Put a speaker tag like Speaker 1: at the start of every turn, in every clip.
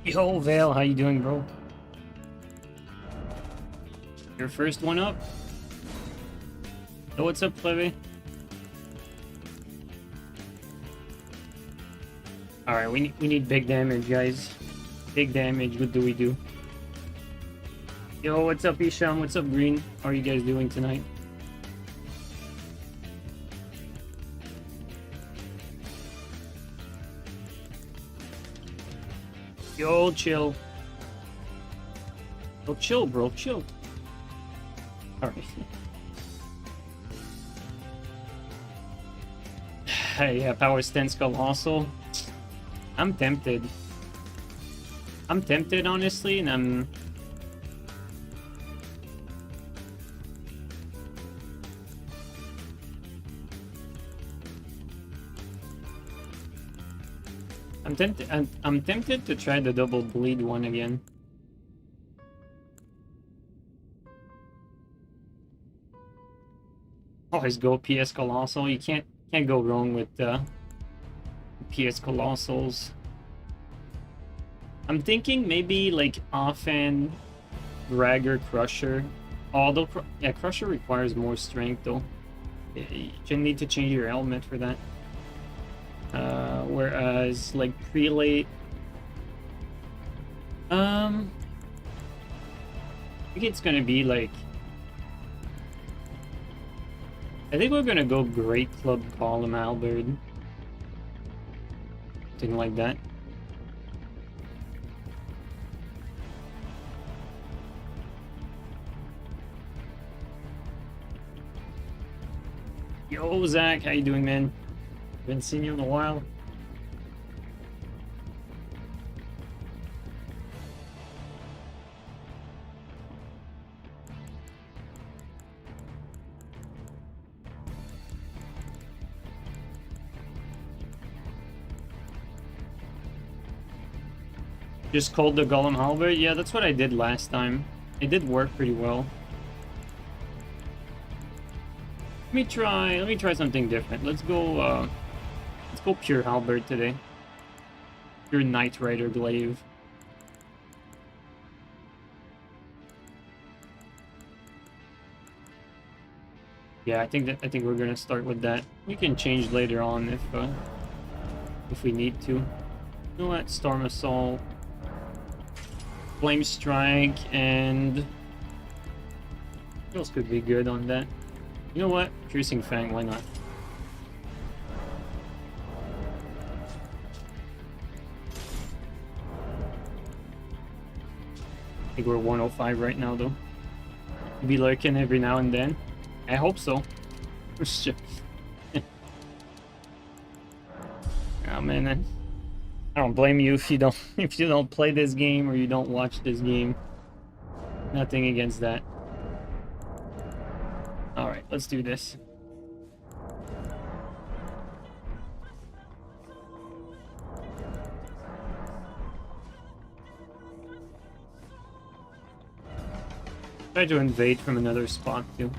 Speaker 1: Yo, Vale, how you doing, bro? Your first one up? Yo, what's up, Plebe? Alright, we need big damage, guys. Big damage, what do we do? Yo, what's up, Isham? What's up, Green? How are you guys doing tonight? Yo, chill. Yo, chill, bro, chill. Alright. Yeah, Power Stance Colossal. I'm tempted. I'm tempted, honestly, and I'm tempted to try the double bleed one again. Always go PS Colossal. You can't go wrong with PS Colossals. I'm thinking maybe like offhand Dragger Crusher. Although yeah, Crusher requires more strength though. You need to change your element for that. Whereas like Prelate, I think it's gonna be like, I think we're gonna go Great Club Column Halberd, something like that. Yo, Zach, how you doing, man? Been seeing you in a while. Just called the Golem Halberd? Yeah, that's what I did last time. It did work pretty well. Let me try something different. Let's go pure halberd today. Pure Knight Rider glaive. Yeah, I think we're gonna start with that. We can change later on if we need to. You know what? Storm Assault, Flame Strike, and what else could be good on that? You know what? Piercing Fang, why not? I think we're 105 right now, though. Be lurking every now and then. I hope so. Oh man, I don't blame you if you don't play this game or you don't watch this game. Nothing against that. All right, let's do this. Try to invade from another spot too.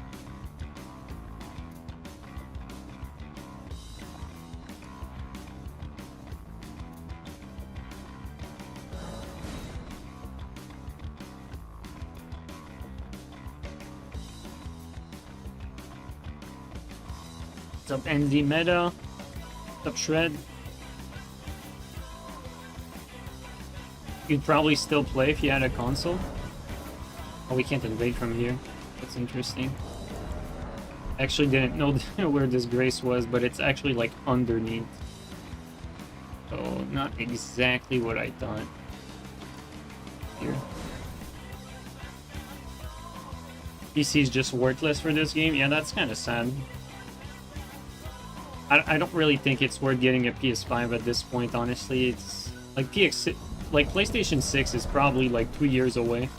Speaker 1: What's up, NZ Meta? What's up, Shred? You'd probably still play if you had a console. Oh, we can't invade from here. That's interesting. I actually didn't know where this grace was, but it's actually like underneath. So not exactly what I thought. Here. PC is just worthless for this game. Yeah, that's kind of sad. I don't really think it's worth getting a PS5 at this point, honestly. It's like PlayStation 6 is probably like 2 years away.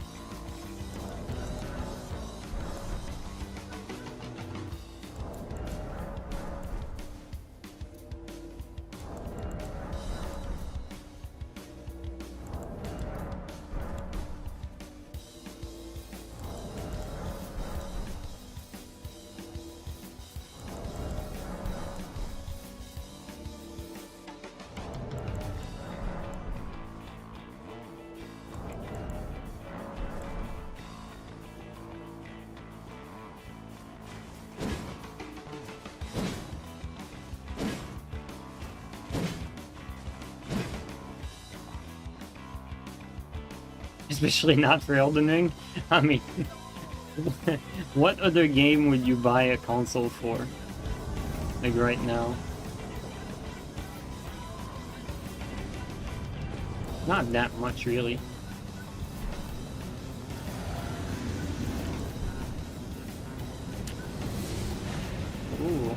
Speaker 1: especially not for Elden Ring. I mean, what other game would you buy a console for? Like right now? Not that much, really. Ooh.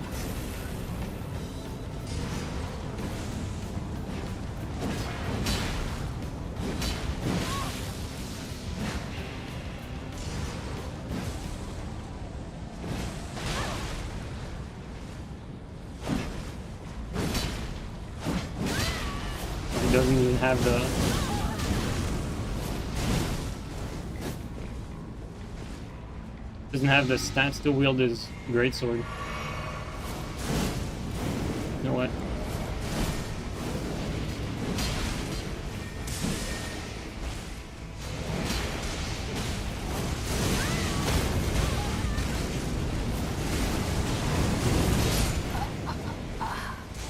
Speaker 1: It doesn't even have the... Doesn't have the stats to wield his greatsword. You know what?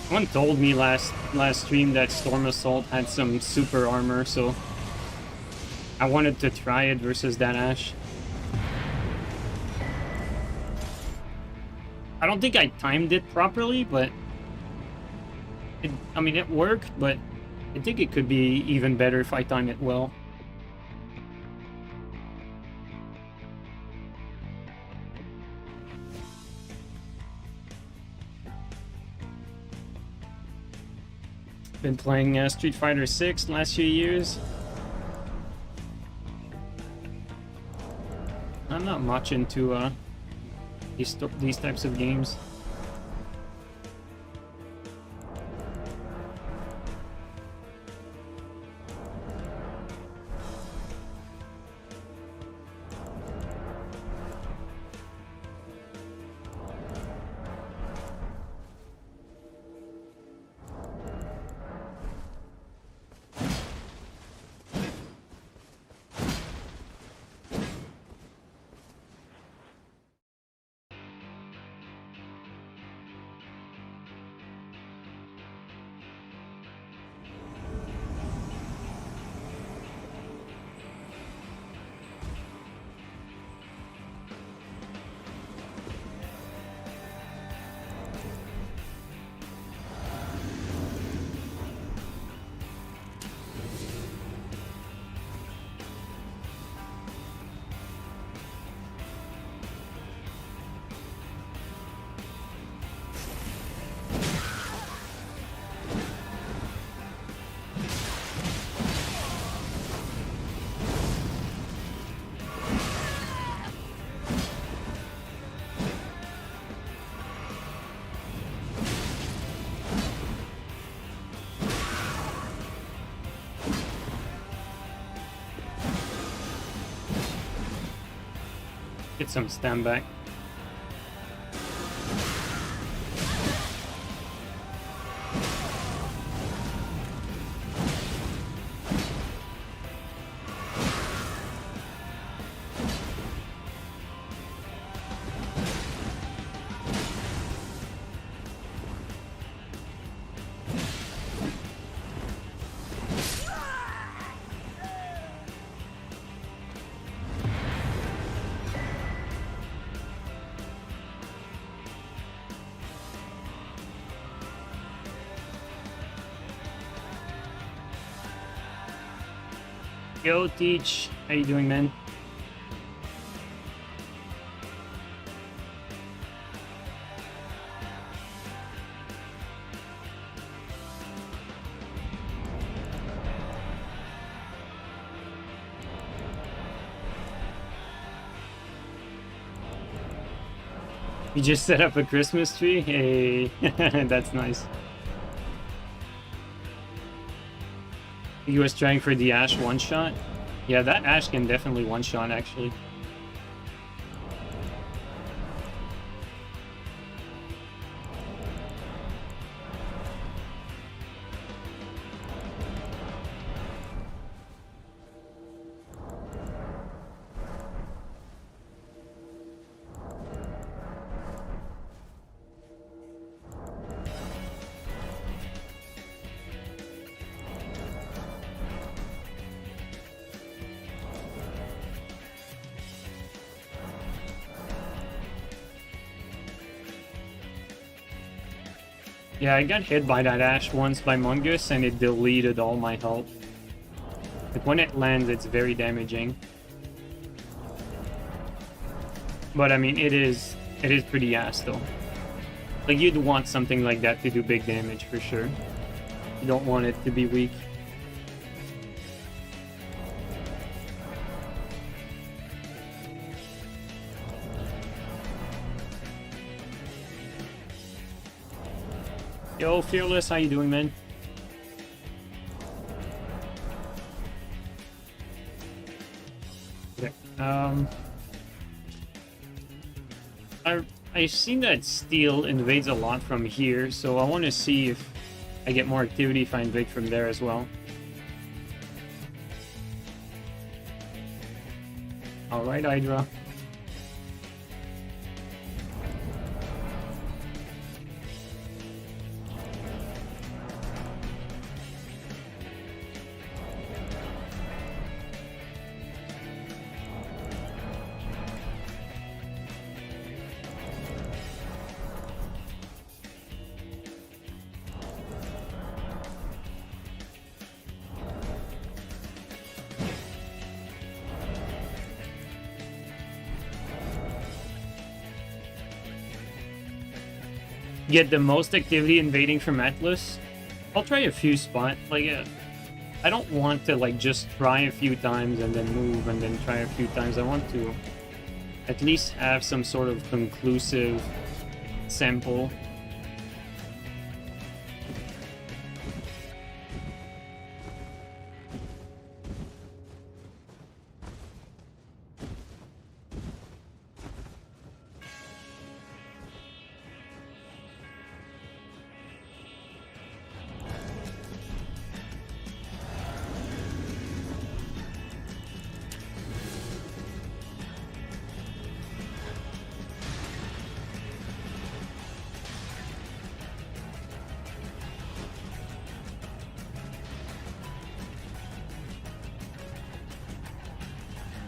Speaker 1: Someone told me last stream that Storm Assault had some super armor, so I wanted to try it versus that Ash. I don't think I timed it properly, but I mean, it worked, but I think it could be even better if I time it well. Been playing Street Fighter 6 last few years. I'm not much into these types of games. Get some stand back. Yo, Teach. How you doing, man? You just set up a Christmas tree? Hey, that's nice. He was trying for the Ash one-shot. Yeah, that Ash can definitely one-shot, actually. Yeah, I got hit by that ash once by Mungus and it deleted all my health. Like when it lands, it's very damaging. But I mean, it is pretty ass though. Like you'd want something like that to do big damage for sure. You don't want it to be weak. Yo, Fearless, how you doing, man? Okay. I've seen that steel invades a lot from here, so I want to see if I get more activity if I invade from there as well. Alright, Hydra. Get the most activity invading from Atlas. I'll try a few spots. Like, I don't want to like just try a few times and then move and then try a few times. I want to at least have some sort of conclusive sample.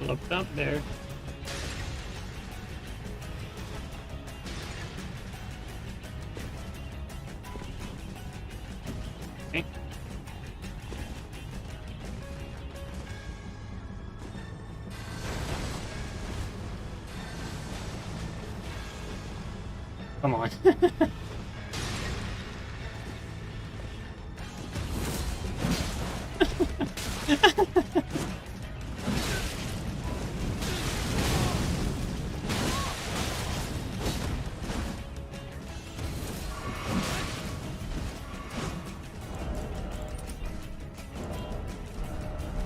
Speaker 1: Looked up there. Okay. Come on.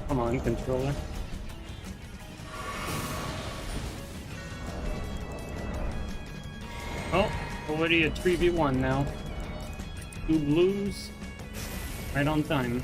Speaker 1: Come on, controller. Oh, already a 3v1 now. 2 blues. Right on time.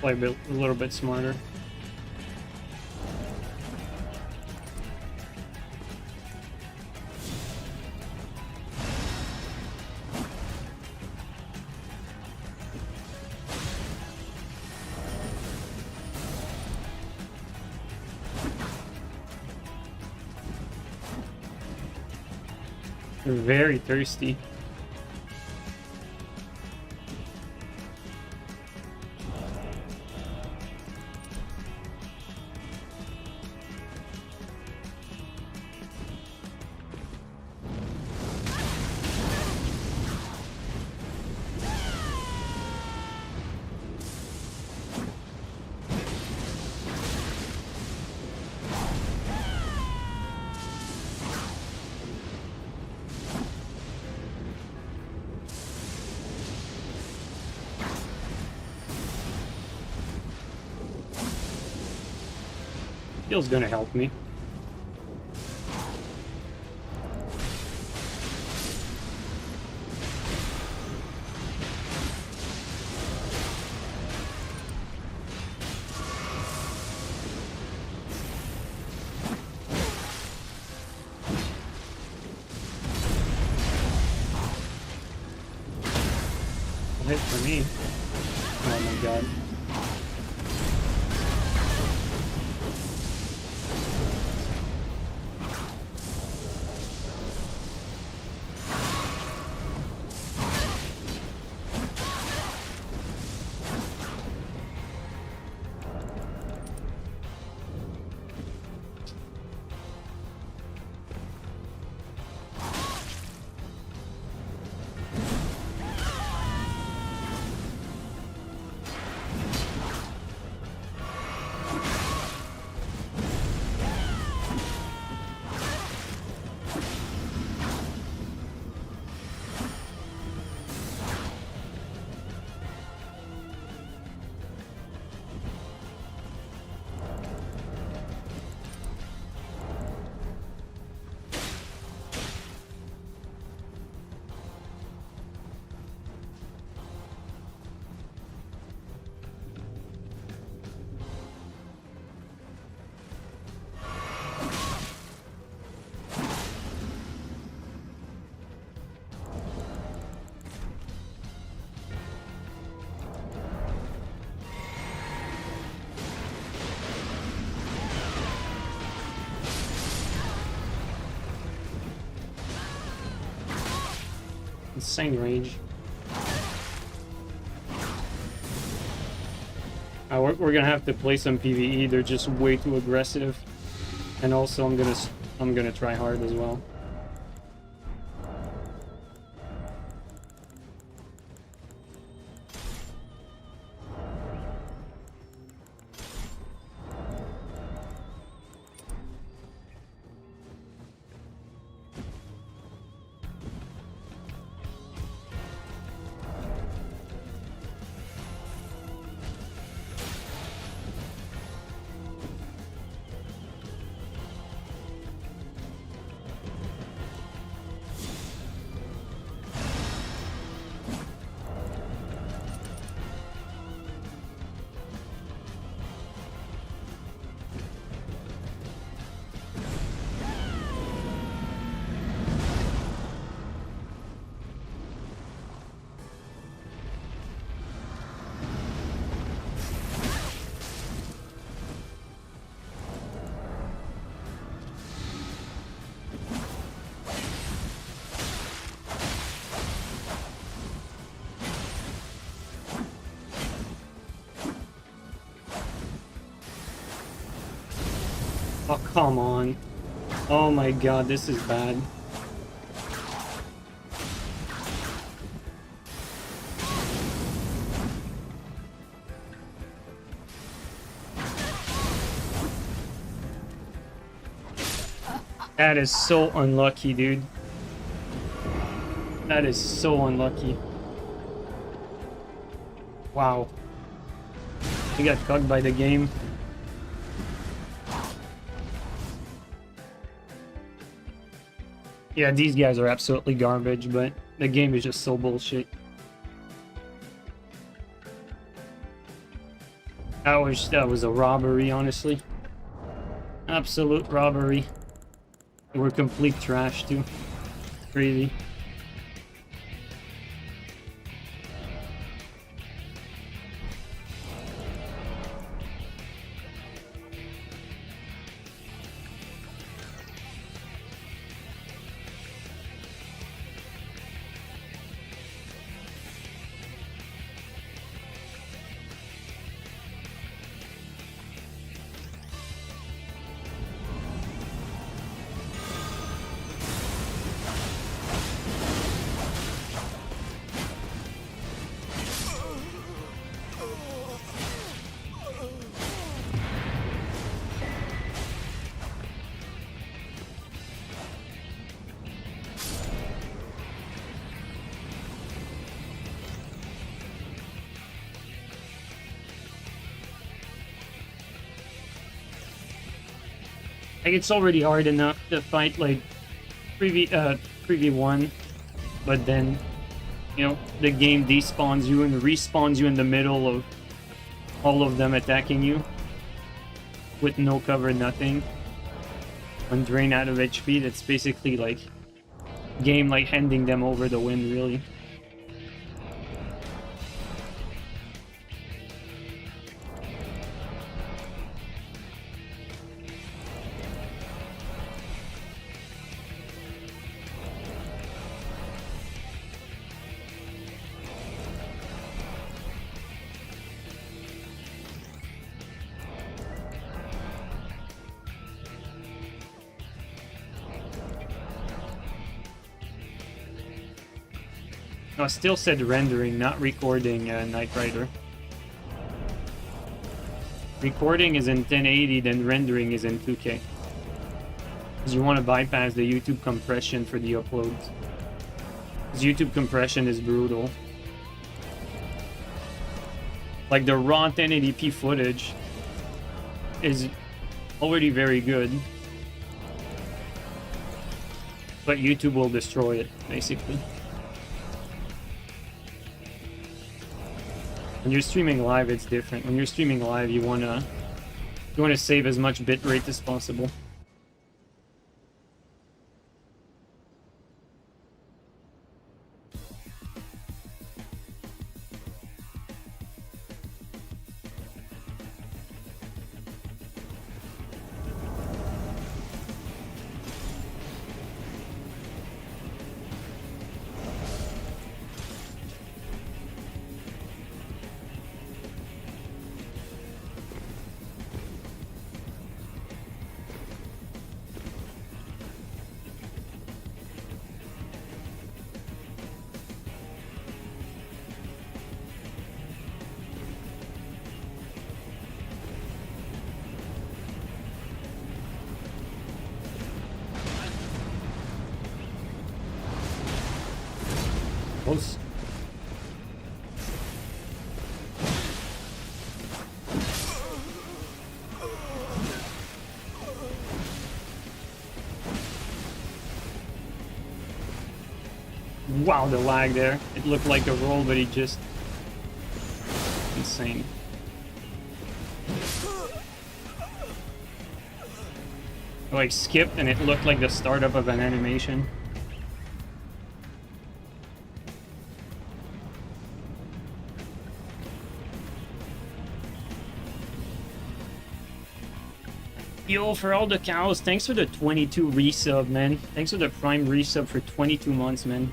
Speaker 1: Play a little bit smarter. They're very thirsty. Heal's gonna help me. for me. Oh my god. Insane range. We're gonna have to play some PvE. They're just way too aggressive, and also I'm gonna try hard as well. Oh, come on. Oh my god, this is bad. That is so unlucky, dude. That is so unlucky. Wow. He got cucked by the game. Yeah, these guys are absolutely garbage, but the game is just so bullshit. That was a robbery, honestly. Absolute robbery. They were complete trash too. Crazy. Like, it's already hard enough to fight, like, preview 1, but then, you know, the game despawns you and respawns you in the middle of all of them attacking you with no cover, nothing. When drained out of HP, that's basically, like, game, like, handing them over the wind, really. I still said rendering, not recording, Nightrider. Recording is in 1080, then rendering is in 2K. Because you want to bypass the YouTube compression for the uploads. Because YouTube compression is brutal. Like the raw 1080p footage is already very good. But YouTube will destroy it, basically. When you're streaming live, it's different. When you're streaming live, you wanna save as much bitrate as possible. Close. Wow, the lag there. It looked like a roll, but he just... insane. I, like, skipped and it looked like the startup of an animation. Yo, for all the cows, thanks for the 22 resub, man. Thanks for the Prime resub for 22 months, man.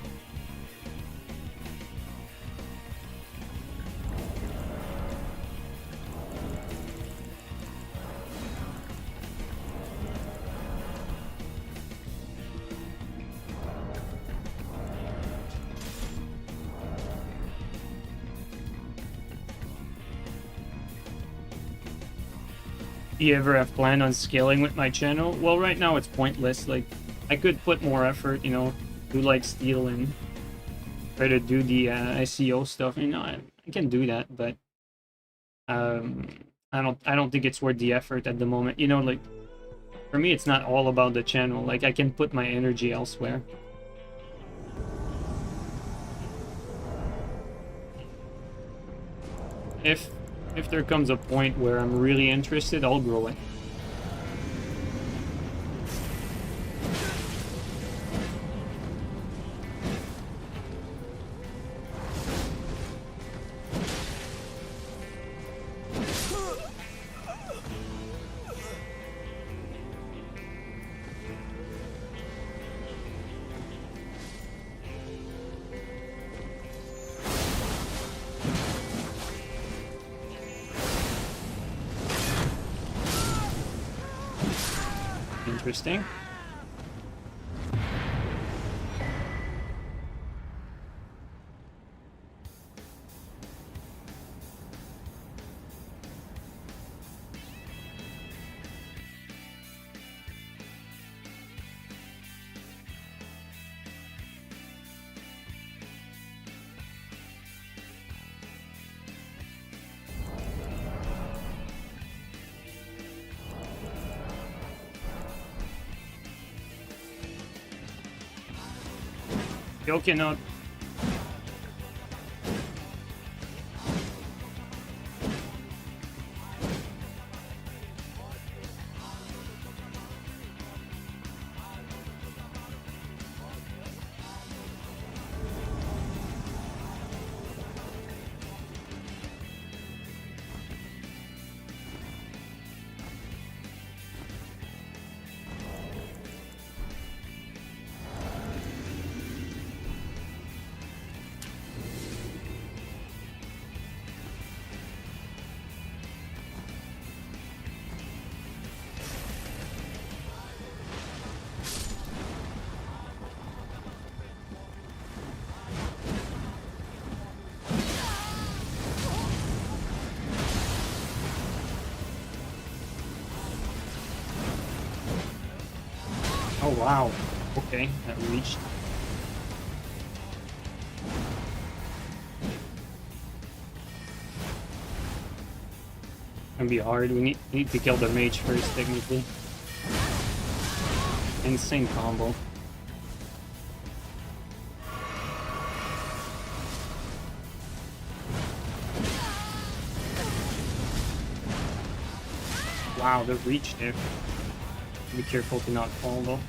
Speaker 1: You ever have planned on scaling with my channel? Well, right now it's pointless. Like, I could put more effort, you know, do like Steel and try to do the SEO stuff. You know, I can do that, but I don't think it's worth the effort at the moment. You know, like for me, it's not all about the channel. Like, I can put my energy elsewhere. If there comes a point where I'm really interested, I'll grow it. Interesting. Joking up. Oh wow. Okay, that reached. Gonna be hard. We need to kill the mage first, technically. Insane combo. Wow, the reach there. Be careful to not fall though.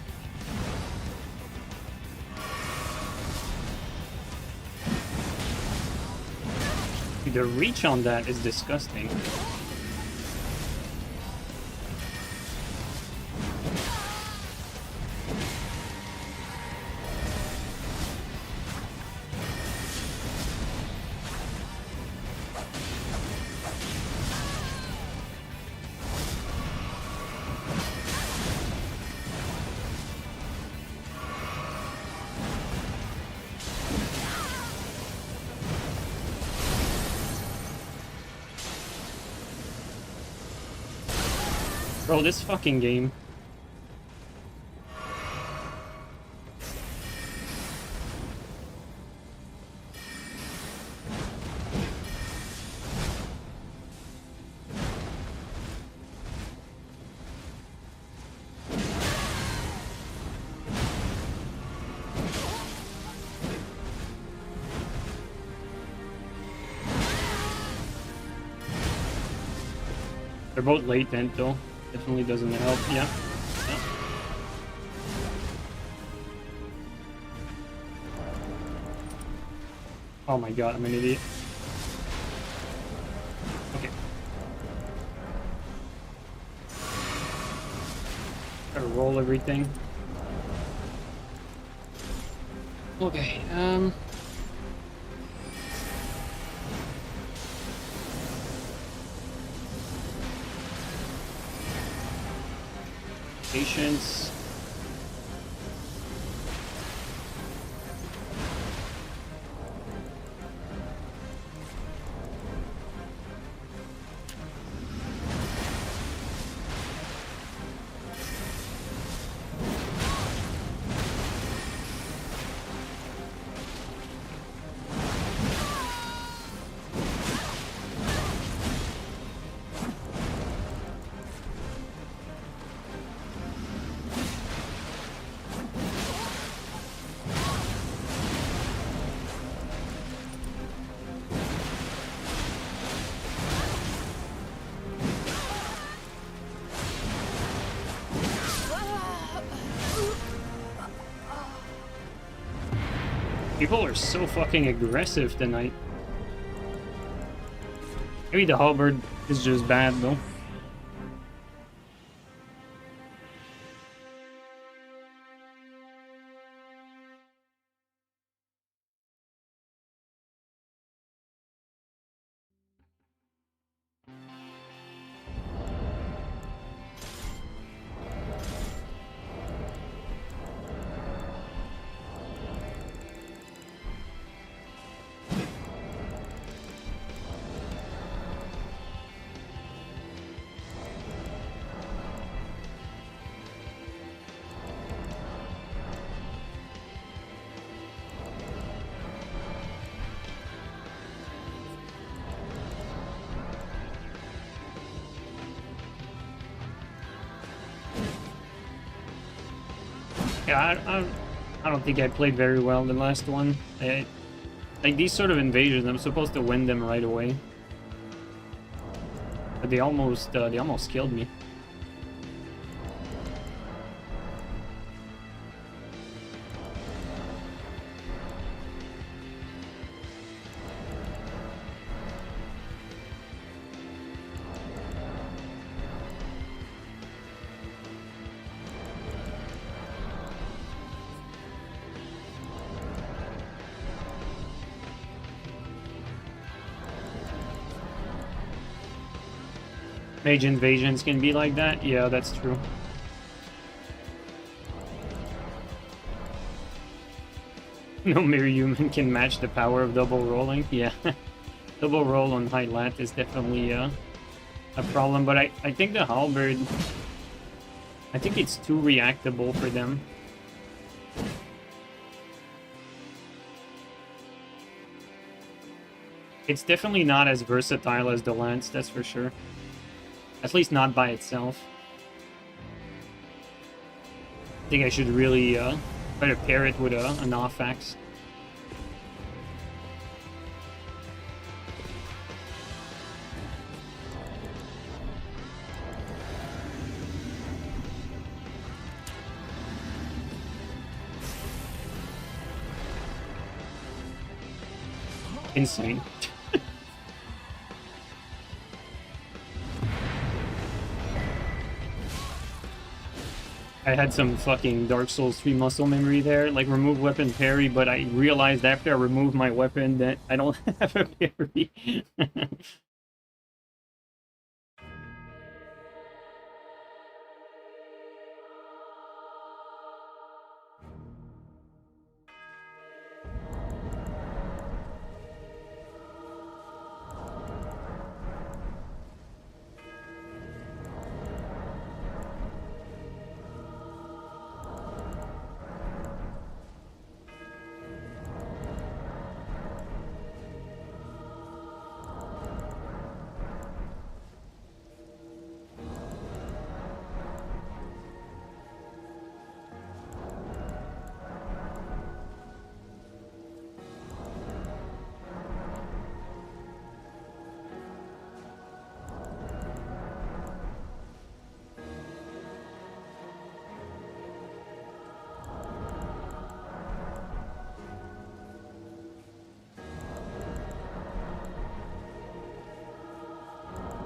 Speaker 1: Dude, the reach on that is disgusting. Bro, this fucking game. They're both latent though. Definitely doesn't help. Yeah. Oh my god, I'm an idiot. Okay. Gotta roll everything. Okay, patience. People are so fucking aggressive tonight. Maybe the halberd is just bad though. Yeah, I don't think I played very well the last one. Like these sort of invasions, I'm supposed to win them right away. But they almost killed me. Mage invasions can be like that? Yeah, that's true. No mere human can match the power of double rolling. Yeah. Double roll on high lat is definitely a problem, but I think the halberd, I think it's too reactable for them. It's definitely not as versatile as the lance, that's for sure. At least not by itself. I think I should really try to pair it with an off-axe. Insane. I had some fucking Dark Souls 3 muscle memory there, like remove weapon parry, but I realized after I removed my weapon that I don't have a parry.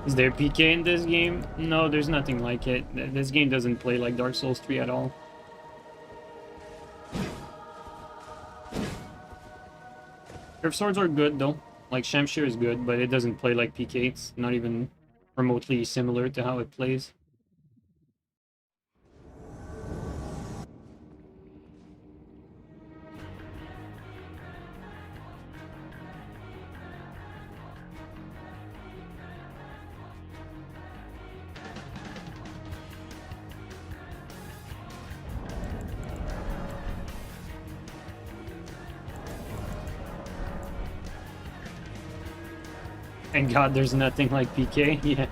Speaker 1: Is there PK in this game? No, there's nothing like it. This game doesn't play like Dark Souls 3 at all. Curve swords are good though. Like Shamshir is good, but it doesn't play like PK. It's not even remotely similar to how it plays. Thank God there's nothing like PK. Yeah.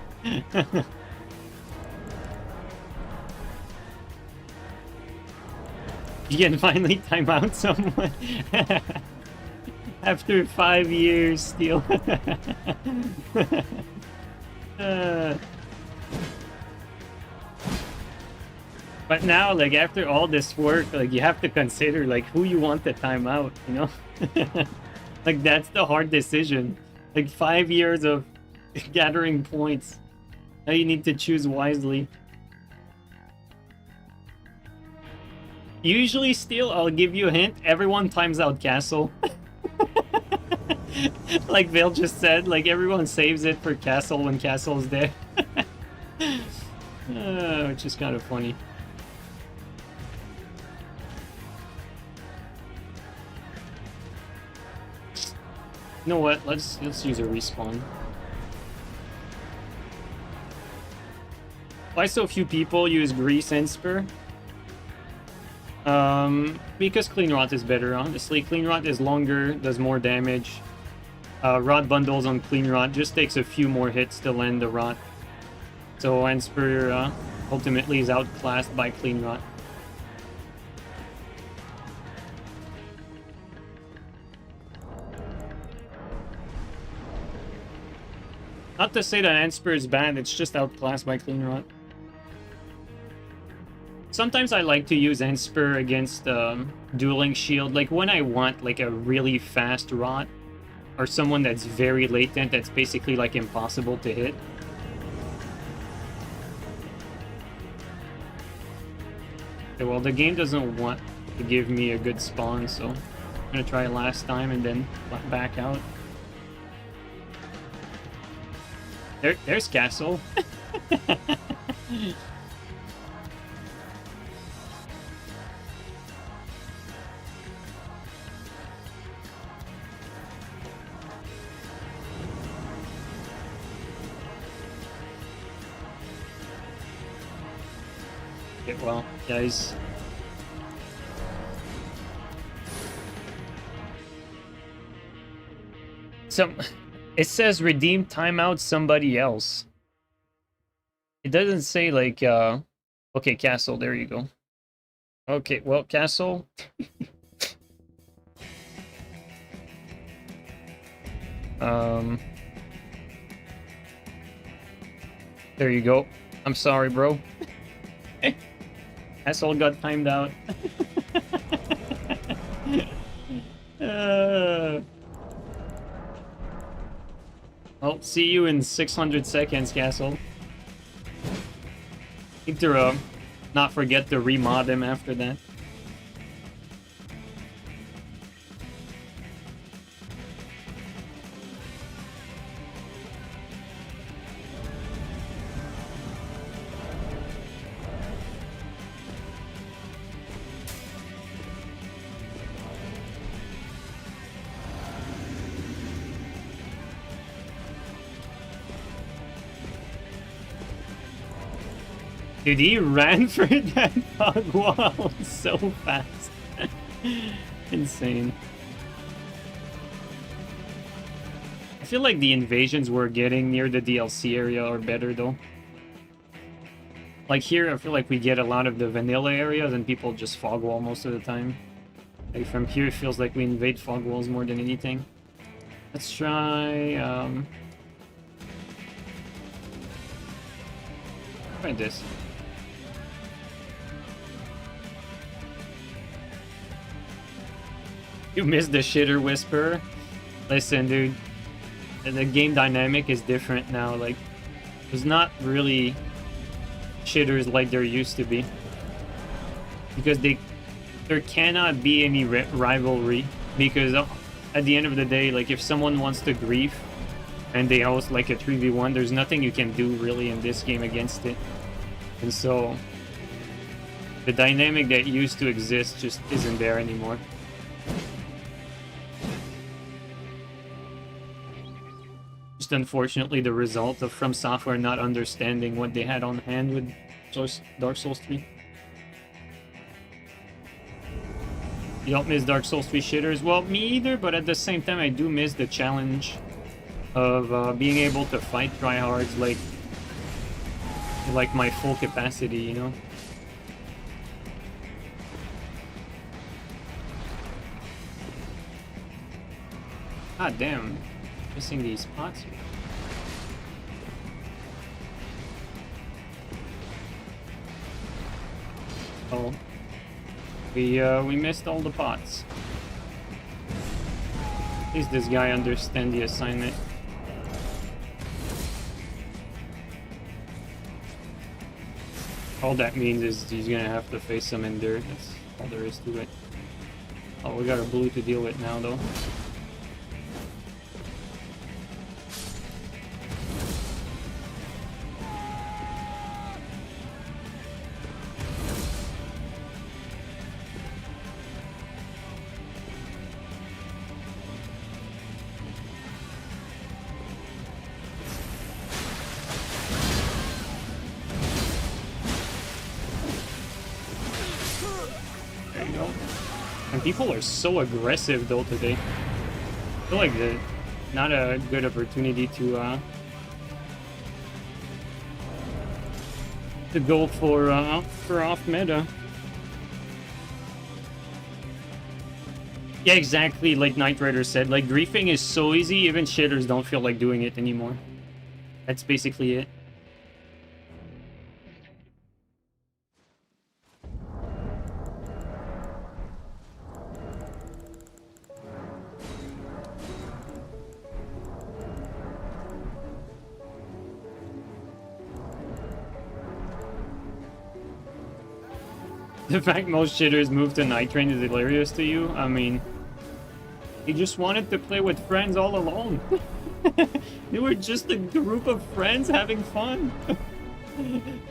Speaker 1: You can finally time out someone. After 5 years still. But now, like, after all this work, like, you have to consider, like, who you want to time out, you know? Like, that's the hard decision. Like 5 years of gathering points. Now you need to choose wisely. Usually still, I'll give you a hint, everyone times out castle. Like Vale just said, like everyone saves it for castle when castle is there. Which is kind of funny. You know what? Let's use a respawn. Why so few people use Grease and Spur? Because Clean Rot is better, honestly. Clean Rot is longer, does more damage. Rot bundles on Clean Rot just takes a few more hits to land the Rot. So Anspur ultimately is outclassed by Clean Rot. Not to say that Anspur is bad, it's just outclassed by Clean Rot. Sometimes I like to use Anspur against Dueling Shield, like when I want like a really fast Rot, or someone that's very latent, that's basically like impossible to hit. Okay, well, the game doesn't want to give me a good spawn, so I'm gonna try it last time and then back out. There's castle. Okay, well, guys. Some it says redeem timeout somebody else. It doesn't say like okay, Castle, there you go. Okay, well, Castle. There you go. I'm sorry, bro. Castle got timed out. I'll see you in 600 seconds, Castle. Need to not forget to remod him after that. Dude, he ran for that fog wall so fast. Insane. I feel like the invasions we're getting near the DLC area are better, though. Like here, I feel like we get a lot of the vanilla areas and people just fog wall most of the time. Like from here, it feels like we invade fog walls more than anything. Let's try, try this. You missed the shitter whisper. Listen, dude. The game dynamic is different now. Like, there's not really shitters like there used to be. Because there cannot be any rivalry. Because at the end of the day, like, if someone wants to grief and they host like a 3v1, there's nothing you can do really in this game against it. And so, the dynamic that used to exist just isn't there anymore. Just unfortunately the result of From Software not understanding what they had on hand with Dark Souls 3. You don't miss Dark Souls 3 shitters? Well, me either, but at the same time I do miss the challenge of being able to fight tryhards like my full capacity, you know? God damn. Missing these spots here. Oh. We missed all the pots. At least this guy understands the assignment. All that means is he's gonna have to face some Ender. That's all there is to it. Oh, we got a blue to deal with now, though. People are so aggressive though today. I feel like not a good opportunity to go for off meta. Yeah, exactly. Like Nightreign said, like griefing is so easy, even shitters don't feel like doing it anymore. That's basically it. The fact most shitters move to Nightreign is hilarious to you. I mean, he just wanted to play with friends all alone. They were just a group of friends having fun.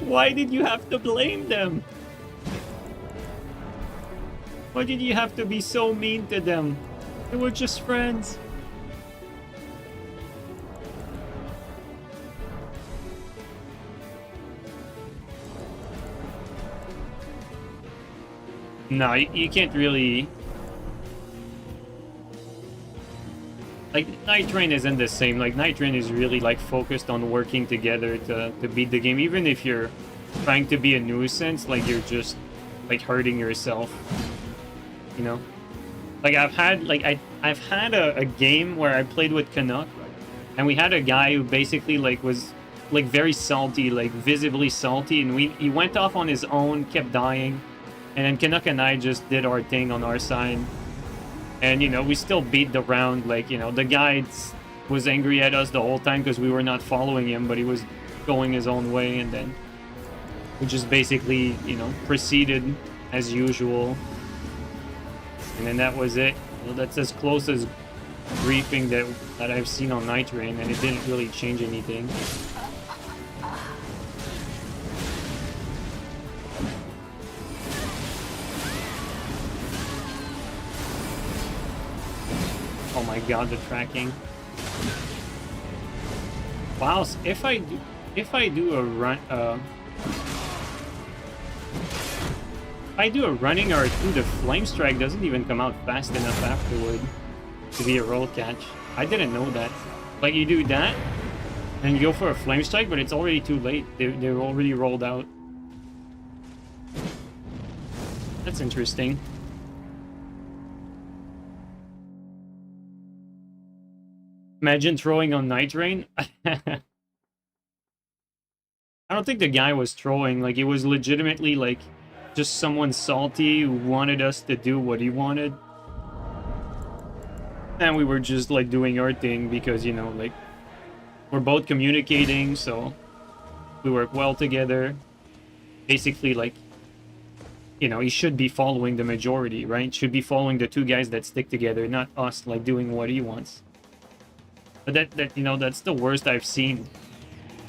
Speaker 1: Why did you have to blame them? Why did you have to be so mean to them? They were just friends. No, you can't really... Like, Nightreign isn't the same. Like, Nightreign is really, like, focused on working together to beat the game. Even if you're trying to be a nuisance, like, you're just, like, hurting yourself. You know? Like, I've had a game where I played with Canuck, and we had a guy who basically, like, was, like, very salty, like, visibly salty, and he went off on his own, kept dying, and then Canuck and I just did our thing on our side. And, you know, we still beat the round. Like, you know, the guy was angry at us the whole time because we were not following him, but he was going his own way. And then we just basically, you know, proceeded as usual. And then that was it. You know, that's as close as briefing that I've seen on Nightreign, and it didn't really change anything. Oh my god, the tracking. Wow, if I do a run if I do a running R2, the flame strike doesn't even come out fast enough afterward to be a roll catch. I didn't know that. Like, you do that and you go for a flame strike, but it's already too late. They're already rolled out. That's interesting. Imagine throwing on Nightreign. I don't think the guy was throwing. Like, it was legitimately, like, just someone salty who wanted us to do what he wanted. And we were just, like, doing our thing because, you know, like, we're both communicating, so we work well together. Basically, like, you know, he should be following the majority, right? Should be following the two guys that stick together, not us, like, doing what he wants. But that you know, that's the worst I've seen.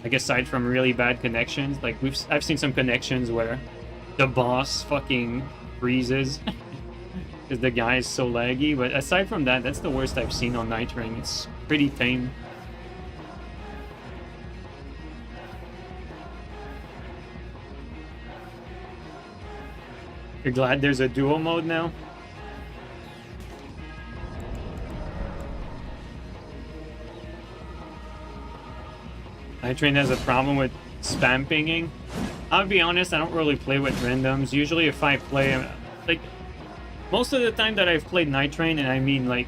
Speaker 1: Like, aside from really bad connections, like I've seen some connections where the boss fucking freezes because the guy is so laggy. But aside from that, that's the worst I've seen on Nightreign. It's pretty tame. You're glad there's a duo mode now? Nightreign has a problem with spam pinging. I'll be honest, I don't really play with randoms. Usually if I play, like, most of the time that I've played Nightreign, and I mean like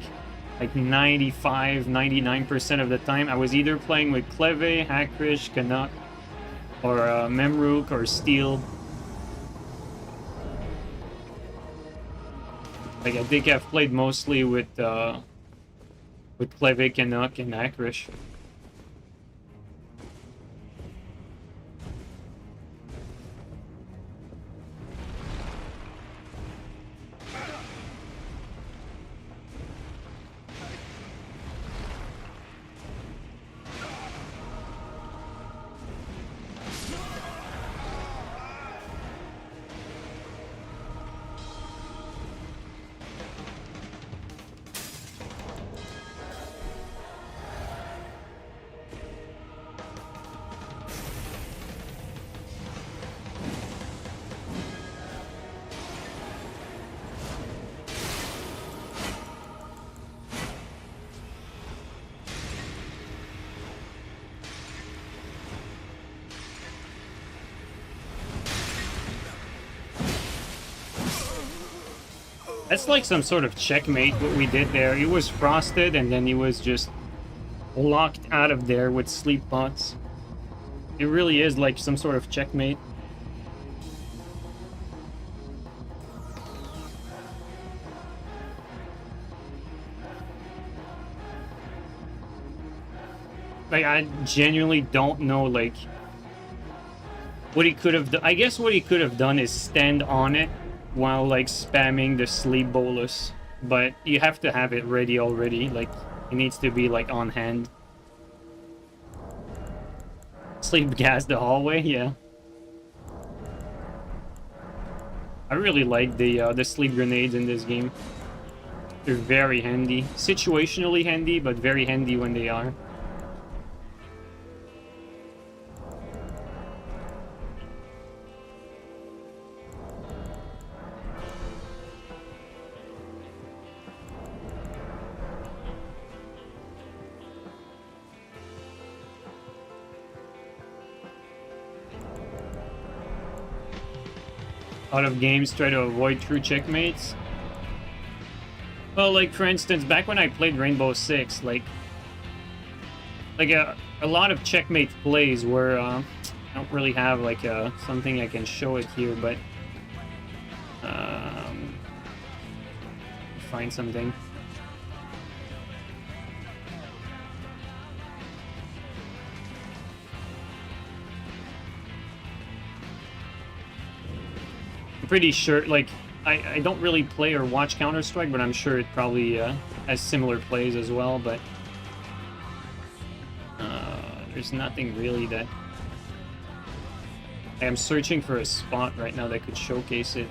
Speaker 1: 95, 99% of the time, I was either playing with Cleve, Hackrish, Canuck, or Memrook, or Steel. Like, I think I've played mostly with Cleve, Canuck, and Hackrish. That's like some sort of checkmate, what we did there. He was frosted, and then he was just locked out of there with sleep bots. It really is like some sort of checkmate. Like, I genuinely don't know, like, what he could have done. I guess what he could have done is stand on it while, like, spamming the sleep bolus. But you have to have it ready already. Like, it needs to be, like, on hand. Sleep gas the hallway, yeah. I really like the sleep grenades in this game. They're very handy. Situationally handy, but very handy when they are. out of games try to avoid true checkmates. Well, like for instance, back when I played Rainbow Six, like a lot of checkmate plays where I don't really have like something I can show it here, but find something. I'm pretty sure, like, I don't really play or watch Counter-Strike, but I'm sure it probably has similar plays as well, but there's nothing really that... I am searching for a spot right now that could showcase it.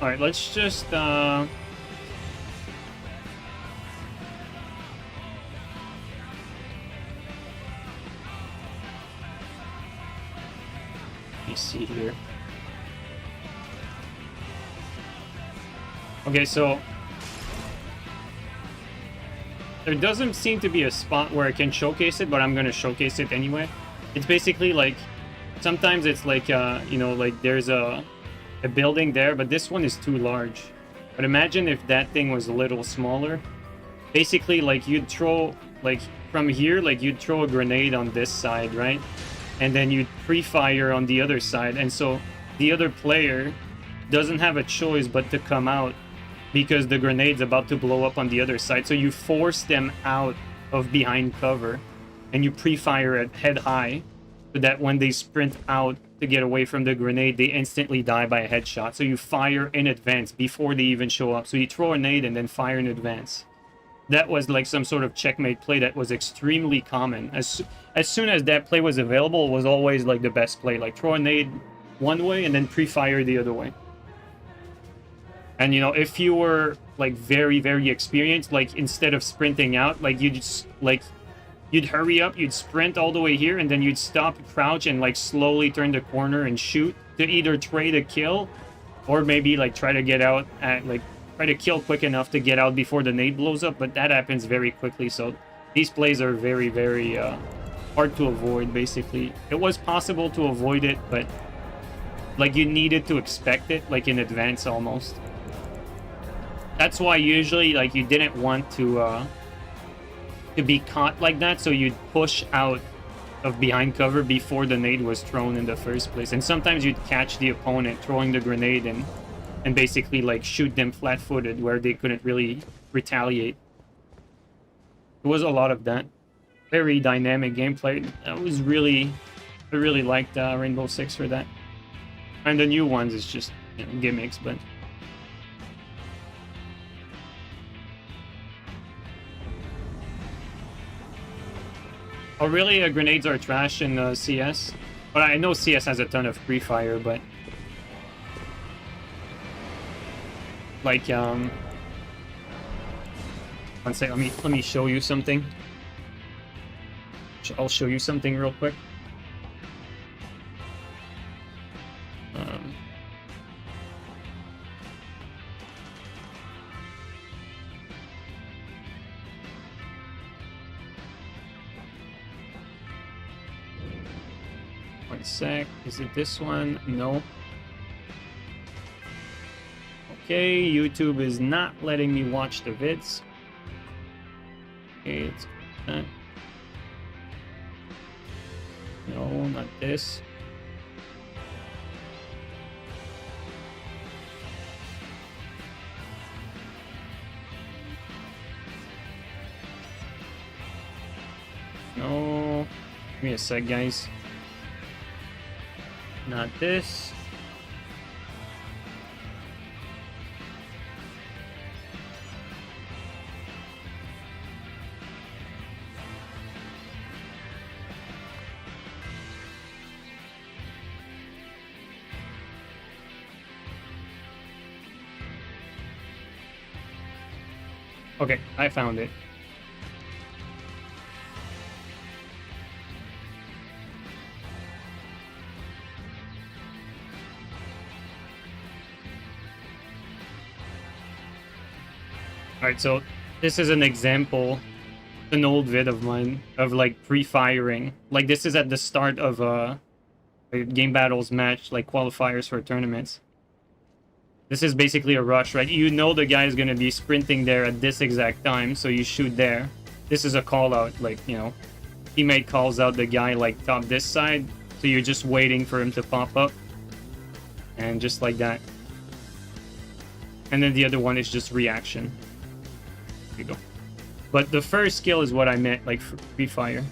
Speaker 1: Alright, let's just, let me see here. Okay, so there doesn't seem to be a spot where I can showcase it, but I'm gonna showcase it anyway. It's basically like, sometimes it's like, you know, like there's a building there, but this one is too large. But imagine if that thing was a little smaller. Basically, like, you'd throw, like, from here, like, you'd throw a grenade on this side, right? And then you'd pre-fire on the other side. And so the other player doesn't have a choice but to come out because the grenade's about to blow up on the other side. So you force them out of behind cover and you pre-fire at head high so that when they sprint out to get away from the grenade, they instantly die by a headshot. So you fire in advance before they even show up. So you throw a nade and then fire in advance. That was like some sort of checkmate play that was extremely common. As soon as that play was available, it was always like the best play. Like throw a nade one way and then pre-fire the other way. And you know, if you were like very, very experienced, like instead of sprinting out, like you just like you'd hurry up, you'd sprint all the way here, and then you'd stop, crouch, and like slowly turn the corner and shoot to either trade a kill or maybe like try to get out at like try to kill quick enough to get out before the nade blows up. But that happens very quickly, so these plays are very, very hard to avoid. Basically, it was possible to avoid it, but like you needed to expect it like in advance almost. That's why usually like you didn't want to be caught like that, so you'd push out of behind cover before the nade was thrown in the first place. And sometimes you'd catch the opponent throwing the grenade and basically like shoot them flat-footed where they couldn't really retaliate. There was a lot of that. Very dynamic gameplay. I really liked Rainbow Six for that. And the new ones is just, you know, gimmicks, but oh, really? Grenades are trash in CS? But I know CS has a ton of pre-fire, but like, one second, let me show you something. I'll show you something real quick. One sec. Is it this one? No. Okay, YouTube is not letting me watch the vids. Okay, let's go that. No, not this. No. Give me a sec, guys. Not this. Okay, I found it. Alright, so this is an example, an old vid of mine, of like pre-firing. Like this is at the start of a game battles match, like qualifiers for tournaments. This is basically a rush, right? You know the guy is going to be sprinting there at this exact time, so you shoot there. This is a call out, like, you know, teammate calls out the guy like top this side, so you're just waiting for him to pop up. And just like that. And then the other one is just reaction. There you go. But the first skill is what I meant, like free fire.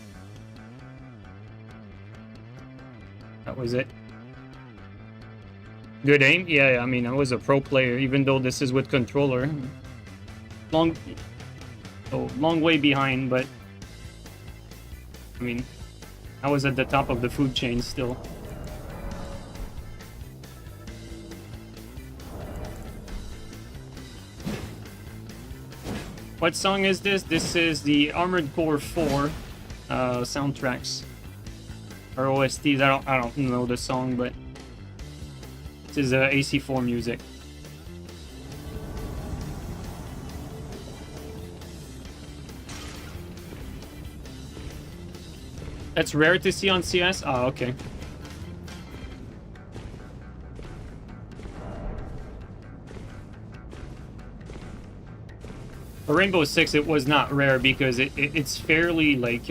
Speaker 1: That was it. Good aim? Yeah, I mean, I was a pro player, even though this is with controller. Long way behind, but I mean, I was at the top of the food chain still. What song is this? This is the Armored Core 4 soundtracks or OSTs. I don't know the song, but this is AC4 music. That's rare to see on CS? Oh, okay. For Rainbow Six, it was not rare because it's fairly like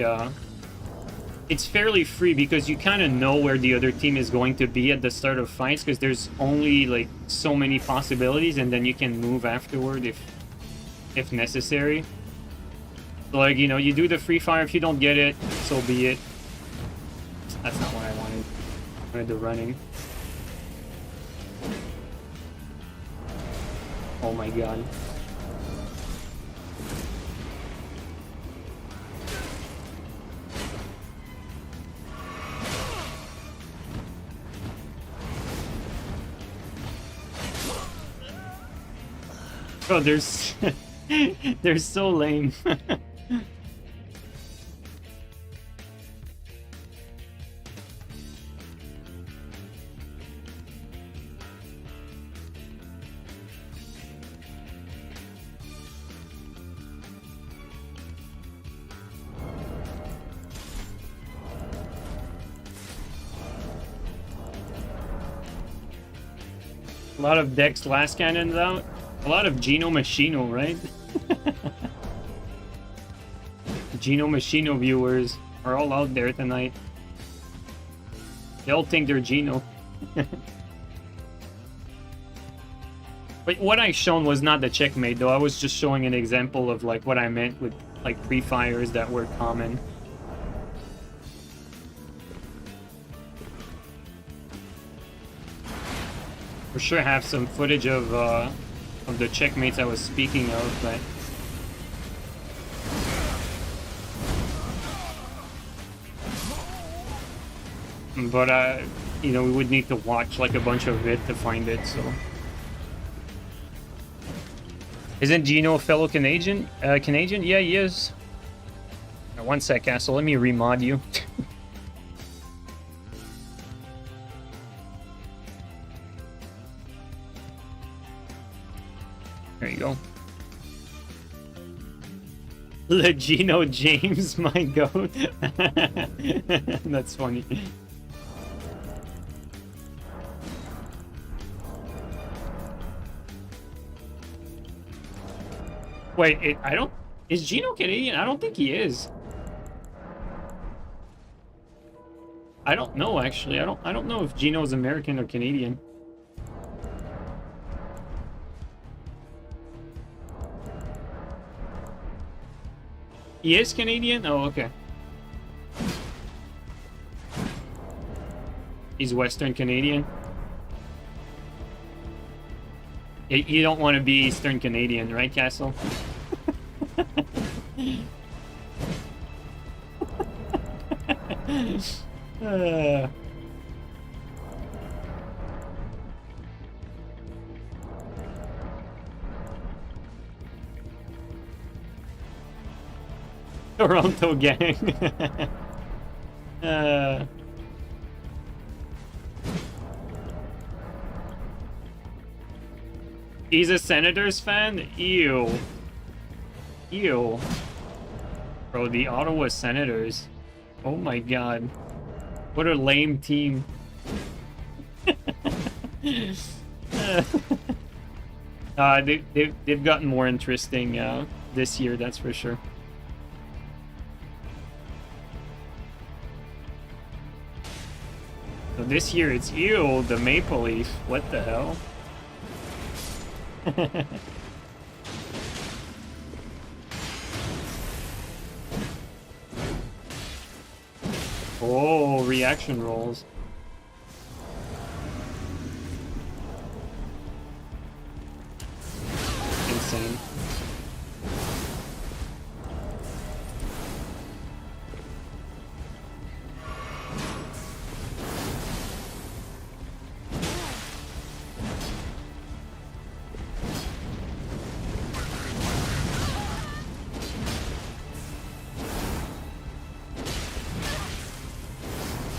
Speaker 1: it's fairly free because you kind of know where the other team is going to be at the start of fights because there's only like so many possibilities and then you can move afterward if necessary. So, like, you know, you do the free fire. If you don't get it, so be it. That's not what I wanted. I wanted the running. Oh my god. Oh, there's... they're so lame. A lot of Dex last cannons out. A lot of Geno Machino, right? Geno Machino viewers are all out there tonight. They all think they're Geno. But what I shown was not the checkmate, though. I was just showing an example of like what I meant with like pre-fires that were common. For sure have some footage of the checkmates I was speaking of, but you know, we would need to watch like a bunch of it to find it. So, isn't Gino a fellow Canadian? Canadian? Yeah, he is. Now, one sec, Castle. Let me remod you. There you go. Legino James, my goat. That's funny. Wait, I don't... Is Gino Canadian? I don't think he is. I don't know, actually. I don't know if Gino's American or Canadian. He is Canadian? Oh, okay. He's Western Canadian. You don't want to be Eastern Canadian, right, Castle? Toronto gang. He's a Senators fan? Ew. Ew. Bro, the Ottawa Senators. Oh my god. What a lame team. They've gotten more interesting this year, that's for sure. So this year it's ew, the Maple Leaf. What the hell? Oh, reaction rolls. Insane.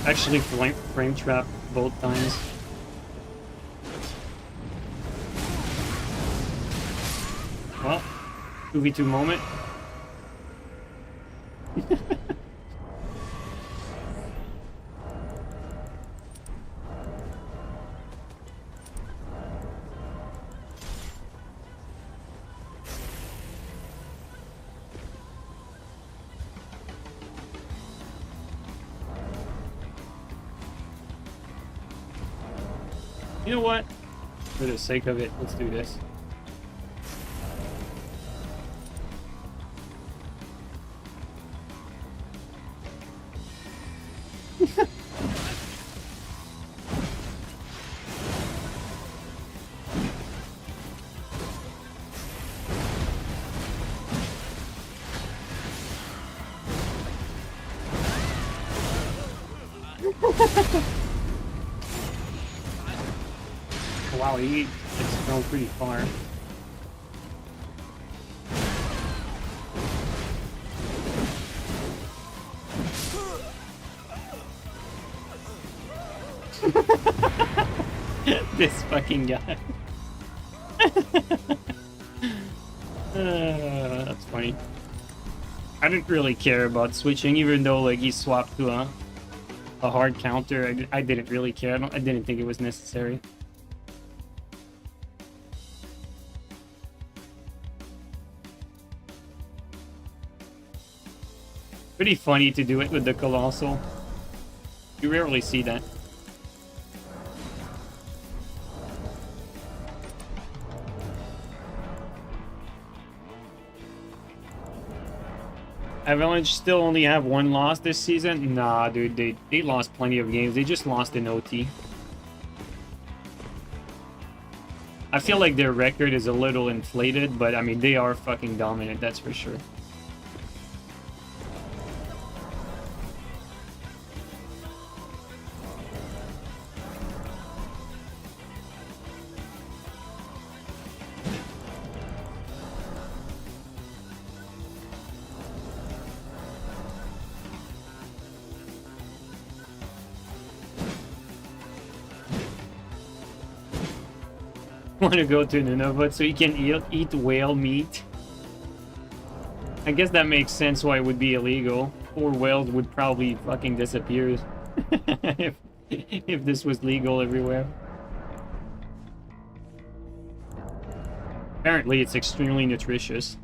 Speaker 1: Actually frame trap both times. Well, 2v2 moment. You know what? For the sake of it, let's do this. Wow, it's thrown pretty far. This fucking guy. That's funny. I didn't really care about switching, even though like he swapped to a hard counter. I didn't really care. I didn't think it was necessary. Pretty funny to do it with the Colossal. You rarely see that. Avalanche still only have one loss this season? Nah, dude, they lost plenty of games. They just lost in OT. I feel like their record is a little inflated, but I mean, they are fucking dominant, that's for sure. Want to go to Nunavut so you can eat whale meat? I guess that makes sense why it would be illegal. Poor whales would probably fucking disappear if this was legal everywhere. Apparently it's extremely nutritious.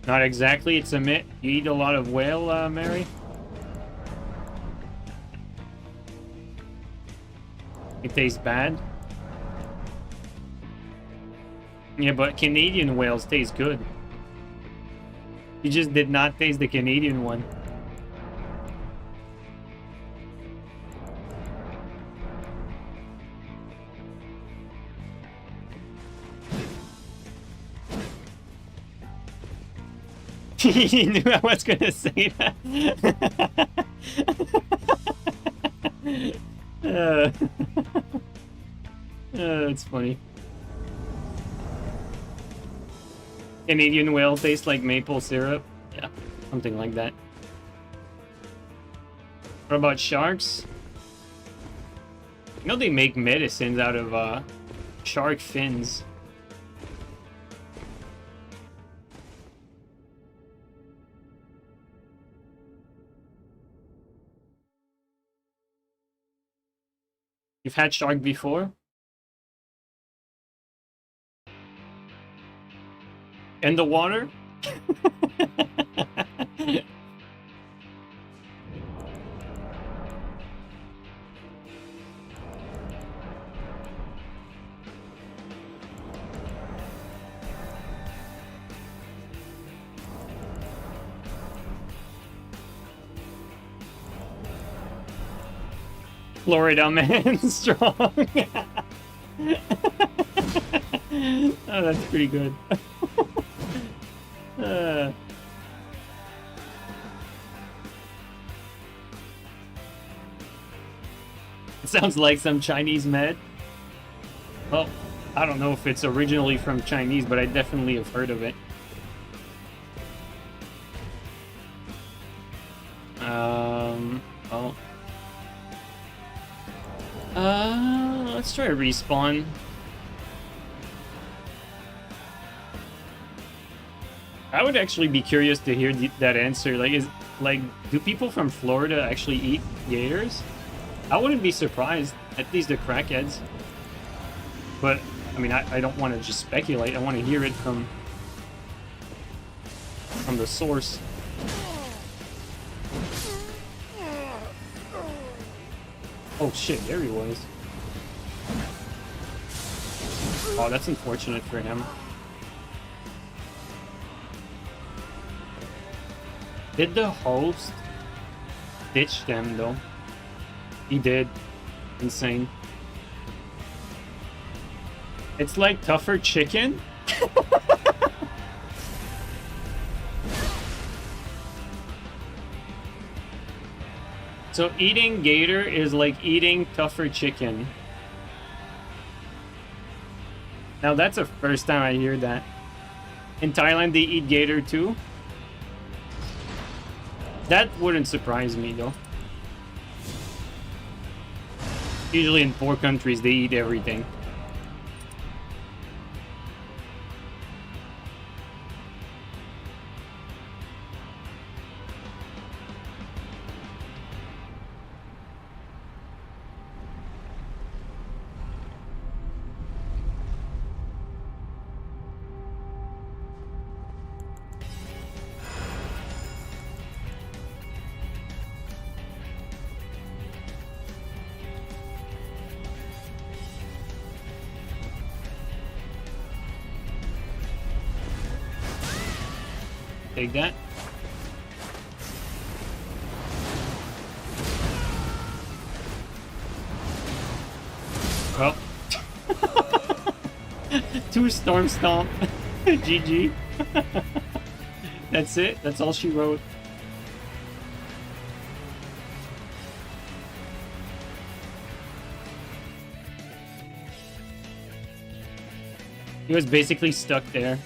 Speaker 1: Not exactly, it's a myth. You eat a lot of whale, Mary? It tastes bad? Yeah, but Canadian whales taste good. You just did not taste the Canadian one. He knew I was gonna say that. It's funny. Canadian whale tastes like maple syrup. Yeah, something like that. What about sharks? You know they make medicines out of shark fins. You've had shark before? In the water? Florida man strong. Oh, that's pretty good. It sounds like some Chinese med. Well, I don't know if it's originally from Chinese, but I definitely have heard of it. Well. Let's try a respawn. I would actually be curious to hear that answer. Like, do people from Florida actually eat gators? I wouldn't be surprised. At least the crackheads. But I mean, I don't want to just speculate. I want to hear it from the source. Oh shit! There he was. Oh, that's unfortunate for him. Did the host ditch them, though? He did. Insane. It's like tougher chicken? So eating gator is like eating tougher chicken. Now that's the first time I hear that. In Thailand they eat gator too? That wouldn't surprise me though. Usually in poor countries they eat everything. Take that. Well. 2 Storm Stomp. GG. That's it. That's all she wrote. He was basically stuck there.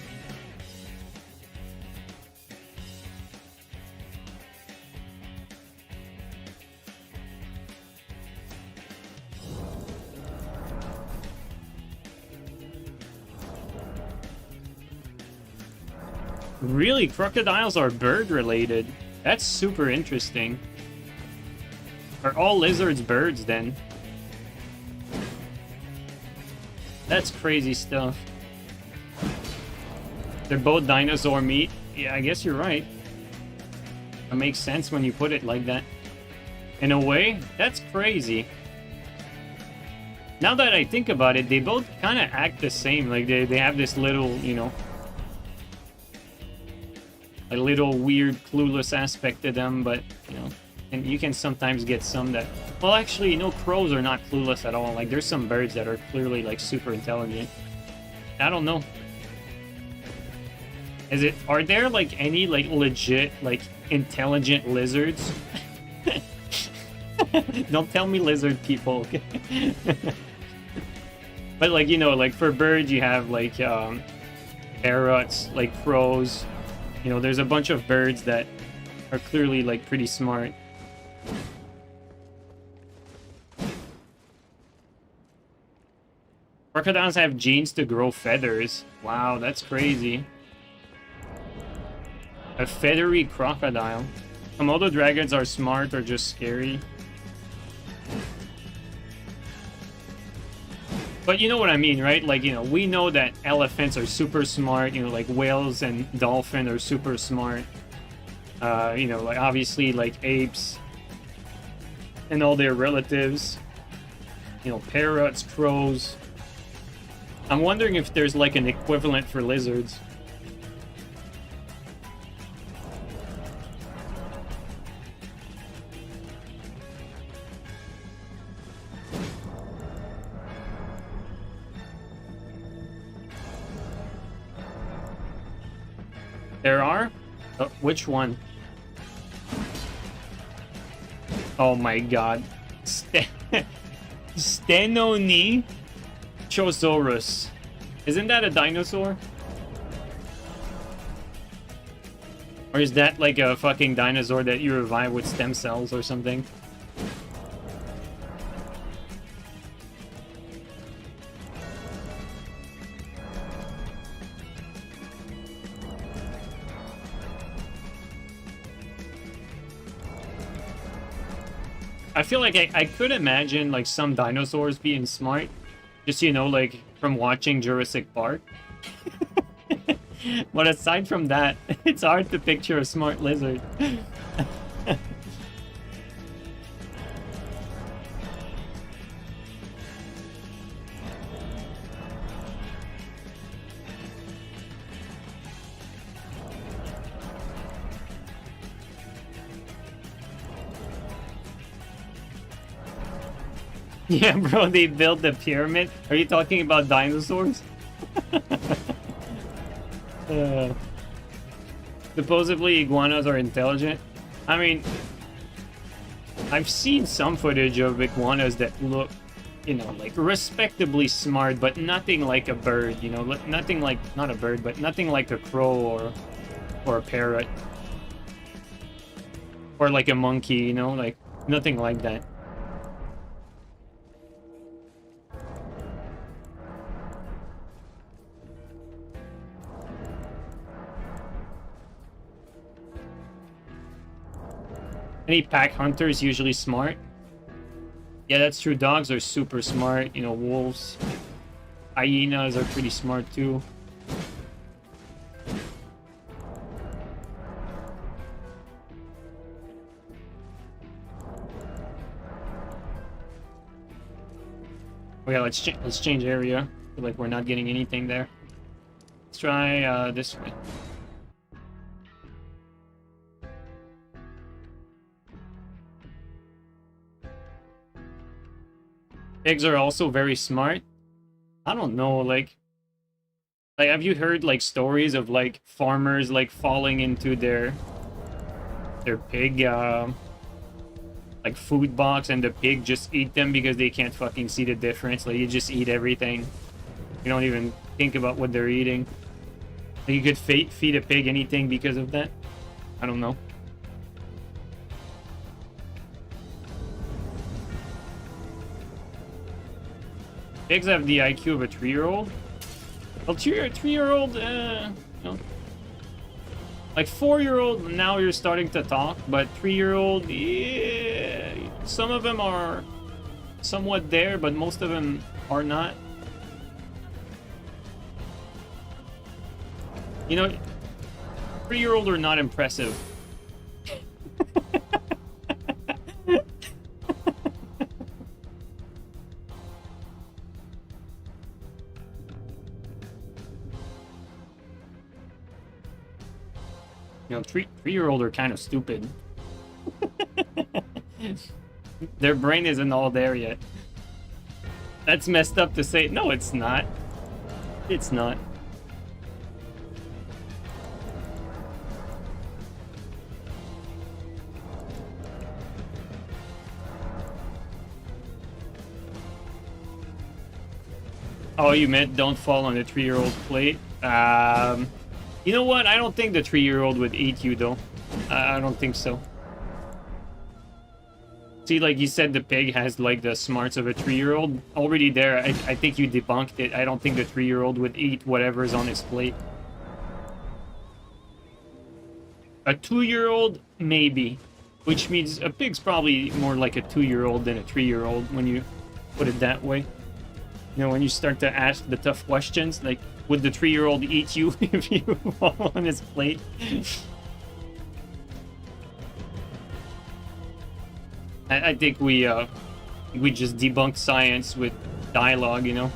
Speaker 1: Really? Crocodiles are bird related? That's super interesting. Are all lizards birds then? That's crazy stuff. They're both dinosaur meat? Yeah, I guess you're right. It makes sense when you put it like that. In a way, that's crazy. Now that I think about it, they both kind of act the same. Like, they have this little, you know, a little weird, clueless aspect to them, but, you know, and you can sometimes get some that... Well, actually, you know, crows are not clueless at all. Like, there's some birds that are clearly, like, super intelligent. I don't know. Are there, like, any, like, legit, like, intelligent lizards? Don't tell me lizard people, okay? But like, you know, like for birds you have like parrots, like crows. You know, there's a bunch of birds that are clearly like pretty smart. Crocodiles have genes to grow feathers. Wow, that's crazy. A feathery crocodile. Komodo dragons are smart or just scary. But you know what I mean, right? Like, you know, we know that elephants are super smart. You know, like whales and dolphins are super smart. You know, like obviously like apes and all their relatives. You know, parrots, crows. I'm wondering if there's like an equivalent for lizards. There are? Which one? Oh my god. Stenoni Chosaurus. Isn't that a dinosaur? Or is that like a fucking dinosaur that you revive with stem cells or something? I feel like I could imagine like some dinosaurs being smart. Just, you know, like from watching Jurassic Park. But aside from that, it's hard to picture a smart lizard. Yeah, bro, they built the pyramid. Are you talking about dinosaurs? Supposedly iguanas are intelligent. I mean, I've seen some footage of iguanas that look, you know, like respectably smart, but nothing like a bird, you know, nothing like, not a bird, but nothing like a crow or a parrot. Or like a monkey, you know, like nothing like that. Any pack hunters usually smart? Yeah, that's true. Dogs are super smart. You know, wolves. Hyenas are pretty smart too. Oh yeah, let's change area. I feel like we're not getting anything there. Let's try this way. Pigs are also very smart. I don't know, like have you heard like stories of like farmers like falling into their pig like food box and the pig just eat them because they can't fucking see the difference. Like you just eat everything. You don't even think about what they're eating. Like, you could feed a pig anything because of that. I don't know. Pigs have the IQ of a 3-year-old. Well, 3-year-old, you know, like 4-year-old, now you're starting to talk, but 3-year-old, yeah, some of them are somewhat there, but most of them are not. You know, 3-year-old are not impressive. You know, 3-year-old are kind of stupid. Their brain isn't all there yet. That's messed up to say. No, it's not. It's not. Oh, you meant don't fall on the 3-year-old plate? You know what? I don't think the 3-year-old would eat you, though. I don't think so. See, like you said, the pig has, like, the smarts of a 3-year-old. Already there, I think you debunked it. I don't think the 3-year-old would eat whatever's on his plate. A 2-year-old, maybe. Which means a pig's probably more like a 2-year-old than a 3-year-old when you put it that way. You know, when you start to ask the tough questions, like, would the 3-year-old eat you if you fall on his plate? I think we just debunked science with dialogue, you know?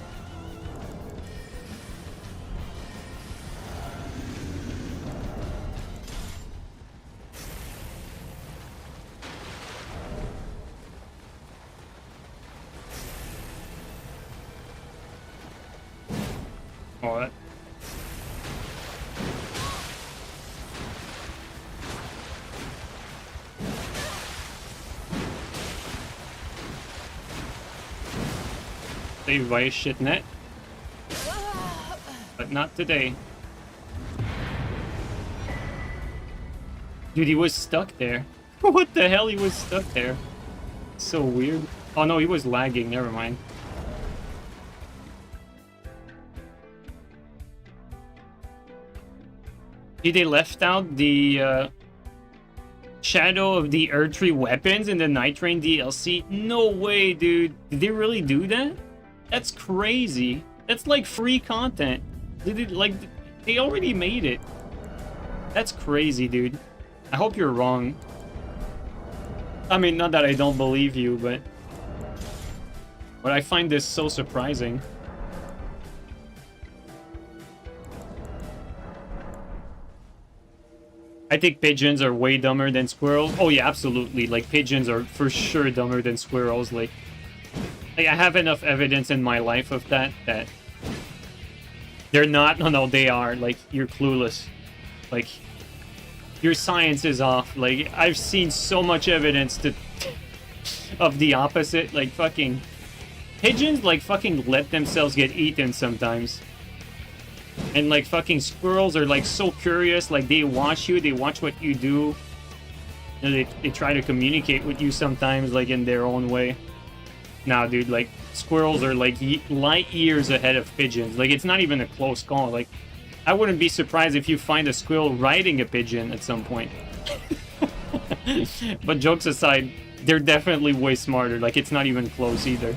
Speaker 1: Oh, that... Saved by a shit net. But not today. Dude, he was stuck there. What the hell? He was stuck there. So weird. Oh no, he was lagging. Never mind. Did they left out the Shadow of the Erdtree weapons in the Nightreign DLC? No way, dude. Did they really do that? That's crazy. That's like free content. Did it, like, they already made it. That's crazy, dude. I hope you're wrong. I mean, not that I don't believe you, but I find this so surprising. I think pigeons are way dumber than squirrels. Oh yeah, absolutely. Like, pigeons are for sure dumber than squirrels. Like I have enough evidence in my life of that they're not. No, they are. Like, you're clueless. Like, your science is off. Like, I've seen so much evidence of the opposite. Like, fucking pigeons, like, fucking let themselves get eaten sometimes. And, like, fucking squirrels are, like, so curious. Like, they watch you. They watch what you do. You know, they try to communicate with you sometimes, like, in their own way. Nah, dude, like, squirrels are, like, light years ahead of pigeons. Like, it's not even a close call. Like, I wouldn't be surprised if you find a squirrel riding a pigeon at some point. But jokes aside, they're definitely way smarter. Like, it's not even close either.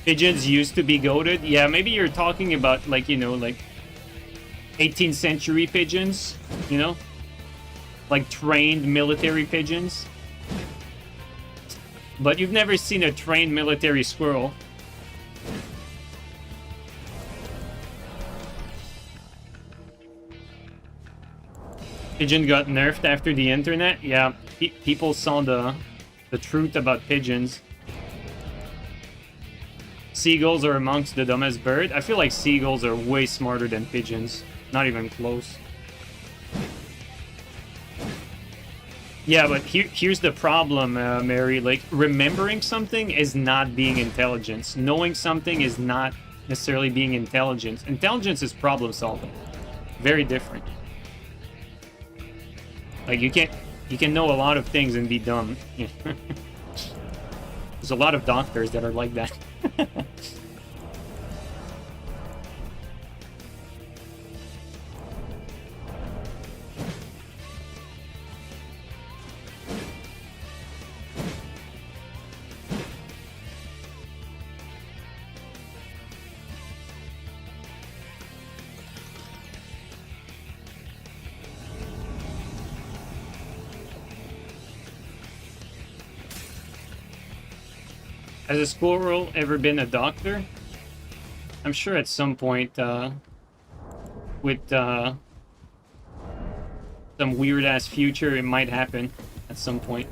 Speaker 1: Pigeons used to be goated. Yeah, maybe you're talking about, like, you know, like 18th century pigeons, you know? Like trained military pigeons. But you've never seen a trained military squirrel. Pigeon got nerfed after the internet? Yeah, people saw the truth about pigeons. Seagulls are amongst the dumbest bird. I feel like seagulls are way smarter than pigeons. Not even close. Yeah, but here's the problem, Mary. Like, remembering something is not being intelligence. Knowing something is not necessarily being intelligence. Intelligence is problem solving. Very different. Like, you can know a lot of things and be dumb. There's a lot of doctors that are like that. Has a squirrel ever been a doctor? I'm sure at some point, with some weird-ass future, it might happen at some point.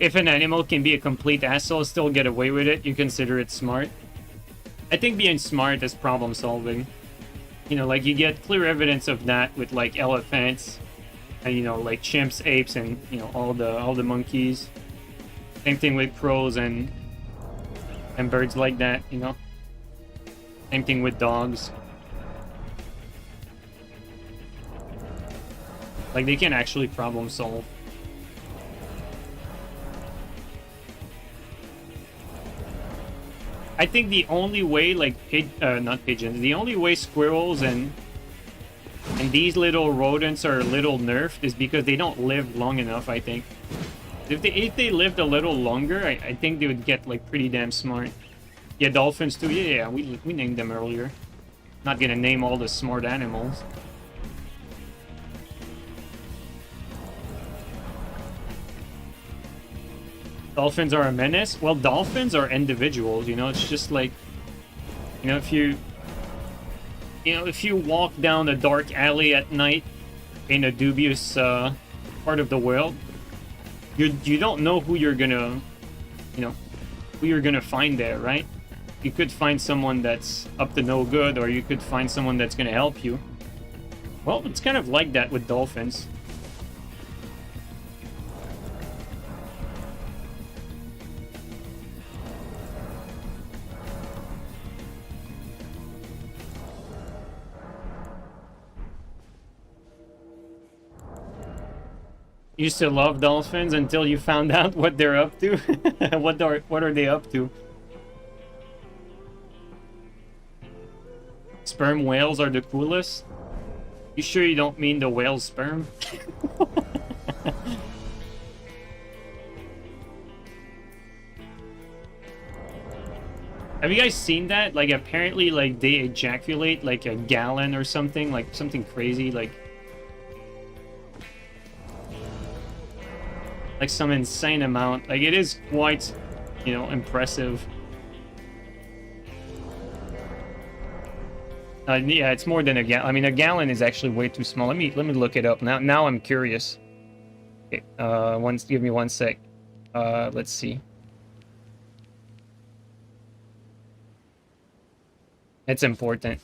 Speaker 1: if an animal can be a complete asshole, still get away with it, you consider it smart. I think being smart is problem solving. You know, like you get clear evidence of that with like elephants and, you know, like chimps, apes, and, you know, all the monkeys. Same thing with crows and birds like that, you know. Same thing with dogs. Like they can actually problem solve. I think the only way, like, not pigeons, the only way squirrels and these little rodents are a little nerfed is because they don't live long enough, I think. If they lived a little longer, I think they would get, like, pretty damn smart. Yeah, dolphins too. Yeah, we named them earlier. Not gonna name all the smart animals. Dolphins are a menace? Well, dolphins are individuals, you know, it's just like, you know, if you walk down a dark alley at night in a dubious part of the world, you don't know who you're gonna, you know, who you're gonna find there, right? You could find someone that's up to no good, or you could find someone that's gonna help you. Well, it's kind of like that with dolphins. Used to love dolphins until you found out what they're up to. What are they up to? Sperm whales are the coolest. You sure you don't mean the whale's sperm? Have you guys seen that? Like, apparently, like, they ejaculate like a gallon or something, like something crazy, like some insane amount. Like, it is quite, you know, impressive. Yeah, it's more than a gallon. I mean, a gallon is actually way too small. Let me look it up now. Now I'm curious. Okay, give me 1 sec. Let's see. It's important.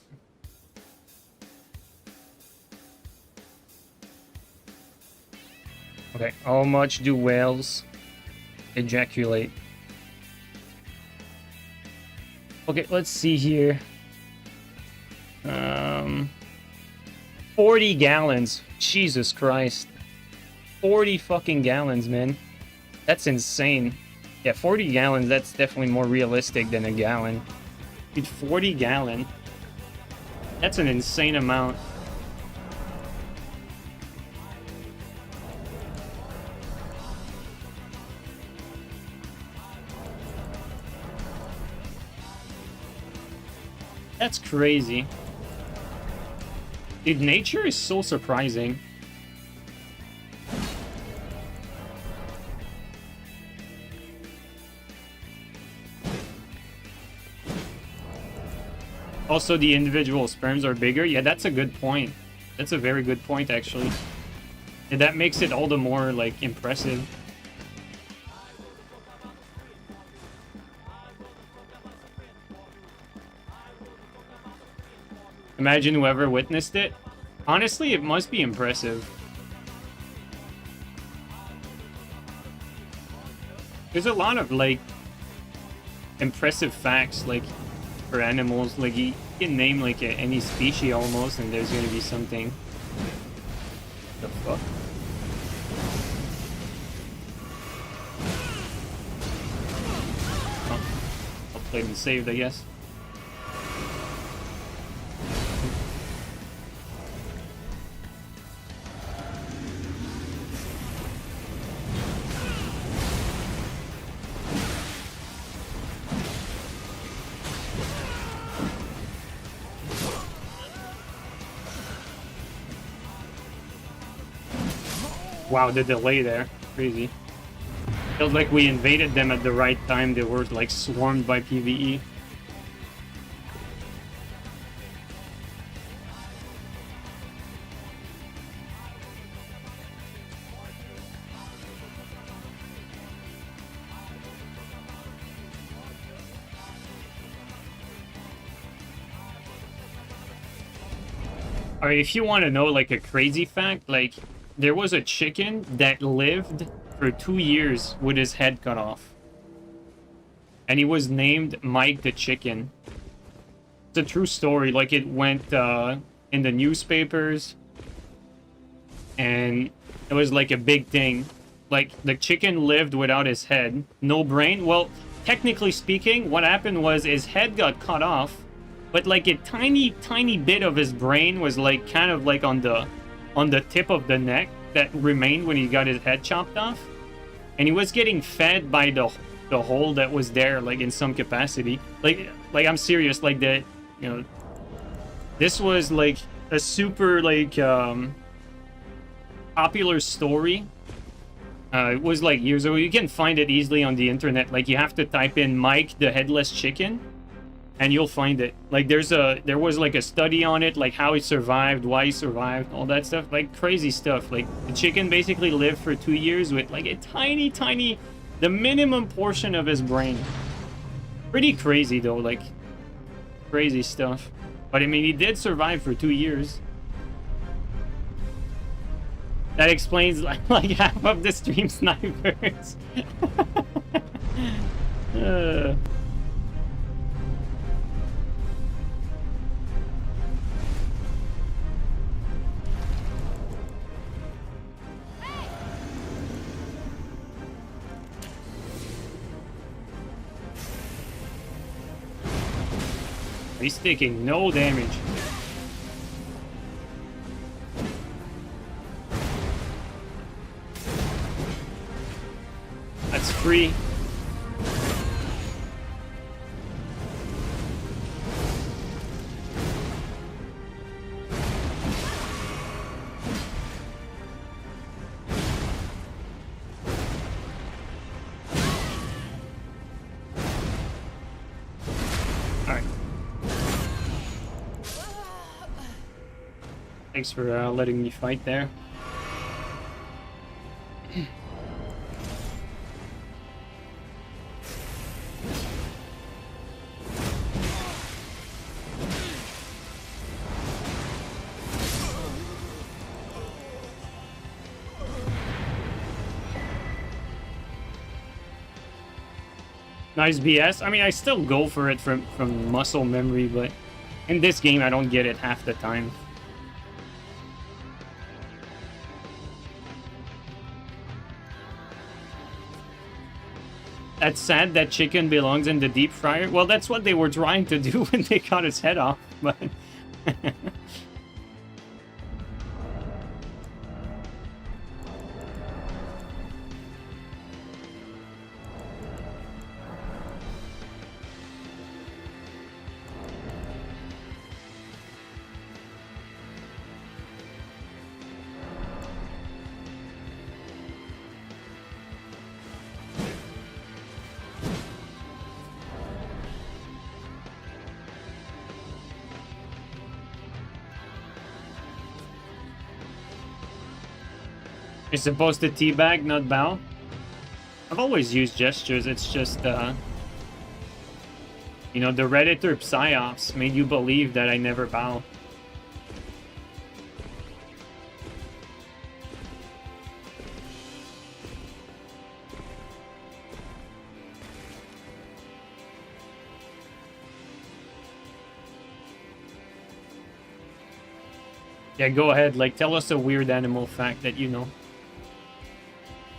Speaker 1: Okay, how much do whales ejaculate? Okay, let's see here. 40 gallons. Jesus Christ. 40 fucking gallons, man. That's insane. Yeah, 40 gallons, that's definitely more realistic than a gallon. Dude, 40 gallon. That's an insane amount. That's crazy. Dude, nature is so surprising. Also, the individual sperms are bigger. Yeah, that's a good point. That's a very good point, actually. And that makes it all the more, like, impressive. Imagine whoever witnessed it. Honestly, it must be impressive. There's a lot of, like, impressive facts, like, for animals. Like, you can name, like, any species almost, and there's gonna be something. What the fuck? Oh. I'll play them saved, I guess. Wow, the delay there. Crazy. Feels like we invaded them at the right time. They were, like, swarmed by PvE. Or if you want to know like a crazy fact, like there was a chicken that lived for 2 years with his head cut off. And he was named Mike the Chicken. It's a true story. Like it went in the newspapers. And it was like a big thing. Like the chicken lived without his head. No brain. Well, technically speaking, what happened was his head got cut off. But like a tiny, tiny bit of his brain was like kind of like on the tip of the neck that remained when he got his head chopped off. And he was getting fed by the hole that was there, like in some capacity. Like I'm serious, like that, you know, this was like a super like popular story. It was like years ago. You can find it easily on the internet. Like you have to type in Mike the Headless Chicken and you'll find it. Like there was like a study on it, like how he survived, why he survived, all that stuff. Like crazy stuff. Like the chicken basically lived for 2 years with like a tiny, tiny, the minimum portion of his brain. Pretty crazy though, like crazy stuff. But I mean, he did survive for 2 years. That explains like half of the stream snipers. He's taking no damage. That's free. Thanks for letting me fight there. Nice BS. I mean, I still go for it from muscle memory, but in this game, I don't get it half the time. That's sad that chicken belongs in the deep fryer. Well, that's what they were trying to do when they cut his head off, but... You're supposed to teabag, not bow? I've always used gestures, it's just, you know, the Redditor psyops made you believe that I never bow. Yeah, go ahead, like, tell us a weird animal fact that you know.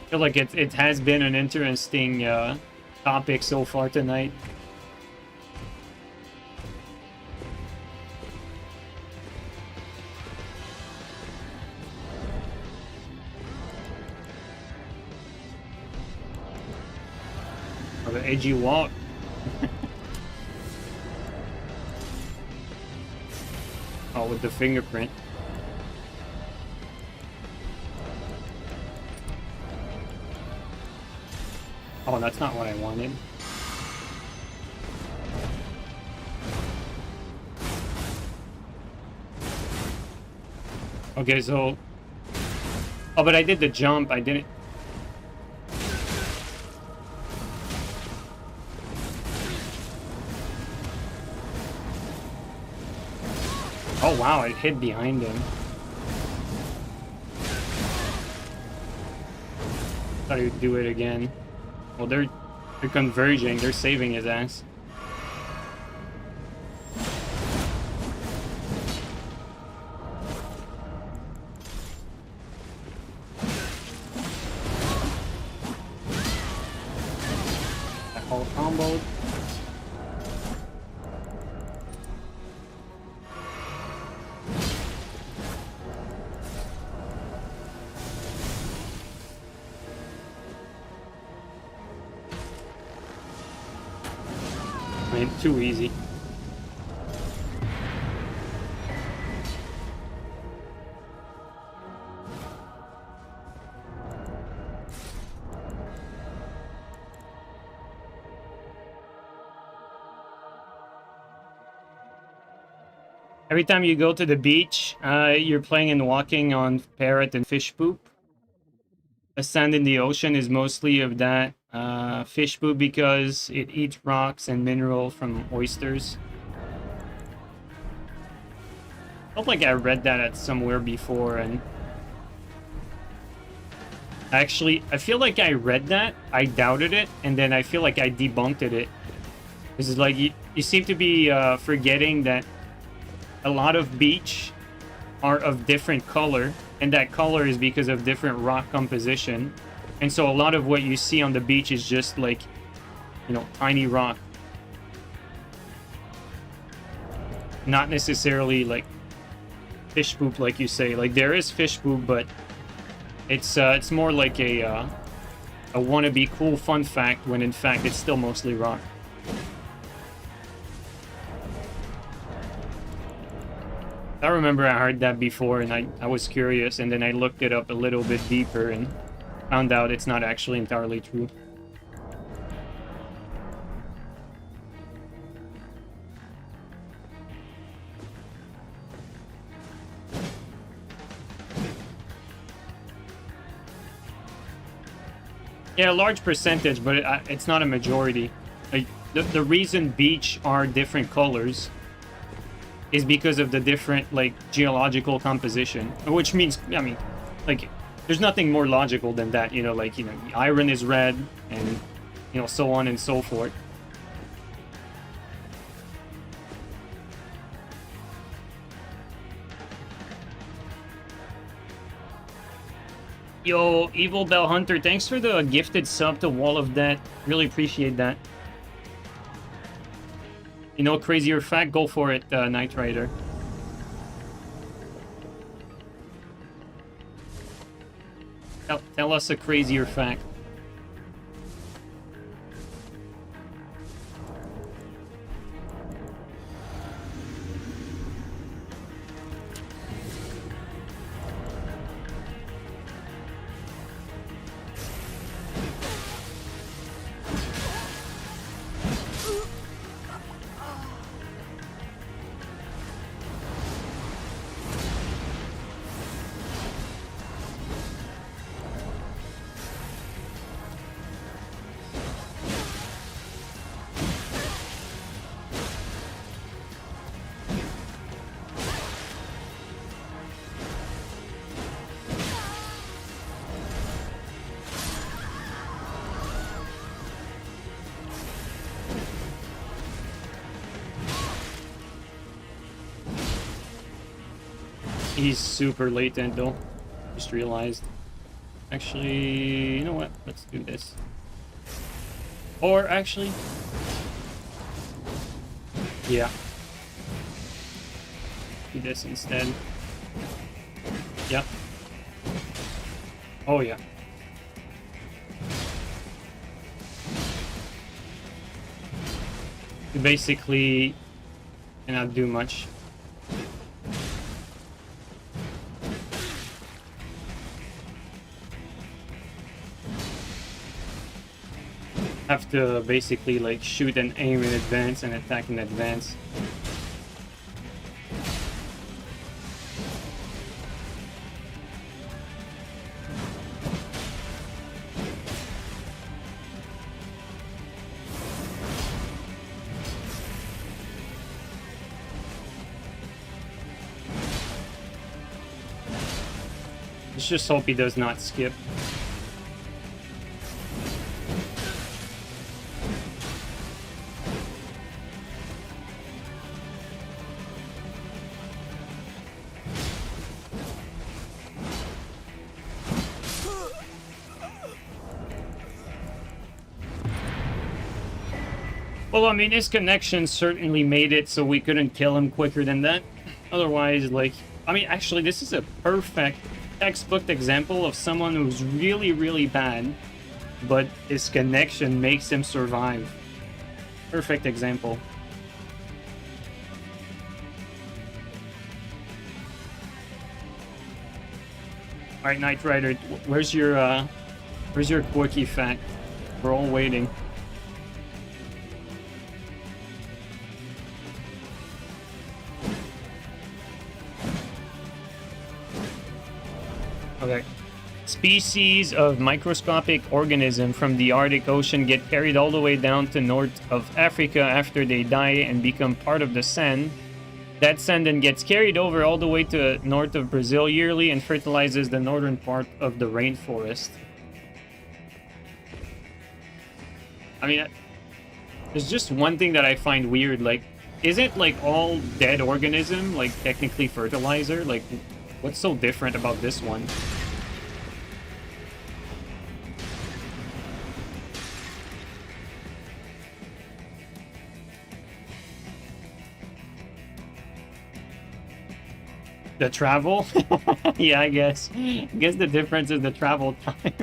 Speaker 1: I feel like it has been an interesting topic so far tonight. Oh, the edgy walk. Oh, with the fingerprint. Oh, that's not what I wanted. Okay, so... Oh, but I did the jump, I didn't... Oh wow, it hit behind him. Thought he would do it again. Well, they're converging. They're saving his ass. That whole combo. Too easy. Every time you go to the beach, you're playing and walking on parrot and fish poop. The sand in the ocean is mostly of that fish poop because it eats rocks and mineral from oysters. Felt like I read that at somewhere before, and actually, I feel like I read that, I doubted it, and then I feel like I debunked it. This is like, you seem to be forgetting that a lot of beach are of different color, and that color is because of different rock composition. And so a lot of what you see on the beach is just like, you know, tiny rock. Not necessarily like fish poop, like you say. Like, there is fish poop, but it's more like a wannabe cool fun fact, when in fact it's still mostly rock. I remember I heard that before, and I was curious, and then I looked it up a little bit deeper and found out it's not actually entirely true. Yeah, a large percentage, but it's not a majority. Like, the reason beach are different colors is because of the different, like, geological composition. Which means, I mean, like, there's nothing more logical than that, you know, like, you know, the iron is red, and, you know, so on and so forth. Yo, Evil Bell Hunter, thanks for the gifted sub to Wall of Death. Really appreciate that. You know, crazier fact? Go for it, Knight Rider. Tell us a crazier fact. He's super latent though. Just realized. Actually, you know what? Let's do this. Or actually... yeah. Do this instead. Yep. Oh yeah. You basically cannot do much. Have to basically like shoot and aim in advance and attack in advance. Let's just hope he does not skip. Well, I mean, his connection certainly made it so we couldn't kill him quicker than that. Otherwise, like... I mean, actually, this is a perfect textbook example of someone who's really, really bad, but his connection makes him survive. Perfect example. Alright, Knight Rider, where's your quirky fact? We're all waiting. Okay. Species of microscopic organism from the Arctic Ocean get carried all the way down to north of Africa after they die and become part of the sand. That sand then gets carried over all the way to north of Brazil yearly and fertilizes the northern part of the rainforest. I mean, there's just one thing that I find weird, like, isn't, like, all dead organism, like, technically fertilizer? Like, what's so different about this one? The travel? Yeah, I guess. I guess the difference is the travel time.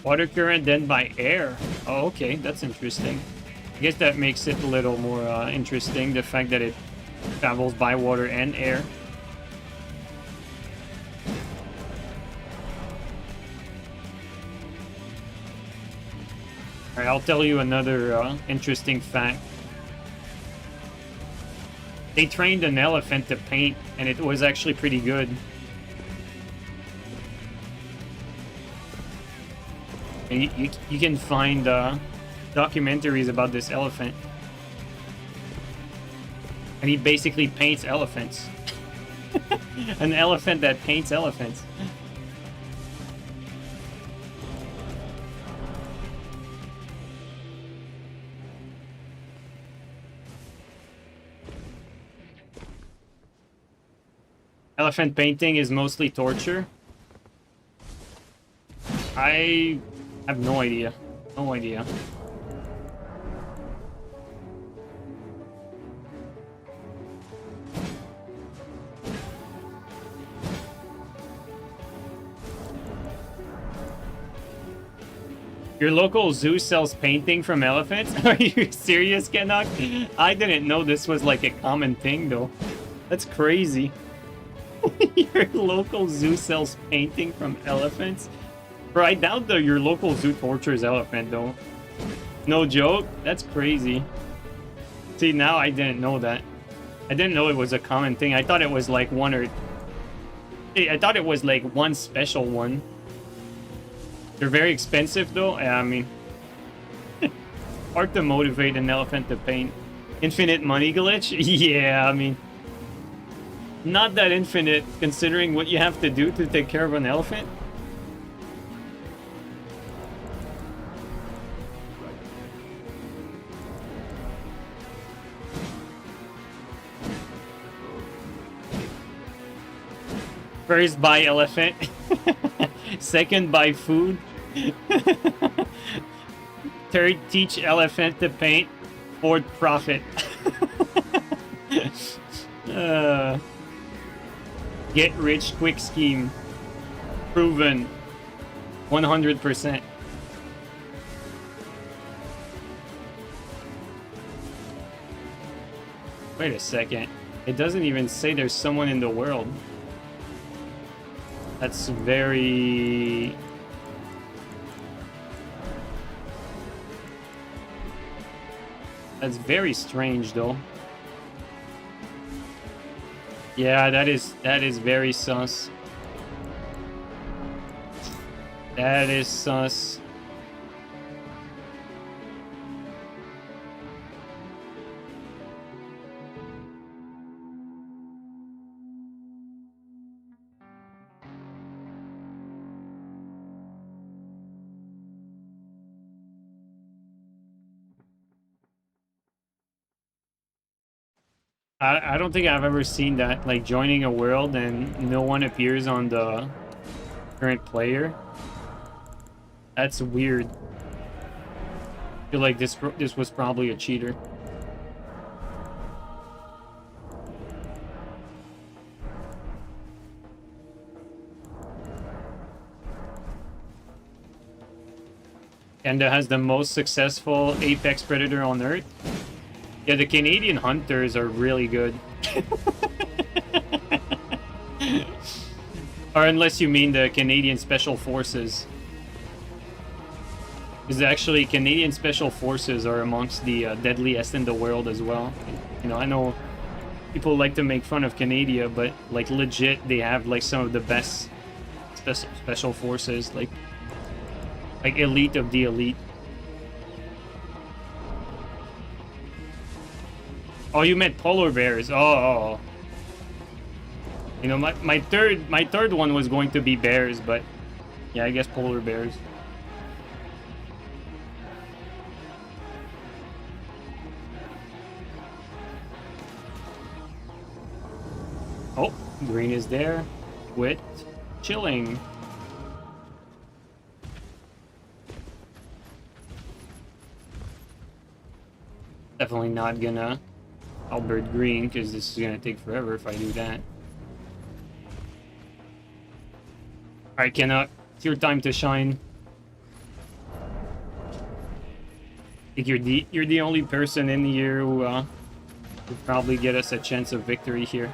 Speaker 1: Water current, then by air. Oh, okay, that's interesting. I guess that makes it a little more interesting, the fact that it travels by water and air. Alright, I'll tell you another interesting fact. They trained an elephant to paint, and it was actually pretty good. And you can find documentaries about this elephant. And he basically paints elephants. An elephant that paints elephants. Elephant painting is mostly torture. I have no idea. No idea. Your local zoo sells painting from elephants? Are you serious, Kenok? I didn't know this was like a common thing, though. That's crazy. Your local zoo sells painting from elephants? Bro, I doubt though your local zoo tortures elephant, though. No joke? That's crazy. See, now I didn't know that. I didn't know it was a common thing. I thought it was like one or... I thought it was like one special one. They're very expensive, though. I mean... hard to motivate an elephant to paint. Infinite money glitch? Yeah, I mean... not that infinite, considering what you have to do to take care of an elephant. First, buy elephant. Second, buy food. Third, teach elephant to paint. Fourth, profit. Get rich quick scheme. Proven. 100%. Wait a second. It doesn't even say there's someone in the world. That's very... That's very strange, though. Yeah, that is very sus. That is sus. I don't think I've ever seen that, like joining a world and no one appears on the current player. That's weird. I feel like this was probably a cheater. Canada has the most successful apex predator on Earth. Yeah, the Canadian hunters are really good. Or unless you mean the Canadian Special Forces. Because actually, Canadian Special Forces are amongst the deadliest in the world as well. You know, I know people like to make fun of Canada, but like legit, they have like some of the best special forces, like elite of the elite. Oh, you meant polar bears. Oh. You know, my third one was going to be bears, but yeah, I guess polar bears. Oh, green is there with chilling. Definitely not gonna Albert green, because this is gonna take forever if I do that. Alright, Kenna, it's your time to shine. I think you're the only person in here who will probably get us a chance of victory here.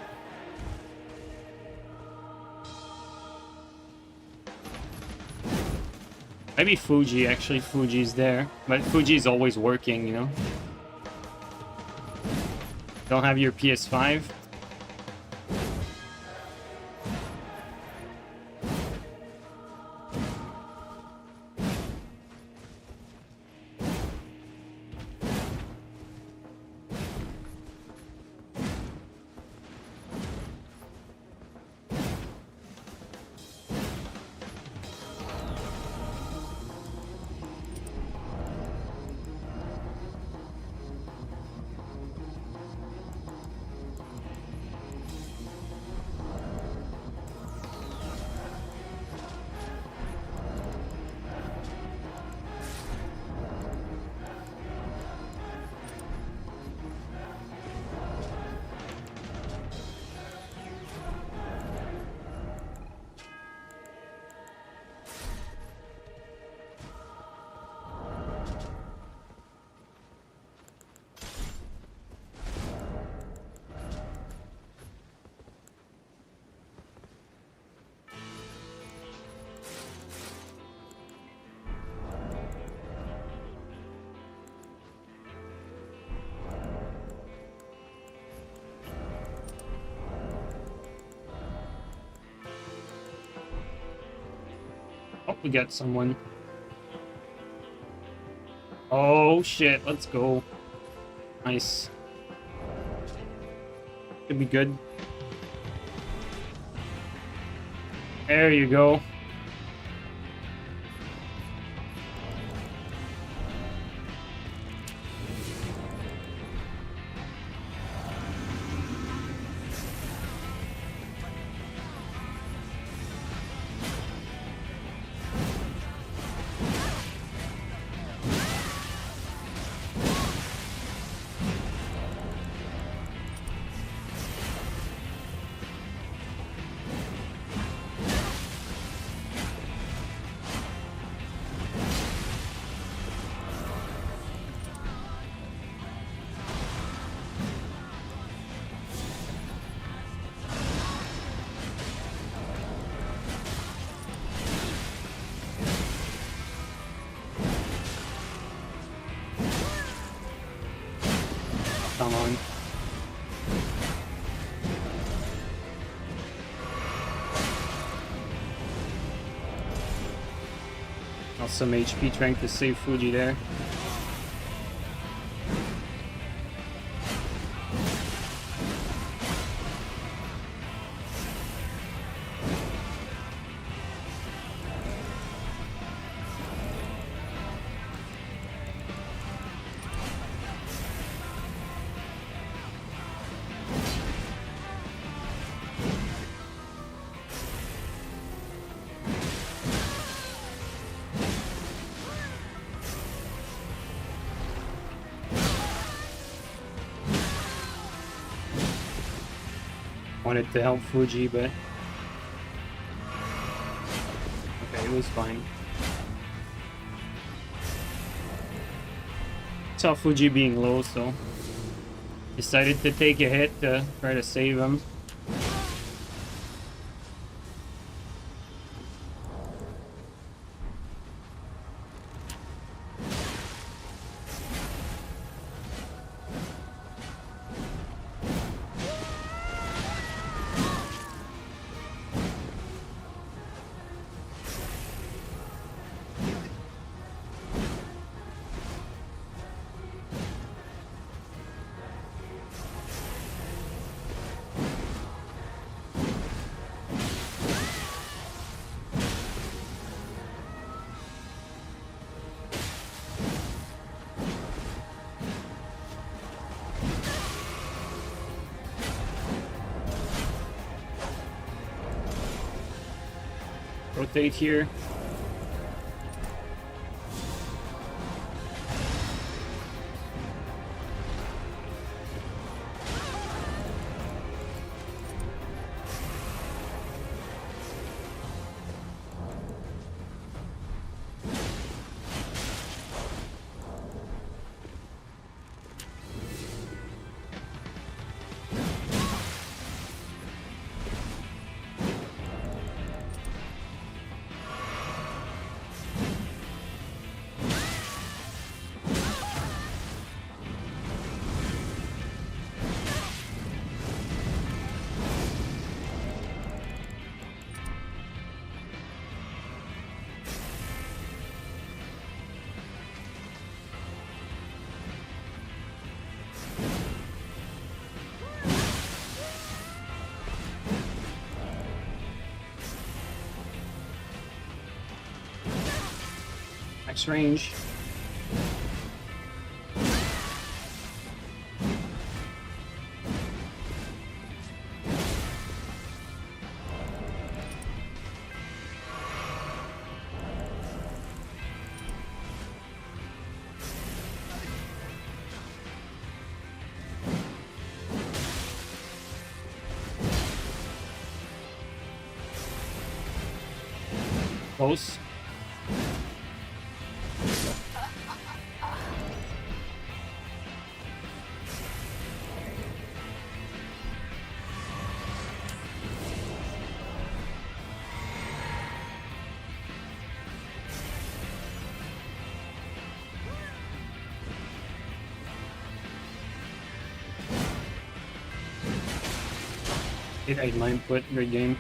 Speaker 1: Maybe Fuji, actually. Fuji's there. But Fuji's always working, you know? Don't have your PS5? Oh, we got someone. Oh shit, let's go. Nice. Could be good. There you go. come on. Lost some HP trying to save Fuji there. Wanted to help Fuji, but okay, it was fine. Saw Fuji being low, so decided to take a hit to try to save him. Rotate here. Max range. Close. I mind put your game.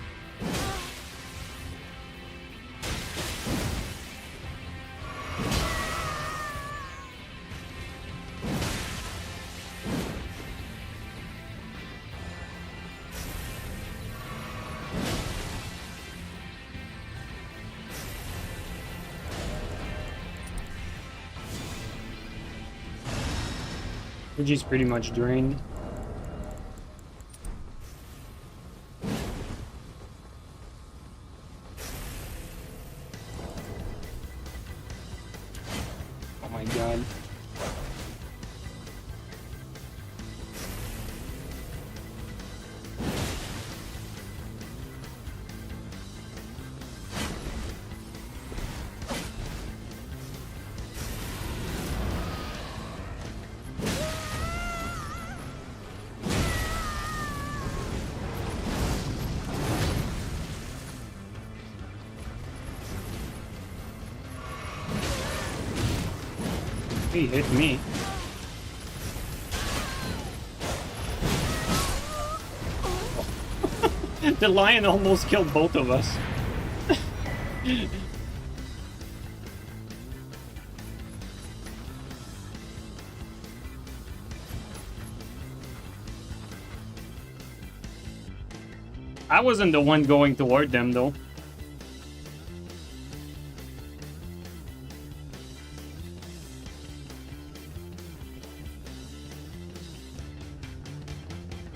Speaker 1: Fuji's pretty much drained. Oh my god. He hit me. The lion almost killed both of us. I wasn't the one going toward them, though.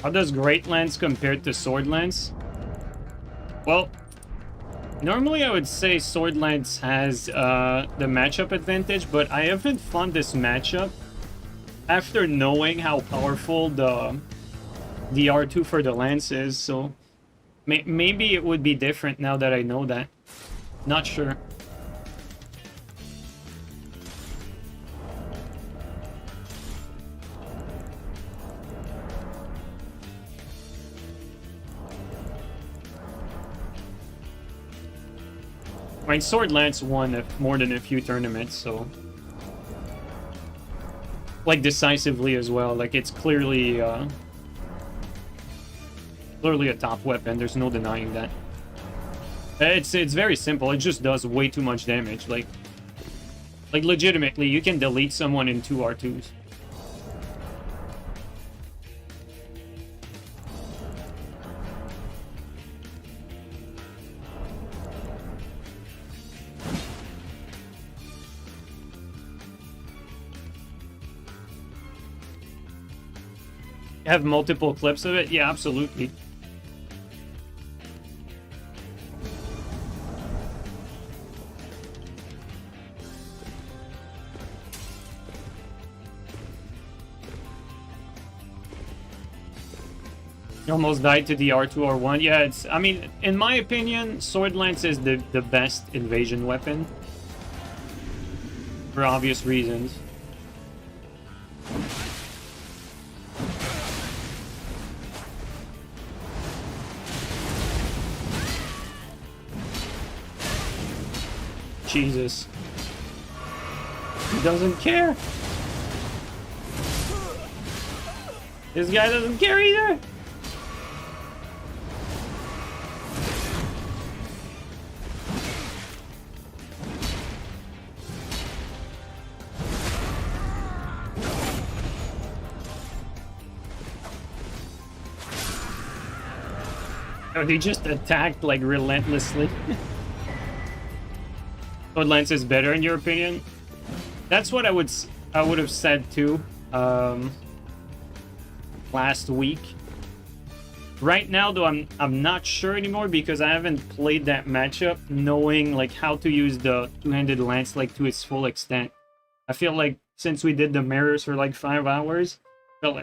Speaker 1: How does Great Lance compare to Sword Lance? Well, normally I would say Sword Lance has the matchup advantage, but I haven't found this matchup after knowing how powerful the R2 for the Lance is, so maybe it would be different now that I know that. Not sure. I mean, Sword Lance won more than a few tournaments, so... Like, decisively as well. Like, it's clearly a top weapon. There's no denying that. It's very simple. It just does way too much damage. Like legitimately, you can delete someone in 2 R2s. Have multiple clips of it? Yeah, absolutely. You almost died to the R2 R1. Yeah, it's... I mean, in my opinion, Sword Lance is the best invasion weapon. For obvious reasons. Jesus. He doesn't care. This guy doesn't care either. Oh, they just attacked like relentlessly. Sword Lance is better in your opinion? That's what I would have said too last week. Right now though, I'm not sure anymore because I haven't played that matchup knowing like how to use the two-handed lance like to its full extent. I feel like since we did the mirrors for like 5 hours,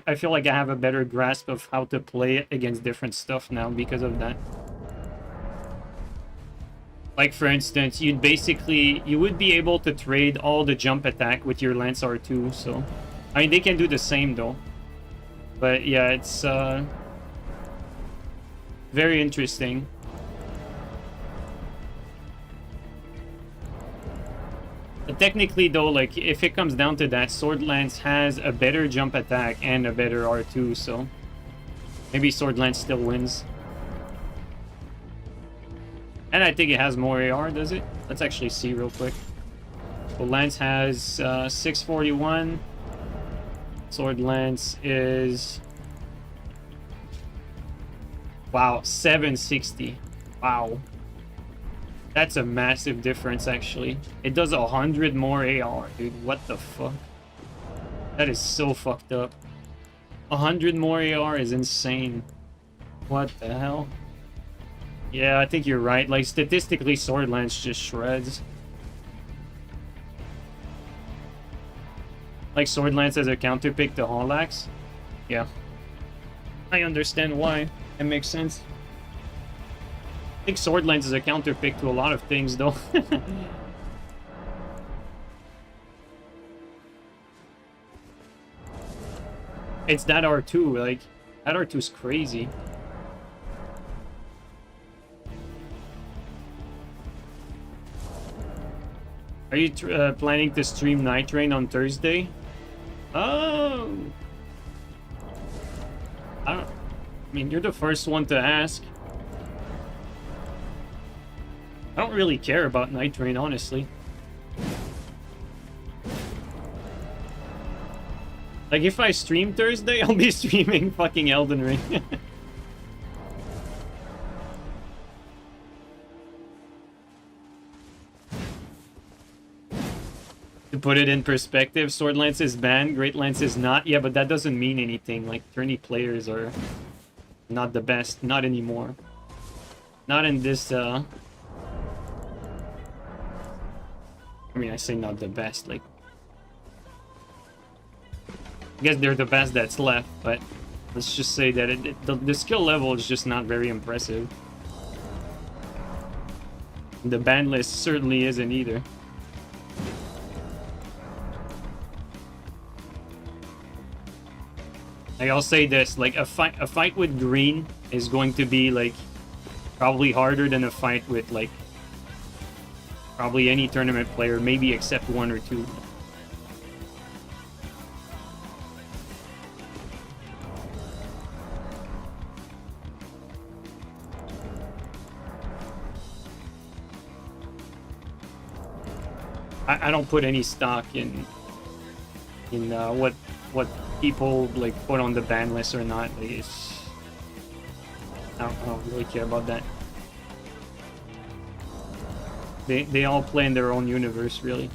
Speaker 1: I feel like I have a better grasp of how to play it against different stuff now because of that. Like, for instance, you would be able to trade all the jump attack with your Lance R2, so... I mean, they can do the same, though. But, yeah, it's, very interesting. But technically, though, like, if it comes down to that, Sword Lance has a better jump attack and a better R2, so... Maybe Sword Lance still wins. And I think it has more AR, does it? Let's actually see real quick. So Lance has 641. Sword Lance is... Wow, 760. Wow. That's a massive difference, actually. It does 100 more AR, dude. What the fuck? That is so fucked up. 100 more AR is insane. What the hell? Yeah, I think you're right. Like, statistically, Sword Lance just shreds. Like, Sword Lance as a counterpick to Holax? Yeah. I understand why. It makes sense. I think Sword Lance is a counterpick to a lot of things, though. It's that R2, like, that R2 is crazy. Are you planning to stream Nightreign on Thursday? Oh, I mean, you're the first one to ask. I don't really care about Nightreign, honestly. Like, if I stream Thursday, I'll be streaming fucking Elden Ring. To put it in perspective, Sword Lance is banned, Great Lance is not. Yeah, but that doesn't mean anything. Like, tourney players are not the best. Not anymore. Not in this, I mean, I say not the best, like... I guess they're the best that's left, but... Let's just say that the skill level is just not very impressive. The ban list certainly isn't either. Like, I'll say this, like, a fight with green is going to be, like, probably harder than a fight with, like, probably any tournament player, maybe except one or two. I don't put any stock in what people like put on the ban list or not. Like, I don't really care about that. They all play in their own universe, really.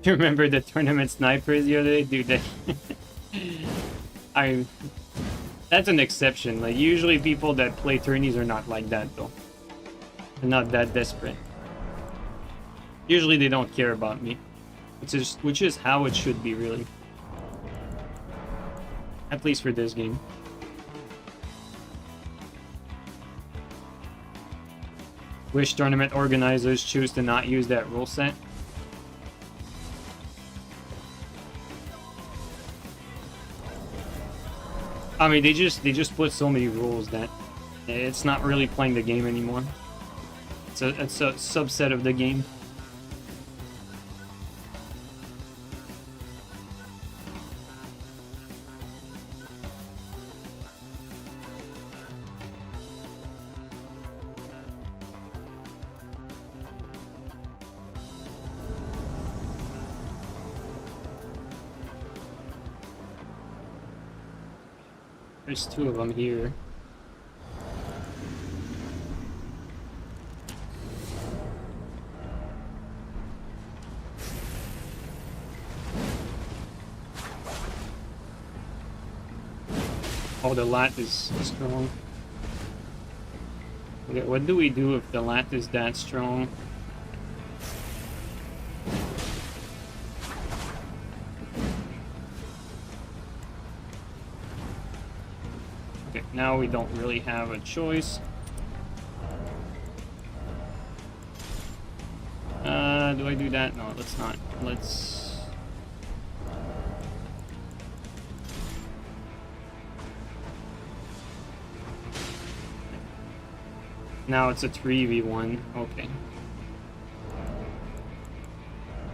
Speaker 1: Do you remember the tournament snipers the other day? Dude, that's an exception. Like, usually people that play tourneys are not like that, though. They're not that desperate. Usually they don't care about me. Which is how it should be, really. At least for this game. Wish tournament organizers choose to not use that rule set. I mean, they just put so many rules that it's not really playing the game anymore. It's a subset of the game. There's two of them here. Oh, the lat is strong. Okay, what do we do if the lat is that strong? Okay, now we don't really have a choice. Do I do that? No, let's not. Let's... Now it's a 3v1. Okay.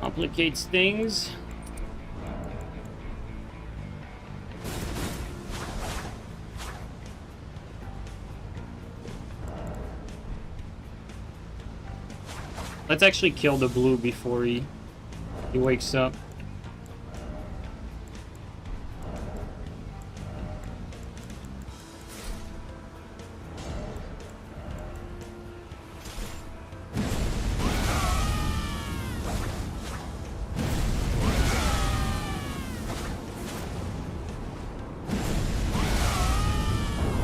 Speaker 1: Complicates things. Let's actually kill the blue before he wakes up.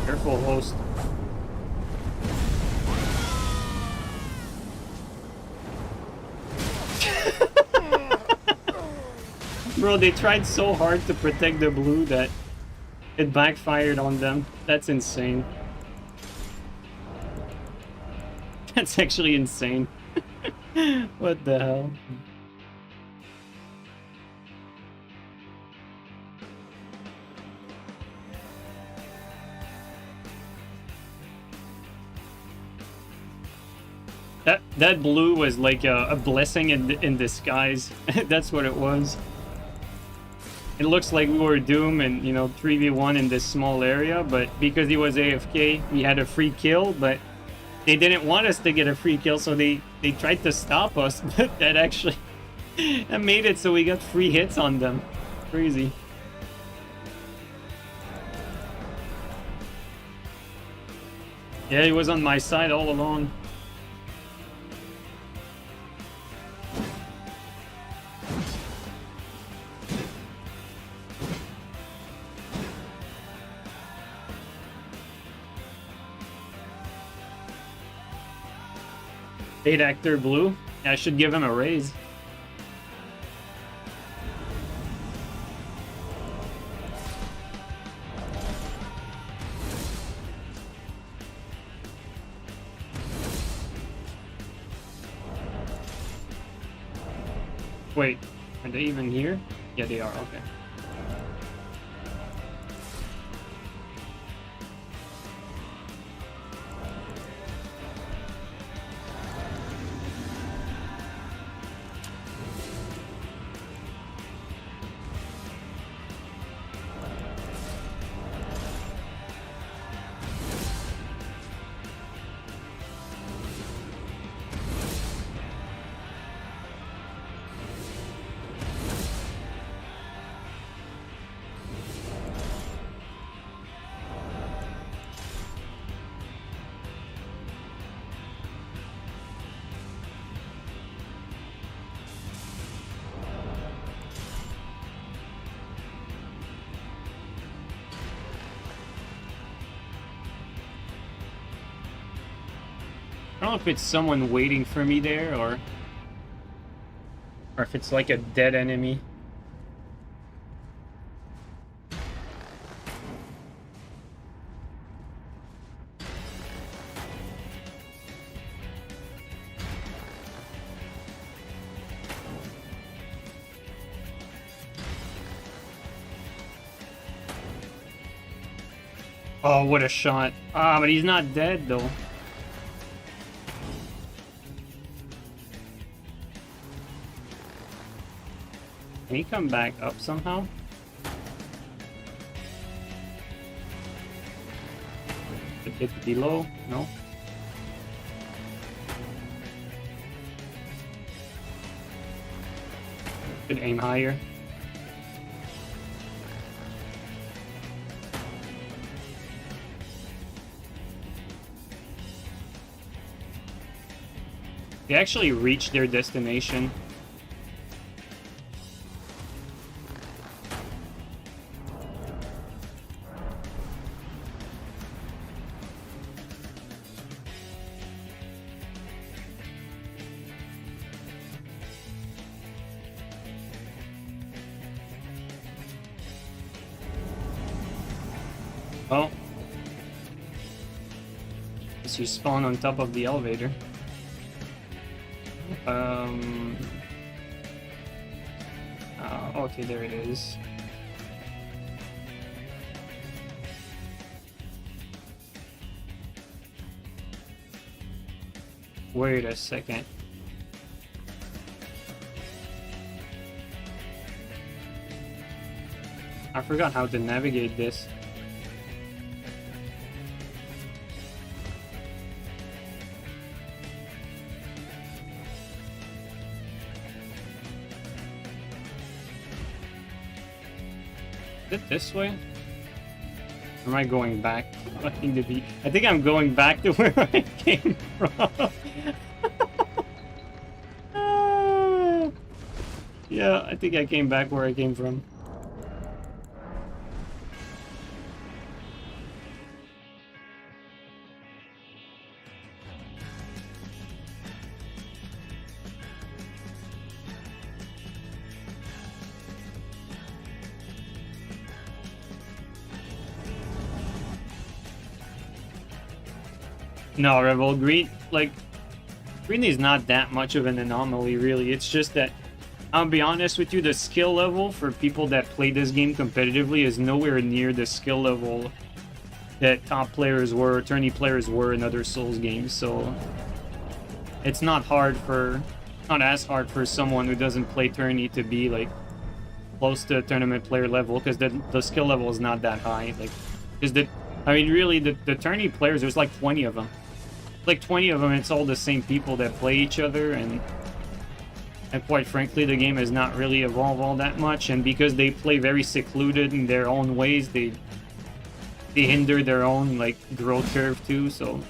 Speaker 1: Careful, host. Bro, they tried so hard to protect the blue that it backfired on them. That's insane. That's actually insane. What the hell? That blue was like a blessing in disguise. That's what it was. It looks like we were doomed and, you know, 3v1 in this small area, but because he was AFK, we had a free kill, but they didn't want us to get a free kill, so they tried to stop us, but that actually that made it so we got free hits on them. Crazy. Yeah, he was on my side all along. Paid actor blue. Yeah, I should give him a raise. Wait, are they even here? Yeah, they are. Okay. I don't know if it's someone waiting for me there or if it's like a dead enemy. Oh, what a shot. Ah, but he's not dead though. Can he come back up somehow? A bit below? No? Could aim higher. They actually reached their destination. Oh. Guess you spawn on top of the elevator. Okay, there it is. Wait a second. I forgot how to navigate this. Is it this way? Or am I going back? I think I'm going back to where I came from. Yeah, I think I came back where I came from. No, Rebel, green is not that much of an anomaly, really. It's just that, I'll be honest with you, the skill level for people that play this game competitively is nowhere near the skill level that top players were, tourney players were in other Souls games, so it's not not as hard for someone who doesn't play tourney to be like close to tournament player level, because the skill level is not that high. Like, because I mean, really, the tourney players, there's like 20 of them. Like 20 of them, it's all the same people that play each other, and quite frankly, the game has not really evolved all that much. And because they play very secluded in their own ways, they hinder their own like growth curve too. So.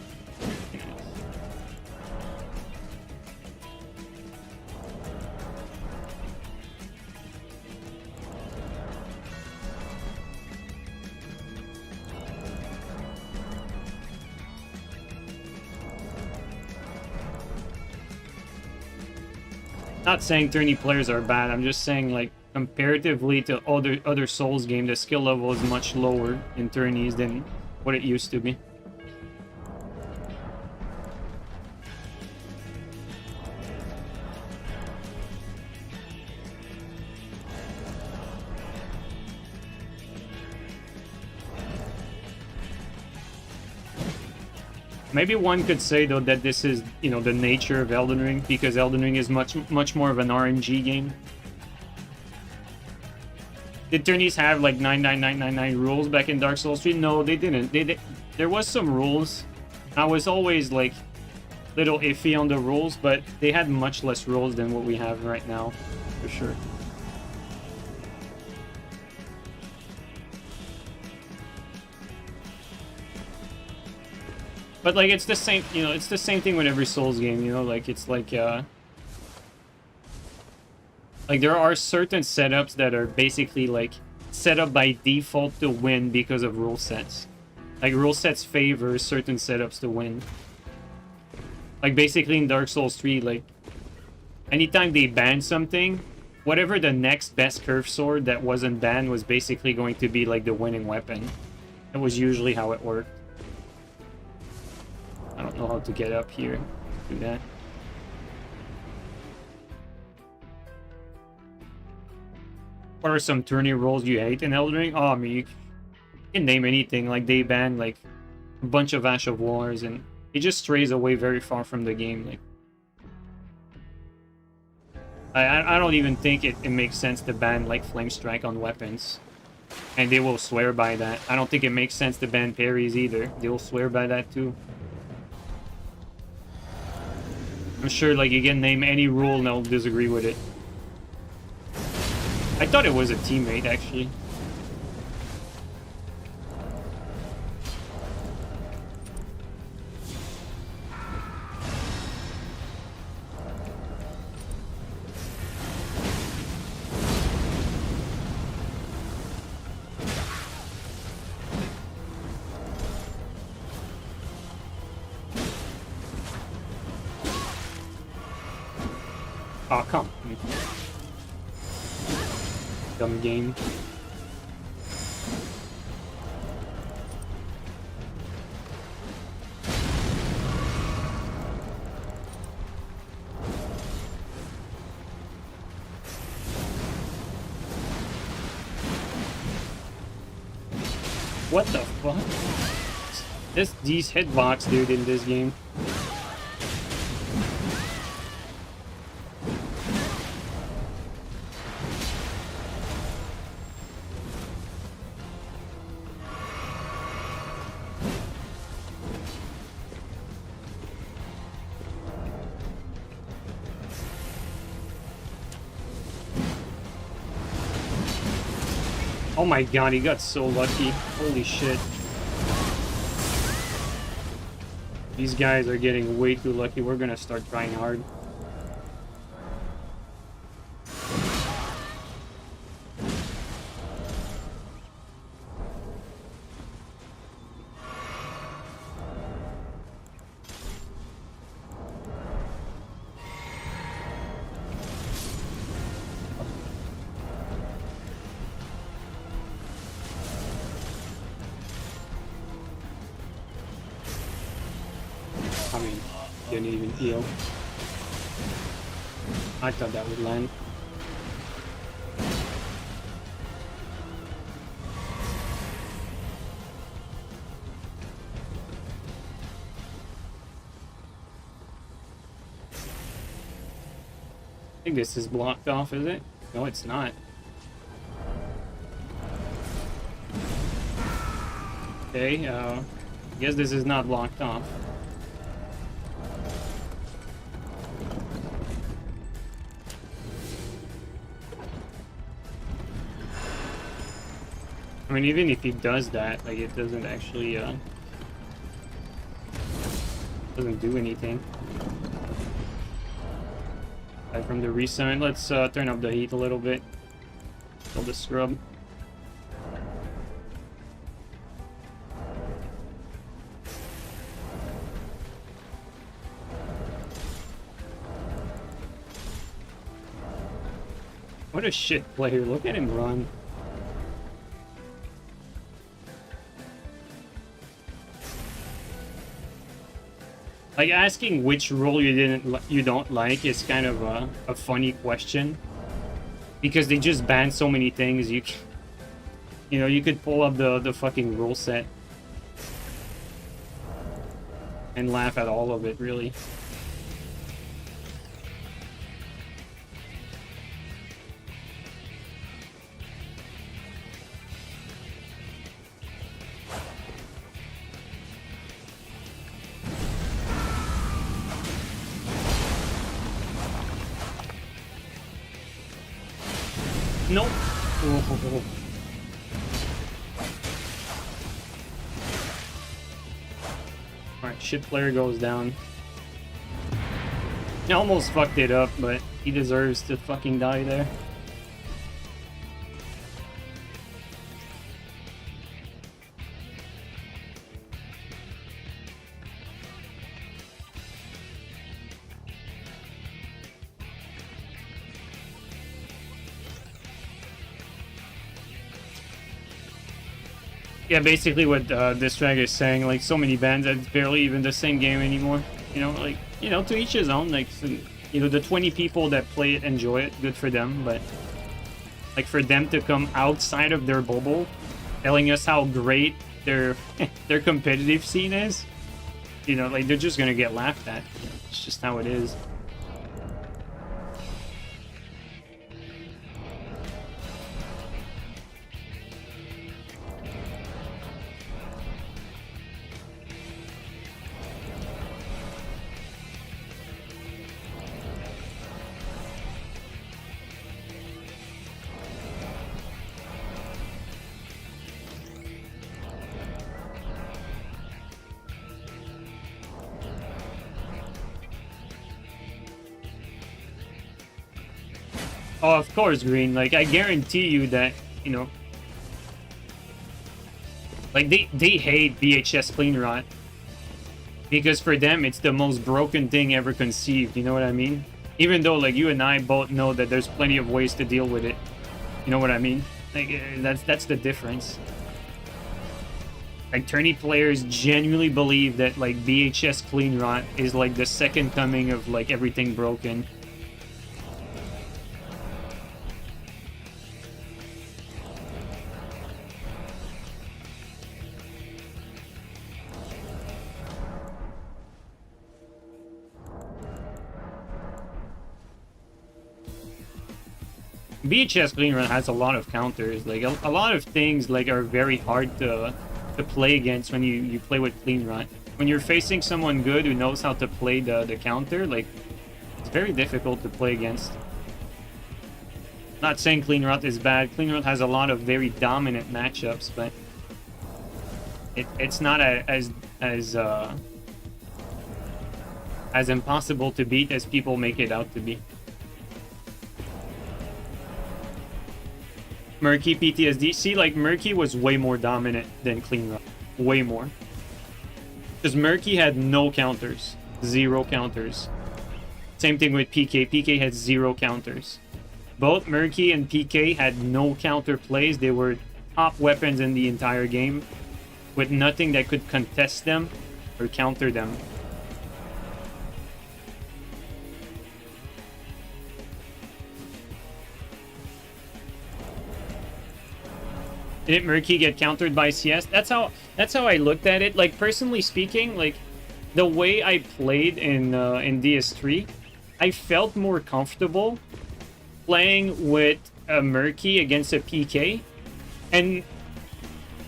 Speaker 1: Not saying tourney players are bad, I'm just saying, like, comparatively to other Souls game, the skill level is much lower in tourneys than what it used to be. Maybe one could say, though, that this is, you know, the nature of Elden Ring, because Elden Ring is much more of an RNG game. Did tourneys have, like, 99999 rules back in Dark Souls 3? No, they didn't. There was some rules. I was always, like, little iffy on the rules, but they had much less rules than what we have right now, for sure. But, like, it's the same, you know, it's the same thing with every Souls game, you know, like, it's like, there are certain setups that are basically, like, set up by default to win because of rule sets. Like, rule sets favor certain setups to win. Like, basically in Dark Souls 3, like, anytime they ban something, whatever the next best curve sword that wasn't banned was basically going to be, like, the winning weapon. That was usually how it worked. I don't know how to get up here. Do that. What are some tourney rules you hate in Elden Ring? Oh, I mean, you can name anything. Like, they ban, like, a bunch of Ash of Wars, and it just strays away very far from the game. Like, I don't even think it makes sense to ban, like, Flame Strike on weapons. And they will swear by that. I don't think it makes sense to ban parries either. They will swear by that, too. I'm sure, like, you can name any rule and they'll disagree with it. I thought it was a teammate, actually. Oh, come. Dumb game. What the fuck? These hitbox, dude, in this game. Oh my god, he got so lucky. Holy shit. These guys are getting way too lucky. We're gonna start trying hard. I mean, didn't even heal. I thought that would land. think this is blocked off, is it? No, it's not. Okay, I guess this is not blocked off. I mean, even if he does that, like, it doesn't actually, doesn't do anything. Aside from the resummon, let's turn up the heat a little bit. Kill the scrub. What a shit player, look at him run. Like, asking which role you don't like is kind of a funny question, because they just ban so many things. You know, you could pull up the fucking rule set and laugh at all of it, really. Nope. Oh. Alright, shit player goes down. He almost fucked it up, but he deserves to fucking die there. Yeah, basically what this track is saying, like, so many bands that it's barely even the same game anymore. You know, like, you know, to each his own. Like, so, you know, the 20 people that play it enjoy it, good for them. But, like, for them to come outside of their bubble, telling us how great their their competitive scene is, you know, like, they're just gonna get laughed at. You know, it's just how it is. Oh, of course, Green. Like, I guarantee you that, you know, like, they hate VHS clean rot. Because for them, it's the most broken thing ever conceived, you know what I mean? Even though, like, you and I both know that there's plenty of ways to deal with it. You know what I mean? Like, that's the difference. Like, tourney players genuinely believe that, like, VHS clean rot is, like, the second coming of, like, everything broken. VHS clean run has a lot of counters. Like, a lot of things, like, are very hard to play against when you play with clean run. When you're facing someone good who knows how to play the counter, like, it's very difficult to play against. Not saying clean rot is bad. Clean rot has a lot of very dominant matchups, but it's not as impossible to beat as people make it out to be. Murky PTSD. See, like, Murky was way more dominant than Clean Rot. Way more. Because Murky had no counters. 0 counters. Same thing with PK. PK had 0 counters. Both Murky and PK had no counter plays. They were top weapons in the entire game, with nothing that could contest them or counter them. Did Murky get countered by CS? That's how I looked at it. Like, personally speaking, like, the way I played in DS3, I felt more comfortable playing with a Murky against a PK and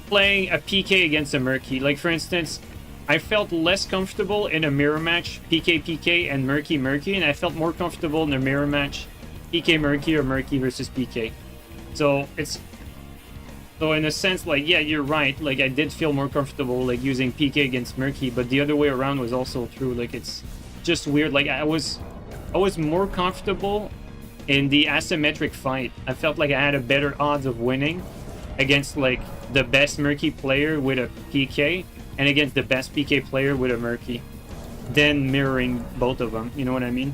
Speaker 1: playing a PK against a Murky. Like, for instance, I felt less comfortable in a mirror match, PK PK and Murky Murky, and I felt more comfortable in a mirror match, PK Murky or Murky versus PK. So it's in a sense, like, yeah, you're right. Like, I did feel more comfortable like using PK against Murky, but the other way around was also true. Like, it's just weird. Like, I was more comfortable in the asymmetric fight. I felt like I had a better odds of winning against like the best Murky player with a PK and against the best PK player with a Murky, then mirroring both of them. You know what I mean?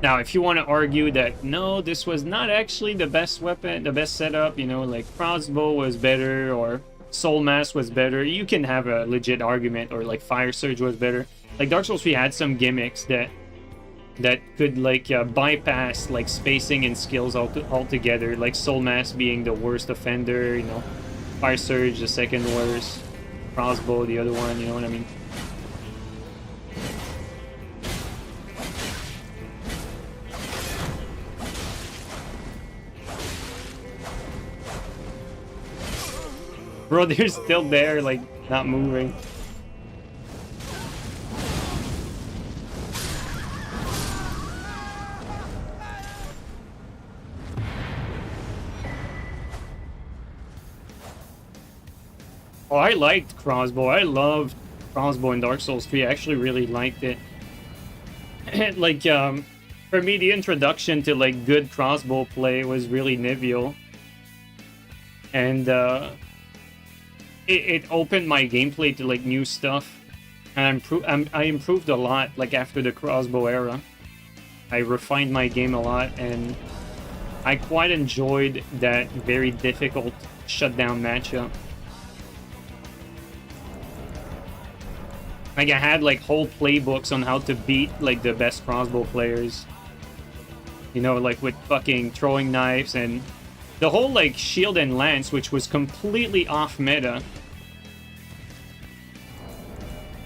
Speaker 1: Now, if you want to argue that, no, this was not actually the best weapon, the best setup, you know, like crossbow was better or soul mask was better, you can have a legit argument, or like fire surge was better. Like Dark Souls 3 had some gimmicks that could like bypass like spacing and skills altogether, like soul mask being the worst offender, you know, fire surge the second worst, crossbow the other one, you know what I mean? Bro, they're still there, like, not moving. Oh, I liked crossbow. I loved crossbow in Dark Souls 3. I actually really liked it. Like, for me, the introduction to, like, good crossbow play was really Niveal. And, it opened my gameplay to like new stuff, and I improved a lot like after the crossbow era. I refined my game a lot, and I quite enjoyed that very difficult shutdown matchup. Like I had like whole playbooks on how to beat like the best crossbow players. You know, like with fucking throwing knives and the whole like shield and lance, which was completely off meta.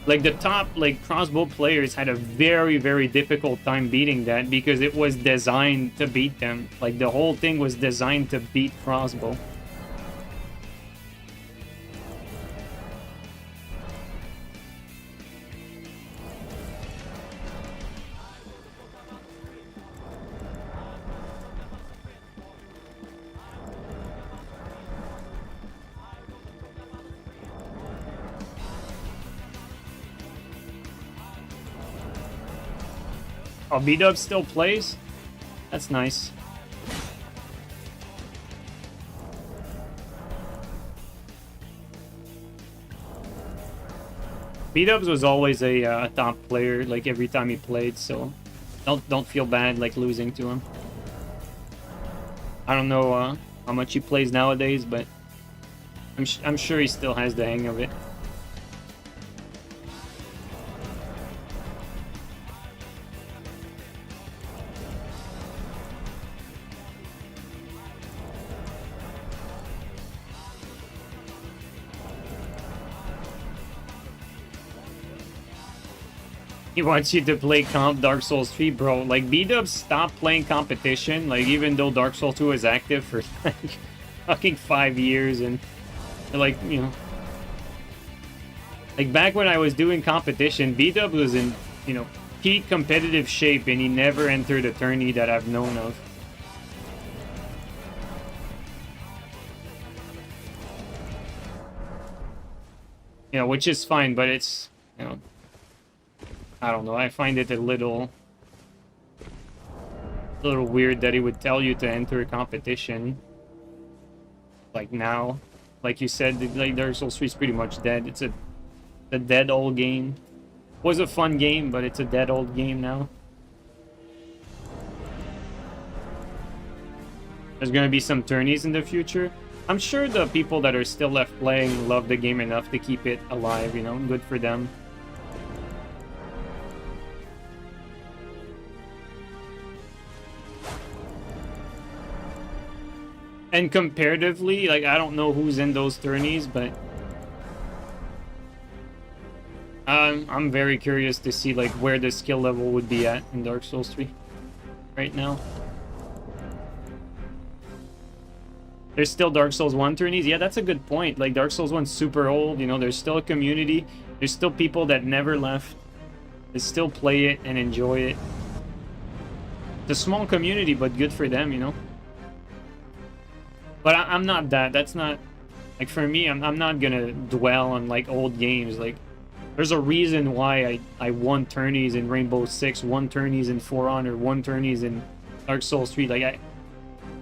Speaker 1: Like the top like crossbow players had a very, very difficult time beating that because it was designed to beat them. Like the whole thing was designed to beat crossbow. Oh, B-Dub still plays? That's nice. B-Dubs was always a top player, like every time he played, so don't feel bad like losing to him. I don't know how much he plays nowadays, but I'm sure he still has the hang of it. He wants you to play comp Dark Souls 3, bro. Like, B-Dubs stopped playing competition, like, even though Dark Souls 2 was active for, like, fucking 5 years, and, like, you know... Like, back when I was doing competition, B-Dubs was in, you know, peak competitive shape, and he never entered a tourney that I've known of. You know, which is fine, but it's, you know... I don't know, I find it a little weird that he would tell you to enter a competition. Like now. Like you said, like Dark Souls 3 is pretty much dead. It's a dead old game. Was a fun game, but it's a dead old game now. There's gonna be some tourneys in the future. I'm sure the people that are still left playing love the game enough to keep it alive, you know, good for them. And comparatively, like, I don't know who's in those tourneys, but I'm very curious to see like where the skill level would be at in Dark Souls 3 right now. There's still Dark Souls 1 tourneys. Yeah, that's a good point. Like, Dark Souls 1's super old, you know, there's still a community. There's still people that never left. They still play it and enjoy it. It's a small community, but good for them, you know? But I'm not that. That's not... Like, for me, I'm not gonna dwell on, like, old games. Like, there's a reason why I won tourneys in Rainbow Six, won tourneys in For Honor, won tourneys in Dark Souls 3. Like,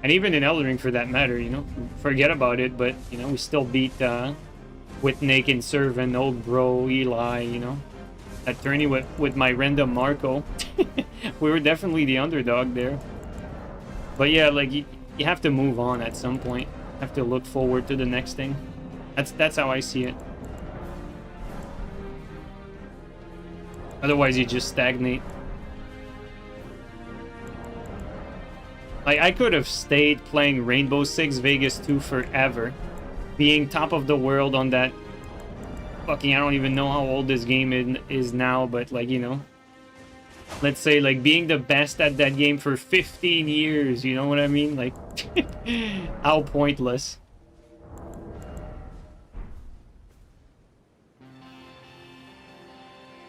Speaker 1: and even in Elden Ring, for that matter, you know? Forget about it, but, you know, we still beat, with Naked Servant, Old Bro, Eli, you know? That tourney with my random Marco. We were definitely the underdog there. But yeah, like, you have to move on at some point. You have to look forward to the next thing. That's how I see it. Otherwise, you just stagnate. Like, I could have stayed playing Rainbow Six Vegas 2 forever. Being top of the world on that... Fucking, I don't even know how old this game is now, but, like, you know... Let's say, like, being the best at that game for 15 years, you know what I mean? Like, how pointless.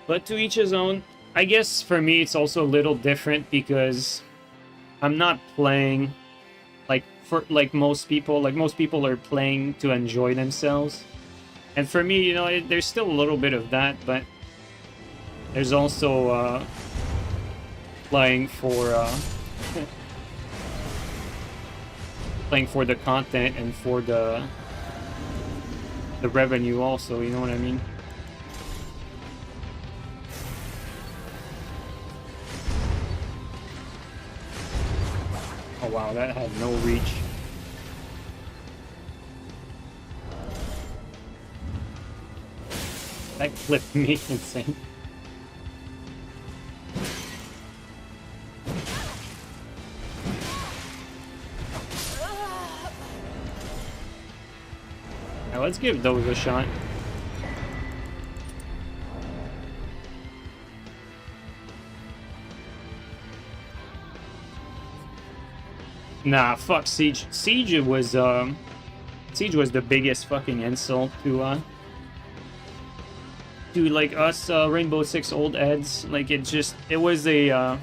Speaker 1: But to each his own. I guess, for me, it's also a little different because... I'm not playing like for like most people. Like, most people are playing to enjoy themselves, and for me, you know, there's still a little bit of that, but there's also playing for playing for the content and for the revenue also. You know what I mean? Oh wow, that had no reach. That clipped me insane. Now let's give those a shot. Nah, fuck Siege. Siege was the biggest fucking insult to like us Rainbow Six old Eds. Like, it was a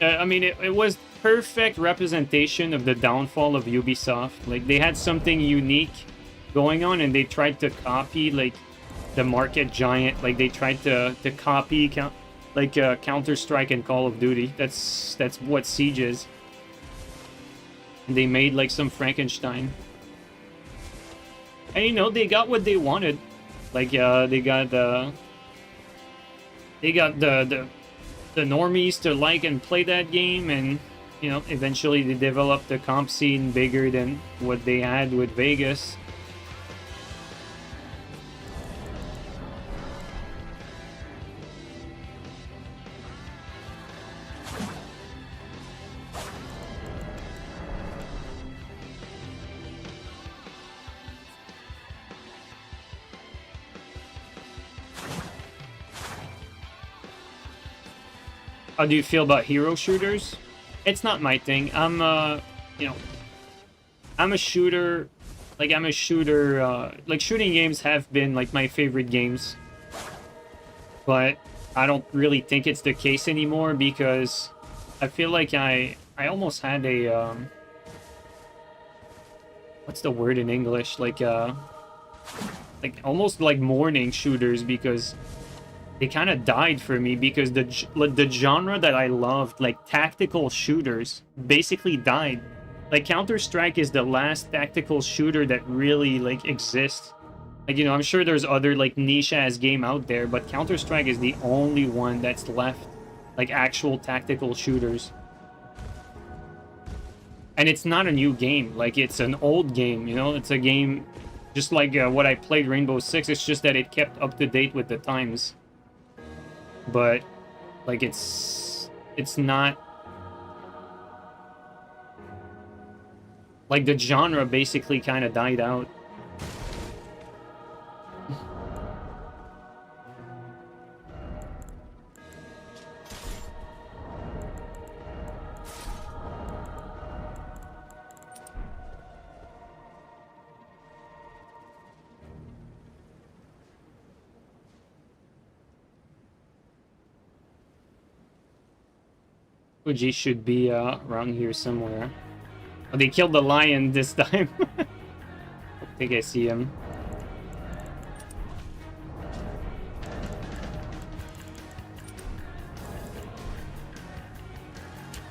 Speaker 1: I mean, it was perfect representation of the downfall of Ubisoft. Like, they had something unique going on and they tried to copy like the market giant. Like, they tried to copy Counter-Strike and Call of Duty. That's what Siege is. They made like some Frankenstein, and you know, they got what they wanted. Like, they got the normies to like and play that game, and you know, eventually they developed the comp scene bigger than what they had with Vegas. How do you feel about hero shooters? It's not my thing. I'm you know, I'm a shooter. Like, like, shooting games have been like my favorite games, but I don't really think it's the case anymore because I feel like I almost had a what's the word in English? Like almost like morning shooters, because they kind of died for me because the genre that I loved, like tactical shooters, basically died. Like, Counter-Strike is the last tactical shooter that really like exists. Like, you know, I'm sure there's other like niche-ass game out there, but Counter-Strike is the only one that's left, like actual tactical shooters. And it's not a new game. Like, it's an old game, you know? It's a game just like what I played Rainbow Six. It's just that it kept up to date with the times. But like, it's not Like, the genre basically kind of died out. Fuji should be around here somewhere. Oh, they killed the lion this time. I think I see him.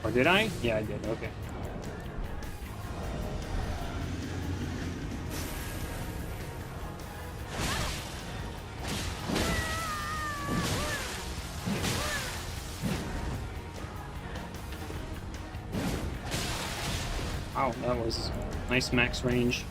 Speaker 1: Or did I? Yeah, I did. Okay. Wow, that was nice max range.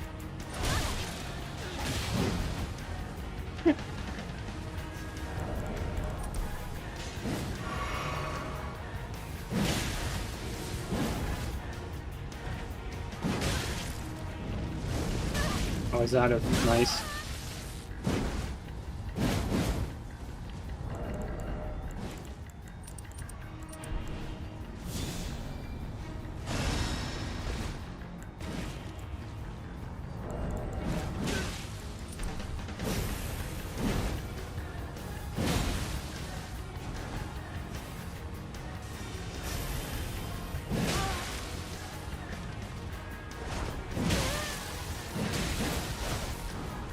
Speaker 1: Oh, is that a nice?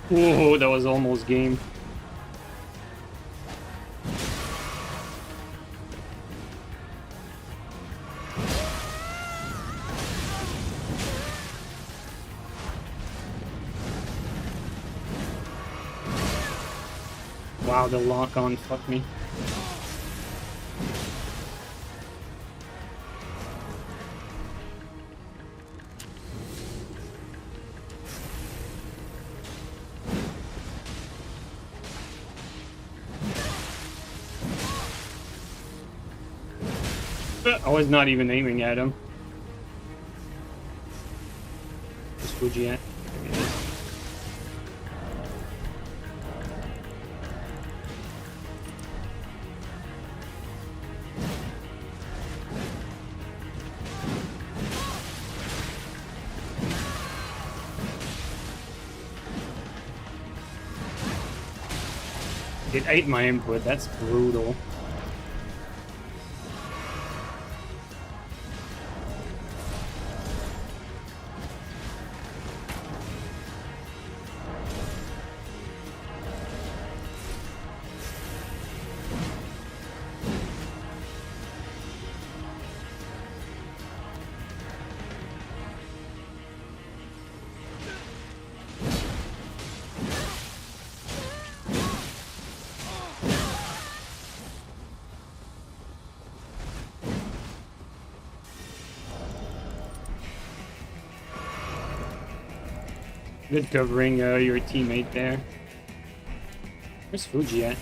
Speaker 1: Whoa, that was almost game. Wow, the lock-on fucked me. I was not even aiming at him. Where's Fuji at? There he is. It ate my input, that's brutal. Good covering your teammate there. Where's Fuji at?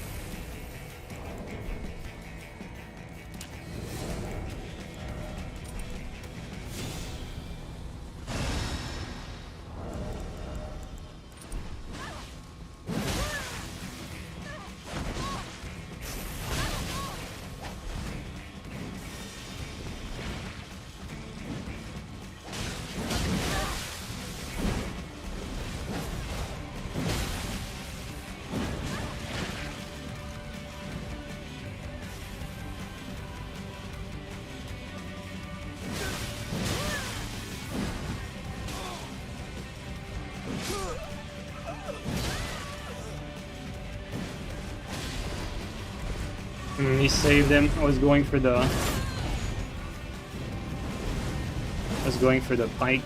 Speaker 1: He saved him. I was going for the pike.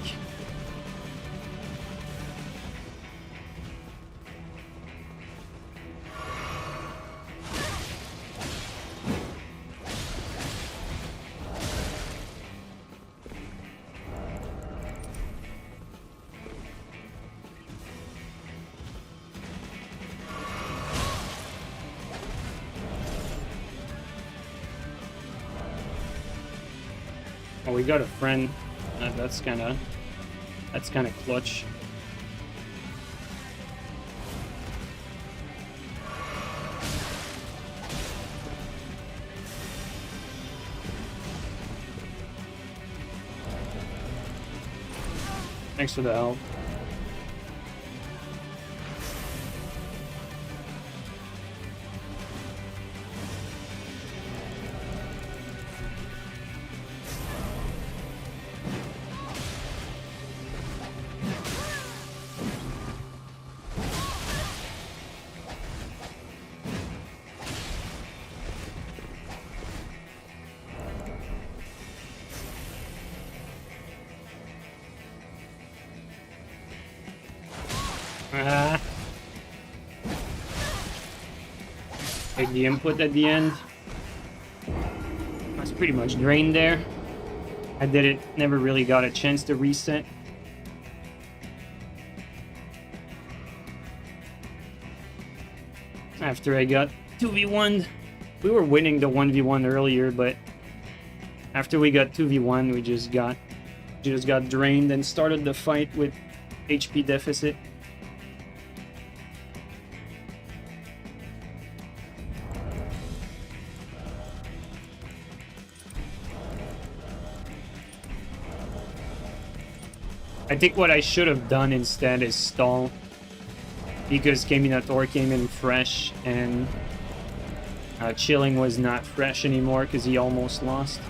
Speaker 1: Oh, we got a friend. That's That's kind of clutch. Thanks for the help. Like the input at the end. I was pretty much drained there. Never really got a chance to reset. After I got 2v1'd. We were winning the 1v1 earlier, but after we got 2v1, we just got drained and started the fight with HP deficit. I think what I should have done instead is stall, because Keminator came in fresh and Chilling was not fresh anymore because he almost lost.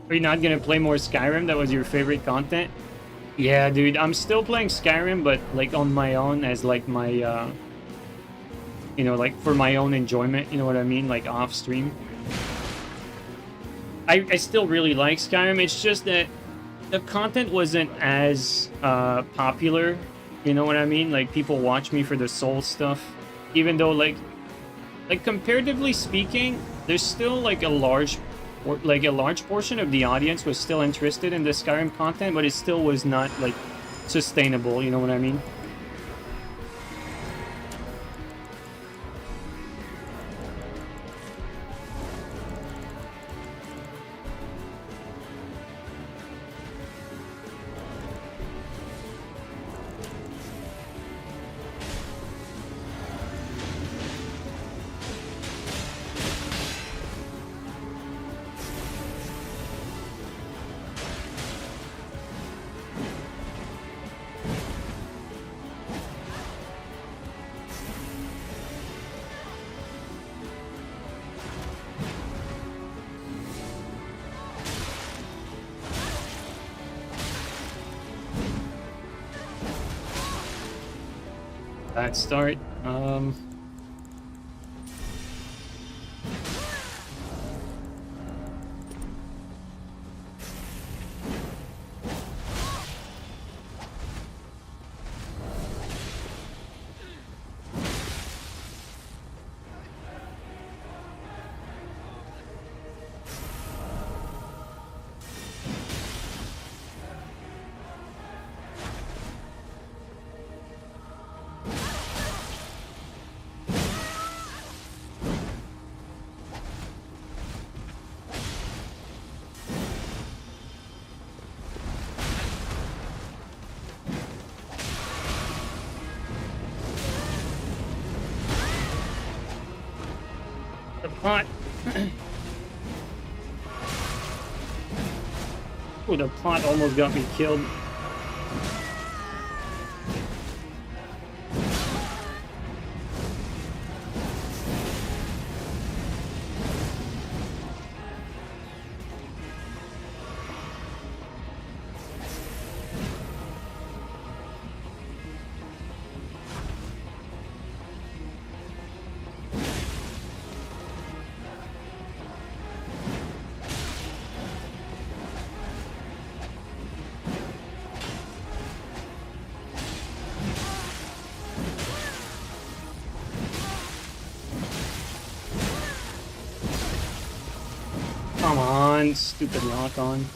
Speaker 1: Are you not gonna play more Skyrim? That was your favorite content? Yeah, dude, I'm still playing Skyrim, but like on my own as like my, you know, like for my own enjoyment, you know what I mean? Like off stream. I still really like Skyrim, it's just that the content wasn't as popular, you know what I mean? Like people watch me for the soul stuff, even though like comparatively speaking, there's still like a large portion of the audience was still interested in the Skyrim content, but it still was not like sustainable, you know what I mean? Bad start. Pot. Oh, the pot almost got me killed. Come on, stupid lock on.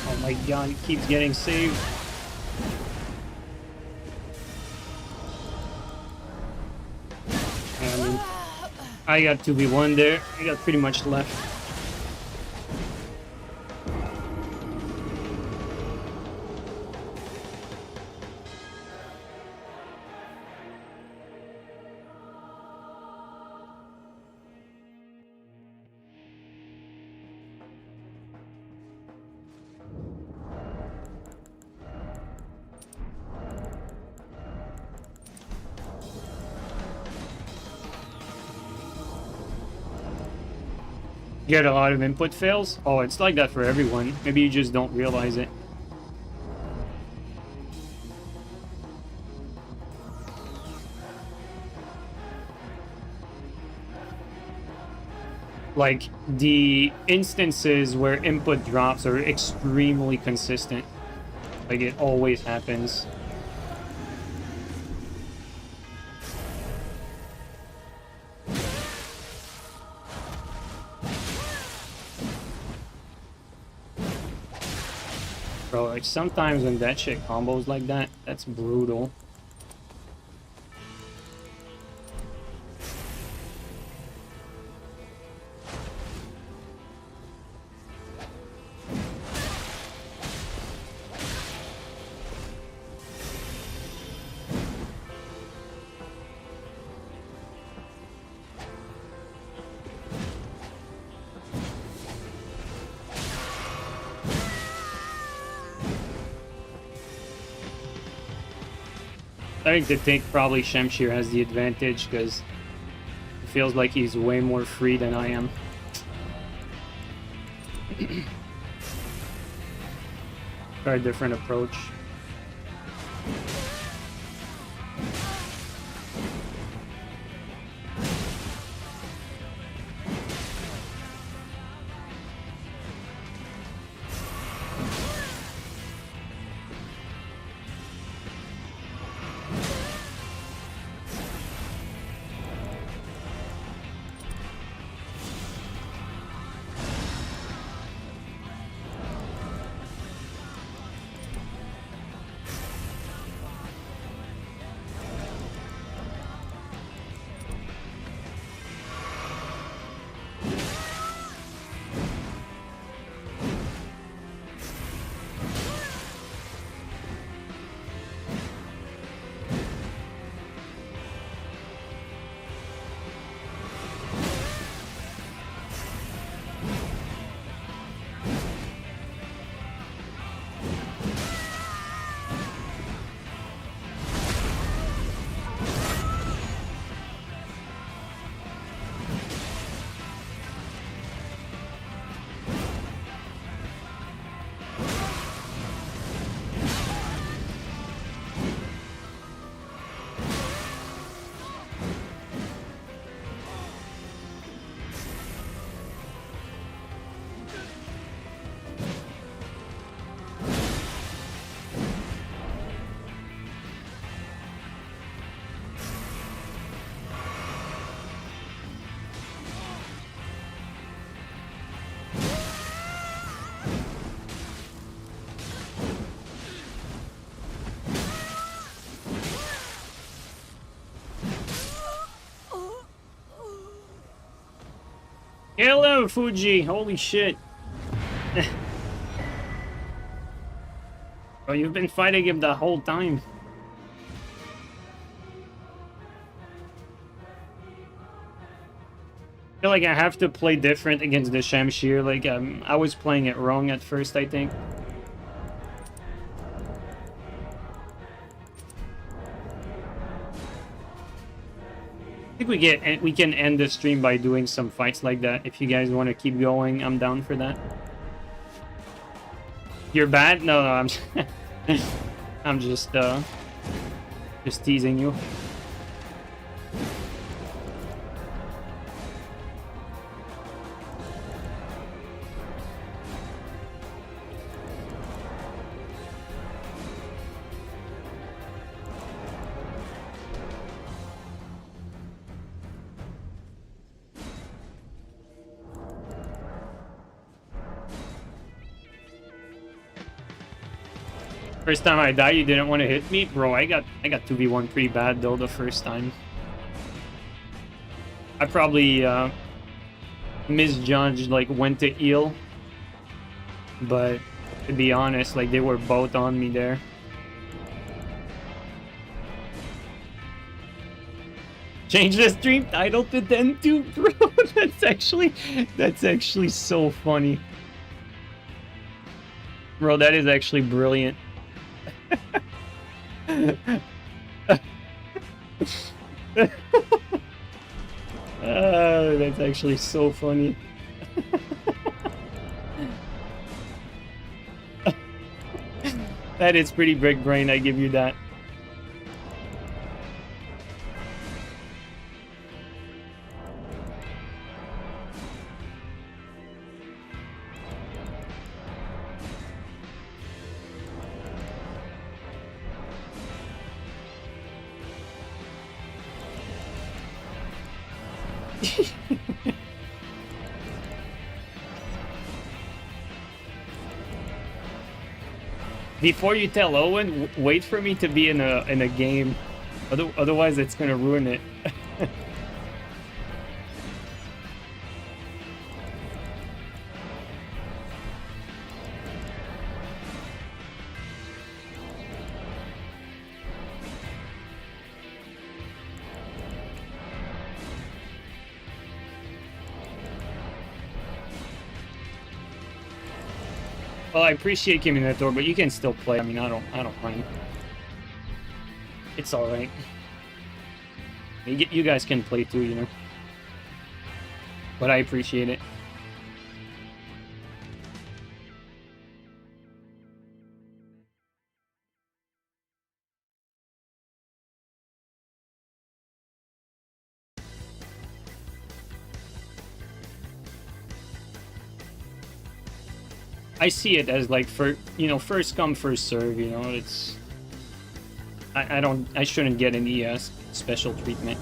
Speaker 1: Oh my god, he keeps getting saved. I got 2v1 there. I got pretty much left. Get a lot of input fails? Oh, it's like that for everyone. Maybe you just don't realize it. Like, the instances where input drops are extremely consistent. Like, it always happens. Bro, like, sometimes when that shit combos like that, that's brutal. I think probably Shamshir has the advantage because it feels like he's way more free than I am. Try a different approach. Hello, Fuji. Holy shit. Oh, you've been fighting him the whole time. I feel like I have to play different against the Shamshir. Like, I was playing it wrong at first, I think. I think we can end the stream by doing some fights like that. If you guys want to keep going, I'm down for that. You're bad? No, I'm I'm just teasing you. First time I died, you didn't want to hit me? Bro, I got 2v1 pretty bad though the first time. I probably misjudged like when to heal. But to be honest, like they were both on me there. Change the stream title to then too, bro. That's actually so funny. Bro, that is actually brilliant. That's actually so funny. That is pretty big brain, I give you that. Before you tell Owen, wait for me to be in a game. Otherwise, it's gonna ruin it. Well, I appreciate giving that door, but you can still play. I mean, I don't mind. It's all right. You guys can play too, you know. But I appreciate it. I see it as like first come first serve, you know. It's I shouldn't get any special treatment.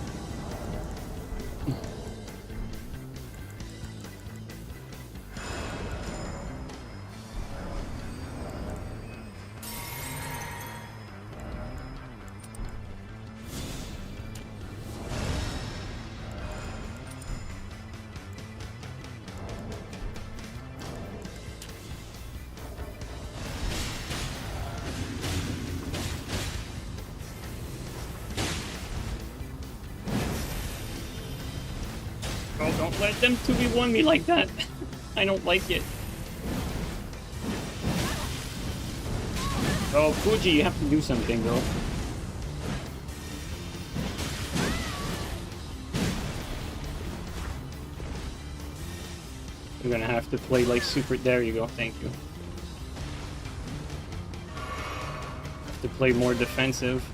Speaker 1: Don't let them 2v1 me like that. I don't like it. Oh, Fuji, you have to do something, bro. You're gonna have to play like super... There you go, thank you. Have to play more defensive.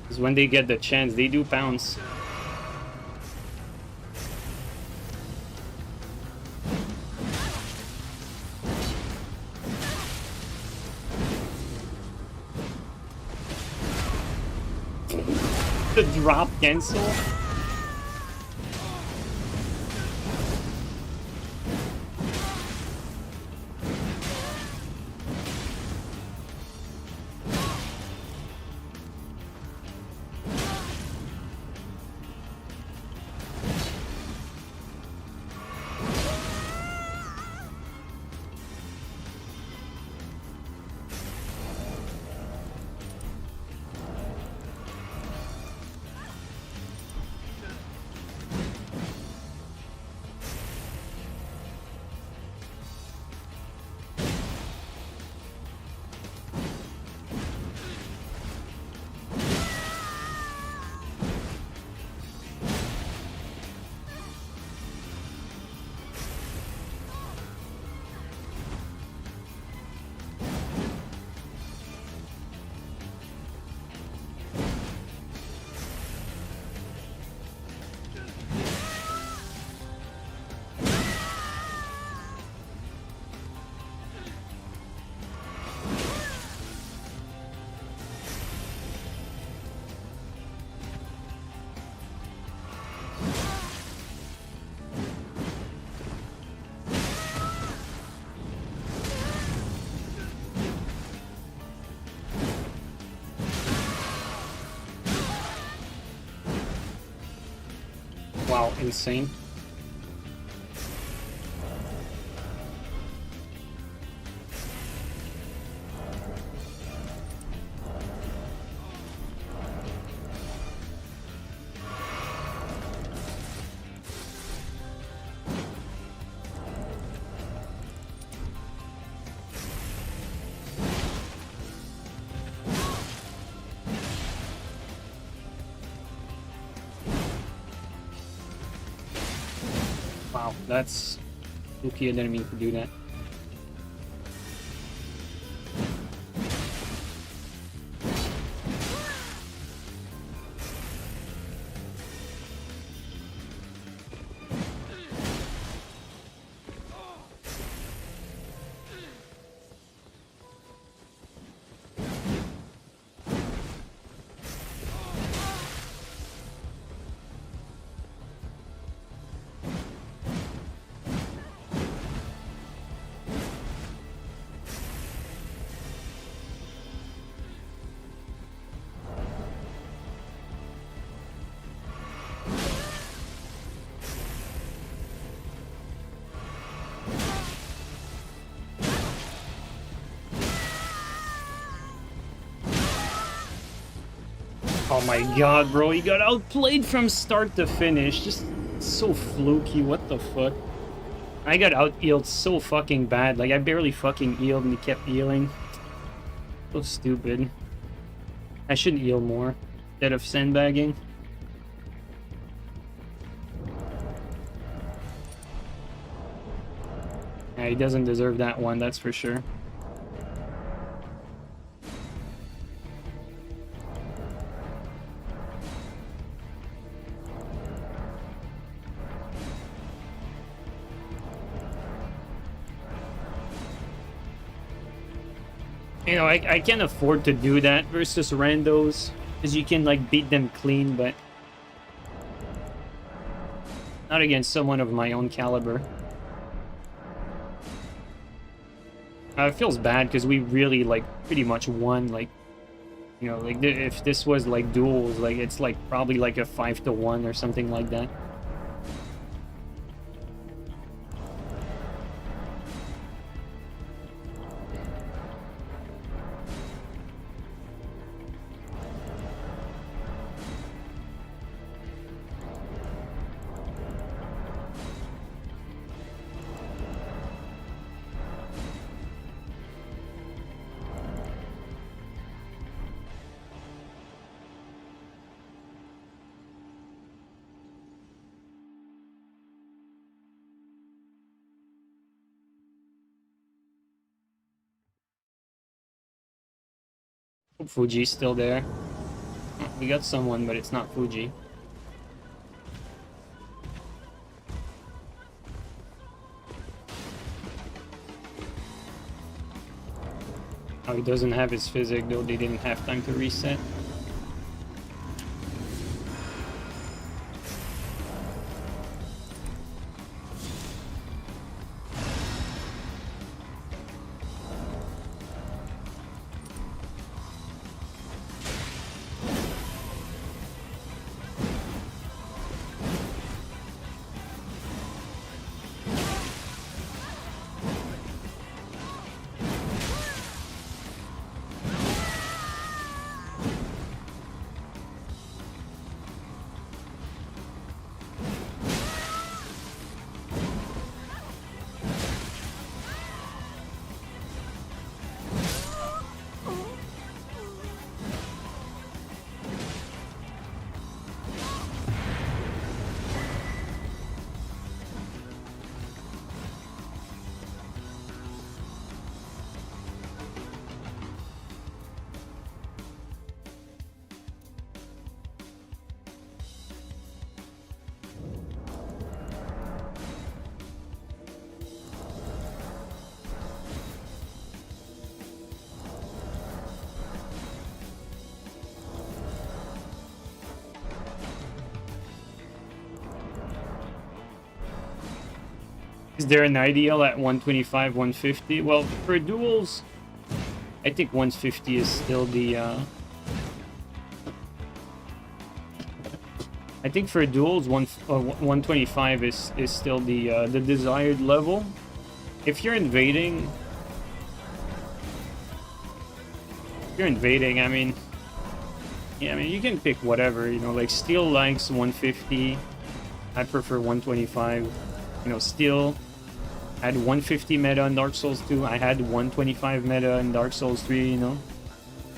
Speaker 1: Because when they get the chance, they do pounce. The drop cancel? Wow, insane. Wow, that's spooky. I didn't mean to do that. Oh my god, bro, he got outplayed from start to finish. Just so fluky, what the fuck? I got out-healed so fucking bad. Like, I barely fucking healed and he kept healing. So stupid. I should heal more instead of sandbagging. Yeah, he doesn't deserve that one, that's for sure. You know, I can't afford to do that versus randos, because you can, like, beat them clean, but not against someone of my own caliber. It feels bad, because we really, like, pretty much won, like, you know, like, if this was, like, duels, like, it's, like, probably, like, a 5-1 or something like that. Hope Fuji's still there. We got someone, but it's not Fuji. Oh, he doesn't have his physic, though they didn't have time to reset. Is there an ideal at 125, 150? Well, for duels, I think 150 is still the I think for duels, 125 is still the desired level. If you're invading, I mean, yeah, I mean you can pick whatever, you know, like Steel likes 150. I prefer 125. You know, Steel had 150 meta in Dark Souls 2. I had 125 meta in Dark Souls 3. You know,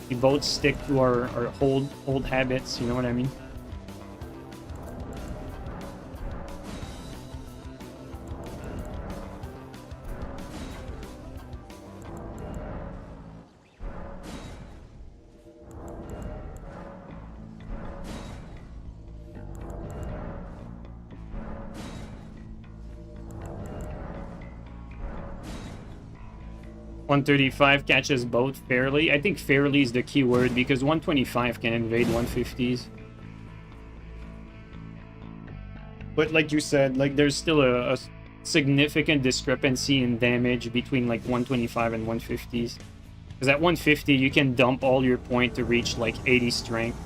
Speaker 1: we both stick to our old habits. You know what I mean? .135 catches both fairly. I think fairly is the key word because 125 can invade 150s. But like you said, like there's still a significant discrepancy in damage between like 125 and 150s. Because at 150 you can dump all your point to reach like 80 strength.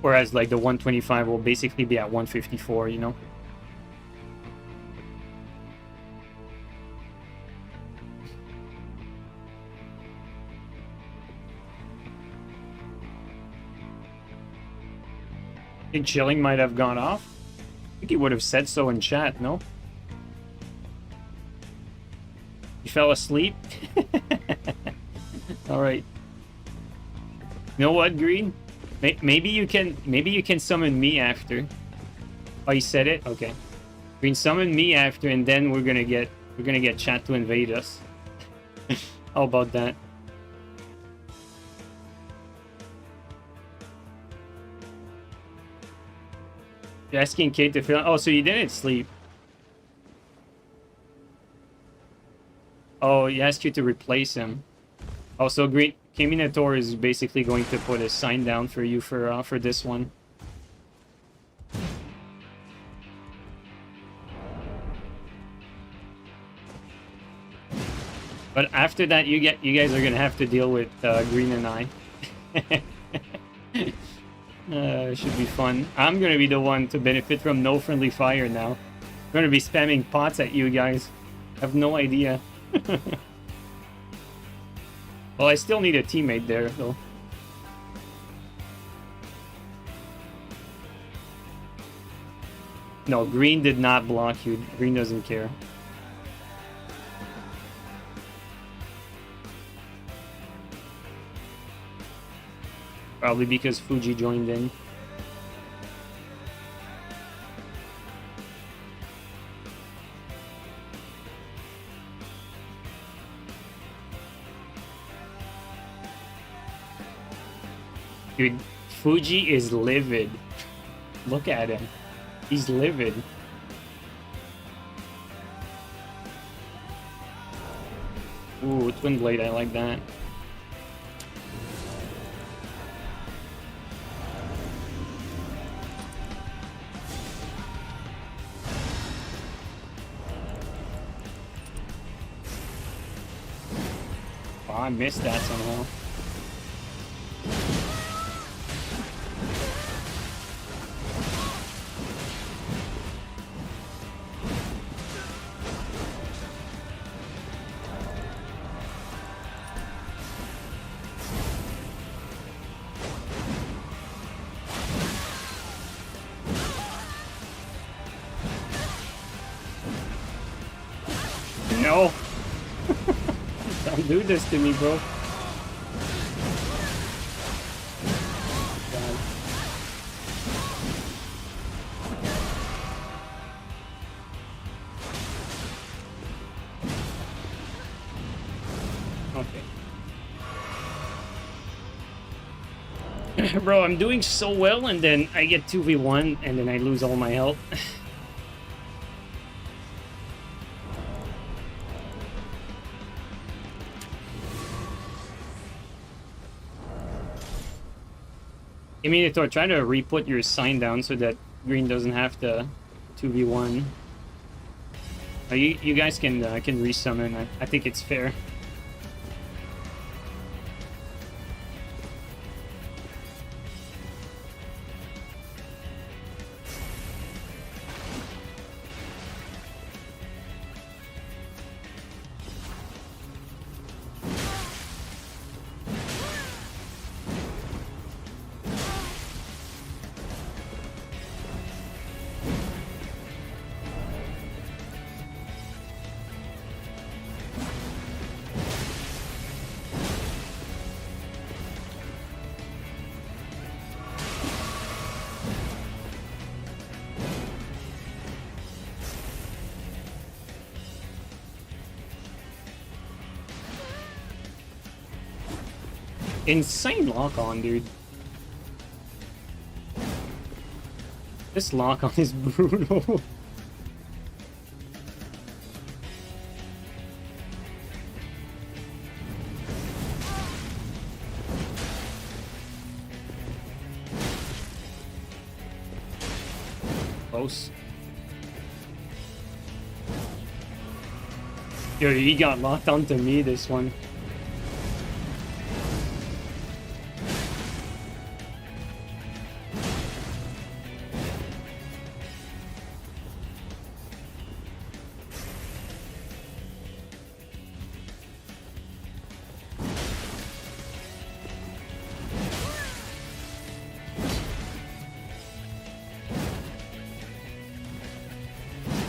Speaker 1: Whereas like the 125 will basically be at 154, you know? I think Chilling might have gone off. I think he would have said so in chat, no? You fell asleep? Alright. You know what, Green? Maybe you can summon me after. Oh, you said it? Okay. Green, summon me after, and then we're gonna get chat to invade us. How about that? You're asking Kate to fill. Oh, so you didn't sleep? Oh, he asked you to replace him. Oh, so Green Keminator is basically going to put a sign down for you for this one. But after that, you guys are gonna have to deal with Green and I. Should be fun. I'm gonna be the one to benefit from no friendly fire now. I'm gonna be spamming pots at you guys. I have no idea. Well, I still need a teammate there, though. No, Green did not block you. Green doesn't care. Probably because Fuji joined in. Dude, Fuji is livid. Look at him. He's livid. Ooh, Twin Blade, I like that. Oh, I missed that somehow. No! Don't do this to me, bro. God. Okay. Bro, I'm doing so well, and then I get 2v1, and then I lose all my health. Keminator, try to re-put your sign down so that Green doesn't have to 2v1. You guys can resummon. I think it's fair. Insane lock-on, dude. This lock-on is brutal. Close. Yo, he got locked onto me, this one.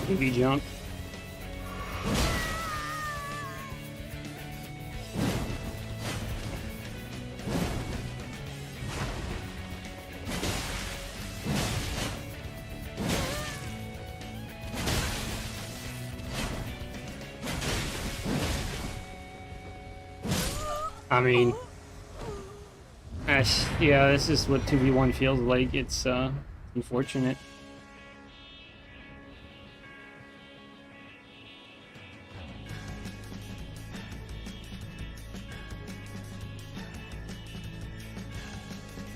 Speaker 1: Heavy jump. I mean, yeah, this is what 2v1 feels like. It's unfortunate.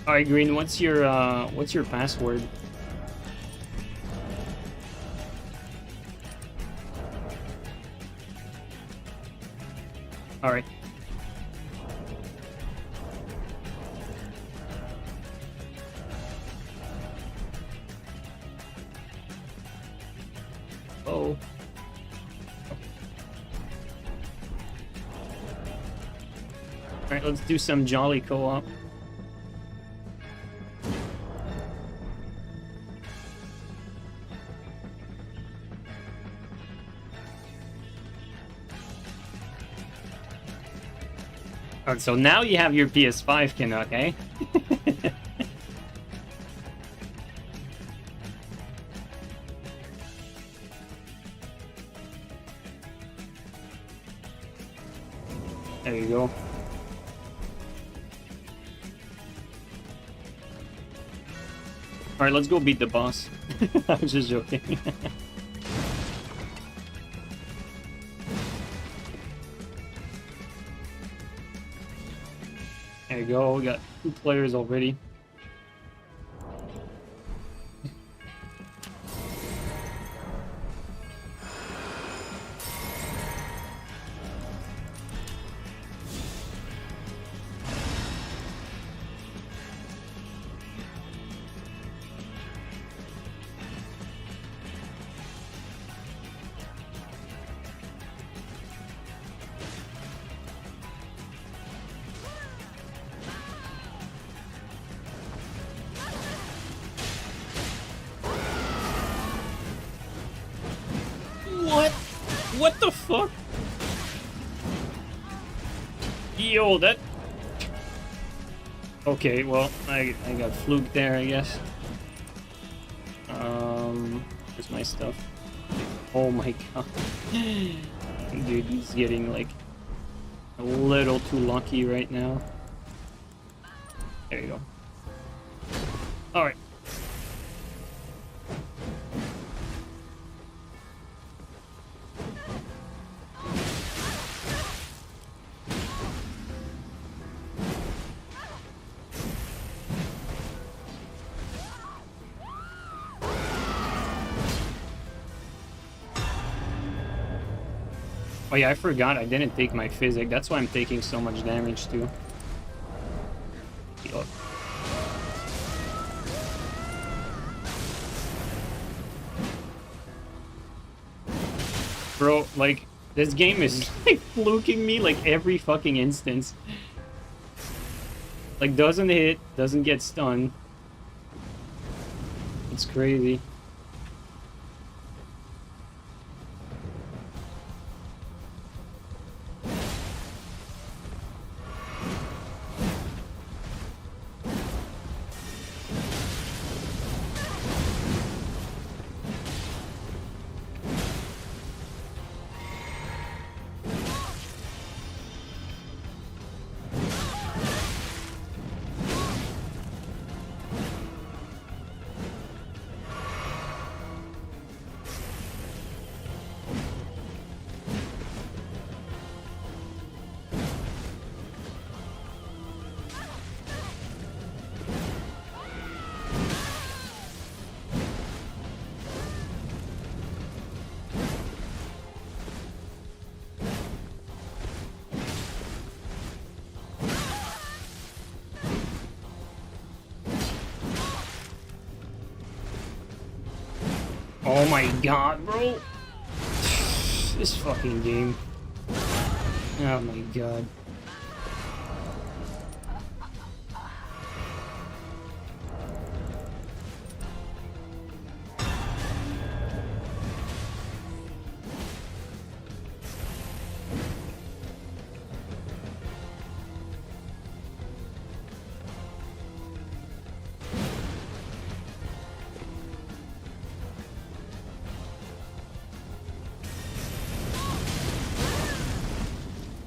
Speaker 1: All right, Green. What's your password? All right. Oh. All right, let's do some jolly co-op. Alright, so now you have your PS5, Canuck, eh? There you go. Alright, let's go beat the boss. I'm just joking. There you go, we got 2 players already. What? What the fuck? Yo, that... Okay, well, I got fluked there, I guess. Where's my stuff? Oh my god. Dude, he's getting, like, a little too lucky right now. There you go. Alright. Oh yeah, I forgot I didn't take my physic. That's why I'm taking so much damage too. Heal up. Bro, like, this game is like fluking me like every fucking instance. Like, doesn't hit, doesn't get stunned. It's crazy. Oh my god, bro. This fucking game. Oh my god.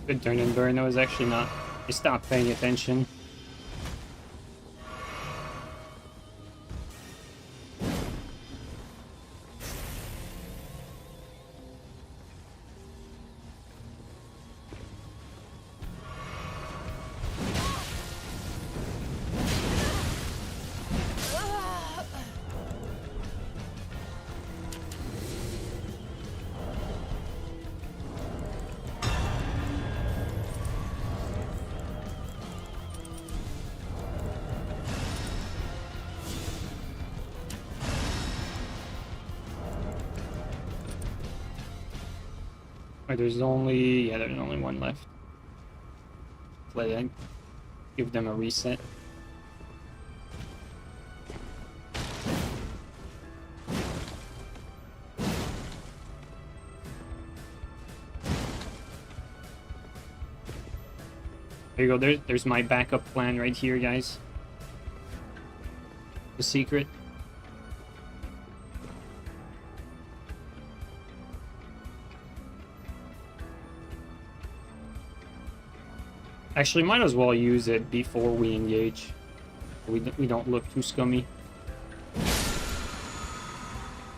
Speaker 1: Good turn and burn. I was actually not. I stopped paying attention. Or there's only, yeah, there's only one left. Let it give them a reset. There you go. There's my backup plan right here, guys. The secret. Actually, might as well use it before we engage. We don't look too scummy.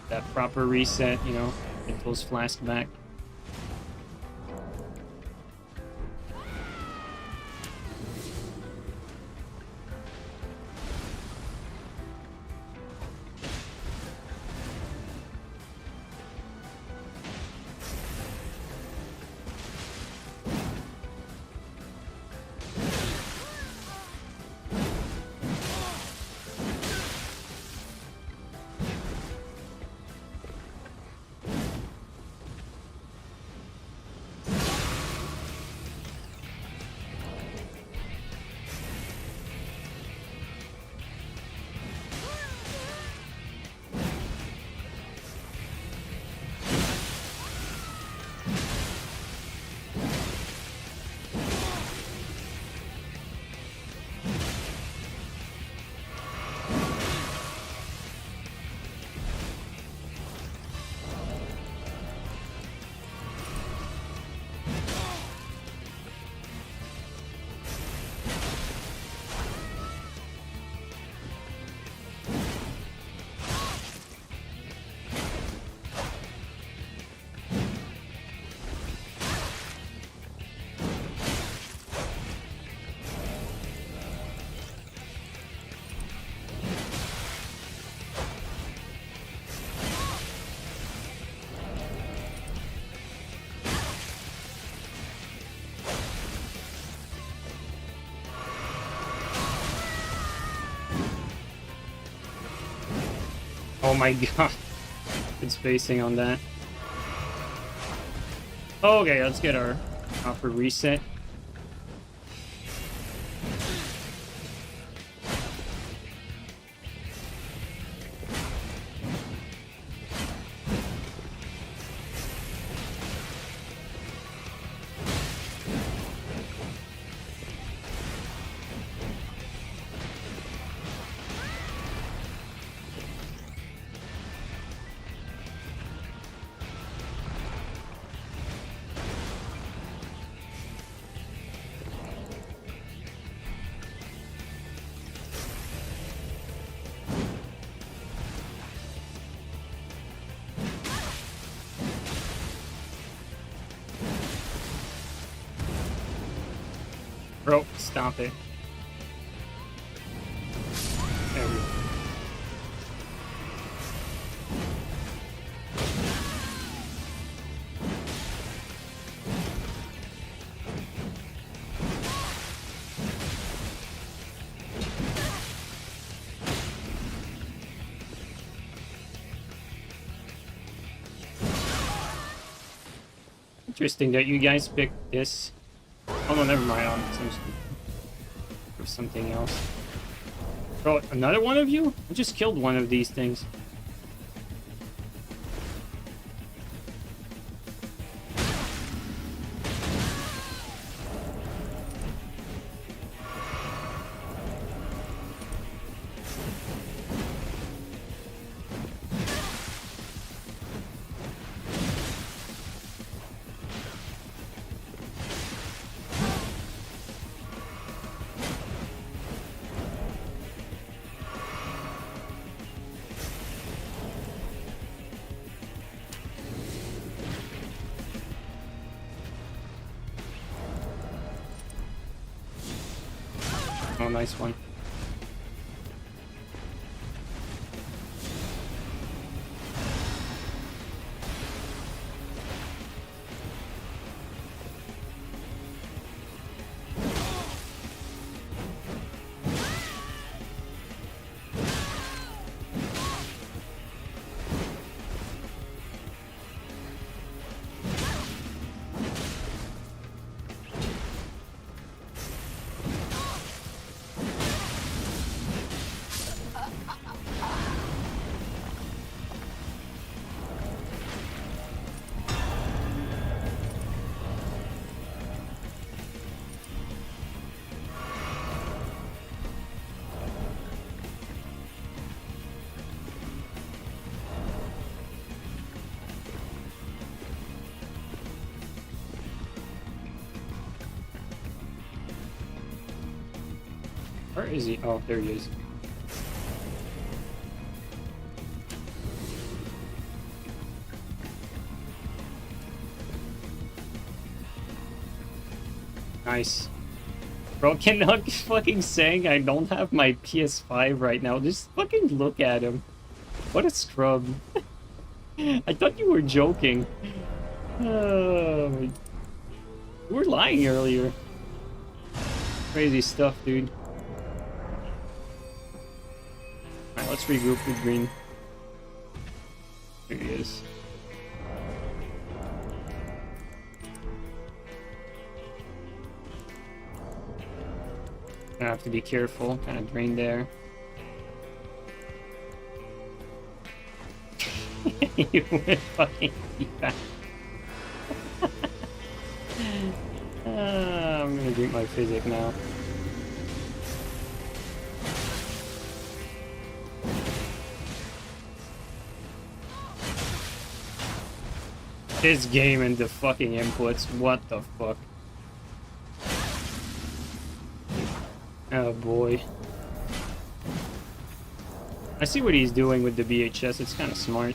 Speaker 1: That proper reset, you know, get those flasks back. Oh my god. Good spacing on that. Okay, let's get our proper reset. Bro, stop it. There we go. Interesting that you guys picked this. Oh no, never mind. For something else. Bro, another one of you? I just killed one of these things. Oh, nice one. Where is he? Oh, there he is. Nice. Bro, cannot fucking saying I don't have my PS5 right now. Just fucking look at him. What a scrub. I thought you were joking. You were lying earlier. Crazy stuff, dude. Alright, let's regroup with green. Here he is. I have to be careful. Kind of drain there. You went fucking back. I'm gonna drink my physic now. This game and the fucking inputs, what the fuck? Oh boy. I see what he's doing with the BHS, it's kind of smart.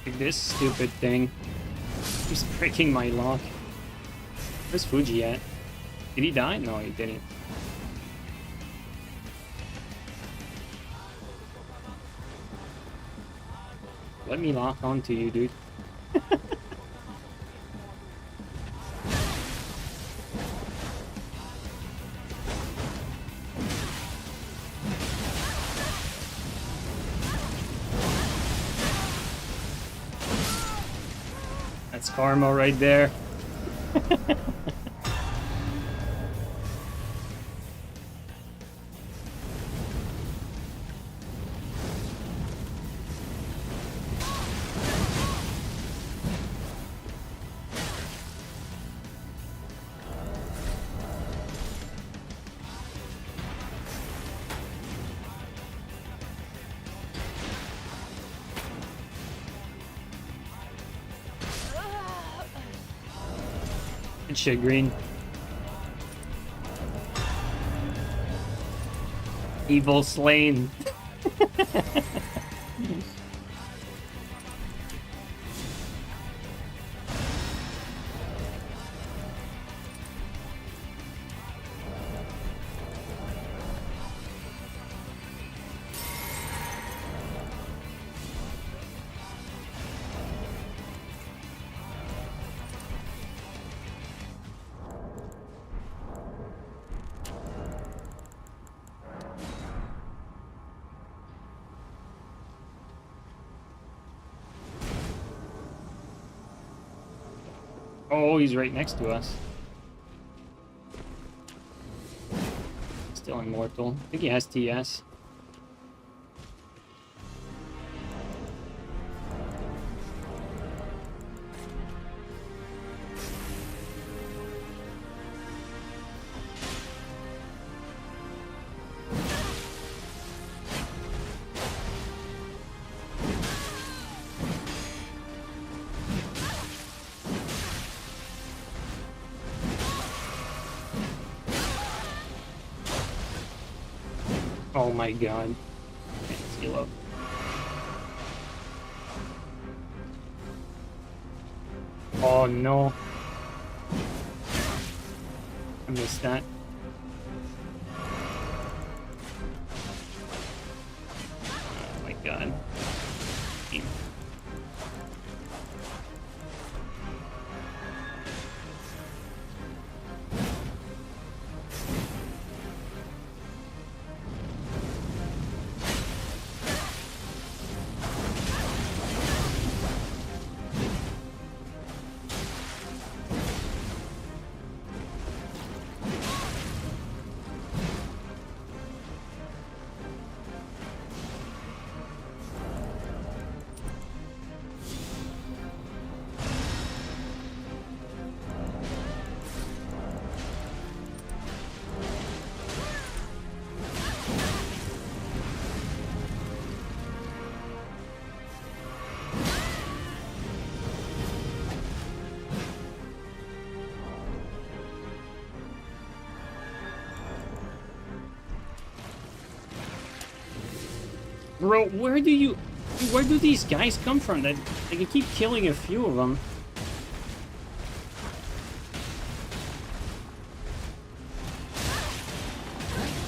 Speaker 1: Like this stupid thing. He's breaking my lock. Where's Fuji at? Did he die? No, he didn't. Let me lock onto you, dude. That's karma right there. Good shit, Green. Evil slain. Oh, he's right next to us. Still immortal. I think he has TS. Oh my god. Can't heal up. Oh no. I missed that. Oh my god. Bro, where do these guys come from? That I can keep killing a few of them.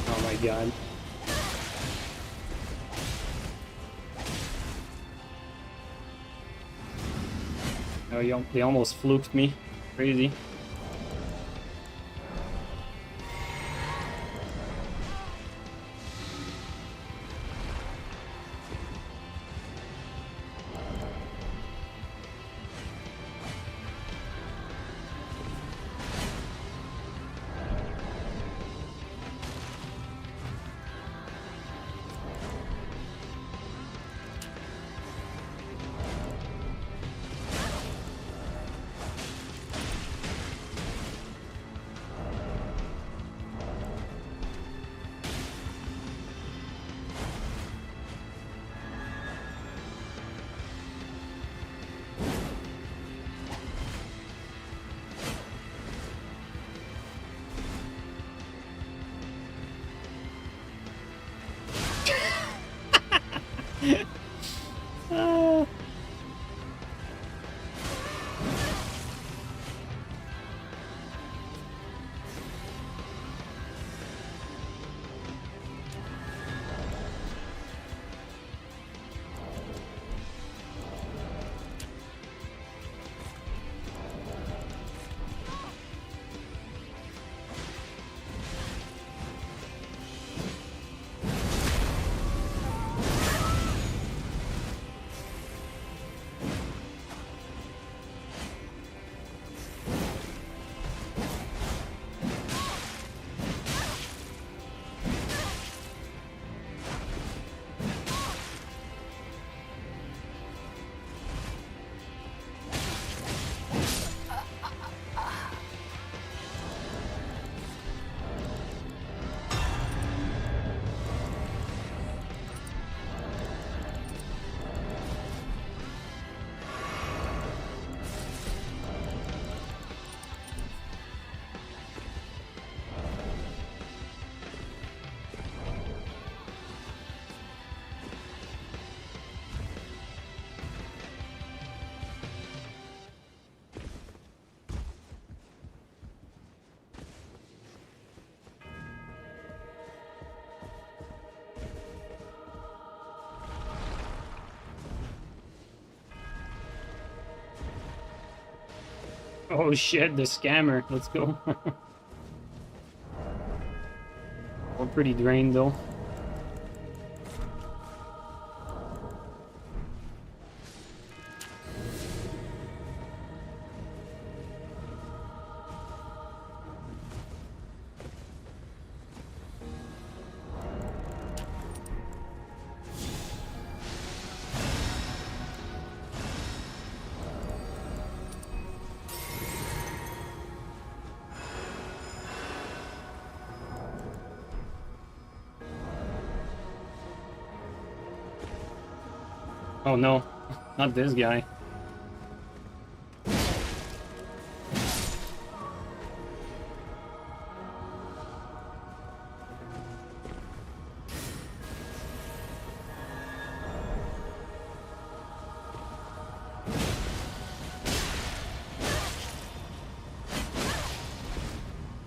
Speaker 1: Oh my god. Oh, they almost fluked me. Crazy. Oh shit, the scammer. Let's go. We're pretty drained though. Oh no, not this guy.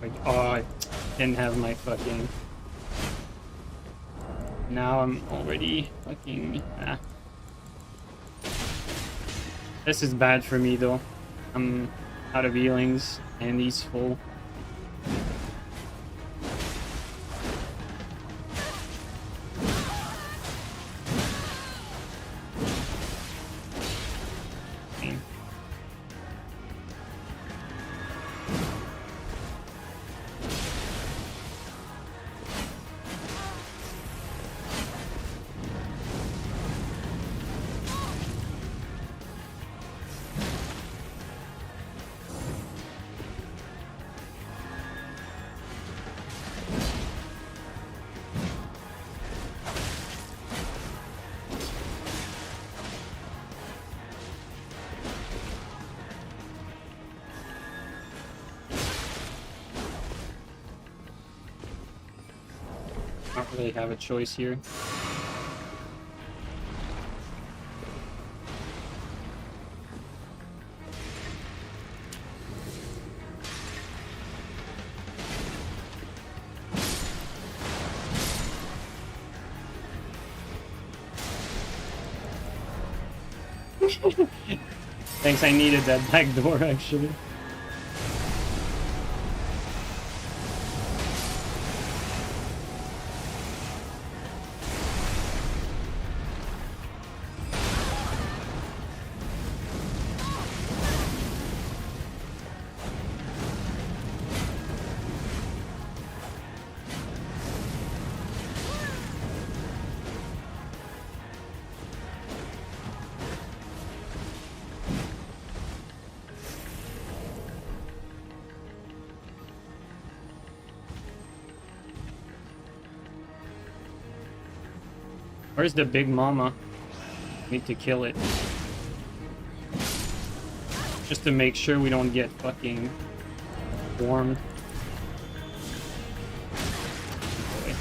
Speaker 1: Like, oh, I didn't have my fucking... Now I'm already fucking... Ah. This is bad for me though. I'm out of healings and he's full. Okay. Not really have a choice here. Thanks, I needed that back door actually. Where's the big mama? Need to kill it. Just to make sure we don't get fucking warmed. Okay.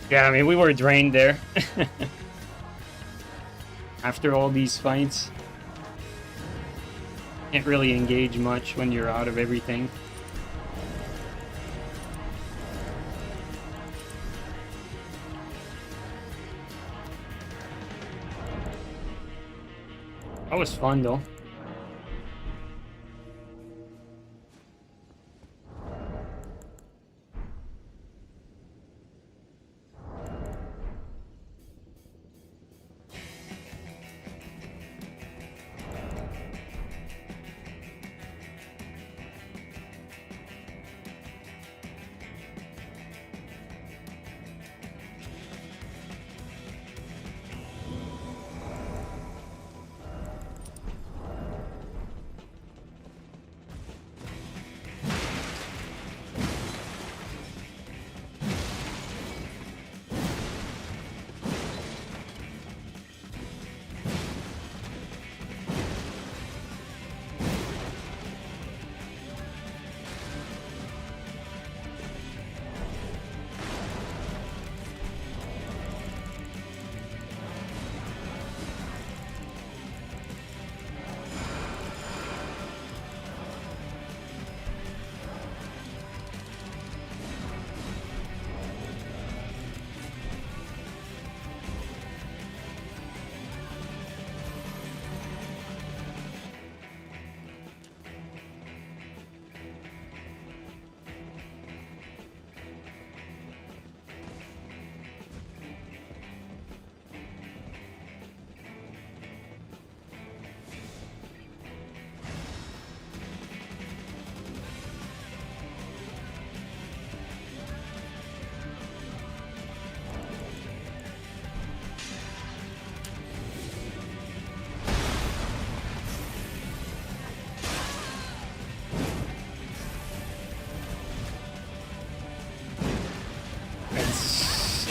Speaker 1: Yeah, I mean, we were drained there. After all these fights. Can't really engage much when you're out of everything. That was fun though.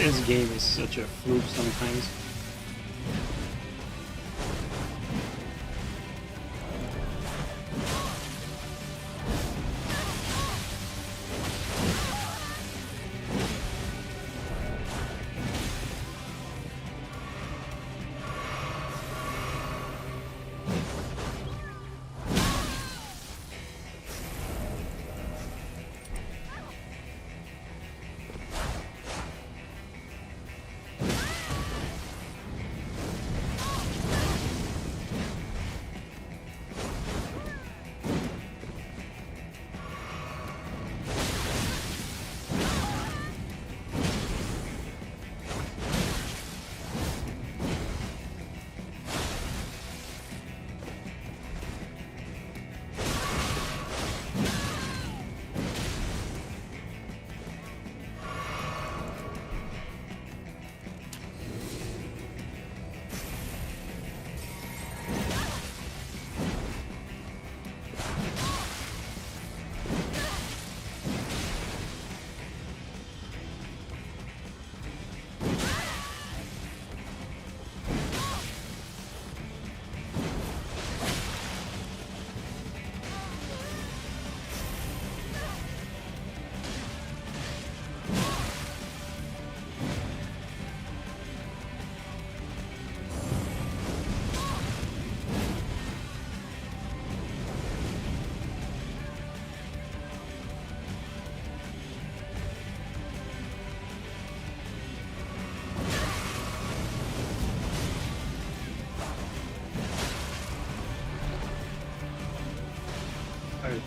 Speaker 1: This game is such a fluke sometimes.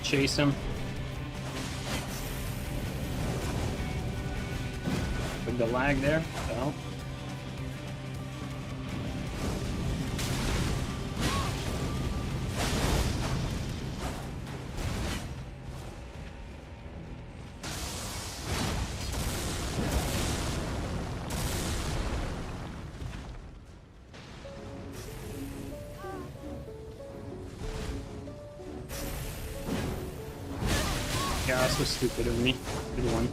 Speaker 1: Chase him. With the lag there, so. Yeah, that's so stupid of me. Good one.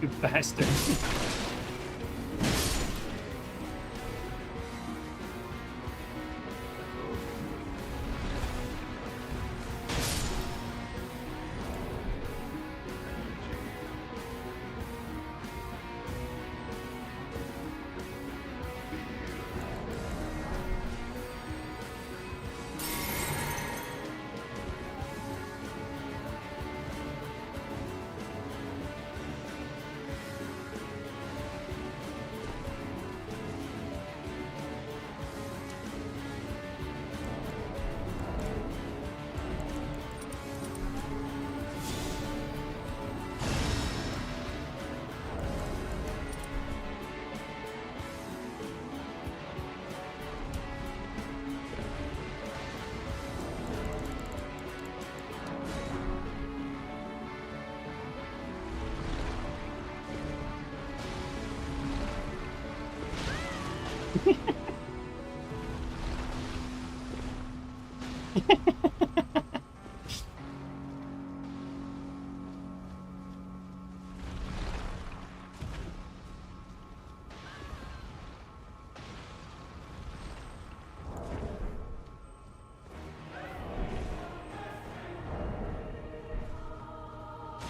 Speaker 1: You bastard.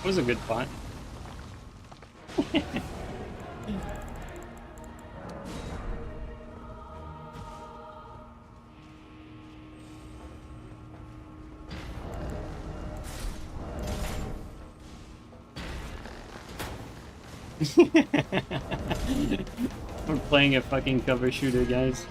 Speaker 1: It was a good fight. We're playing a fucking cover shooter, guys.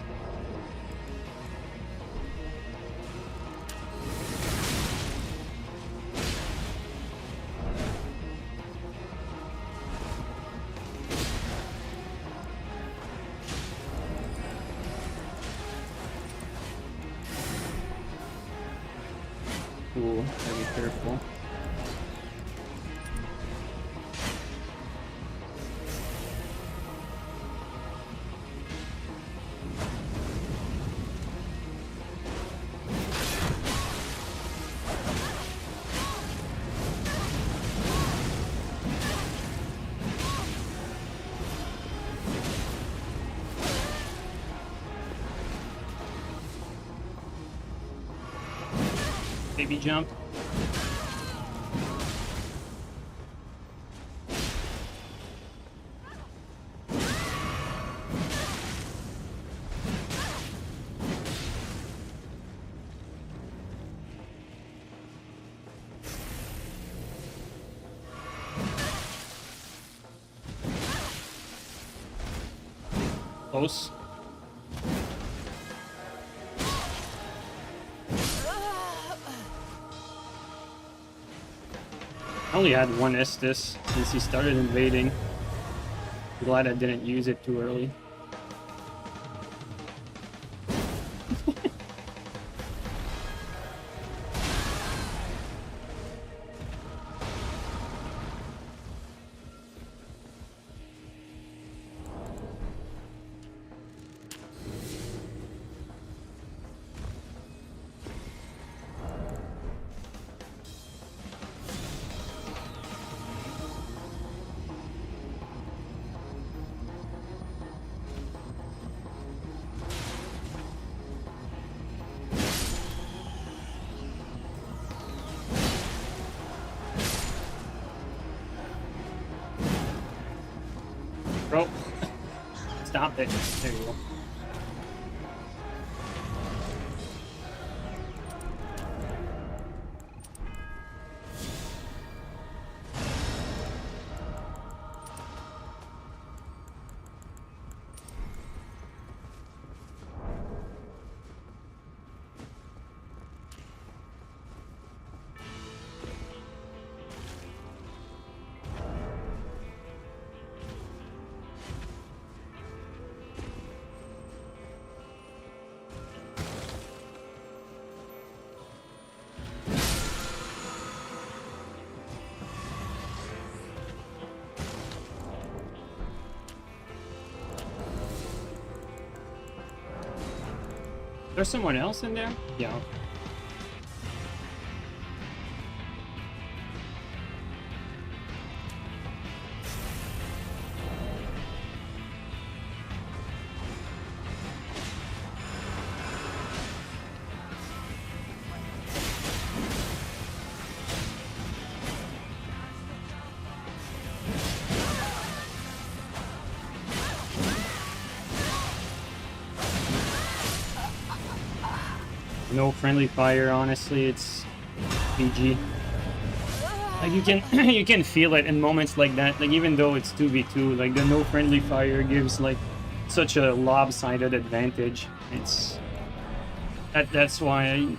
Speaker 1: Ooh, gotta be careful. Baby jump. Close. I only had one Estus since he started invading. Glad I didn't use it too early. Bro, stop it. There you go. There's someone else in there? Yeah. No friendly fire, honestly, it's PG. Like you can you can feel it in moments like that. Like even though it's 2v2, like the no friendly fire gives like such a lopsided advantage. It's that's why I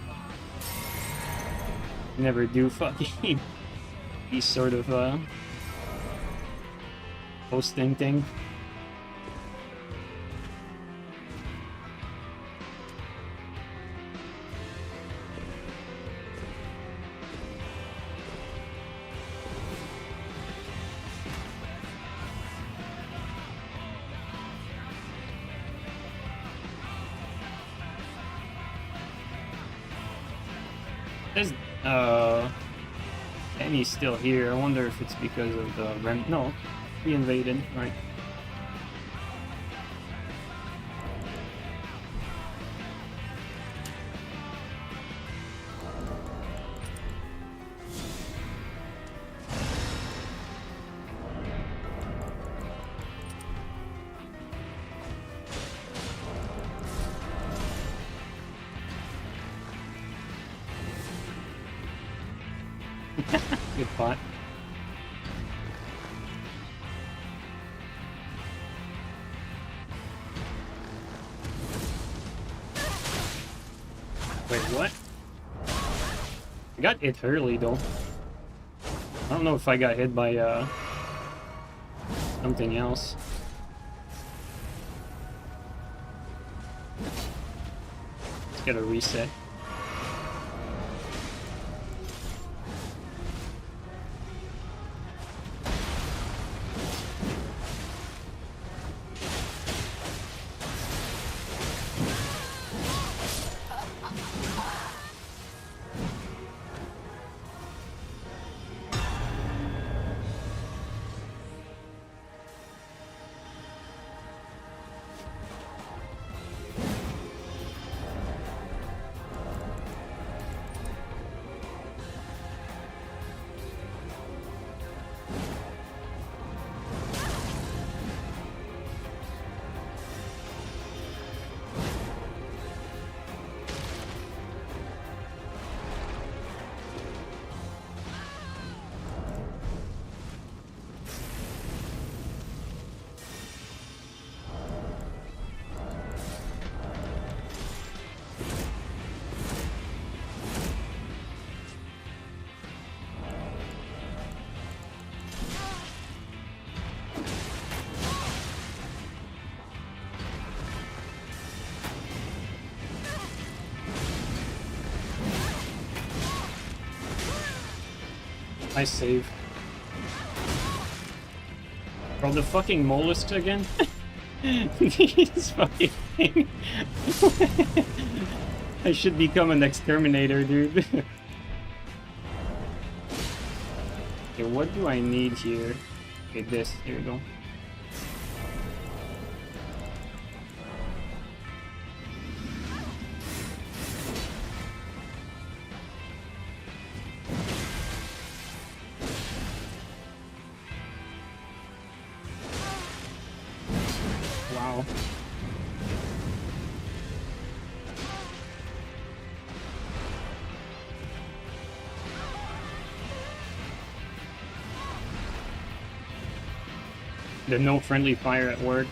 Speaker 1: never do fucking these sort of hosting thing. There's Penny's still here. I wonder if it's because of the no, we invaded, right? Good pot. Wait, what? I got hit early though. I don't know if I got hit by something else. Let's get a reset. Nice save. Bro, the fucking mollusks again? These fucking things. I should become an exterminator, dude. Okay, what do I need here? Okay, this. Here we go. Wow. The no friendly fire at work.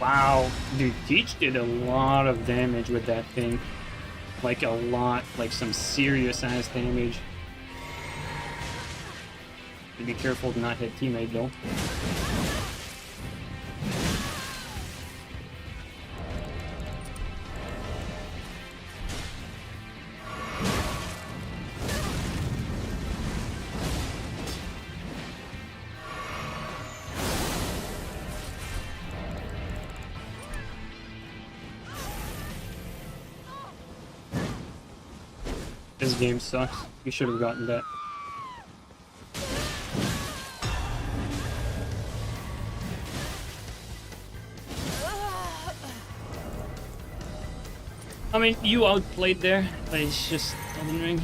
Speaker 1: Wow, dude, Teach did a lot of damage with that thing. Like a lot, like some serious ass damage. Be careful to not hit teammate though. This game sucks. We should have gotten that. I mean, you outplayed there, but it's just Elden Ring.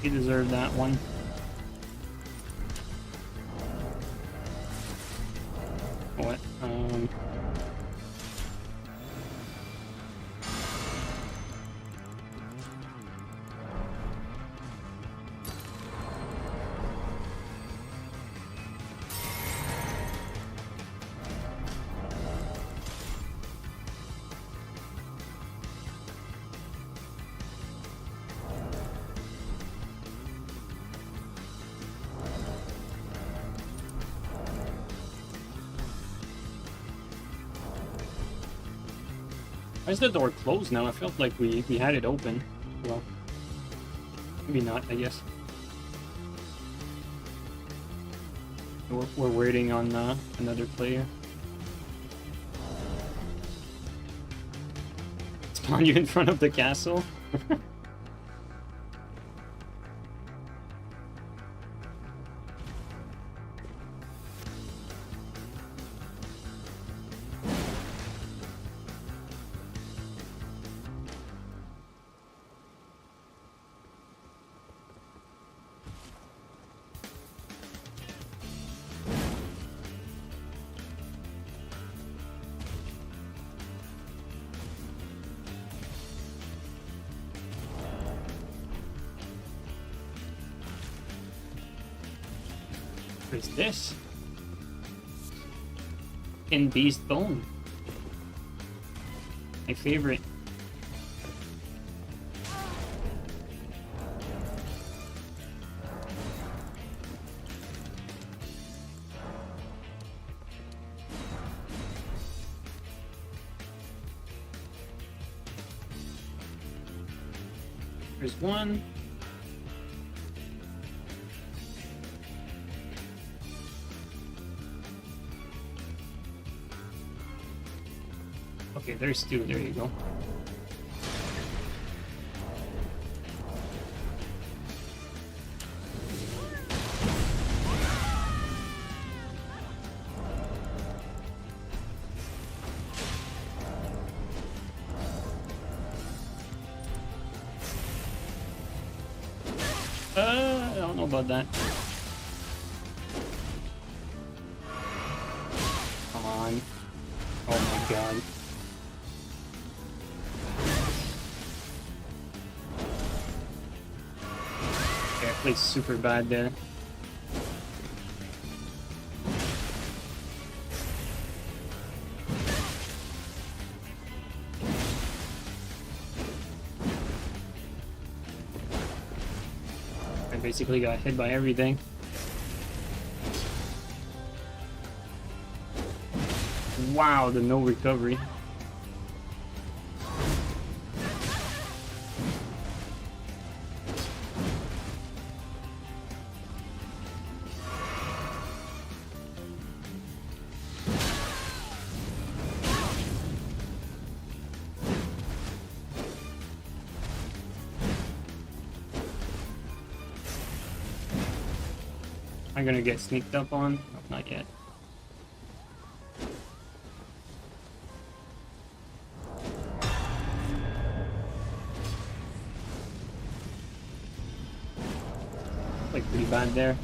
Speaker 1: You deserve that one. What? Why is the door closed now? I felt like we had it open. Well, maybe not, I guess. We're waiting on another player. Spawn you in front of the castle? What is this? In Beast Bone. My favorite. There's one. Okay, there's two. There you go. I don't know about that. Come on. Oh my god. Okay, I played super bad there. Basically got hit by everything. Wow, the no recovery. I'm gonna get sneaked up on. No, not yet. Like pretty bad there.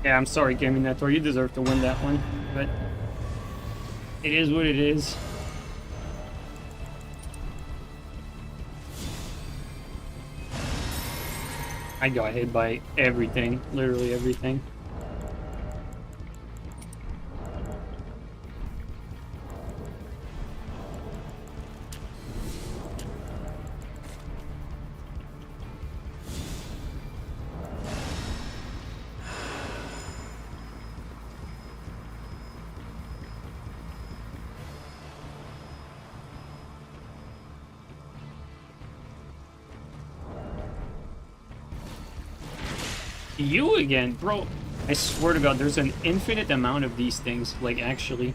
Speaker 1: Yeah, I'm sorry, JeeNiNe. You deserve to win that one, but it is what it is. I got hit by everything, literally everything. You again, bro. I swear to God, there's an infinite amount of these things, like, actually.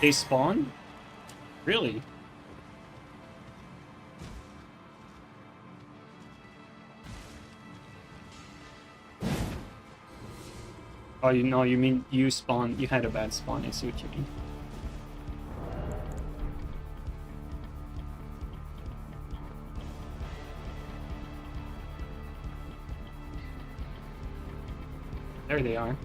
Speaker 1: They spawn? Really? Oh, you know, you mean you spawned, you had a bad spawn, I see what you mean. There they are.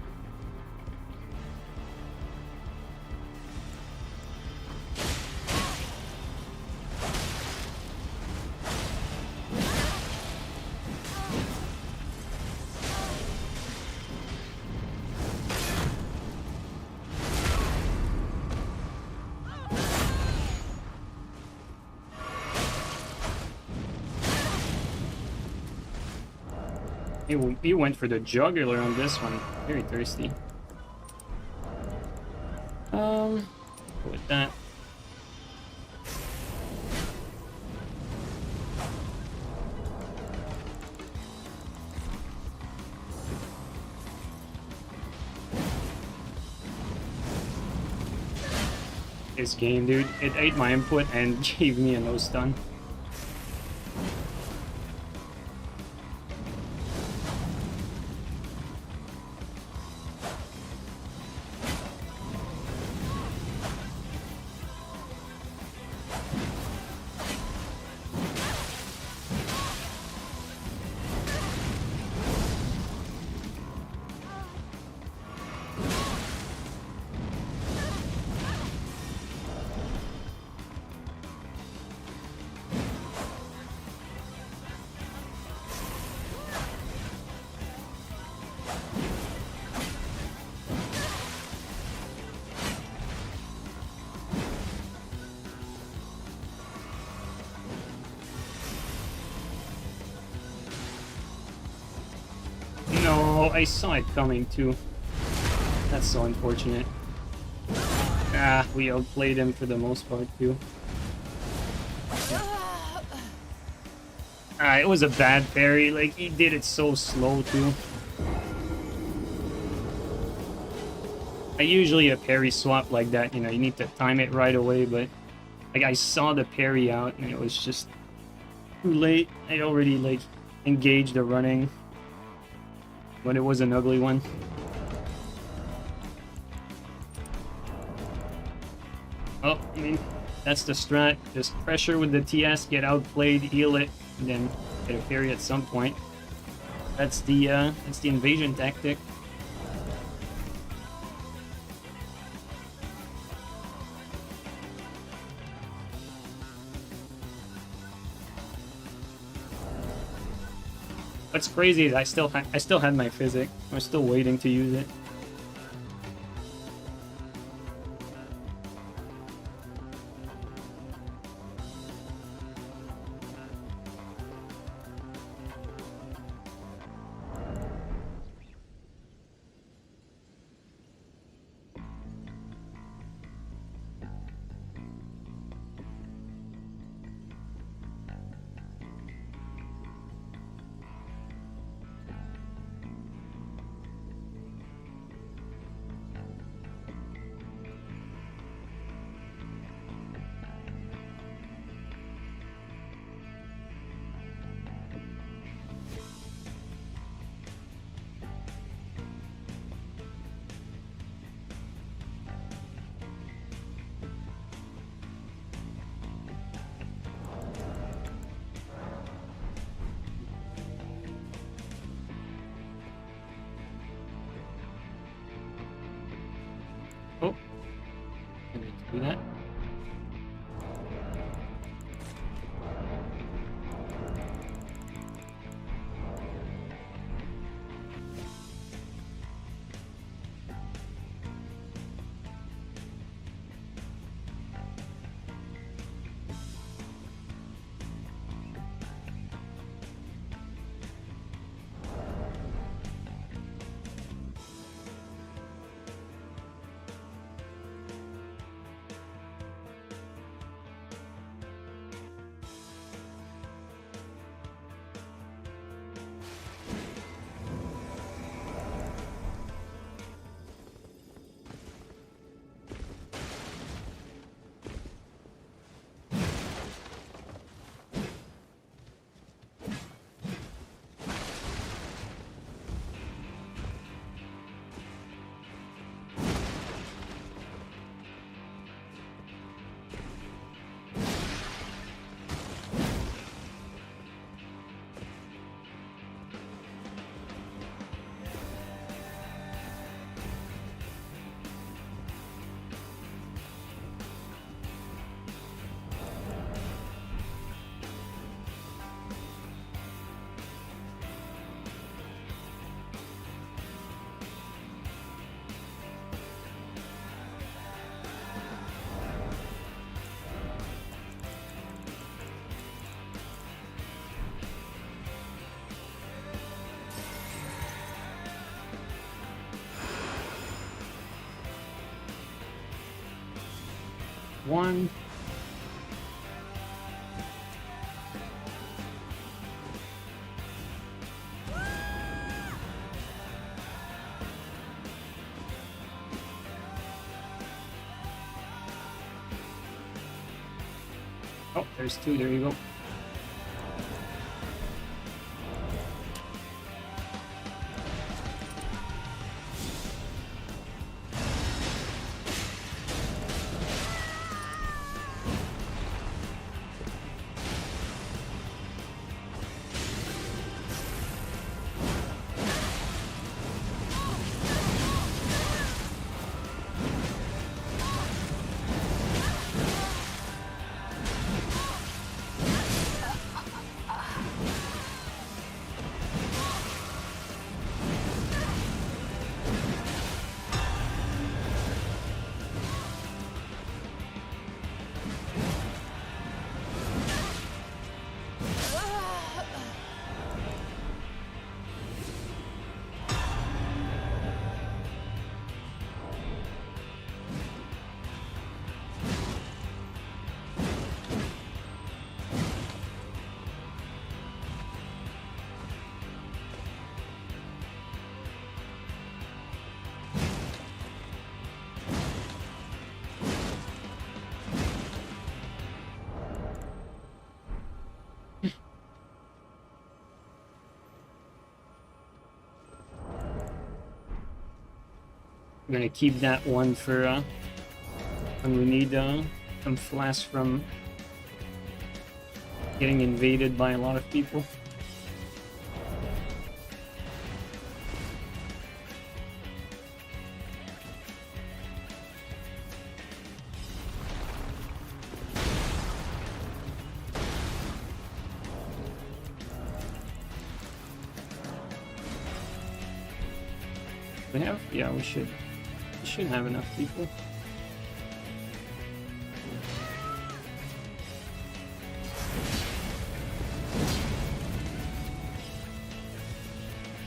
Speaker 1: He went for the jugular on this one. Very thirsty. Go with that. This game, dude, it ate my input and gave me a no stun. I saw it coming too. That's so unfortunate. Ah, we outplayed him for the most part too. Ah, it was a bad parry. Like, he did it so slow too. Usually a parry swap like that, you know, you need to time it right away, but like I saw the parry out and it was just too late. I already like engaged the running, but it was an ugly one. Oh, I mean, that's the strat. Just pressure with the TS, get outplayed, heal it, and then get a parry at some point. That's the invasion tactic. What's crazy is I still had my physic. I'm still waiting to use it. Oh, I need to do that. One. Oh, there's two. There you go. I'm gonna keep that one for when we need some flasks from getting invaded by a lot of people. We have? Yeah, we should. We should have enough people.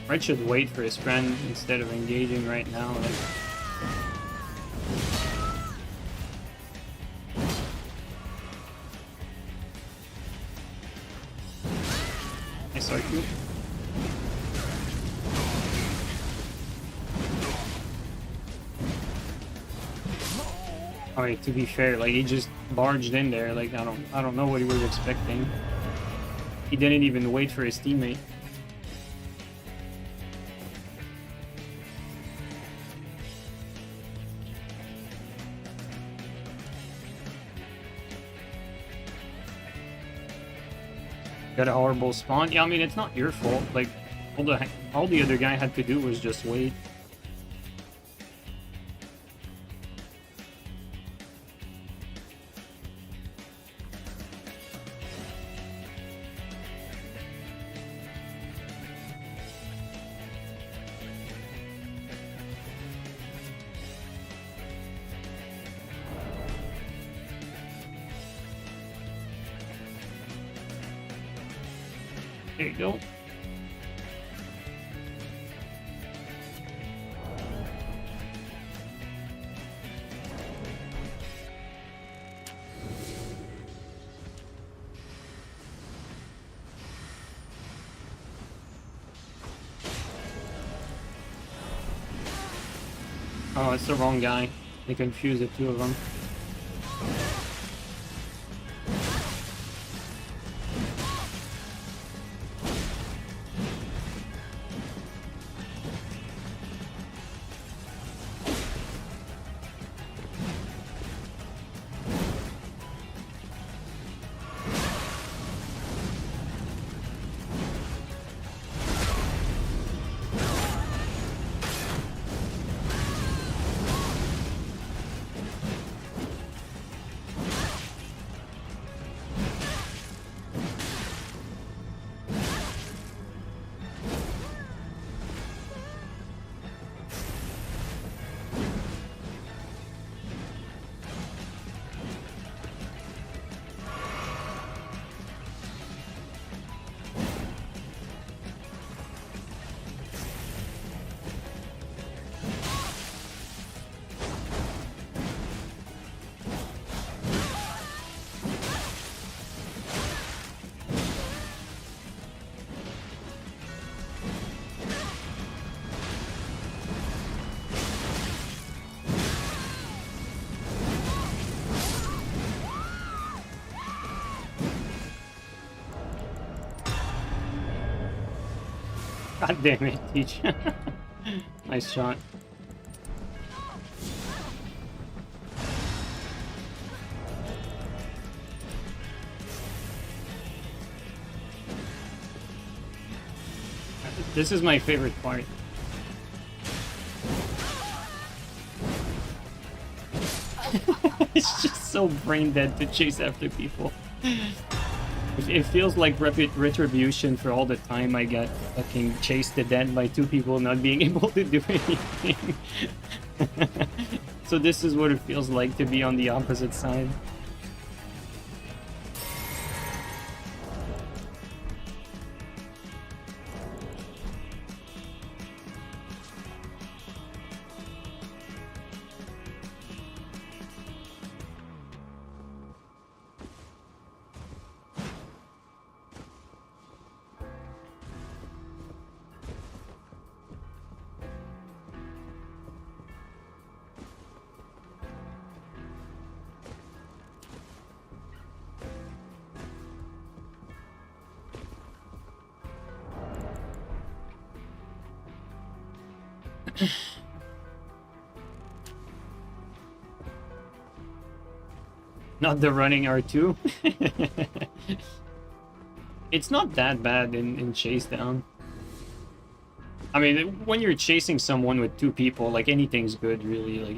Speaker 1: Red should wait for his friend instead of engaging right now. Like... Nice RQ. Alright, to be fair, like he just barged in there. Like I don't know what he was expecting. He didn't even wait for his teammate. Got a horrible spawn. Yeah, I mean it's not your fault. Like all the other guy had to do was just wait. There you go. Oh, it's the wrong guy. They confused the two of them. God damn it, Teach. Nice shot. This is my favorite part. It's just so brain dead to chase after people. It feels like retribution for all the time I got fucking chased to death by two people not being able to do anything. So this is what it feels like to be on the opposite side. Not the running R2. It's not that bad in chase down. I mean, when you're chasing someone with 2 people, like anything's good, really. Like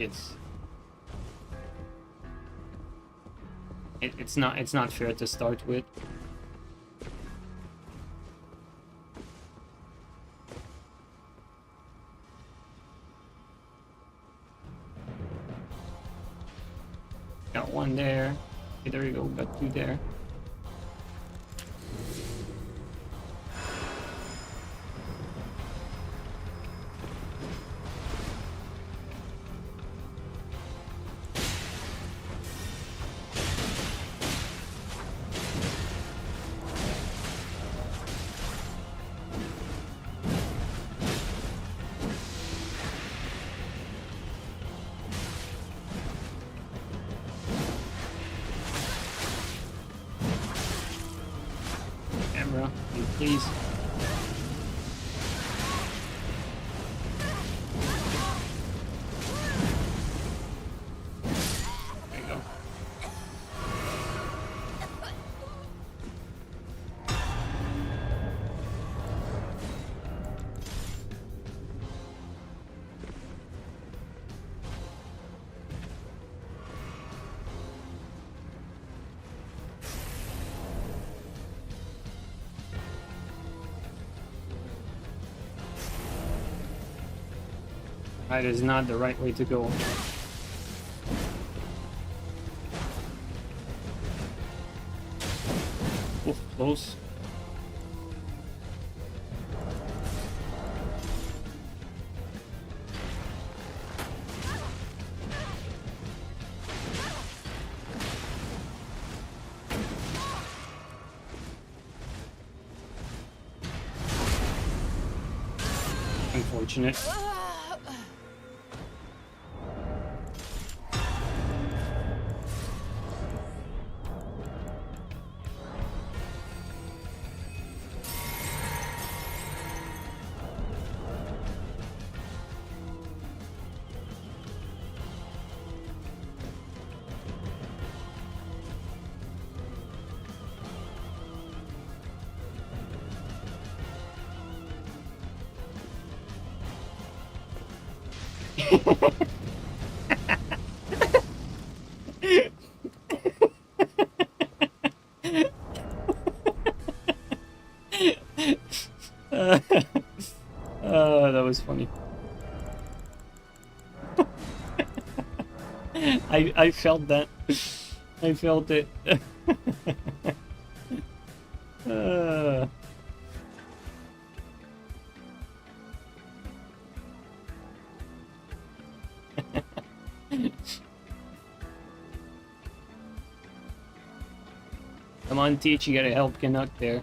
Speaker 1: it's not fair to start with. Got 1 there. Okay, there you go. Got 2 there. Camera, please. There you go. That is not the right way to go. Oof, close. Unfortunate. That was funny. I felt that. I felt it. Come on, Teach, you gotta help Canuck there.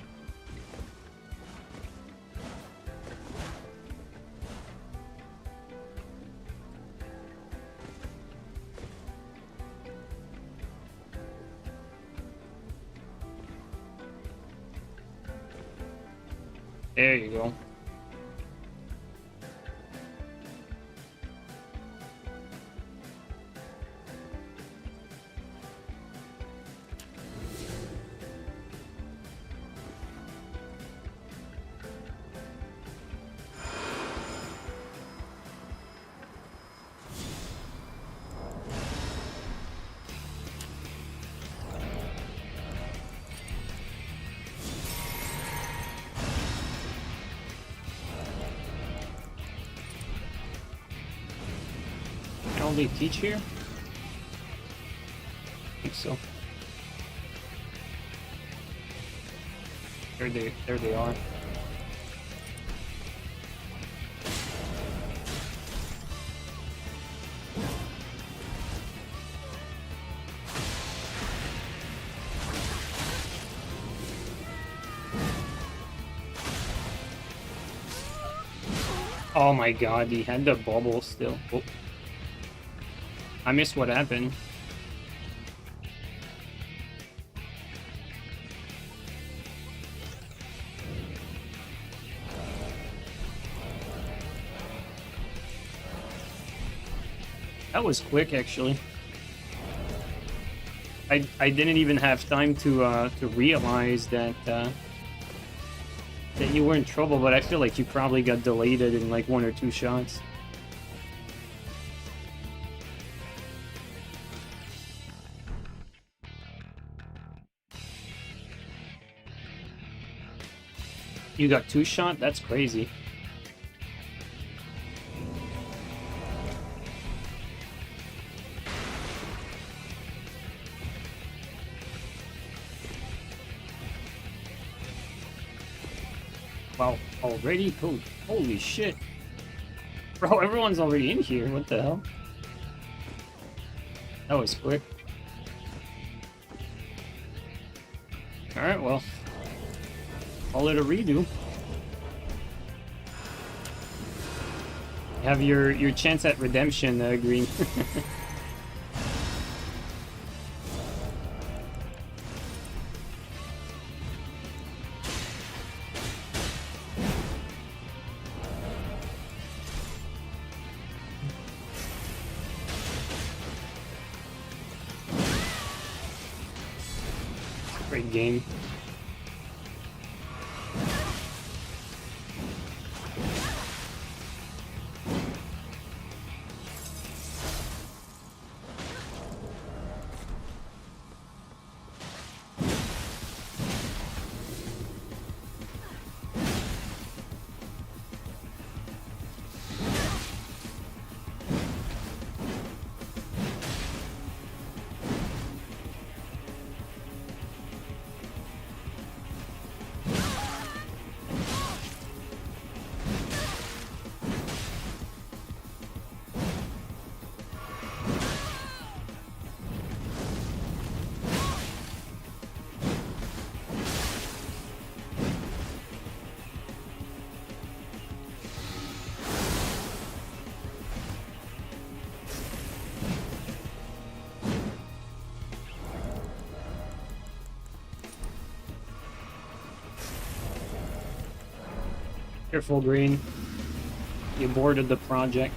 Speaker 1: There you go. Can they teach here? I think so. There they are. Oh my god, he had the bubble still. Oh. I missed what happened. That was quick, actually. I didn't even have time to realize that that you were in trouble, but I feel like you probably got deleted in like 1 or 2 shots. You got 2 shot? That's crazy. Wow, already? Holy shit. Bro, everyone's already in here. What the hell? That was quick. Alright, well. Call it a redo. Have your chance at redemption, Green. Great game. Careful, Green. You boarded the project.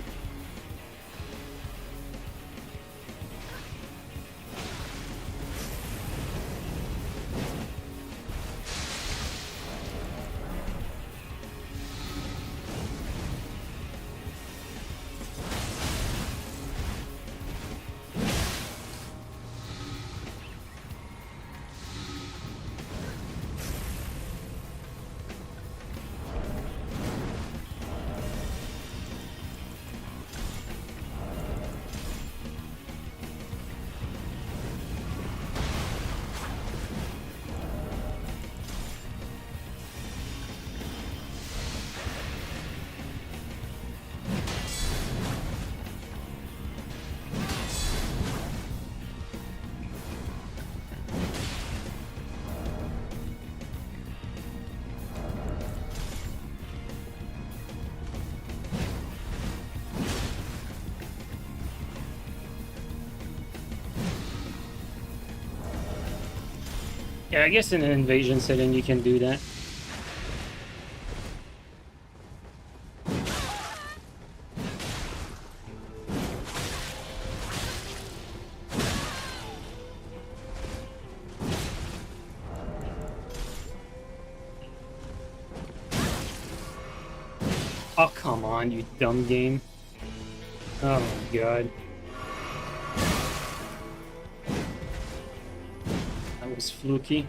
Speaker 1: Yeah, I guess in an invasion setting you can do that. Oh, come on, you dumb game. Oh my god. That was fluky.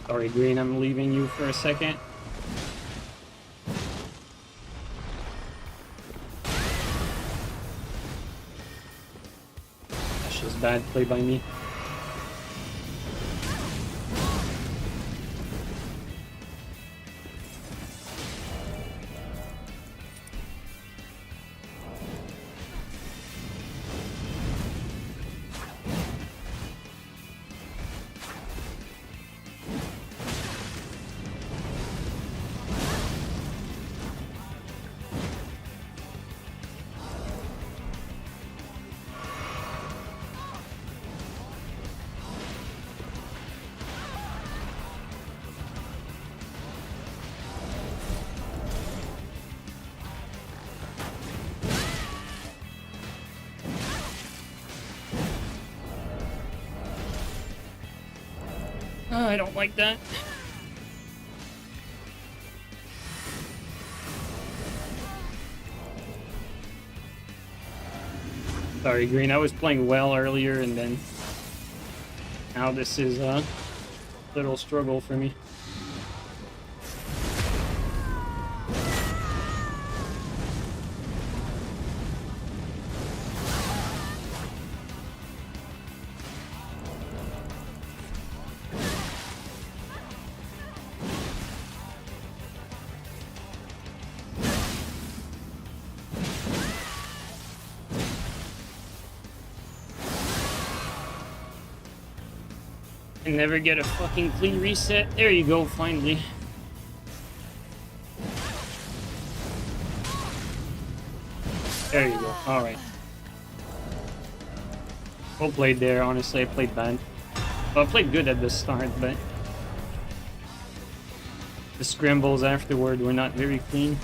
Speaker 1: Sorry, Green, I'm leaving you for a second. That's just bad play by me. I don't like that. Sorry, Green. I was playing well earlier, and then now this is a little struggle for me. And never get a fucking clean reset. There you go, finally. There you go. Alright. Well played there, honestly. I played bad. Well, I played good at the start, but the scrambles afterward were not very clean.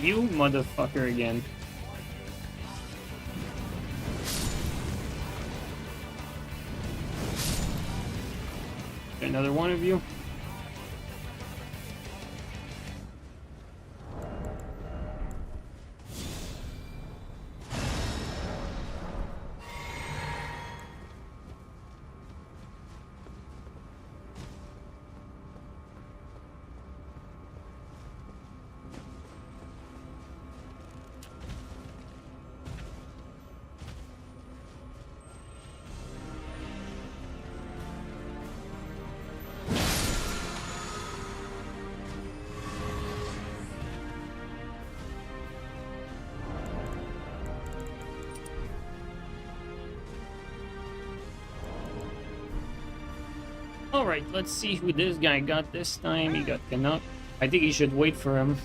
Speaker 1: You motherfucker again. Another one of you? Alright, let's see who this guy got this time. He got Canuck. I think he should wait for him.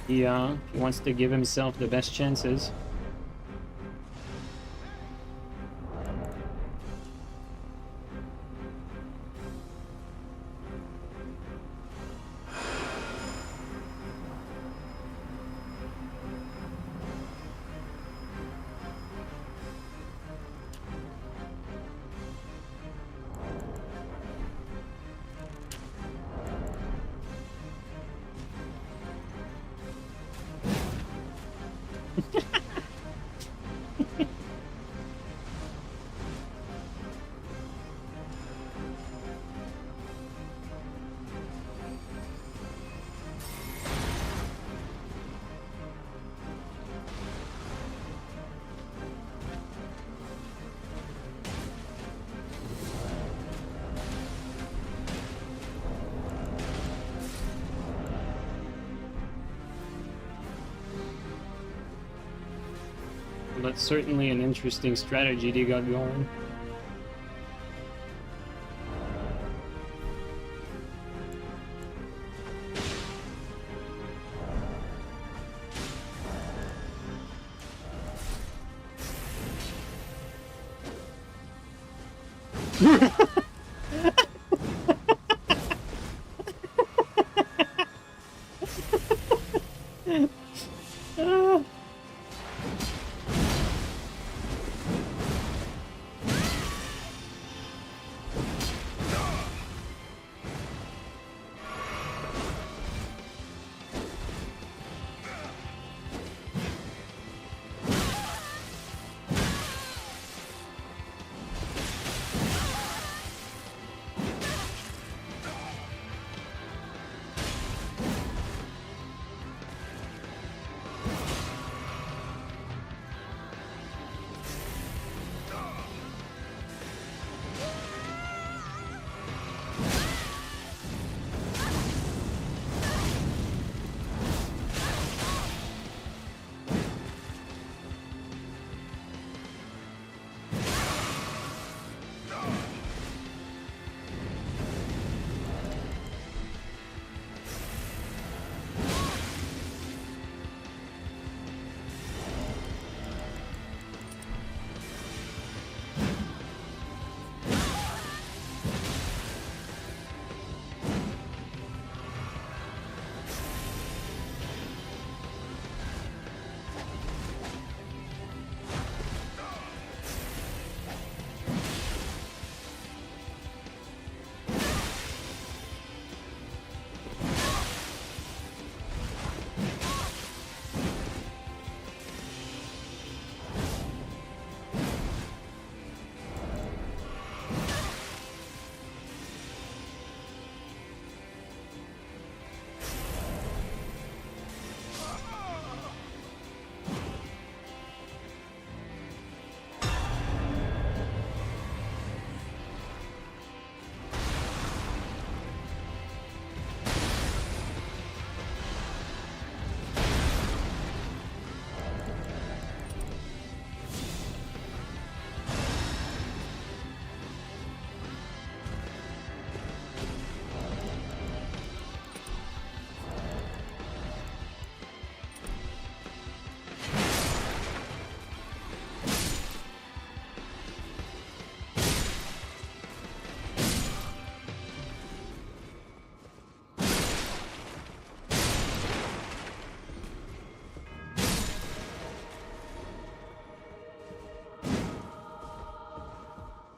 Speaker 1: He wants to give himself the best chances. That's certainly an interesting strategy they got going.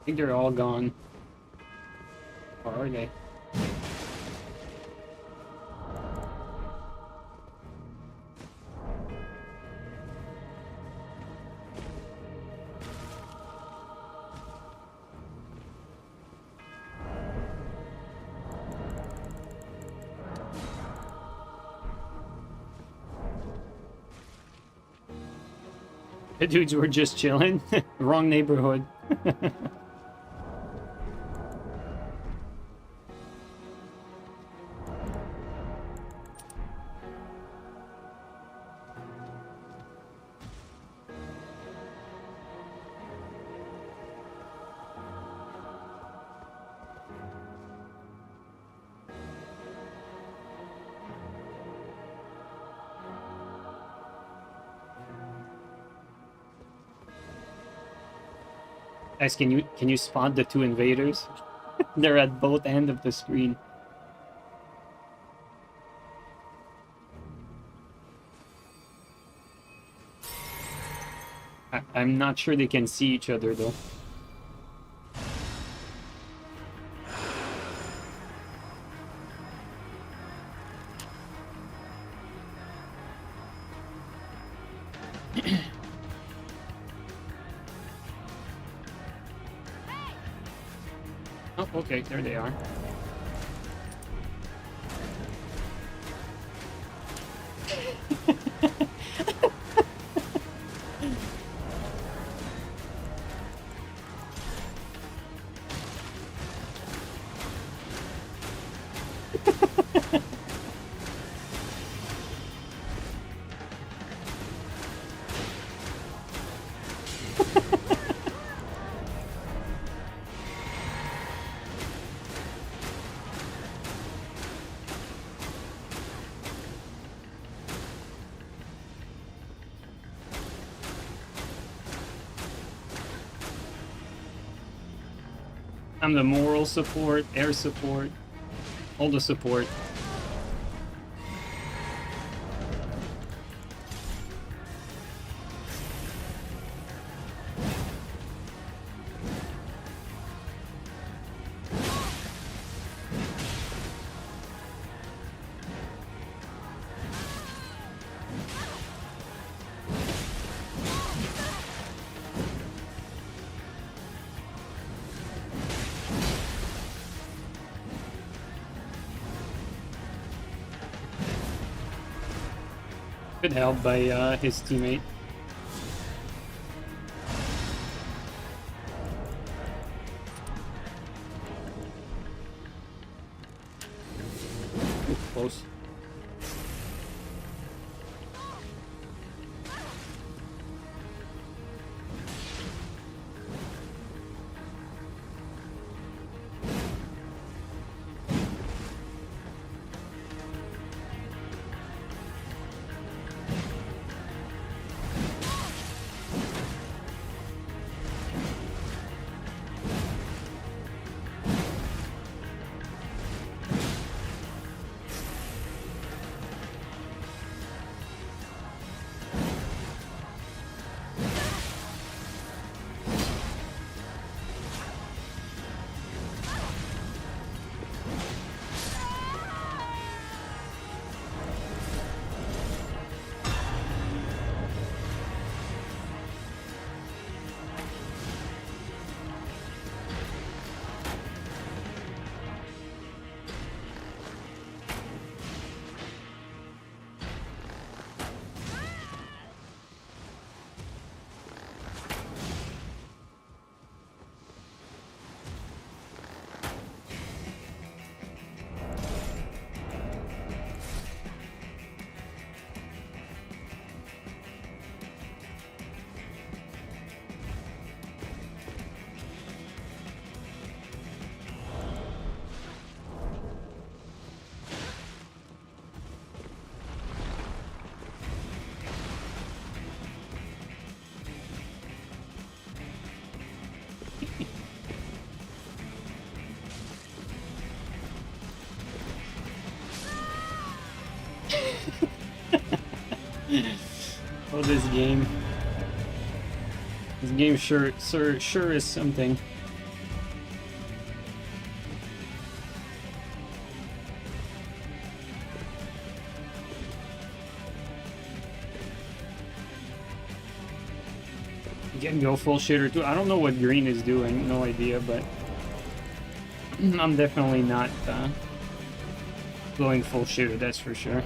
Speaker 1: think they're all gone. Or are they? The dudes were just chilling. Wrong neighborhood. Guys, can you spot the two invaders? They're at both ends of the screen. I'm not sure they can see each other though. Oh, okay, there they are. I'm the moral support, air support, all the support. Good help by his teammate. Ooh, close. Oh, this game. This game sure is something. You can go full shitter too. I don't know what green is doing, no idea, but I'm definitely not going full shitter, that's for sure.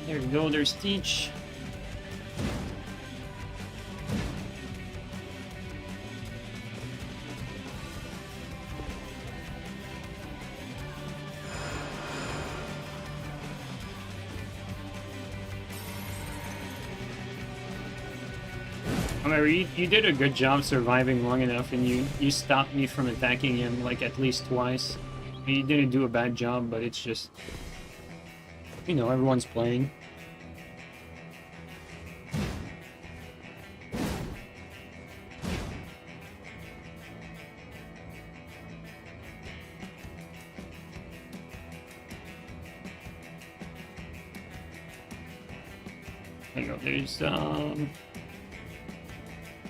Speaker 1: There we go, there's Teach. I mean, you did a good job surviving long enough, and you stopped me from attacking him like at least twice. I mean, you didn't do a bad job, but it's just, you know, everyone's playing. There you go, there's, there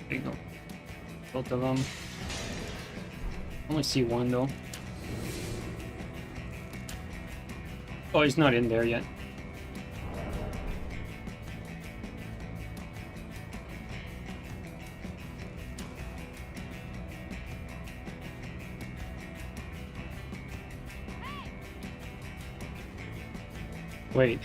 Speaker 1: you go. Both of them. I only see one, though. Oh, he's not in there yet. Wait.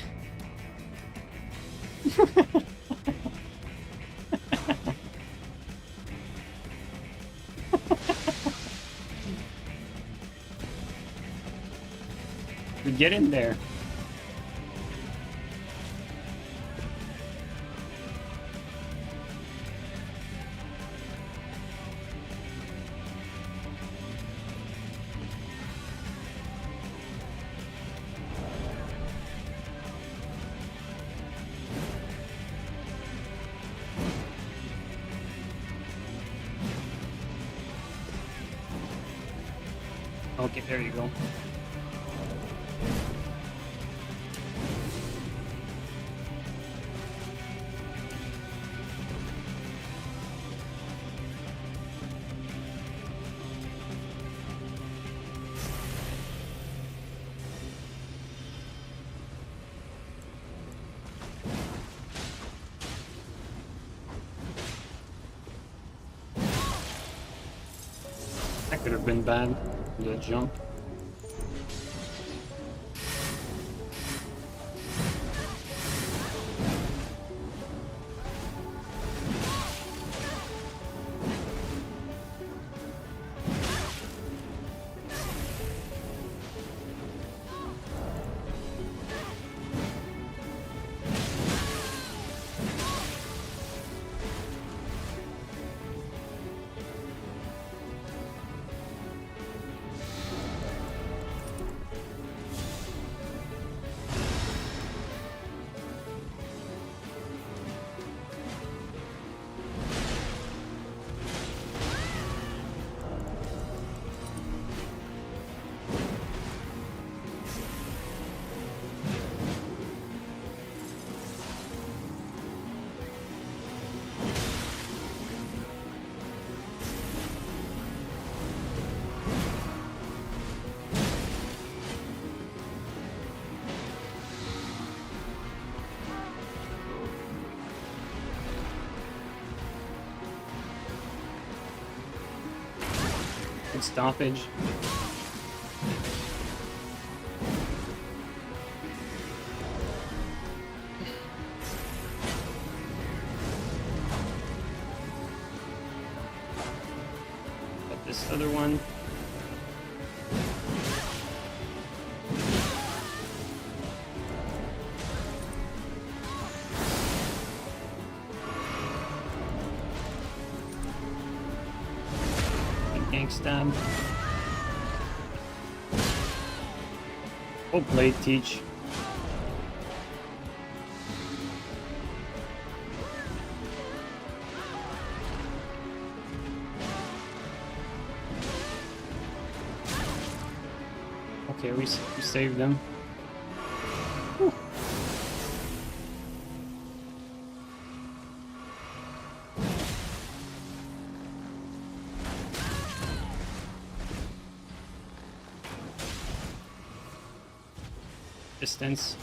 Speaker 1: Get in there. Okay, there you go. That could have been bad. The jump. Good stoppage. Got this other one. Stab. Oh, blade Teach. Okay, we saved them. Whew. Distance.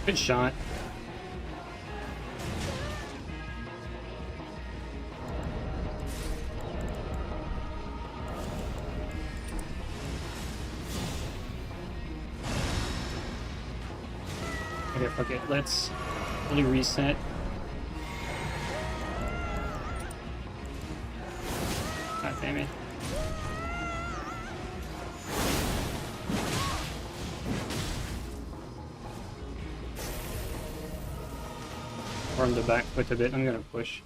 Speaker 1: Good shot. Okay, fuck it. Let's fully reset. God damn it. From the back foot a bit. I'm gonna push.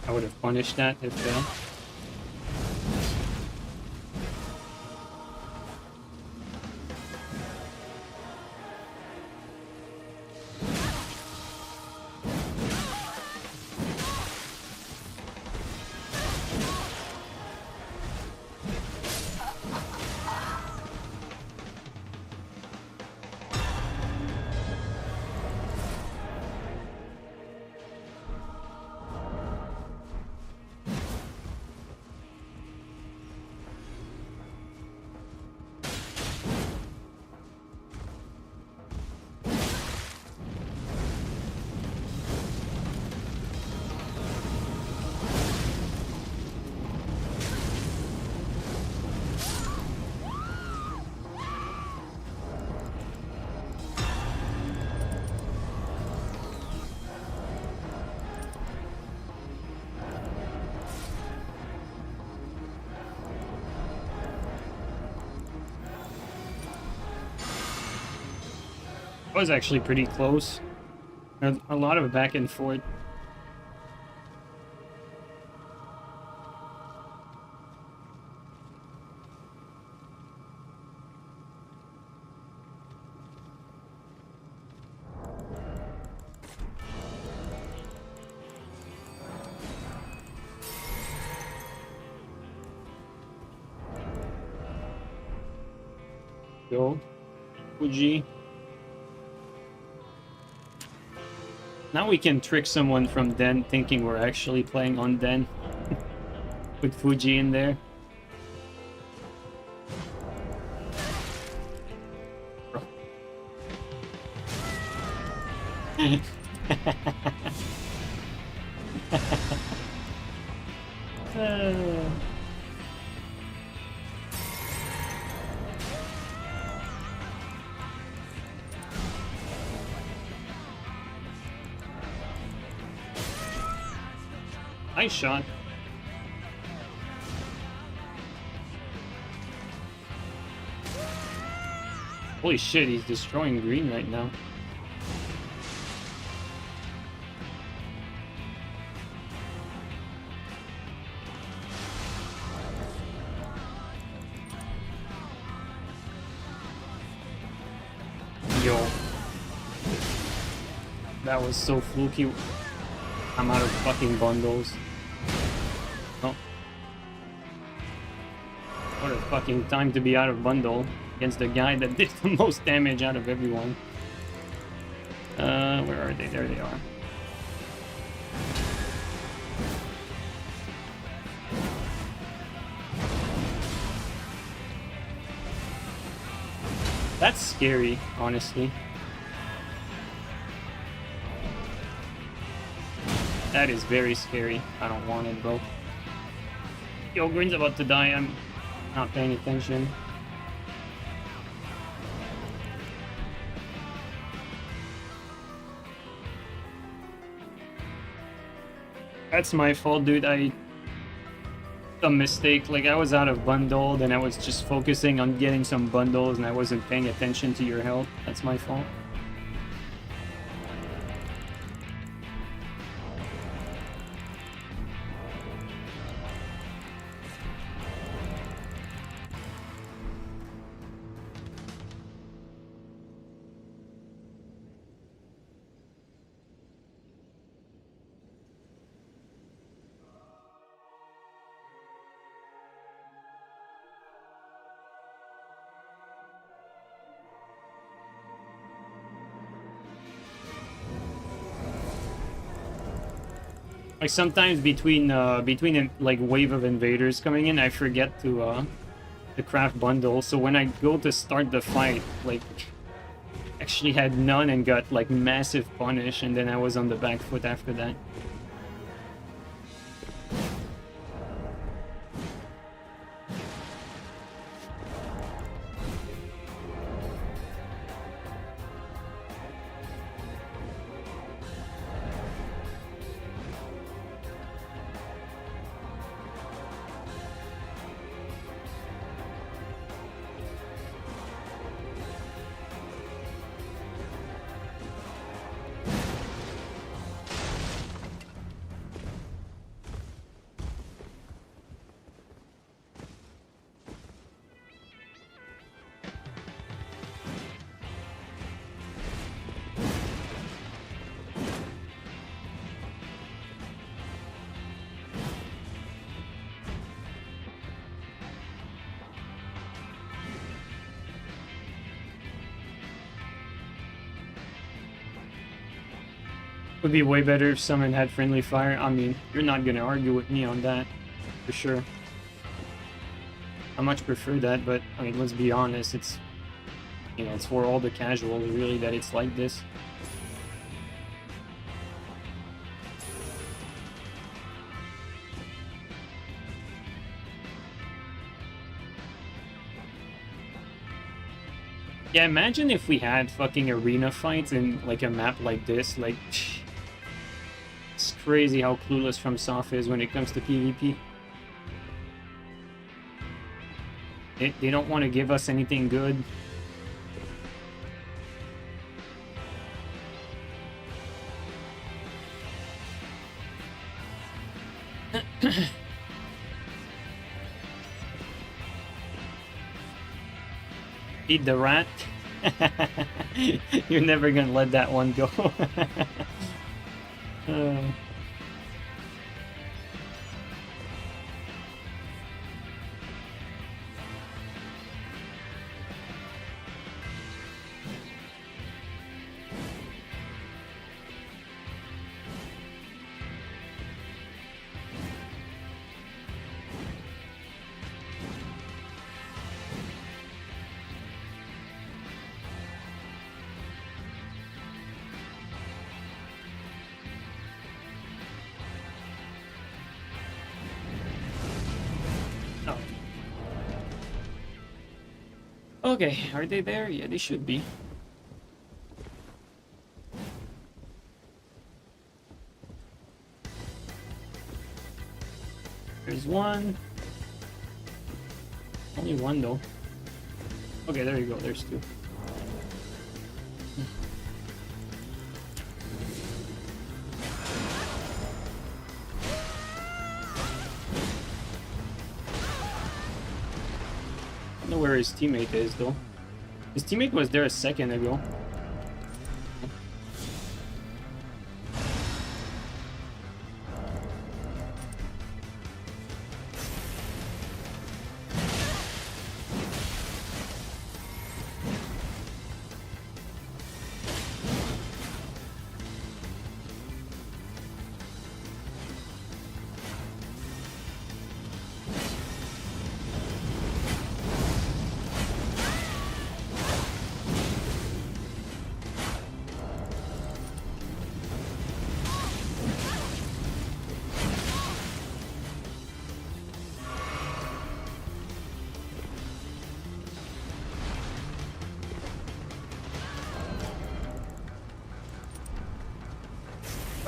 Speaker 1: I would have punished that if was actually pretty close. There's a lot of back and forth. Go, Fuji. Now we can trick someone from Den thinking we're actually playing on Den. With Fuji in there. Nice shot. Holy shit, he's destroying green right now. Yo. That was so fluky. I'm out of fucking bundles. Oh. What a fucking time to be out of bundle against the guy that did the most damage out of everyone. Where are they? There they are. That's scary, honestly. That is very scary. I don't want it, bro. Yo, Green's about to die. I'm not paying attention. That's my fault, dude. A mistake. Like, I was out of bundle, then I was just focusing on getting some bundles, and I wasn't paying attention to your health. That's my fault. Like sometimes between like wave of invaders coming in, I forget to craft bundles. So when I go to start the fight, like actually had none and got like massive punish, and then I was on the back foot after that. Would be way better if someone had friendly fire. I mean, you're not gonna argue with me on that, for sure. I much prefer that, but I mean, let's be honest, it's, you know, it's for all the casuals really that it's like this. Yeah, imagine if we had fucking arena fights in like a map like this, like it's crazy how clueless FromSoft is when it comes to PvP. They don't want to give us anything good. Eat the rat. You're never gonna let that one go. Okay, are they there? Yeah, they should be. There's one. Only one though. Okay, there you go. There's two. I don't know where his teammate is though. His teammate was there a second ago.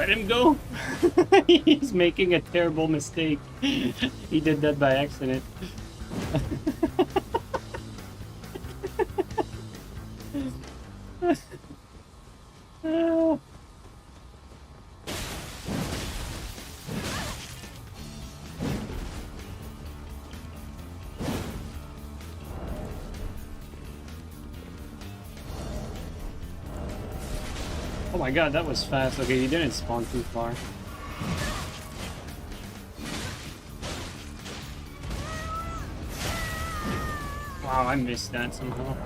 Speaker 1: Let him go. He's making a terrible mistake. He did that by accident. Oh my god, that was fast. Okay, he didn't spawn too far. Wow, I missed that somehow.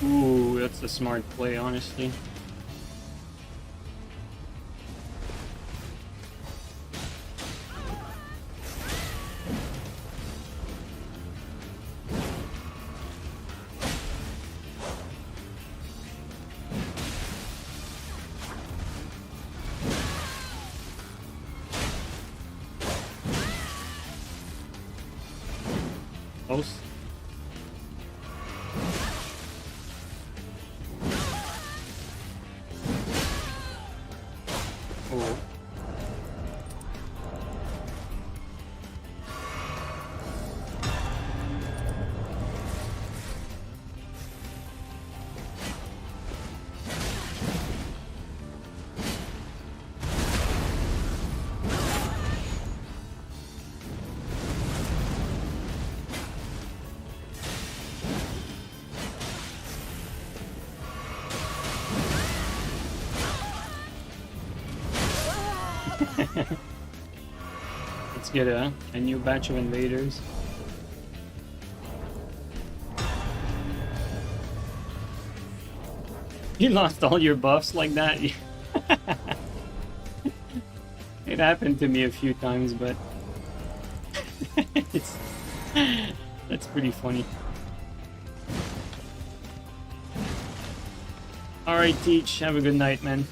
Speaker 1: Ooh, that's a smart play, honestly. Close. Oh. Let's get a new batch of invaders. You lost all your buffs like that? It happened to me a few times, but it's that's pretty funny. Alright, Teach, have a good night, man.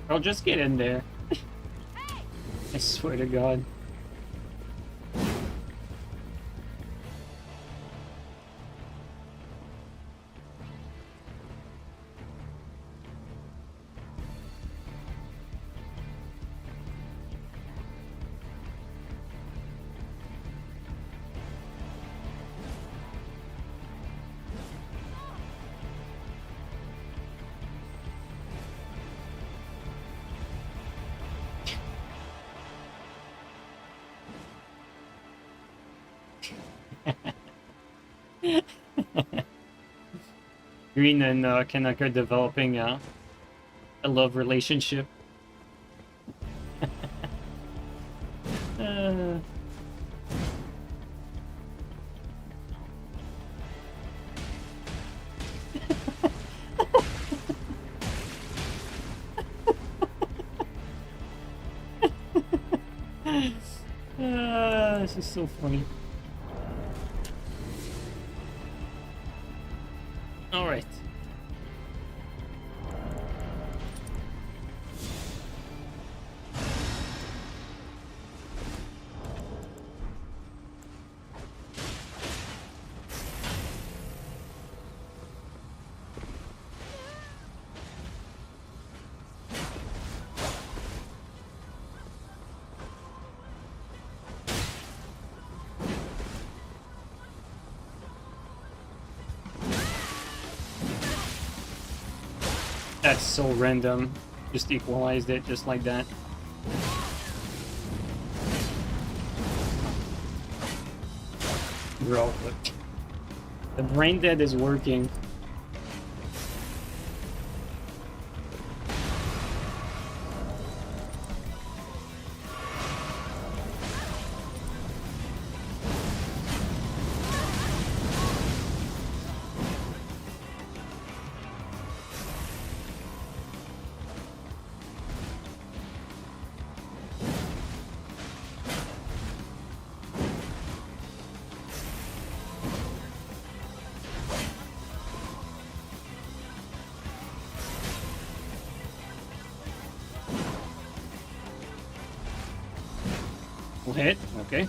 Speaker 1: I'll just get in there. I swear to God. Green and Kanaka developing a love relationship. uh... This is so funny. All right. That's so random. Just equalized it just like that. Bro, the brain dead is working. Hit, okay.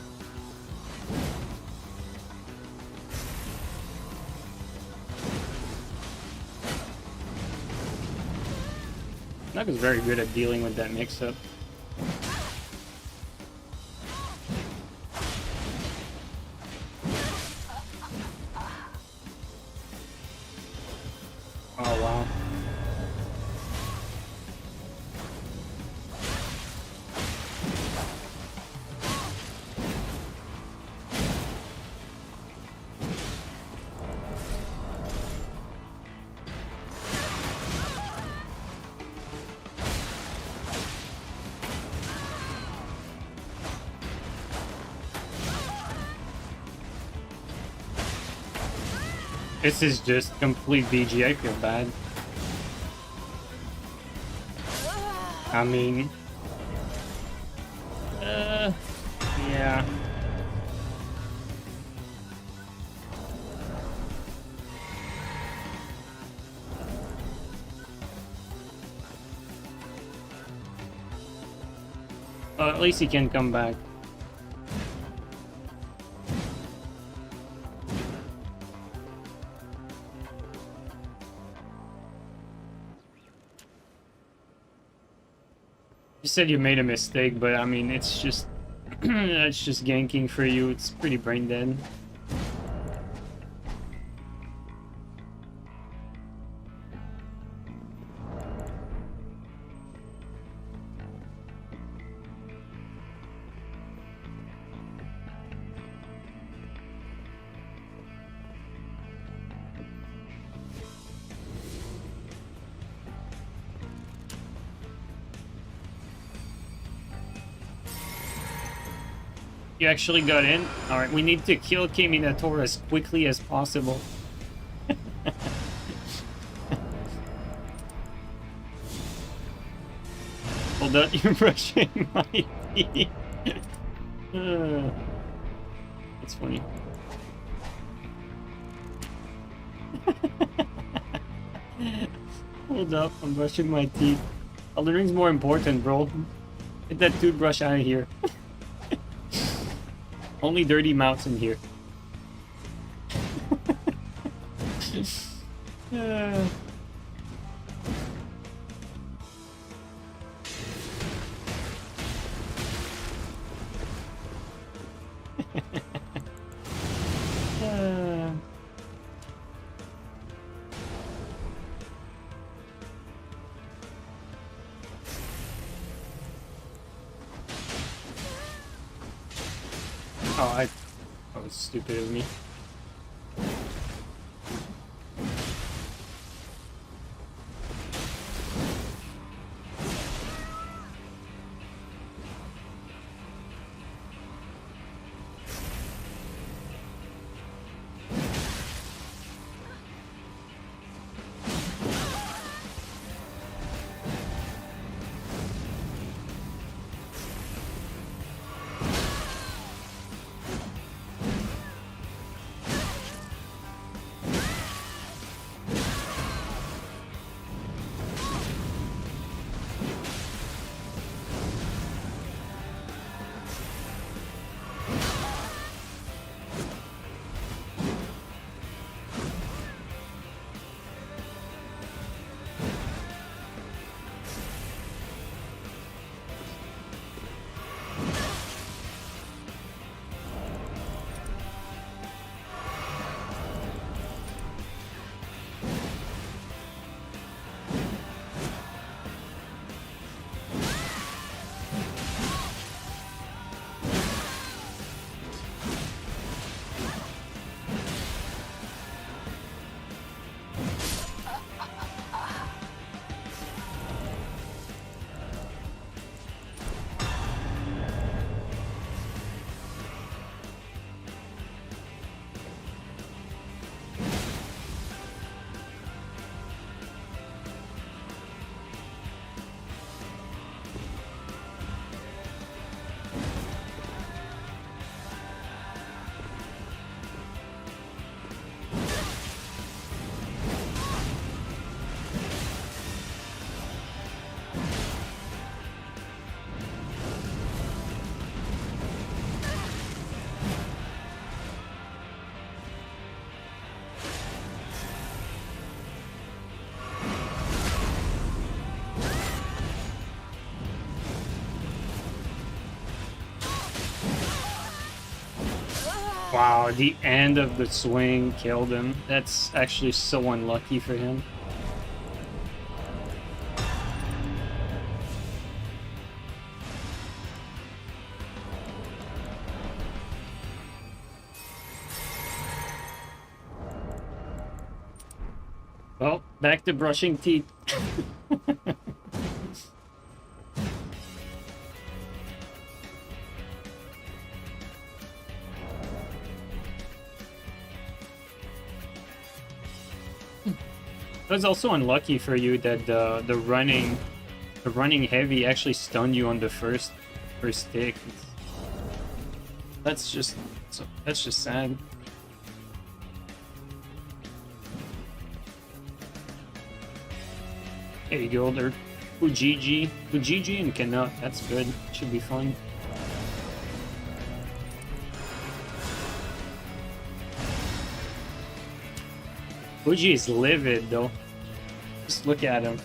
Speaker 1: Naga's very good at dealing with that mix-up. Oh wow. This is just complete BG. I feel bad. I mean, yeah. At least he can come back. You said you made a mistake, but I mean, it's just it's just ganking for you. It's pretty brain dead. You actually got in? Alright, we need to kill Keminator as quickly as possible. Hold up, you're brushing my teeth. That's funny. Hold up, I'm brushing my teeth. Elden Ring's more important, bro. Get that toothbrush out of here. Only dirty mouths in here. Oh, that was stupid of me. Wow, the end of the swing killed him. That's actually so unlucky for him. Well, back to brushing teeth. It was also unlucky for you that the running heavy actually stunned you on the first stick. That's just sad. There you go, they're Fujiji and Canuck. That's good. Should be fun. Fuji is livid though. Just look at him.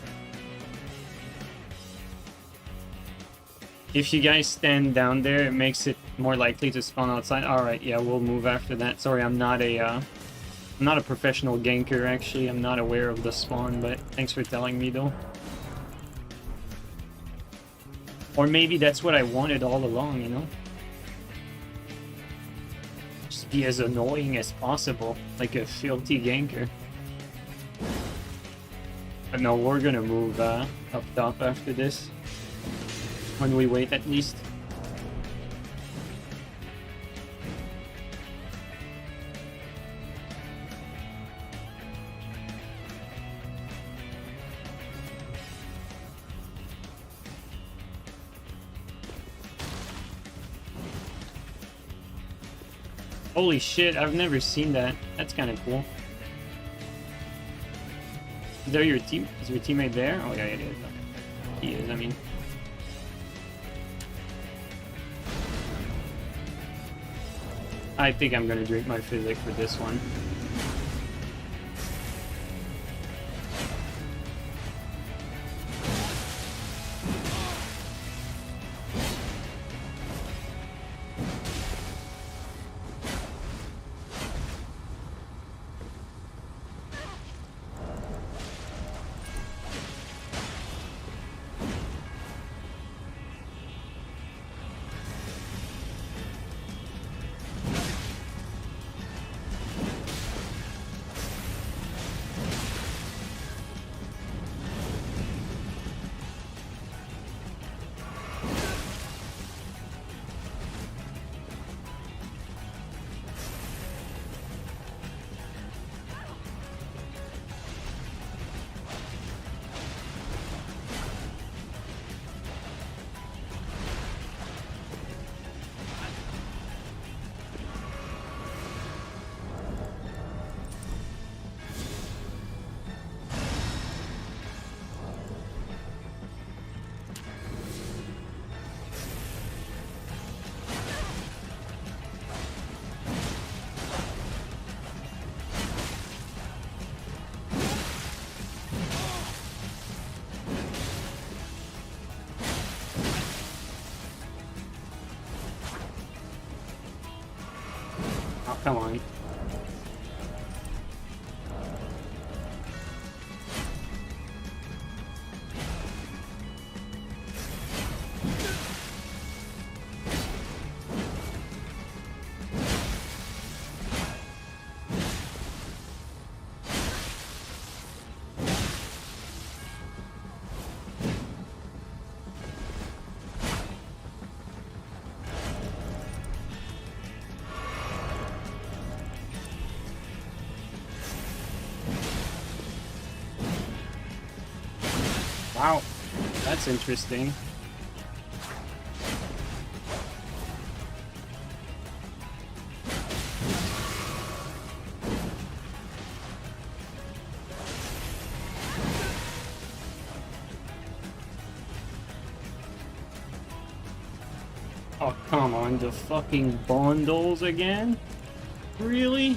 Speaker 1: If you guys stand down there, it makes it more likely to spawn outside. Alright, yeah, we'll move after that. Sorry, I'm not a professional ganker, actually. I'm not aware of the spawn, but thanks for telling me, though. Or maybe that's what I wanted all along, you know? Just be as annoying as possible, like a filthy ganker. But no, we're gonna move up top after this. When we wait, at least. Holy shit, I've never seen that. That's kind of cool. Is there your team? Is your teammate there? Oh yeah, it is. He is, I mean. I think I'm gonna drink my physic for this one. Oh, come on. Wow, that's interesting. Oh, come on, the fucking bundles again? Really?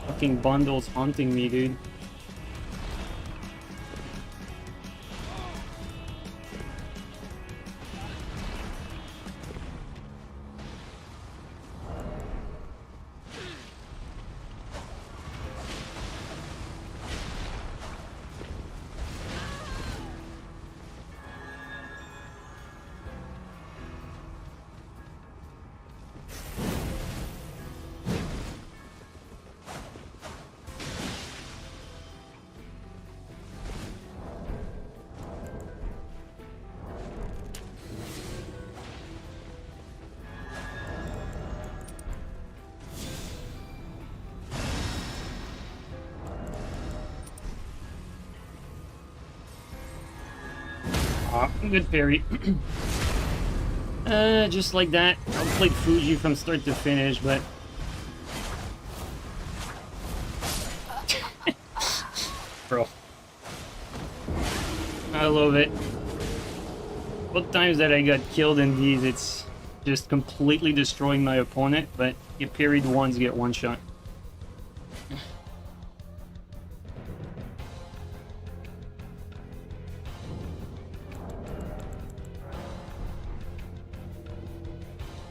Speaker 1: Fucking bundles haunting me, dude. Good parry. Just like that. I played Fuji from start to finish, but... Bro. I love it. Both times that I got killed in these, it's just completely destroying my opponent, but you parried once, get one shot.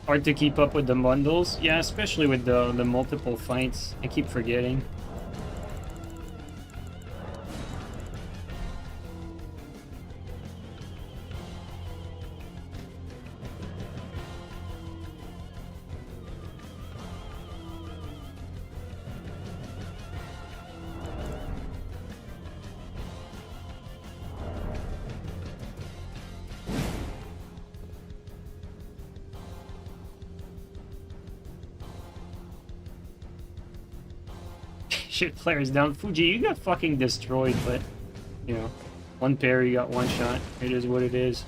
Speaker 1: Hard to keep up with the bundles. Yeah, especially with the multiple fights. I keep forgetting. Shit, players down. Fuji, you got fucking destroyed, but, you know, one parry, got one shot. It is what it is.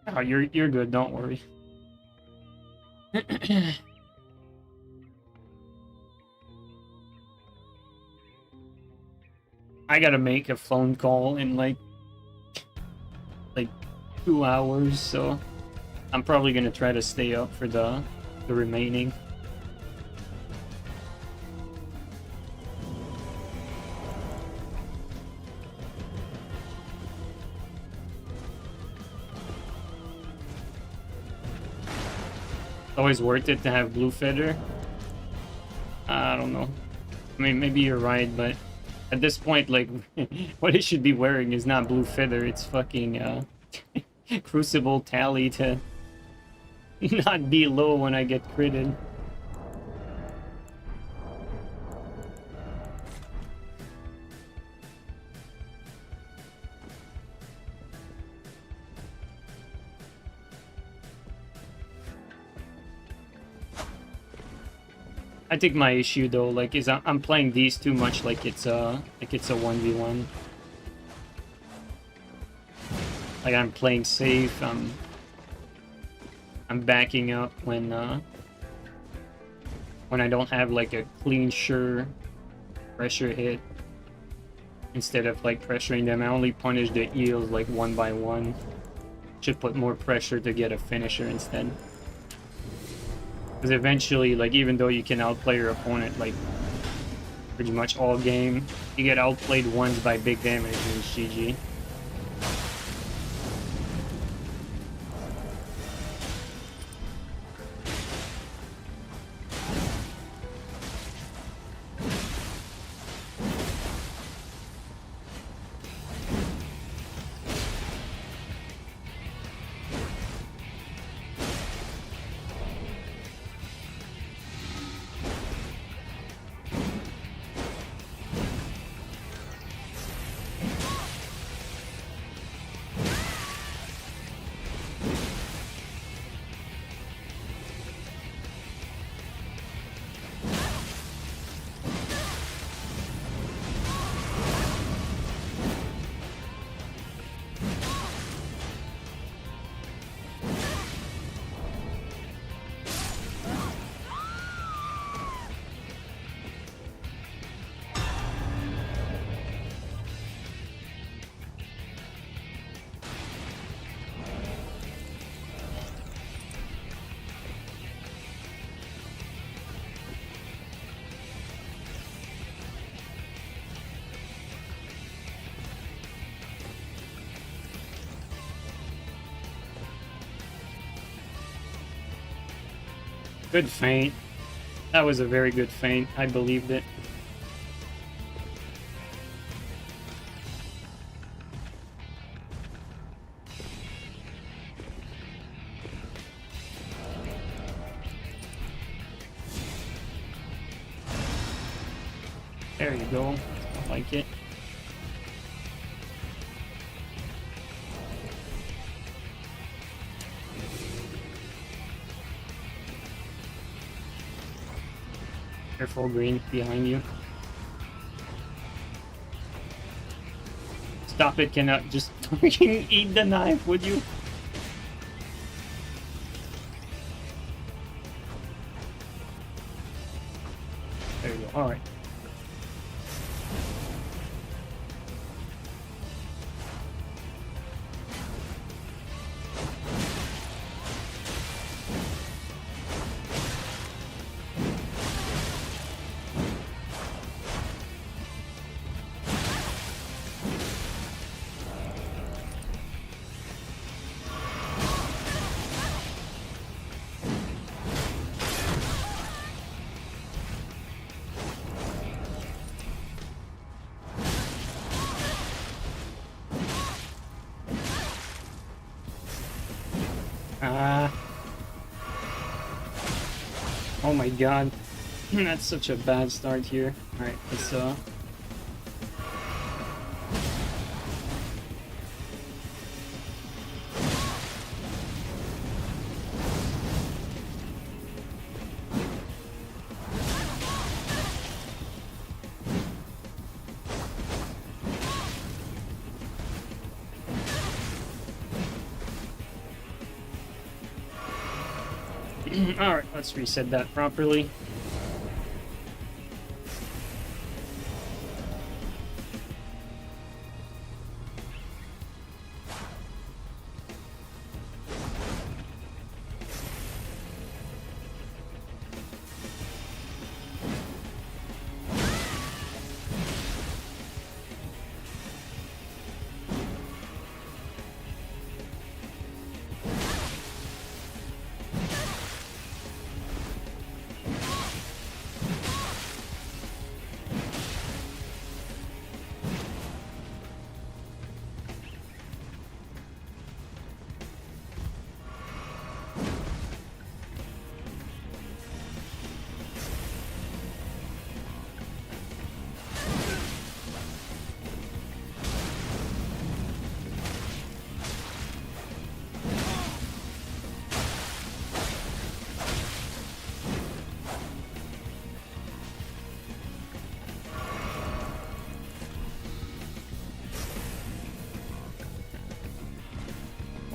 Speaker 1: Oh, you're good, don't worry. I gotta make a phone call in like 2 hours, so I'm probably gonna try to stay up for the remaining. Always worth it to have blue feather. I don't know. I mean, maybe you're right, but at this point, like, what it should be wearing is not blue feather. It's fucking crucible tally to not be low when I get critted. I think my issue though, like, is I'm playing these too much like it's a 1v1. Like I'm playing safe. I'm backing up when I don't have like a clean sure pressure hit. Instead of like pressuring them, I only punish the eels like one by one. Should put more pressure to get a finisher instead. Because eventually, like, even though you can outplay your opponent, like, pretty much all game, you get outplayed once by big damage and it's GG. Good feint. That was a very good feint. I believed it. There you go. I like it. Careful, green behind you. Stop it, cannot just freaking eat the knife, would you? There you go, alright. Oh my god. That's such a bad start here. Alright, let's alright, let's reset that properly.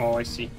Speaker 1: Oh, I see.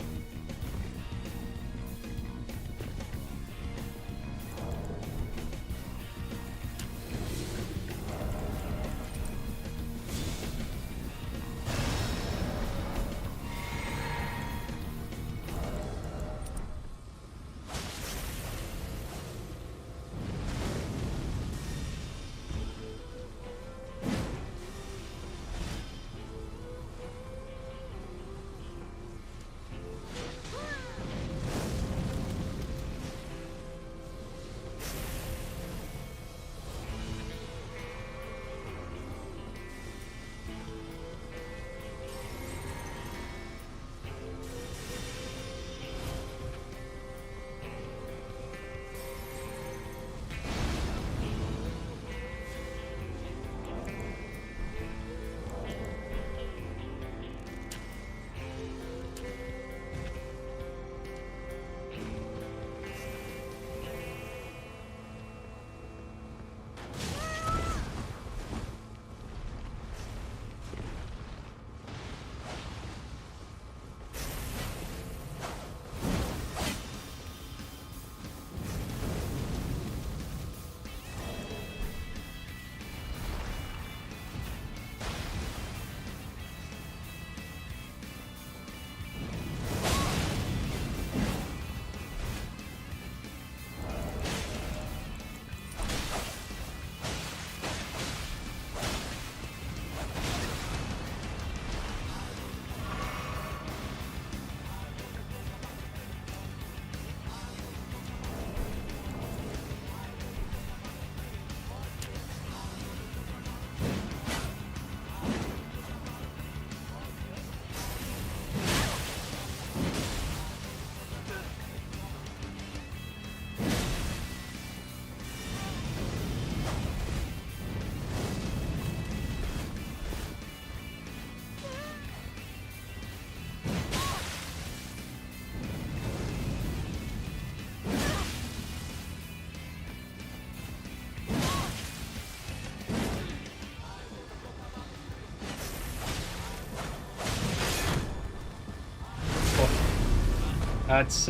Speaker 1: That's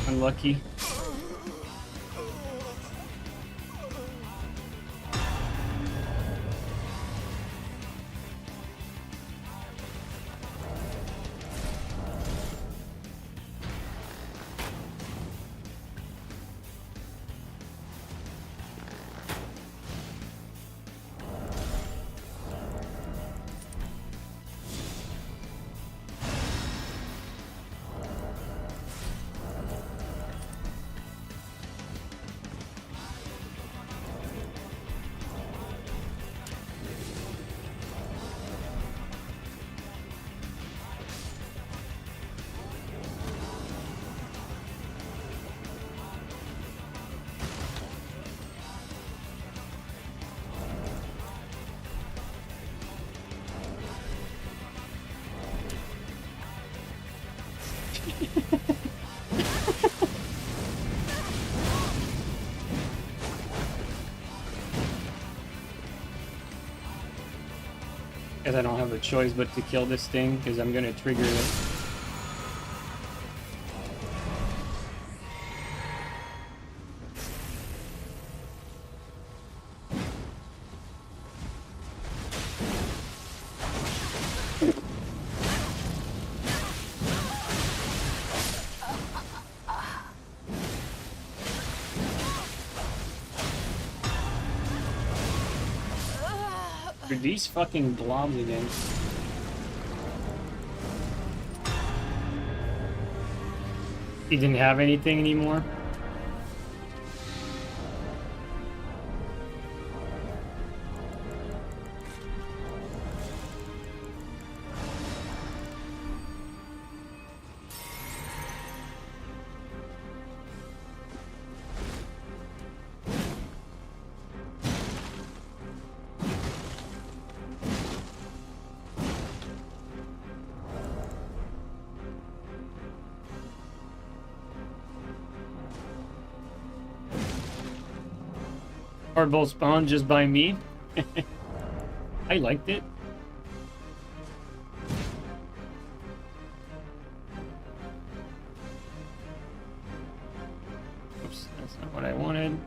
Speaker 1: unlucky. Guess I don't have a choice but to kill this thing, because I'm gonna trigger it. These fucking blobs again. He didn't have anything anymore. Are both spawned just by me. I liked it. Oops, that's not what I wanted.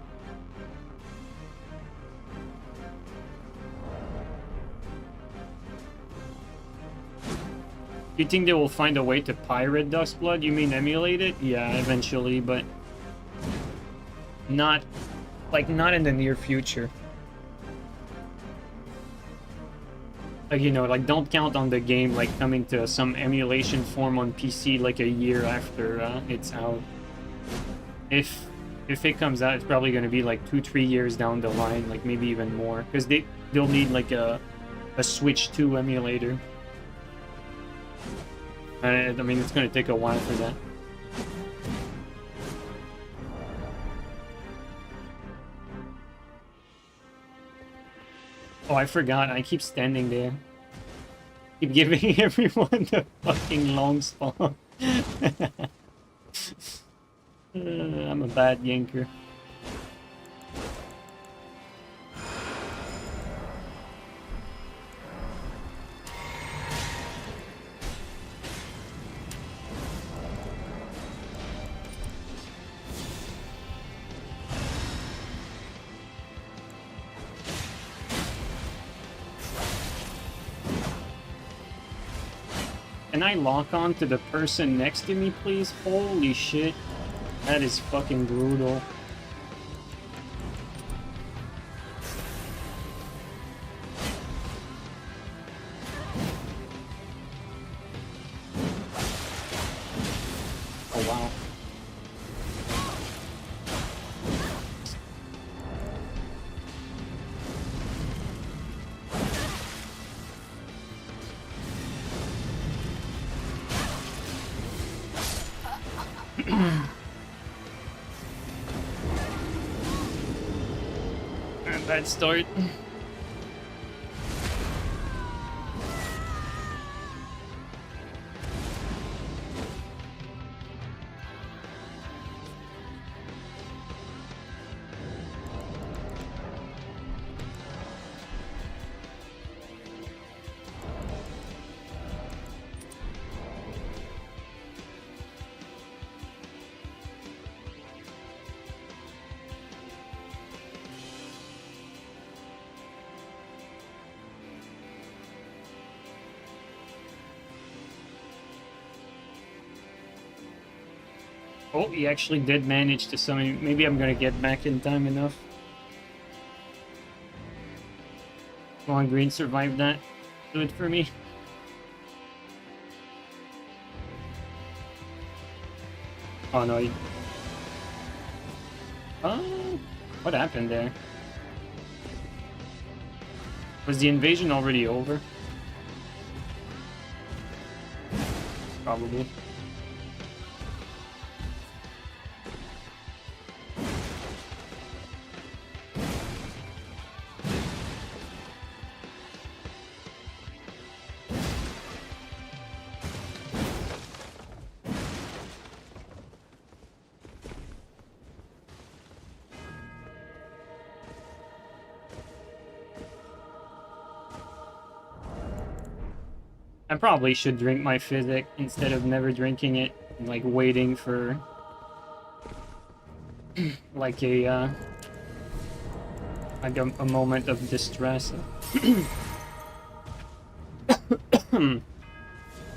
Speaker 1: You think they will find a way to pirate Duskblood? You mean emulate it? Yeah, eventually, but not not in the near future. Like, you know, like don't count on the game like coming to some emulation form on PC like a year after it's out. If it comes out, it's probably going to be like 2-3 years down the line, like maybe even more, because they'll need like a Switch 2 emulator. I mean, it's going to take a while for that. Oh, I forgot. I keep standing there. Keep giving everyone the fucking long spawn. I'm a bad yanker. Can I lock on to the person next to me, please? Holy shit. That is fucking brutal. Oh, wow. Bad start. Oh, he actually did manage to summon. Maybe I'm gonna get back in time enough. Come on, green, survive that. Do it for me. Oh no. Oh, what happened there? Was the invasion already over? Probably. I probably should drink my physic instead of never drinking it, like waiting for like a moment of distress.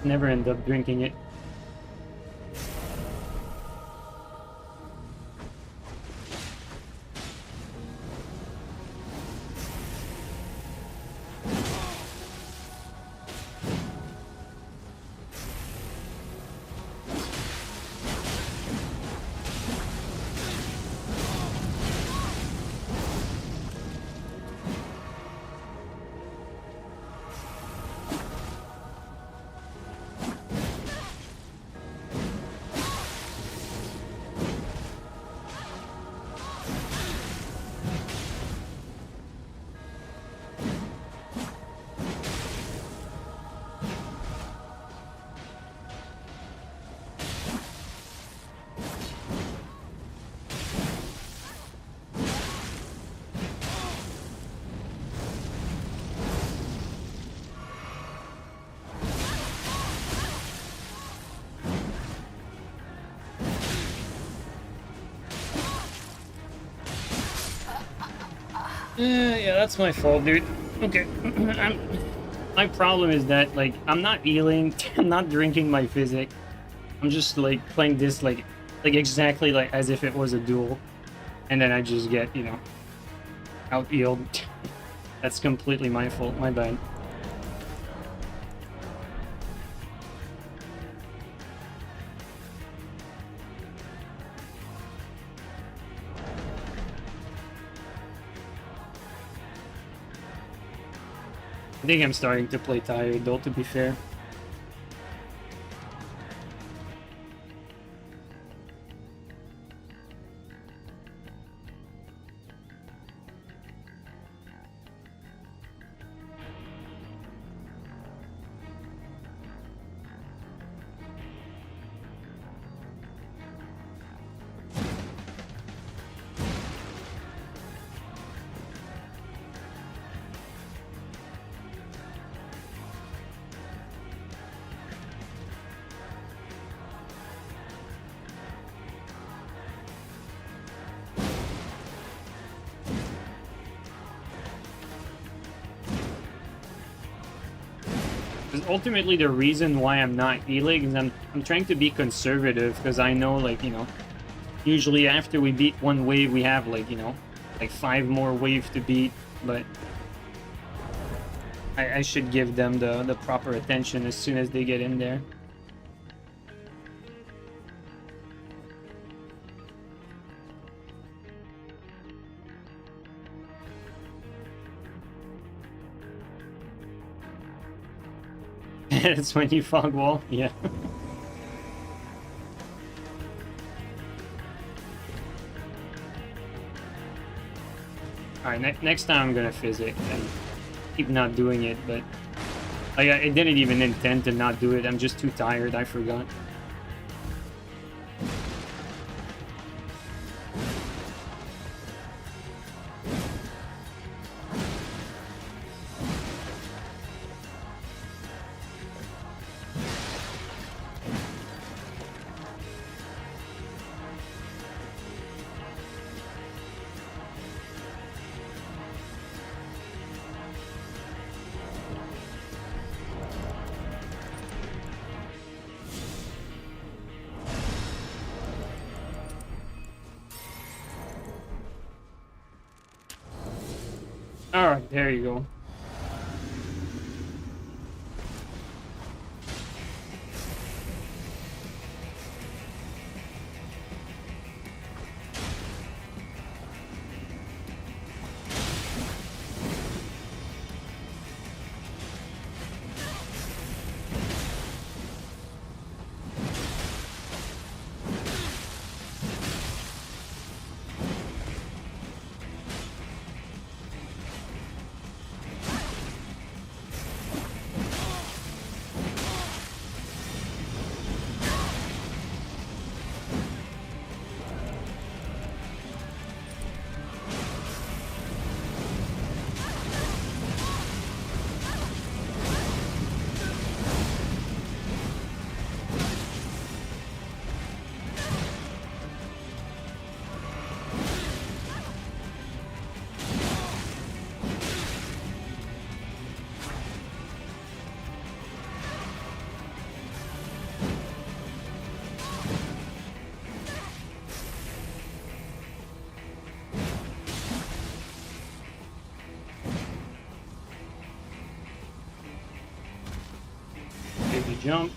Speaker 1: Never end up drinking it. Yeah, that's my fault, dude. Okay. My problem is that, like, I'm not healing, I'm not drinking my physic. I'm just, like, playing this, like exactly like as if it was a duel. And then I just get, you know, out-healed. That's completely my fault, my bad. I think I'm starting to play tired, though, to be fair. Ultimately, the reason why I'm not healing is I'm trying to be conservative, because I know, like, you know, usually after we beat one wave, we have, like, you know, like 5 more waves to beat, but I should give them the proper attention as soon as they get in there. It's when you fog wall, yeah. Alright, next time I'm gonna physic and keep not doing it, but like, I didn't even intend to not do it, I'm just too tired, I forgot. There you go. Baby jump.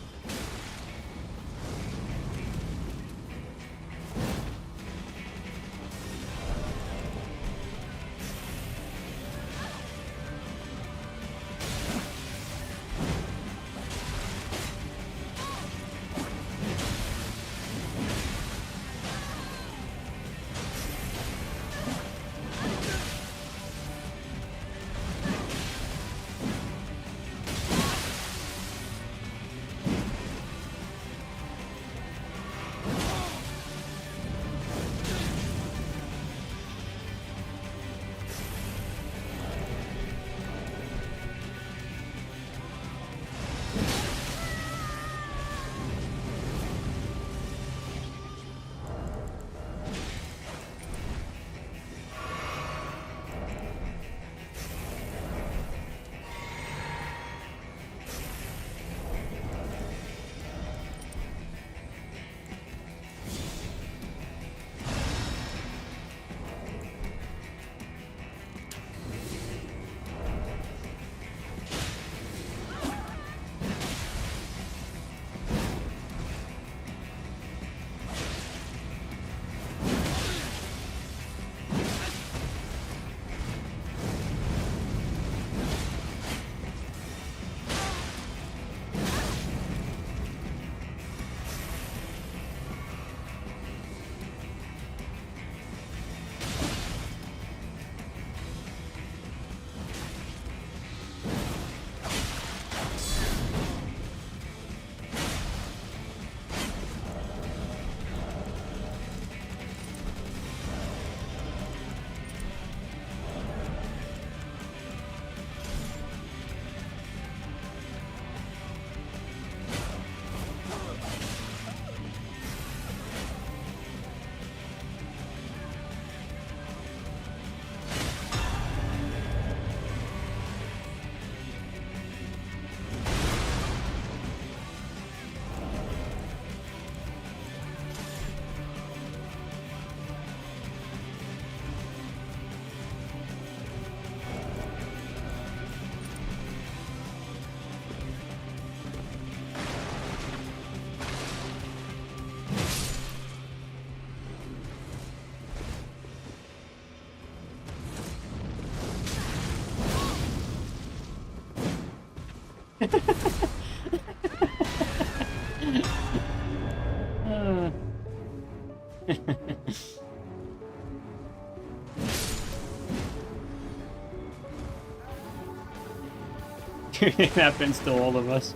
Speaker 1: It happens to all of us.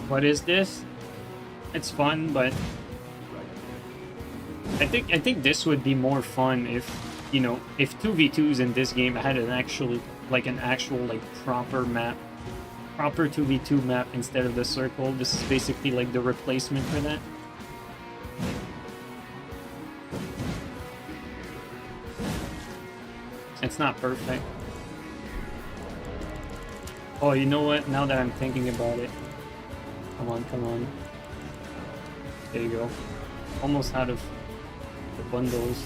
Speaker 1: What is this? It's fun, but I think this would be more fun if, you know, if 2v2s in this game had an actual like proper map, proper 2v2 map instead of the circle. This is basically like the replacement for that. It's not perfect. Oh, you know what? Now that I'm thinking about it. Come on, come on. There you go. Almost out of the bundles.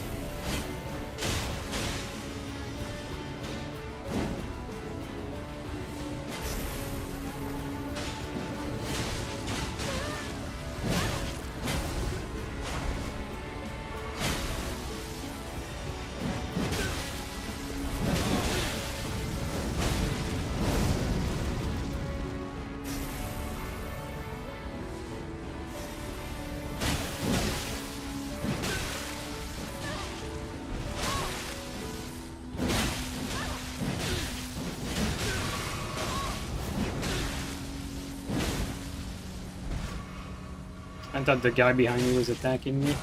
Speaker 1: I thought the guy behind me was attacking me.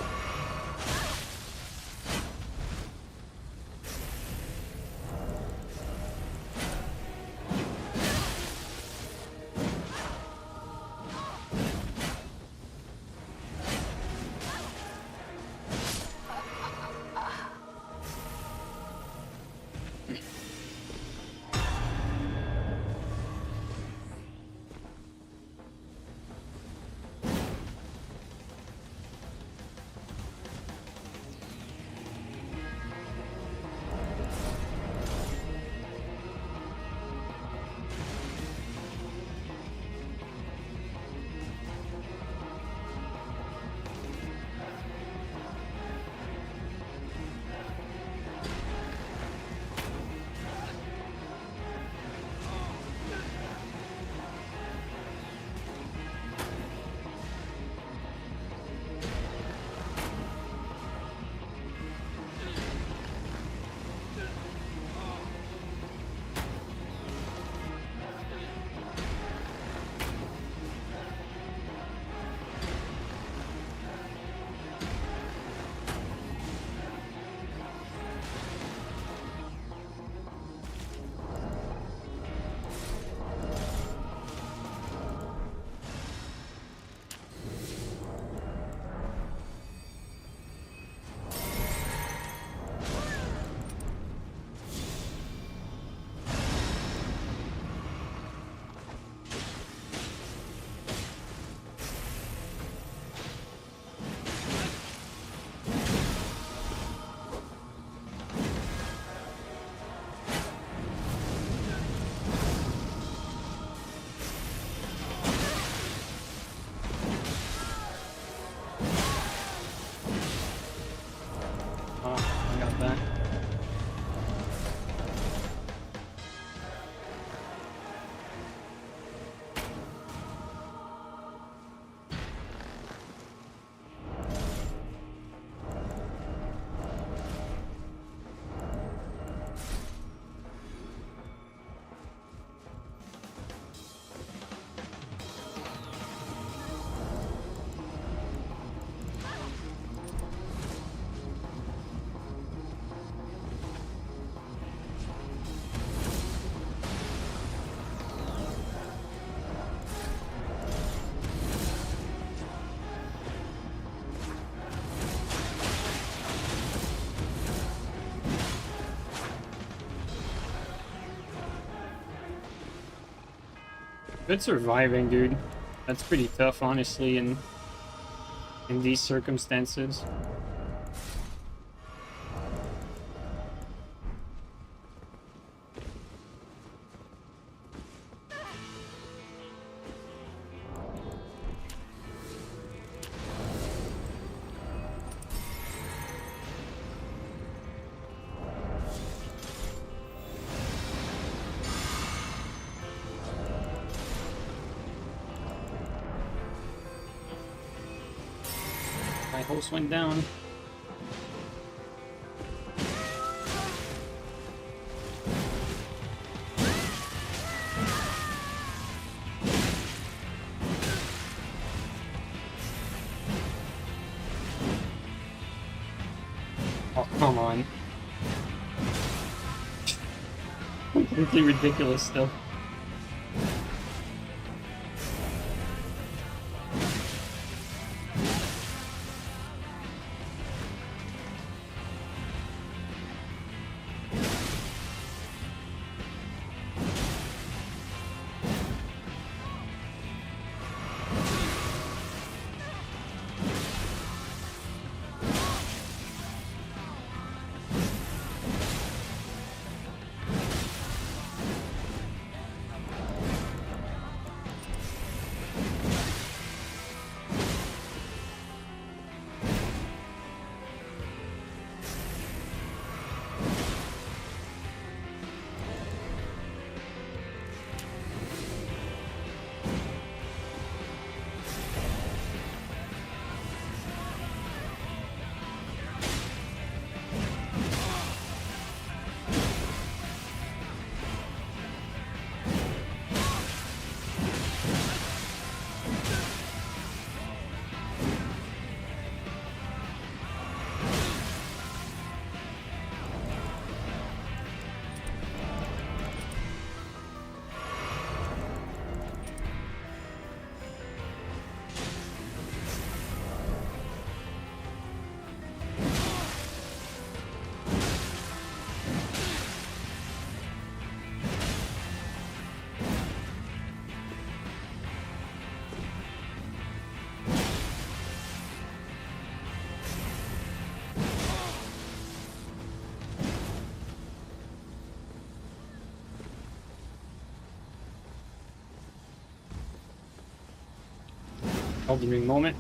Speaker 1: Good surviving, dude. That's pretty tough, honestly, in these circumstances. My host went down. Oh, come on. Completely ridiculous stuff. Elden Ring moment.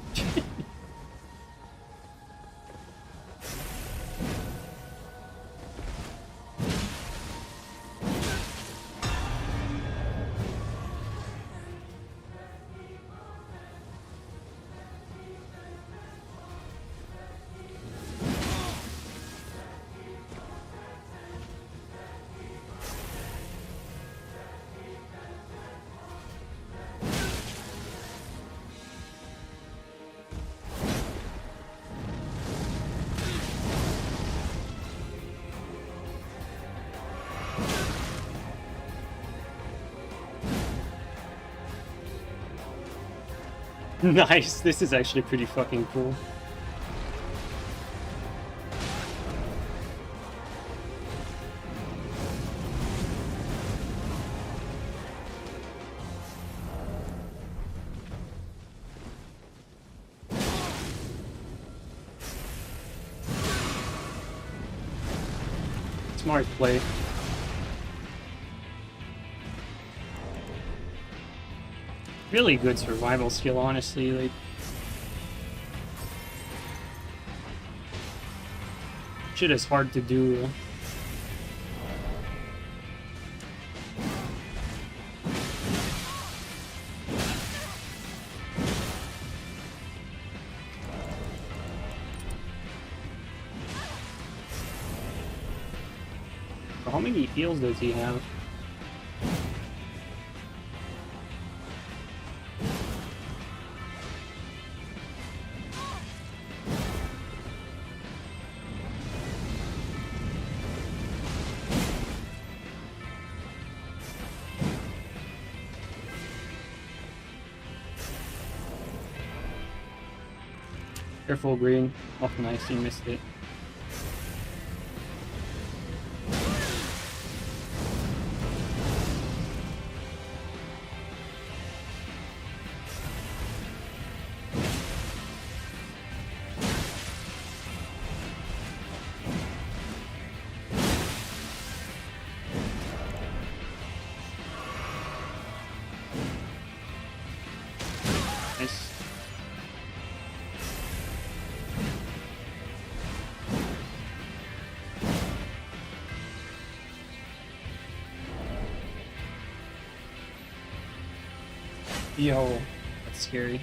Speaker 1: Nice, this is actually pretty fucking cool. Smart play. Really good survival skill, honestly. Like, shit is hard to do. How many heals does he have? Careful, green. Oh, nice, you missed it. Nice. Yo, that's scary.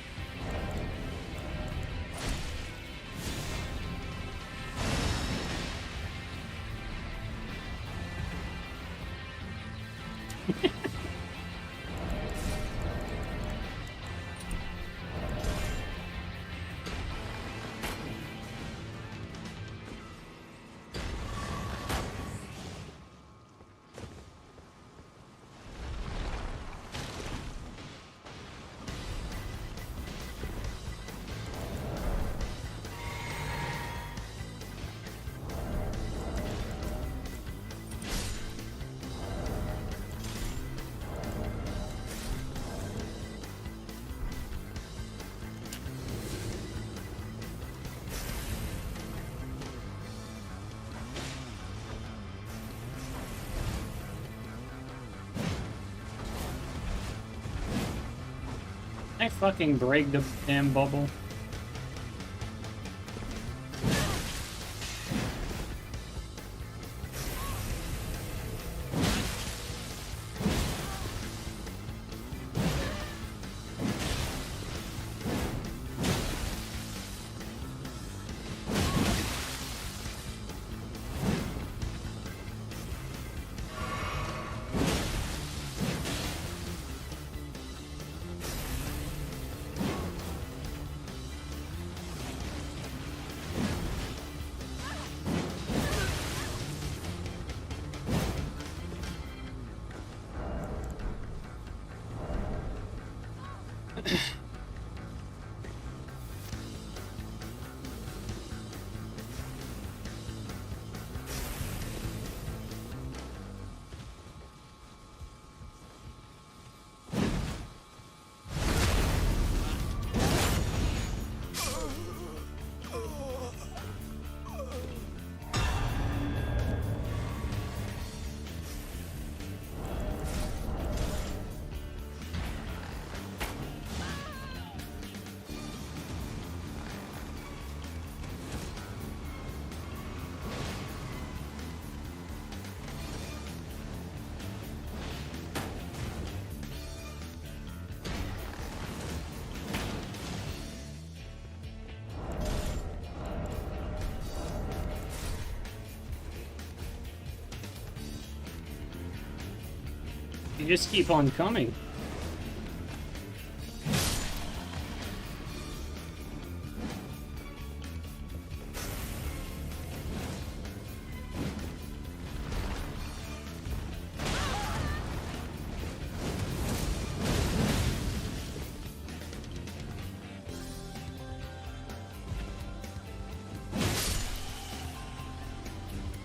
Speaker 1: I fucking break the damn bubble? You just keep on coming.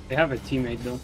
Speaker 1: They have a teammate though.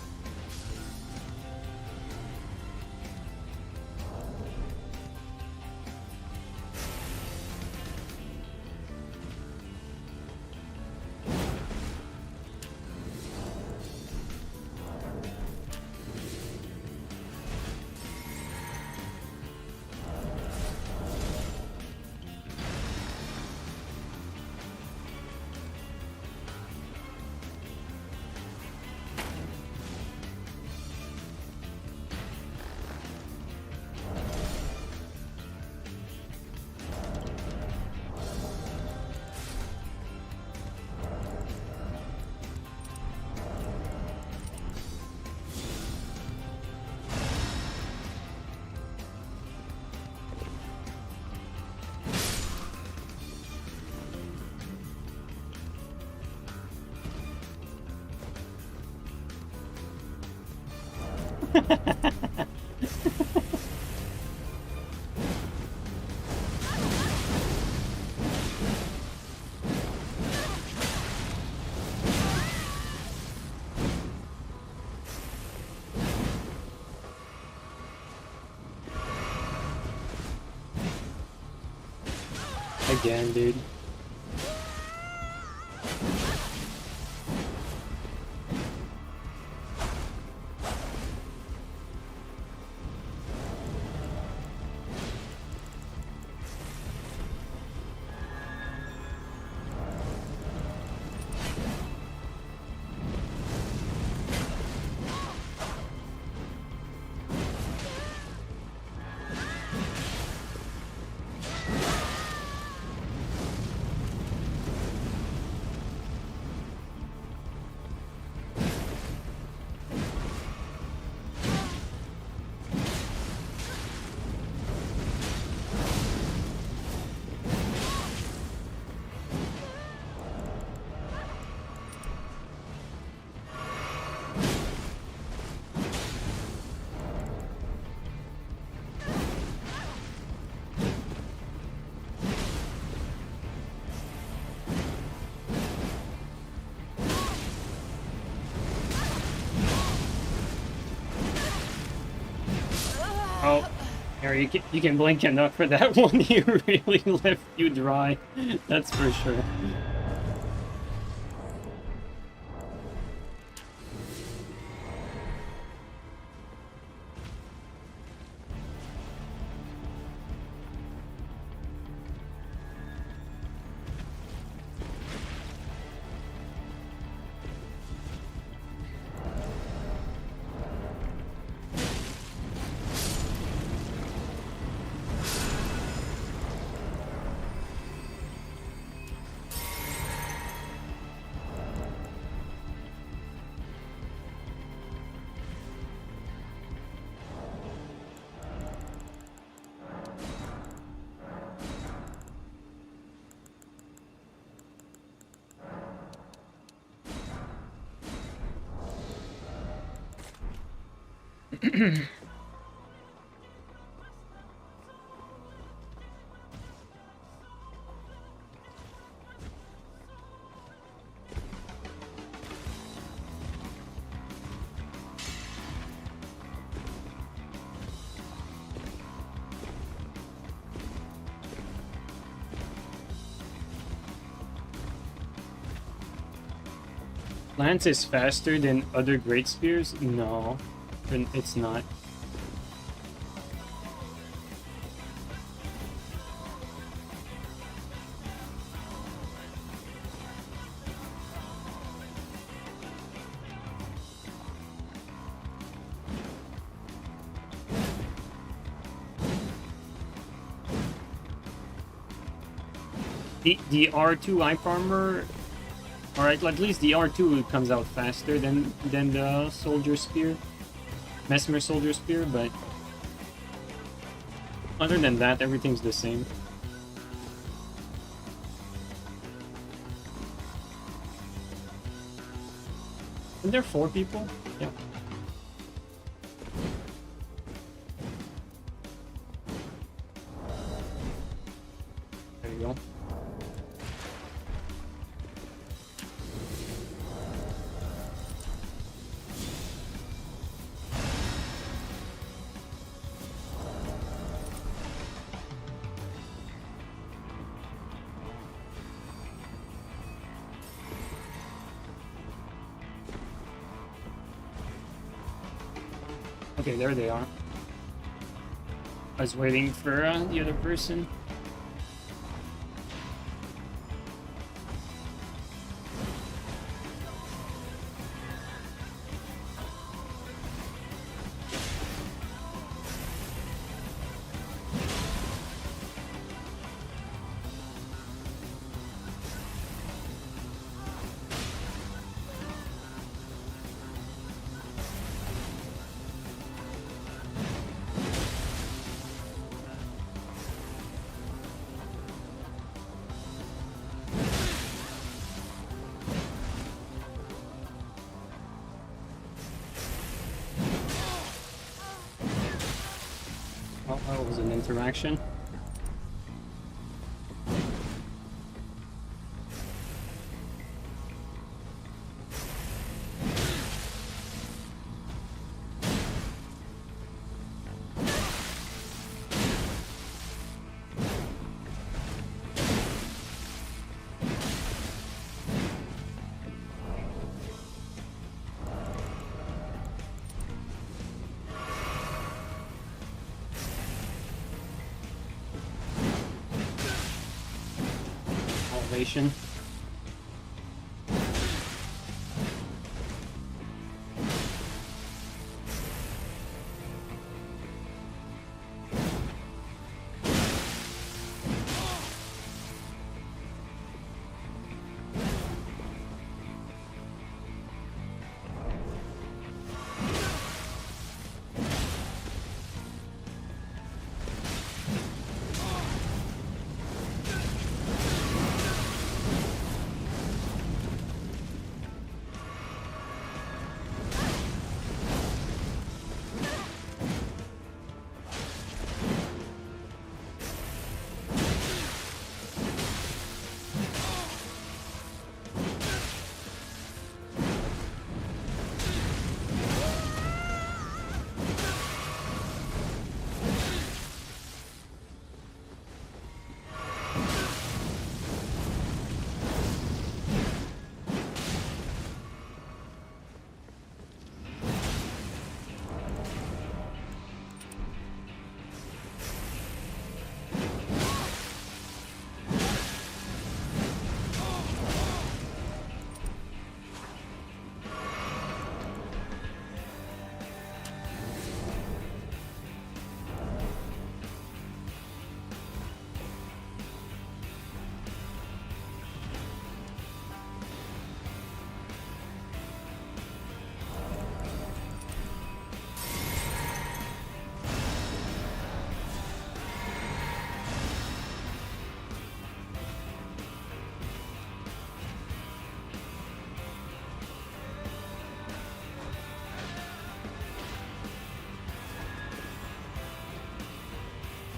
Speaker 1: Again, dude. Oh, Harry, you can blink enough for that one. He really left you dry. That's for sure. Lance is faster than other Great Spears? No, it's not. The R2 Eye Armor. Alright, at least the R2 comes out faster than the Soldier Spear. Mesmer Soldier Spear, but other than that, everything's the same. Are there 4 people? Yeah. There you go. Okay, there they are. I was waiting for the other person. Oh, that was an interaction. Elevation.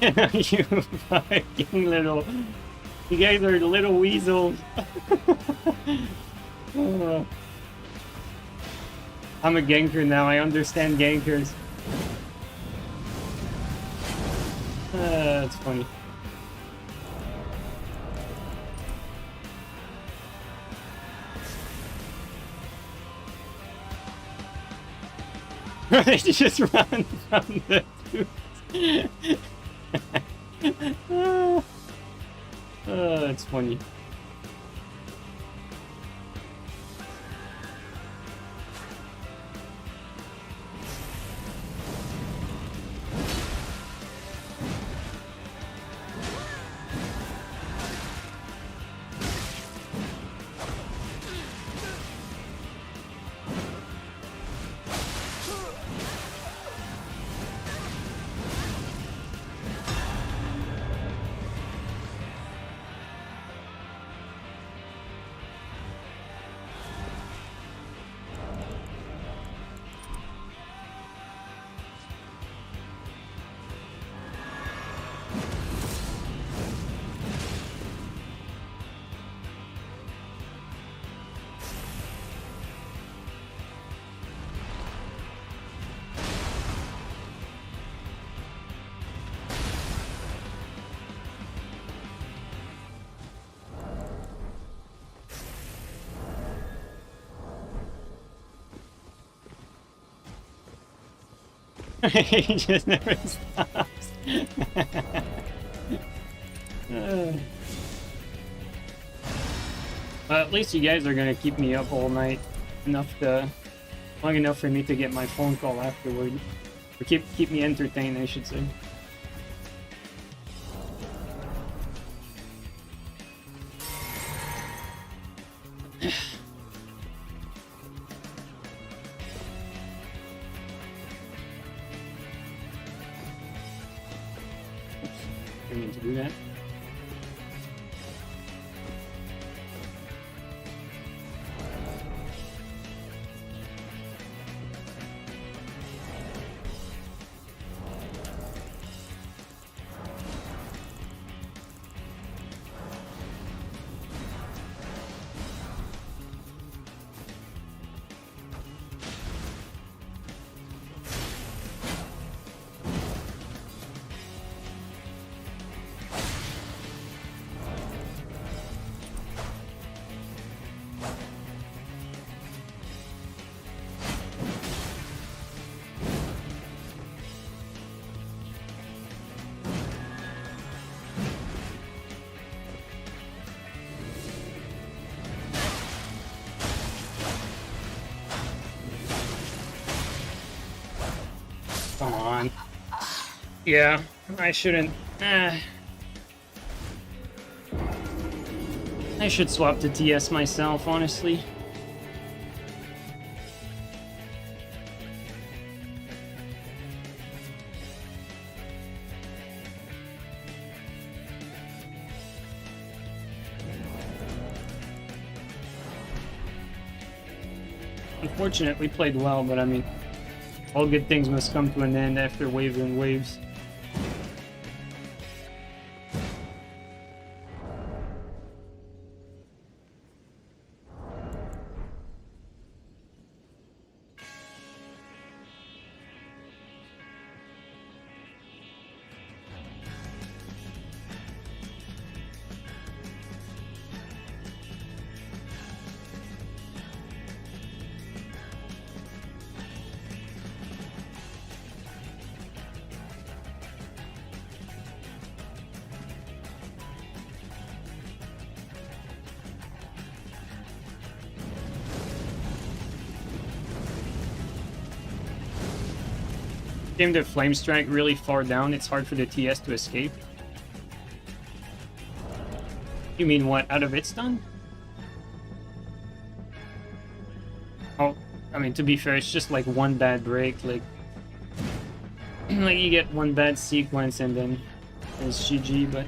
Speaker 1: You fucking little... You guys are little weasels. I'm a ganker now, I understand gankers. That's funny. They just run from the dudes. That's funny. He just never stops. At least you guys are gonna keep me up all night, long enough for me to get my phone call afterward, or keep me entertained, I should say. Didn't mean to do that. Come on. Yeah, I shouldn't. I should swap to TS myself, honestly. Unfortunately, played well, but I mean, all good things must come to an end after waves and waves. Aim the flame strike really far down, it's hard for the TS to escape. You mean what, out of its stun? Oh, I mean, to be fair, it's just like one bad break, like you get one bad sequence and then it's GG, but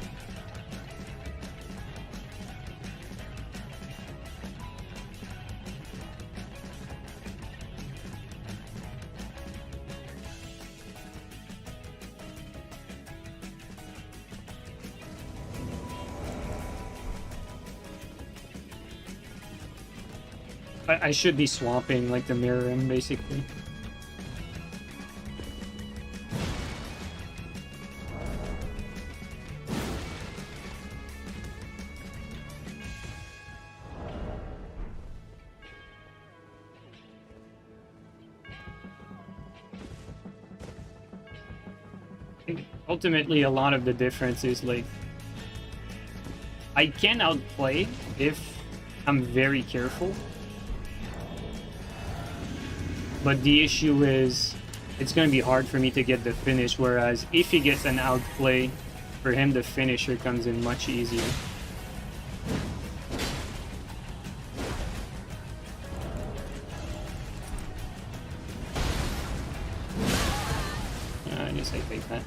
Speaker 1: I should be swapping like the mirror in basically. Ultimately, a lot of the difference is like I can outplay if I'm very careful. But the issue is it's going to be hard for me to get the finish, whereas if he gets an outplay, for him the finisher comes in much easier. I guess I take that.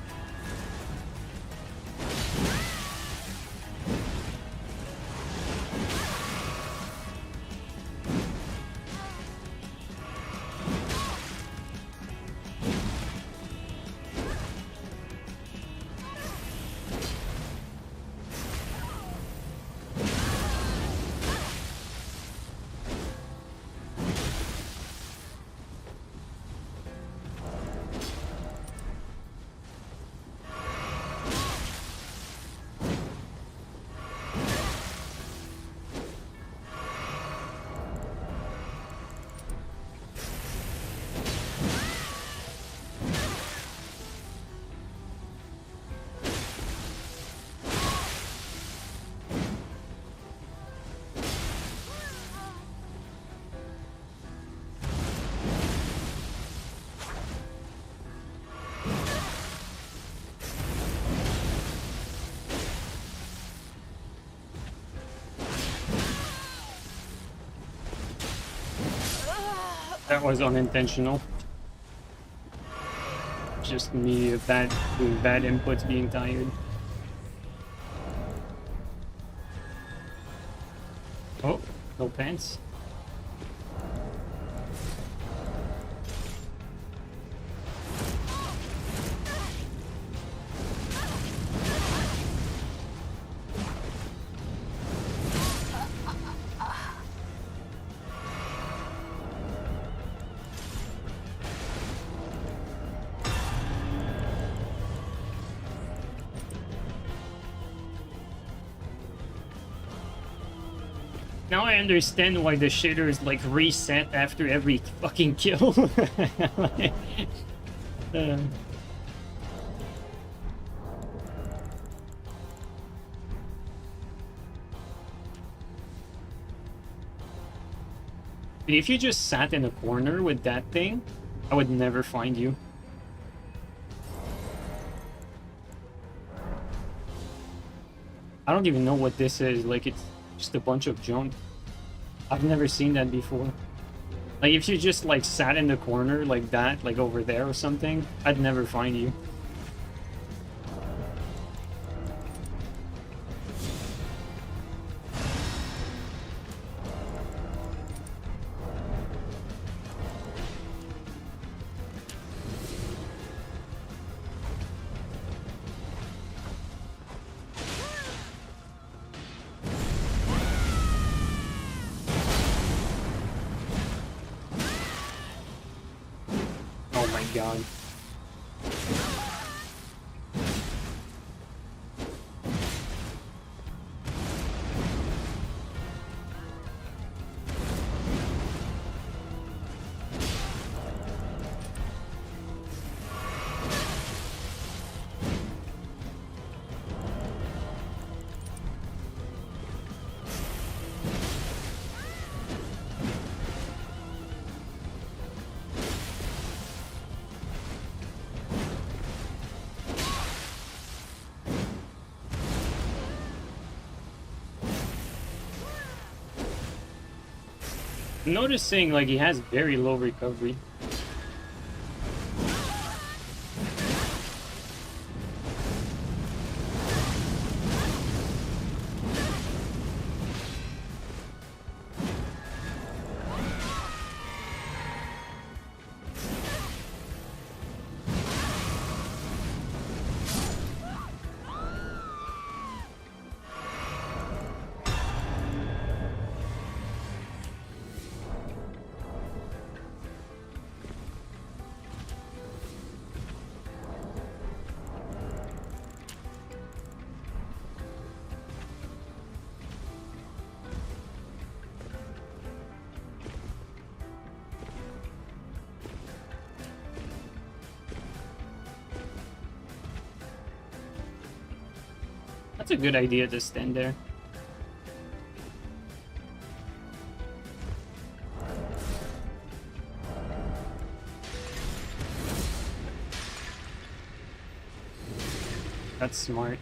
Speaker 1: That was unintentional. Just me doing bad inputs, being tired. Oh, no pants. Now I understand why the shaders like reset after every fucking kill. uh. If you just sat in a corner with that thing, I would never find you. I don't even know what this is, like it's just a bunch of junk. I've never seen that before. Like if you just like sat in the corner like that, like over there or something, I'd never find you. God. I'm noticing like he has very low recovery. That's a good idea to stand there. That's smart.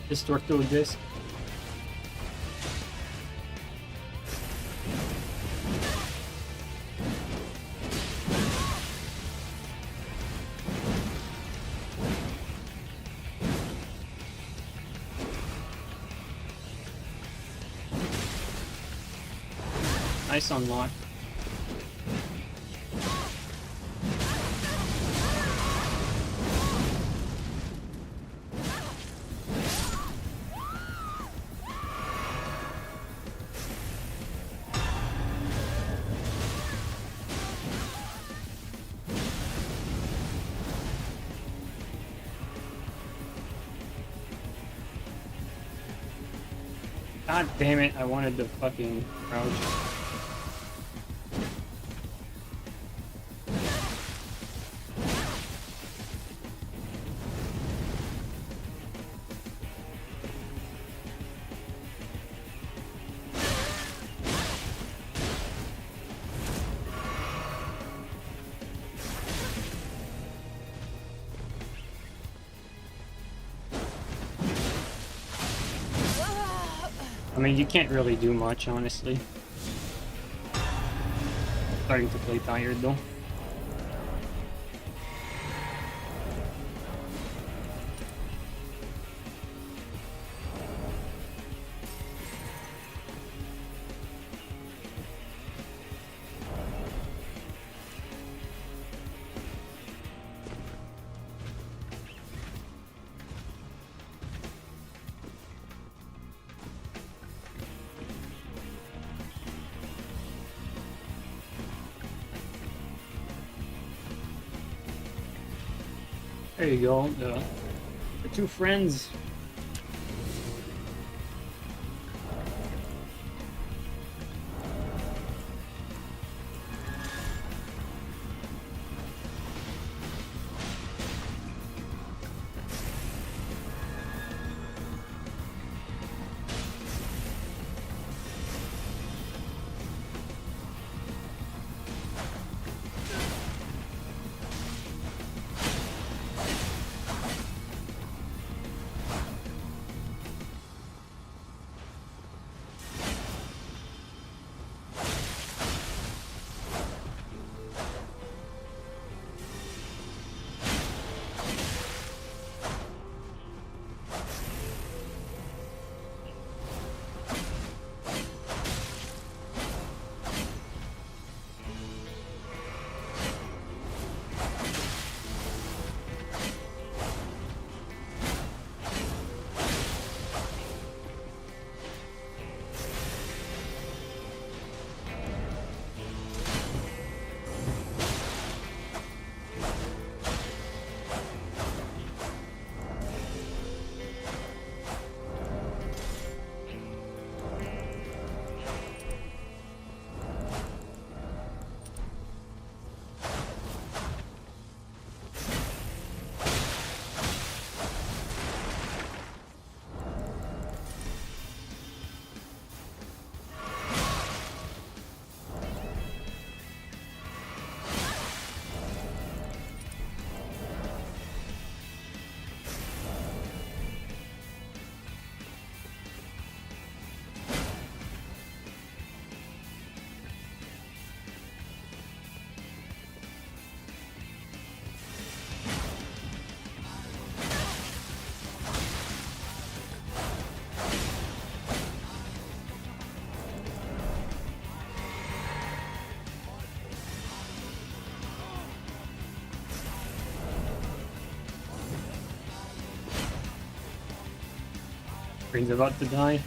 Speaker 1: Just work through this. Nice unlock. God damn it, I wanted to fucking crouch. I mean, you can't really do much, honestly. Starting to play tired, though. There you go, the two friends. Nightreign's about to die.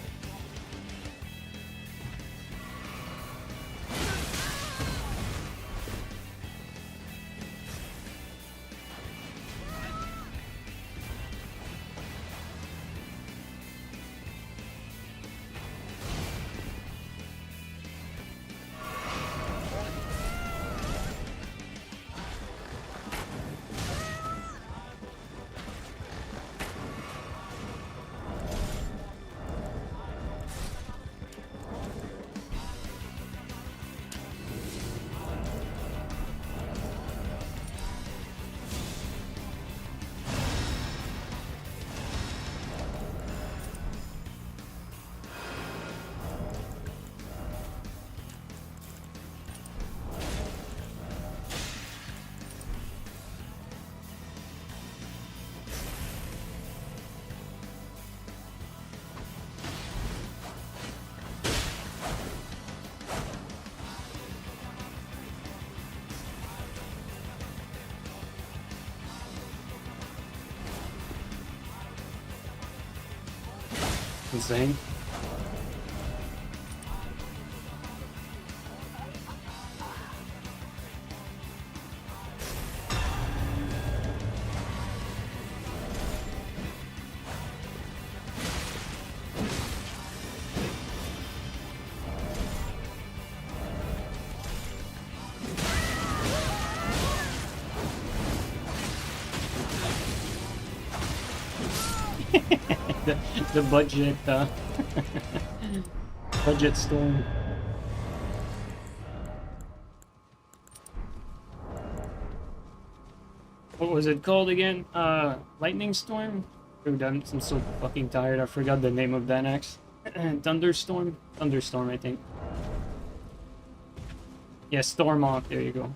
Speaker 1: Insane. the budget budget storm. What was it called again? Lightning storm? Dude, I'm so fucking tired. I forgot the name of that axe. Thunderstorm? Thunderstorm, I think. Yeah, storm off. There you go.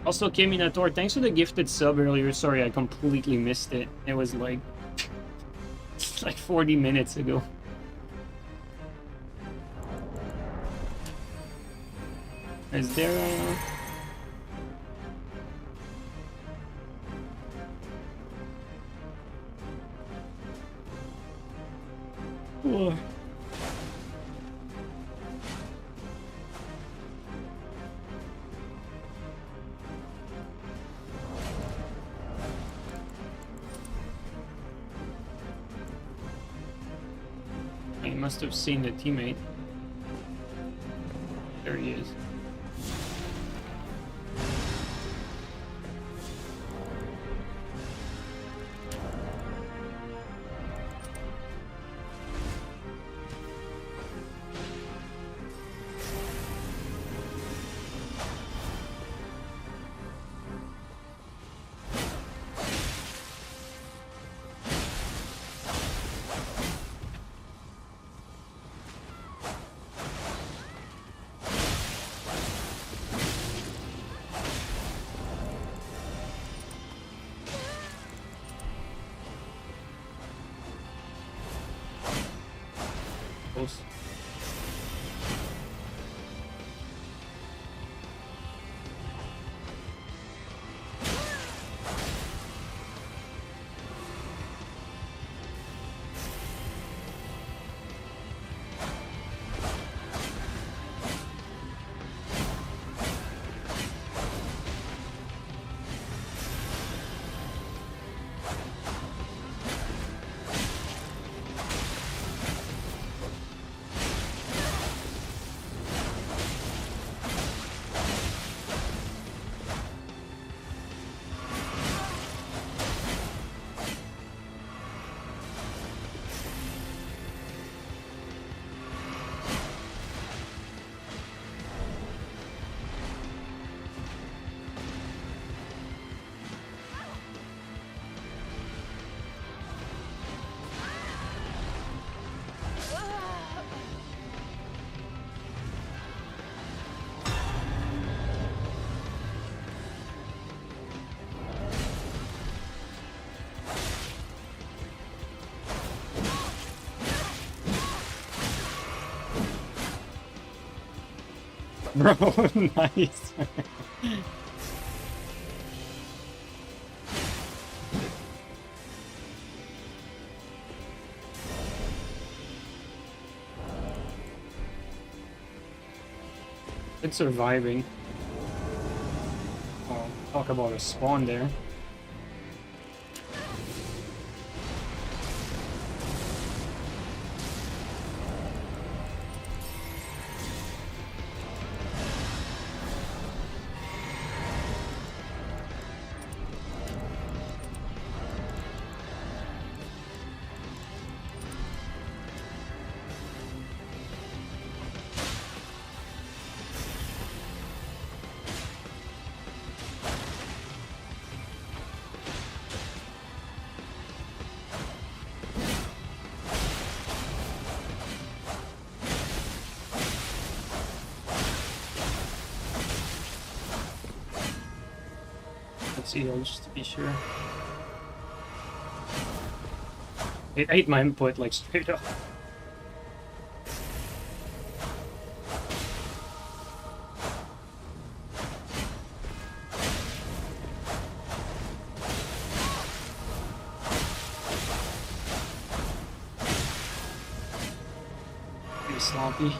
Speaker 1: Also, Keminator, thanks for the gifted sub earlier. Sorry, I completely missed it. It was like... it's like 40 minutes ago. Is there a... Whoa. He must have seen the teammate. There he is. Bro, nice. It's surviving. Oh, talk about a spawn there. Let's heal just to be sure. I ate my input like straight up. Pretty sloppy.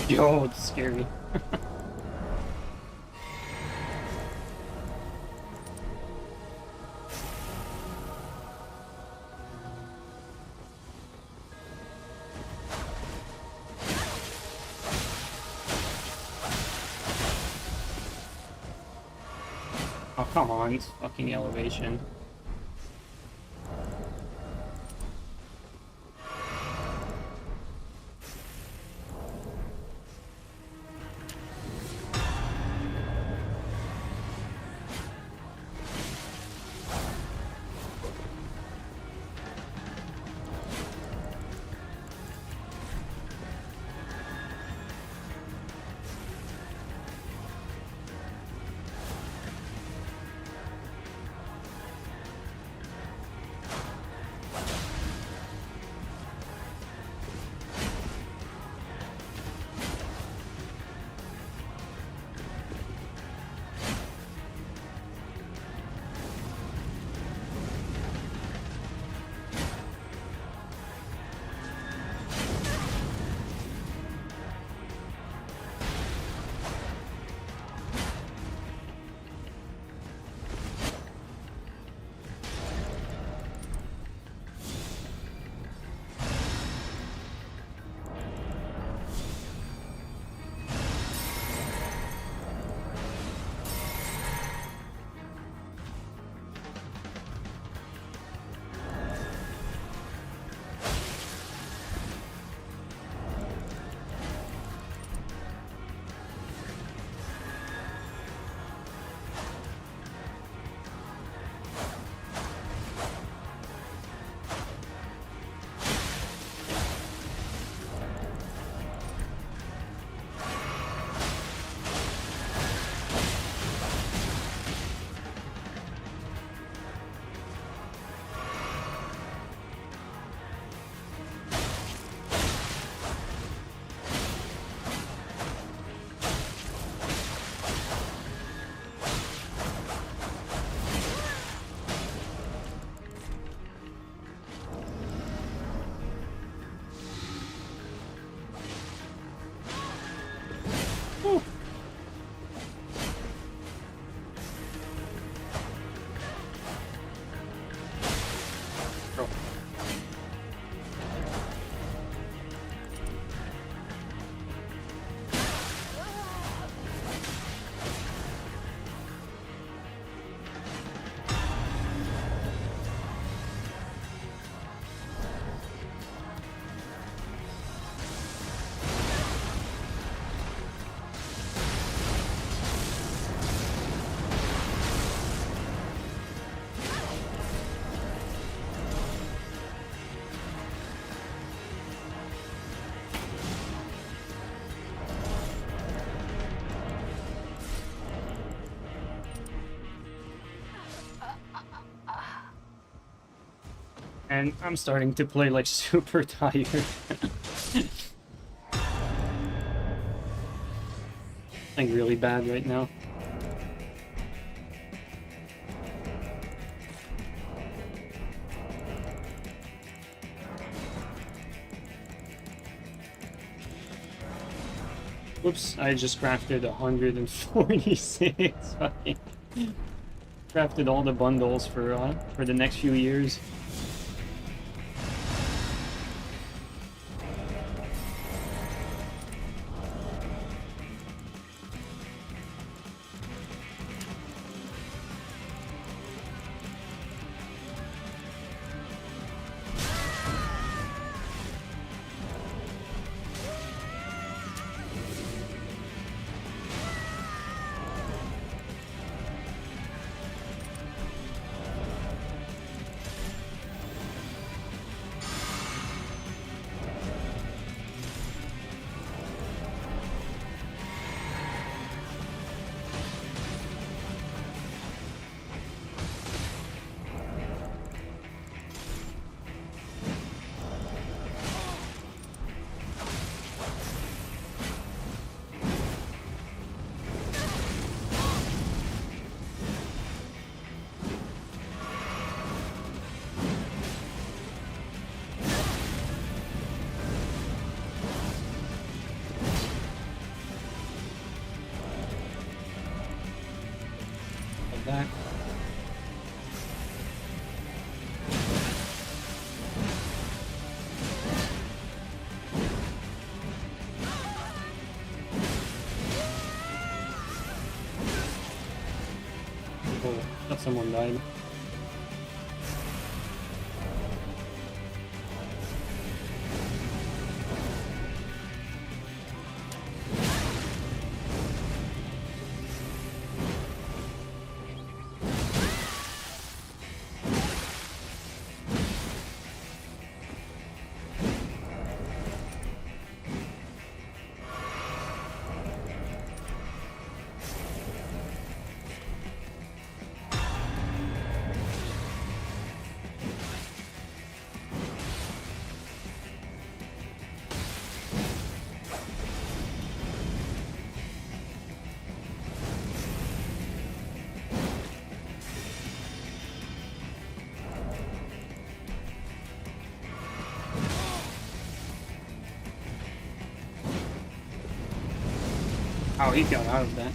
Speaker 1: Yo, it's scary. Oh, come on, it's fucking elevation. And I'm starting to play like super tired. Like really bad right now. Whoops, I just crafted 146. Fucking crafted all the bundles for the next few years. That. Oh, thought someone died. Oh, he got out of that.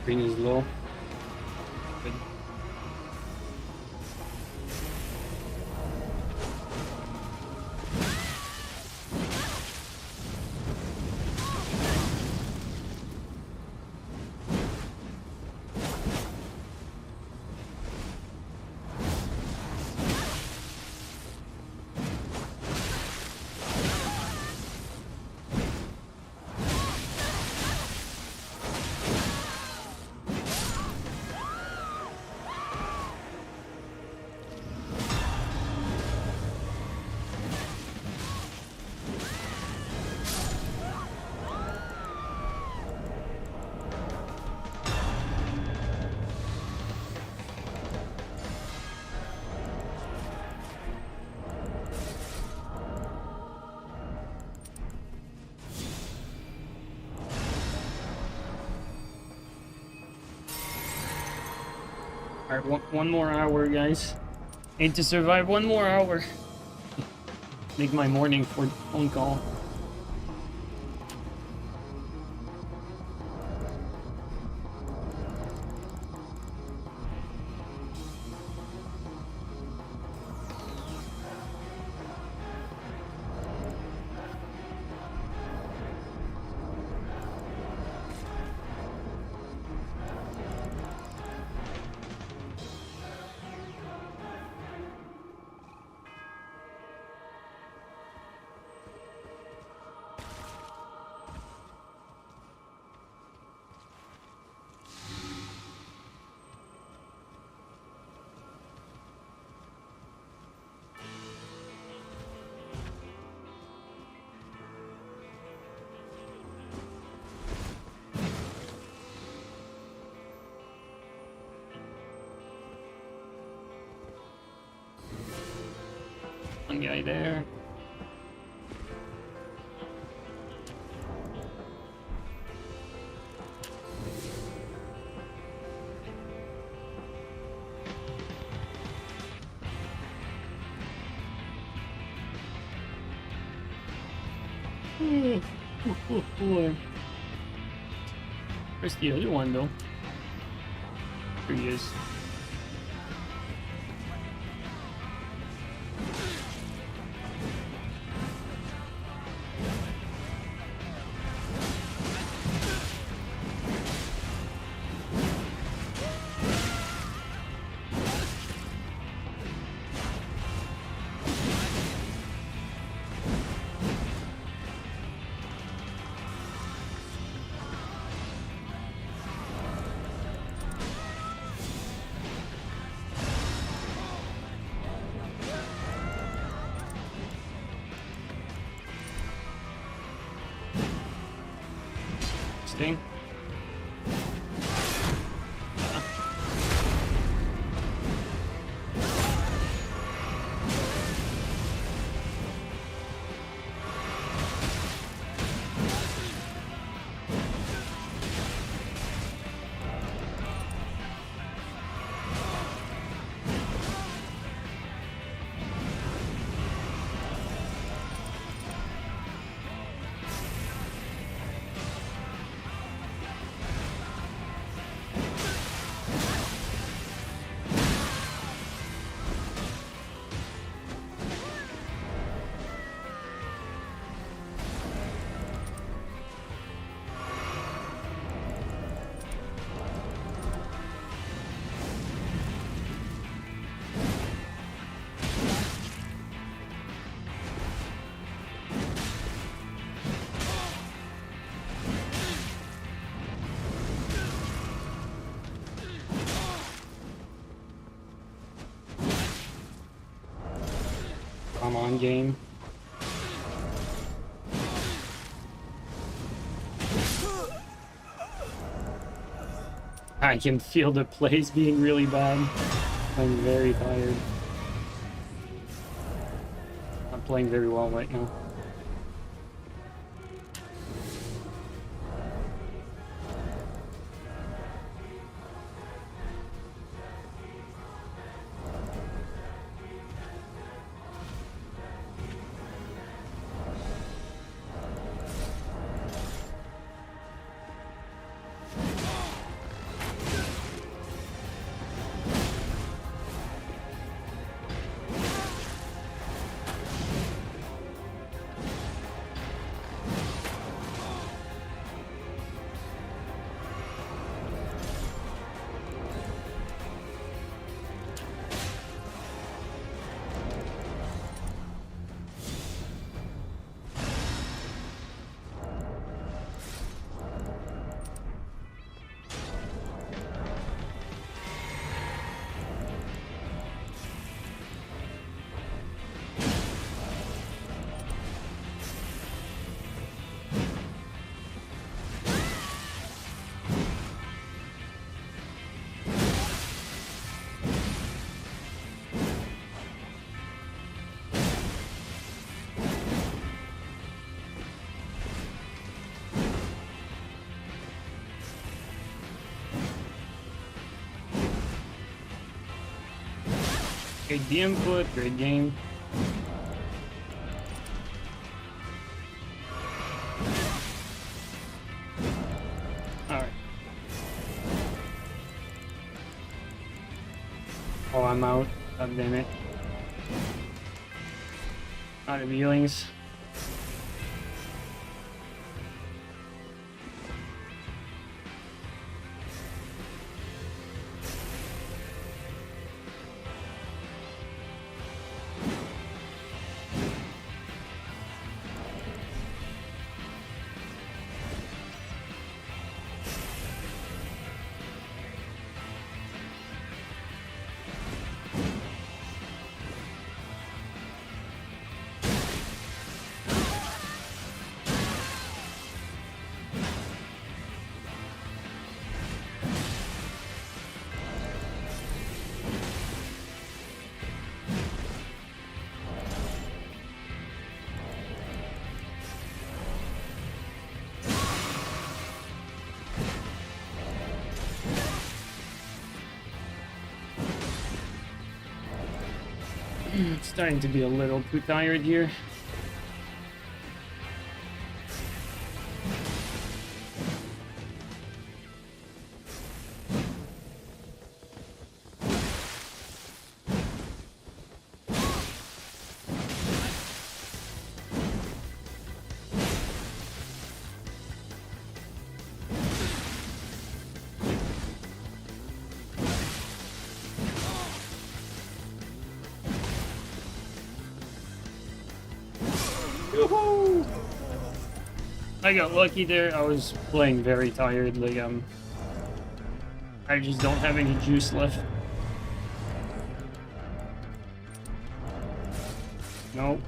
Speaker 1: Green is low. Good. Alright, one more hour, guys. Need to survive one more hour. Make my morning for phone call. One guy there. Boy. Where's the other one though? Here he is. Sting. Come on, game. I can feel the plays being really bad. I'm very tired. I'm playing very well right now. Great the input, great game. Alright. Oh, I'm out. God damn it. Out of healings. Starting to be a little too tired here. Woohoo! I got lucky there. I was playing very tired. Like I just don't have any juice left. Nope.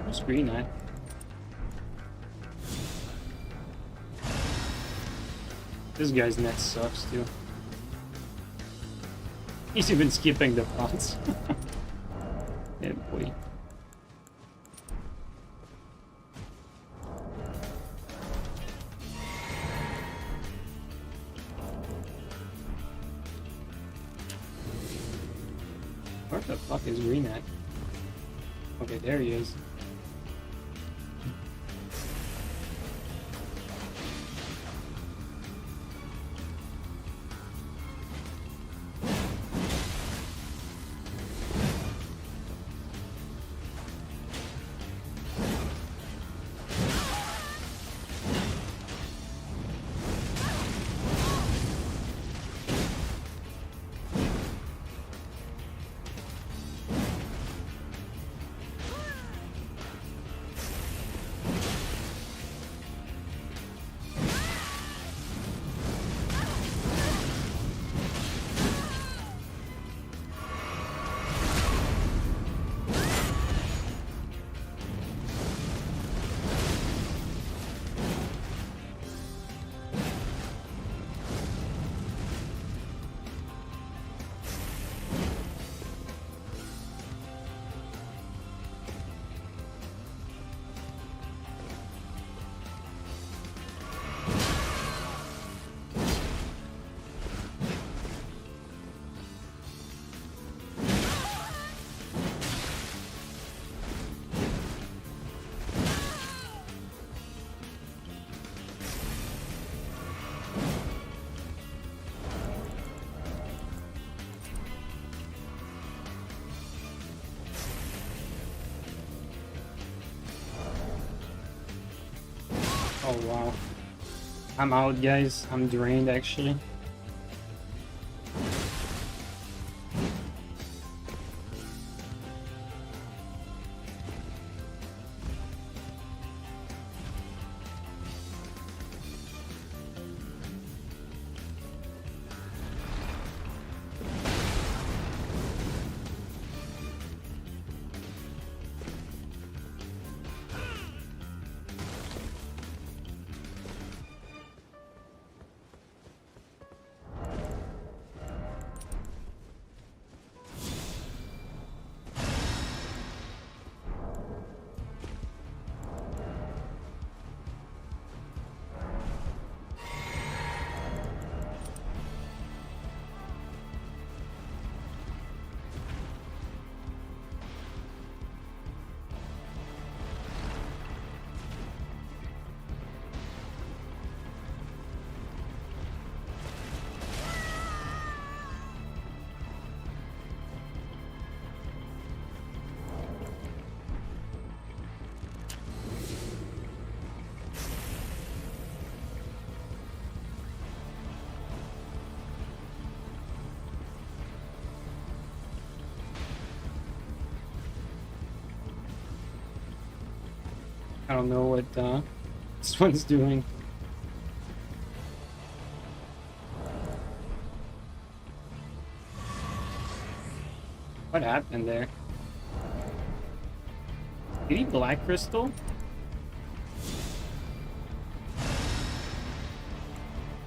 Speaker 1: Where's green at? This guy's net sucks too. He's even skipping the pots. Yeah, boy. Where the fuck is green at? Okay, there he is. Oh wow. I'm out, guys. I'm drained actually. I don't know what this one's doing. What happened there? Did he black crystal?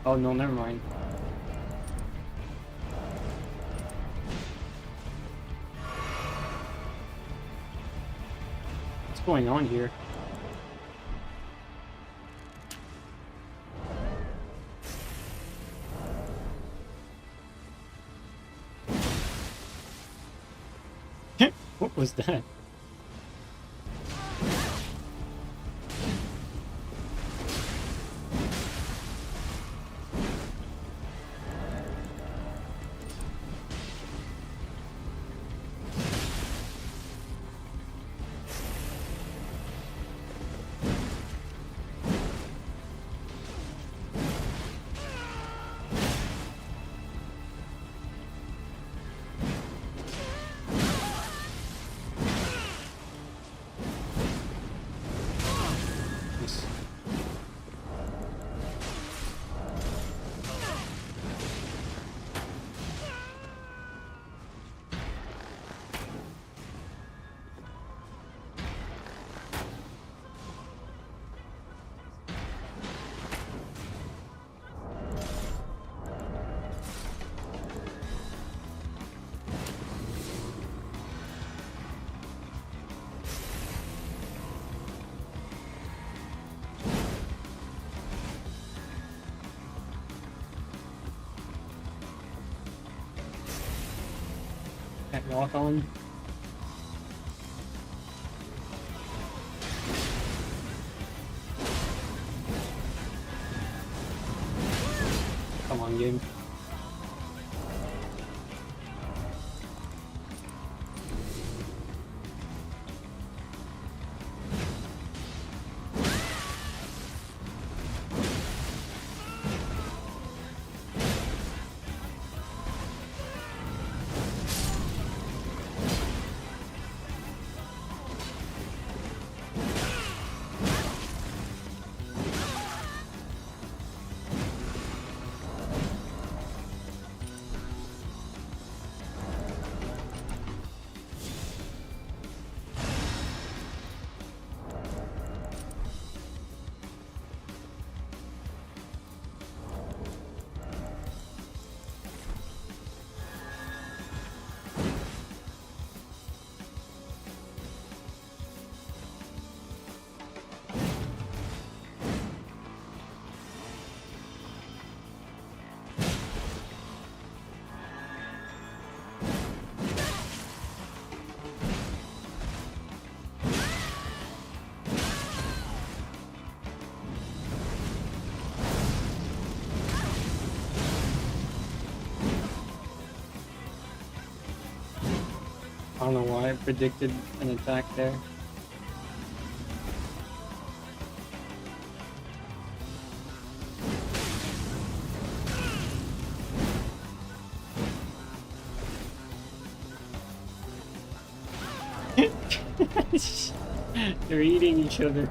Speaker 1: Oh no, never mind. What's going on here? What was that? Can't walk on. Come on, game. I don't know why I predicted an attack there. They're eating each other.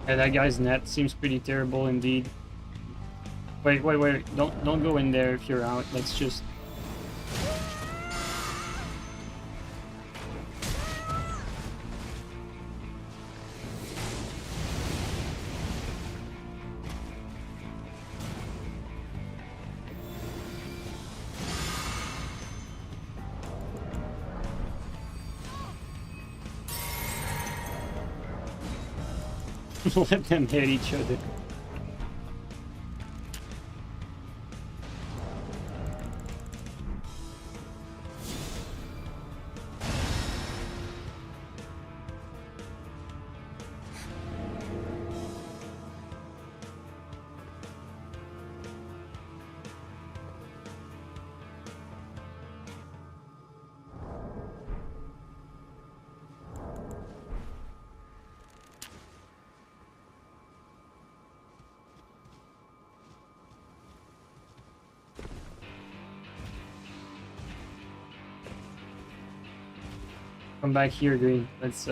Speaker 1: Yeah, that guy's net seems pretty terrible indeed. Wait, wait, wait! Don't go in there if you're out. Let's just. Let them hit each other. Come back here, Green. Let's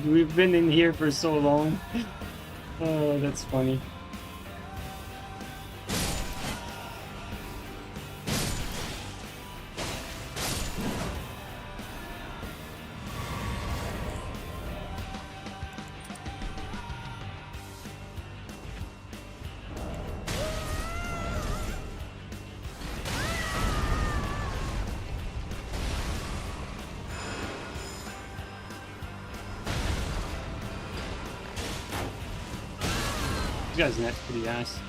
Speaker 1: we've been in here for so long. Oh, that's funny. This guy's net's pretty ass.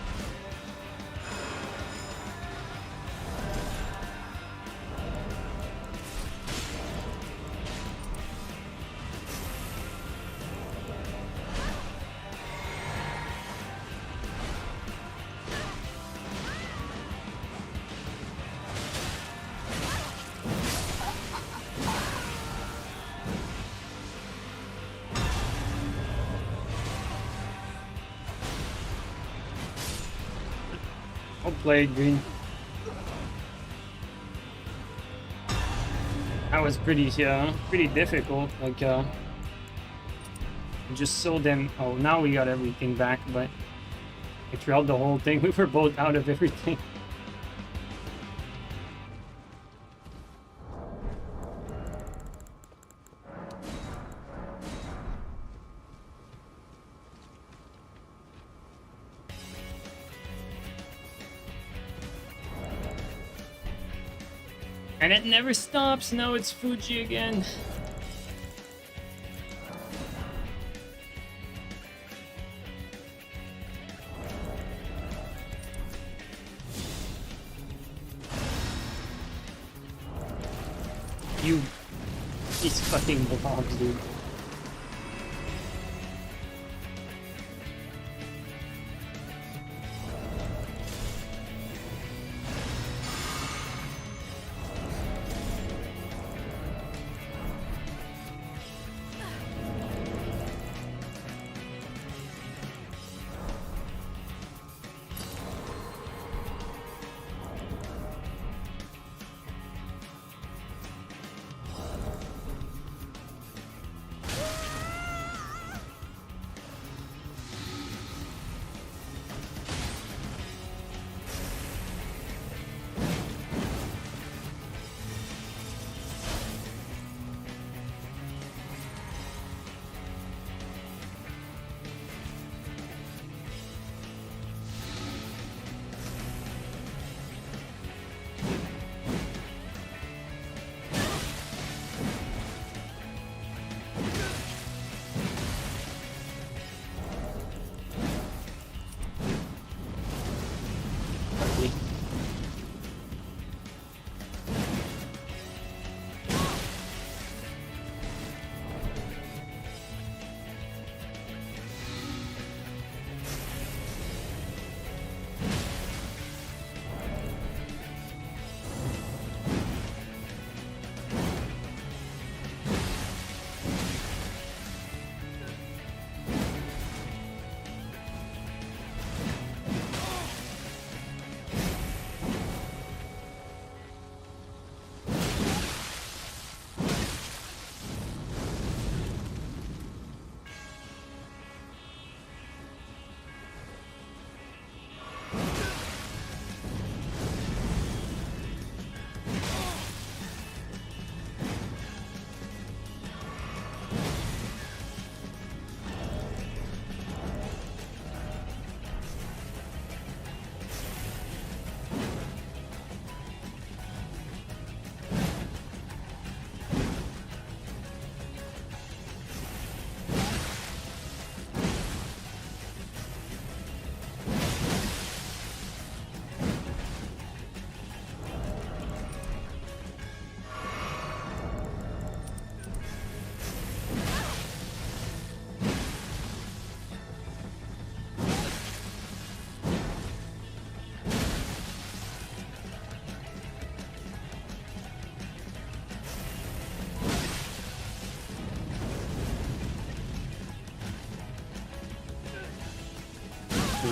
Speaker 1: Well played, Green. That was pretty difficult. Like, just so them. Oh, now we got everything back, but I trailed the whole thing. We were both out of everything. And it never stops. Now it's Fuji again. These fucking blobs, dude.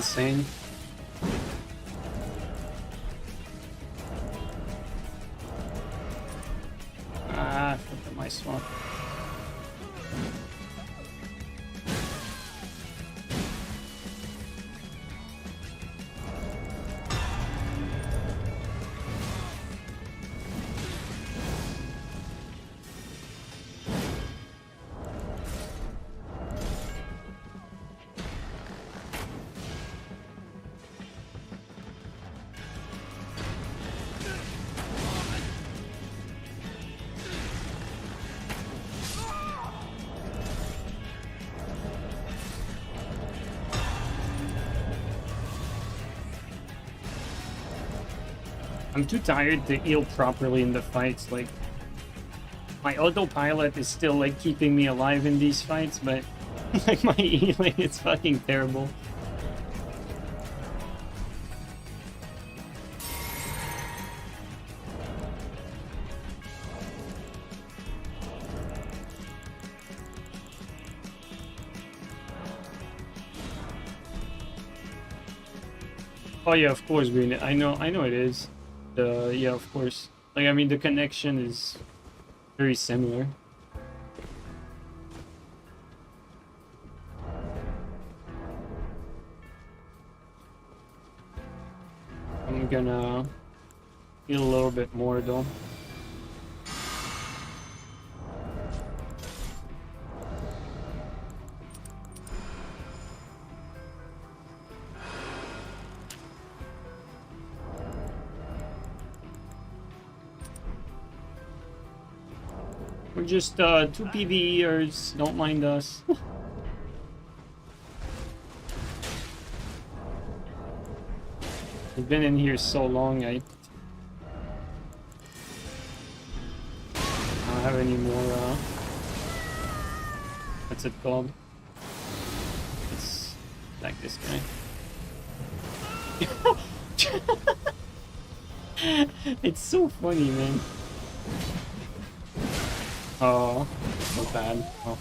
Speaker 1: insane. Ah, look at my swap. I'm too tired to heal properly in the fights. Like, my autopilot is still like keeping me alive in these fights, but like my healing is fucking terrible. Oh yeah, of course, I know it is. Yeah, of course. Like, I mean, the connection is very similar. I'm gonna heal a little bit more though. We're just two PvEers, don't mind us. I've been in here so long, I don't have any more, what's it called? It's like this guy. It's so funny, man. Oh, so bad. Oh.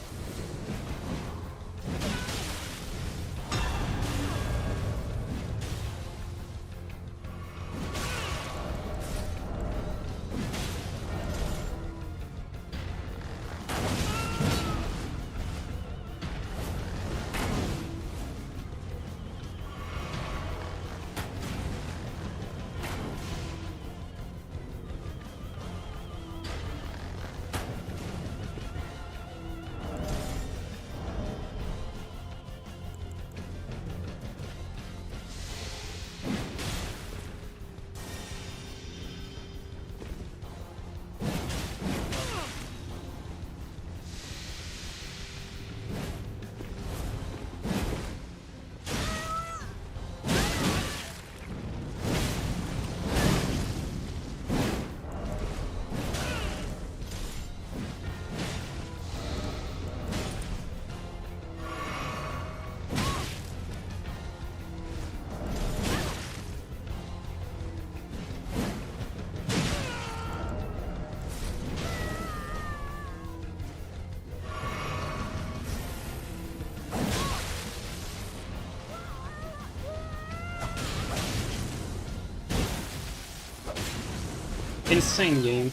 Speaker 1: Insane game.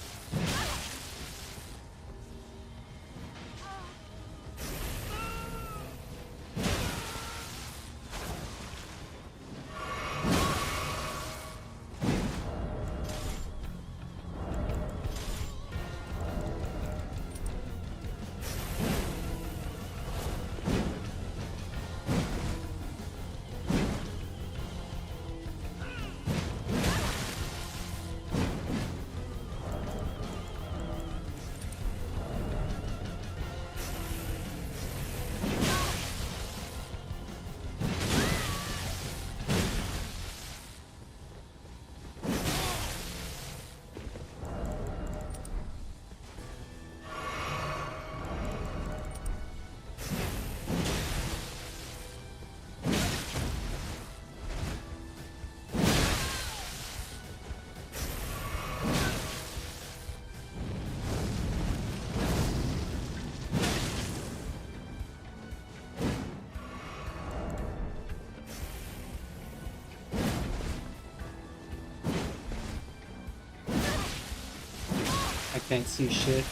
Speaker 1: Can't see shit.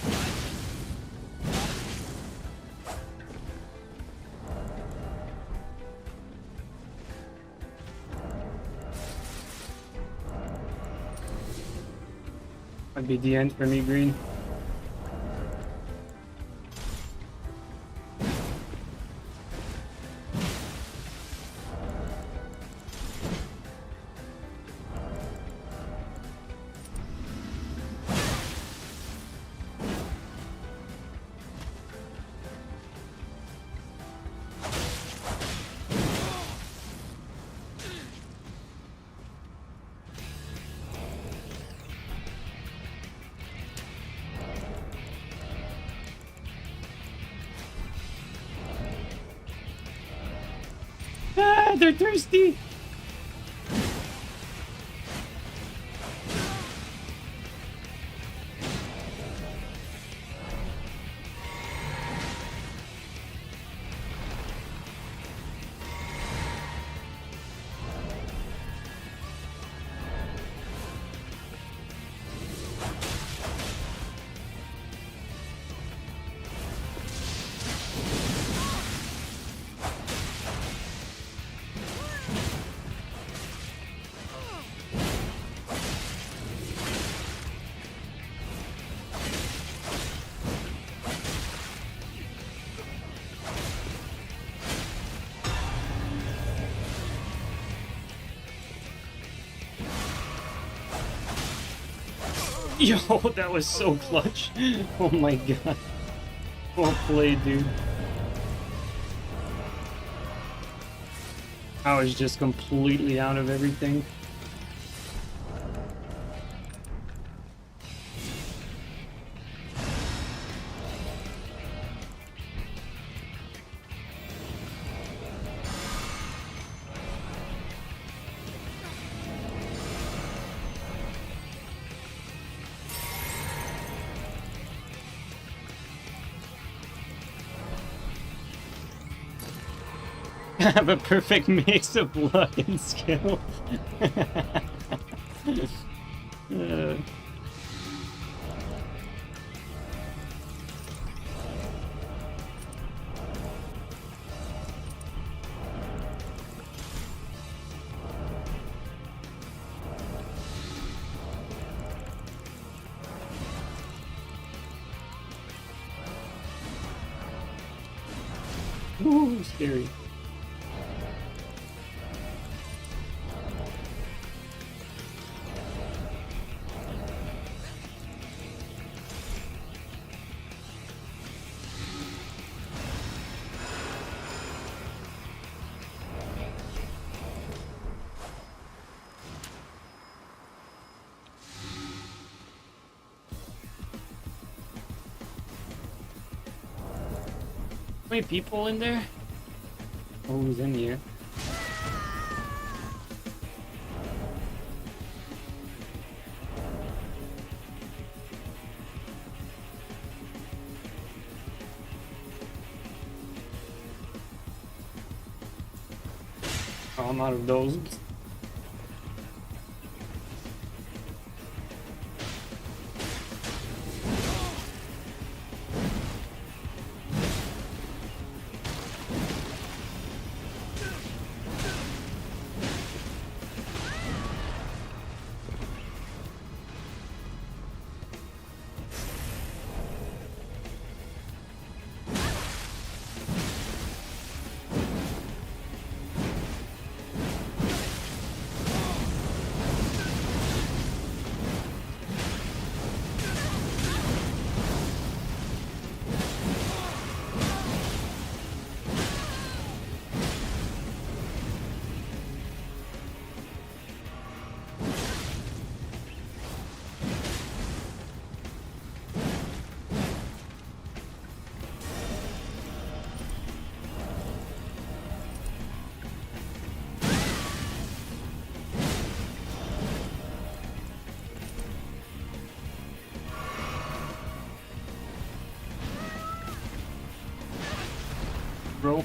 Speaker 1: Might be the end for me, Green. Ah, they're thirsty! Yo, that was so clutch. Oh my god. Well played, dude. I was just completely out of everything. Have a perfect mix of luck and skill. Ooh, scary. How many people in there? Oh, who's in here? Oh, I'm out of those. Bro.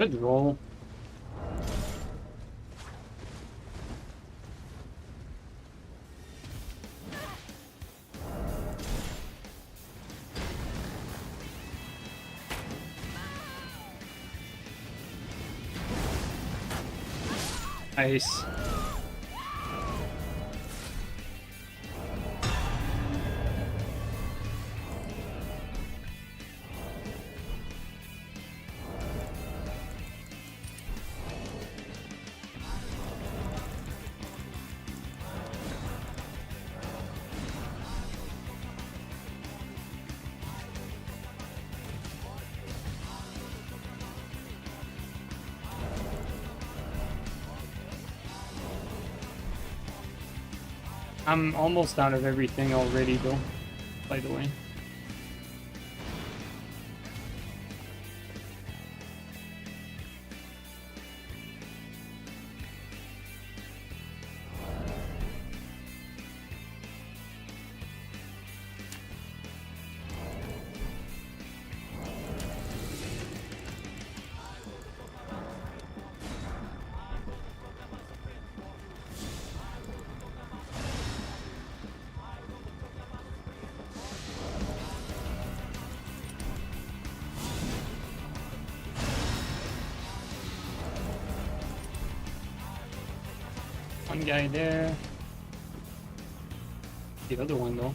Speaker 1: Good roll. Nice. I'm almost out of everything already, though, by the way. One guy there. The other one, though.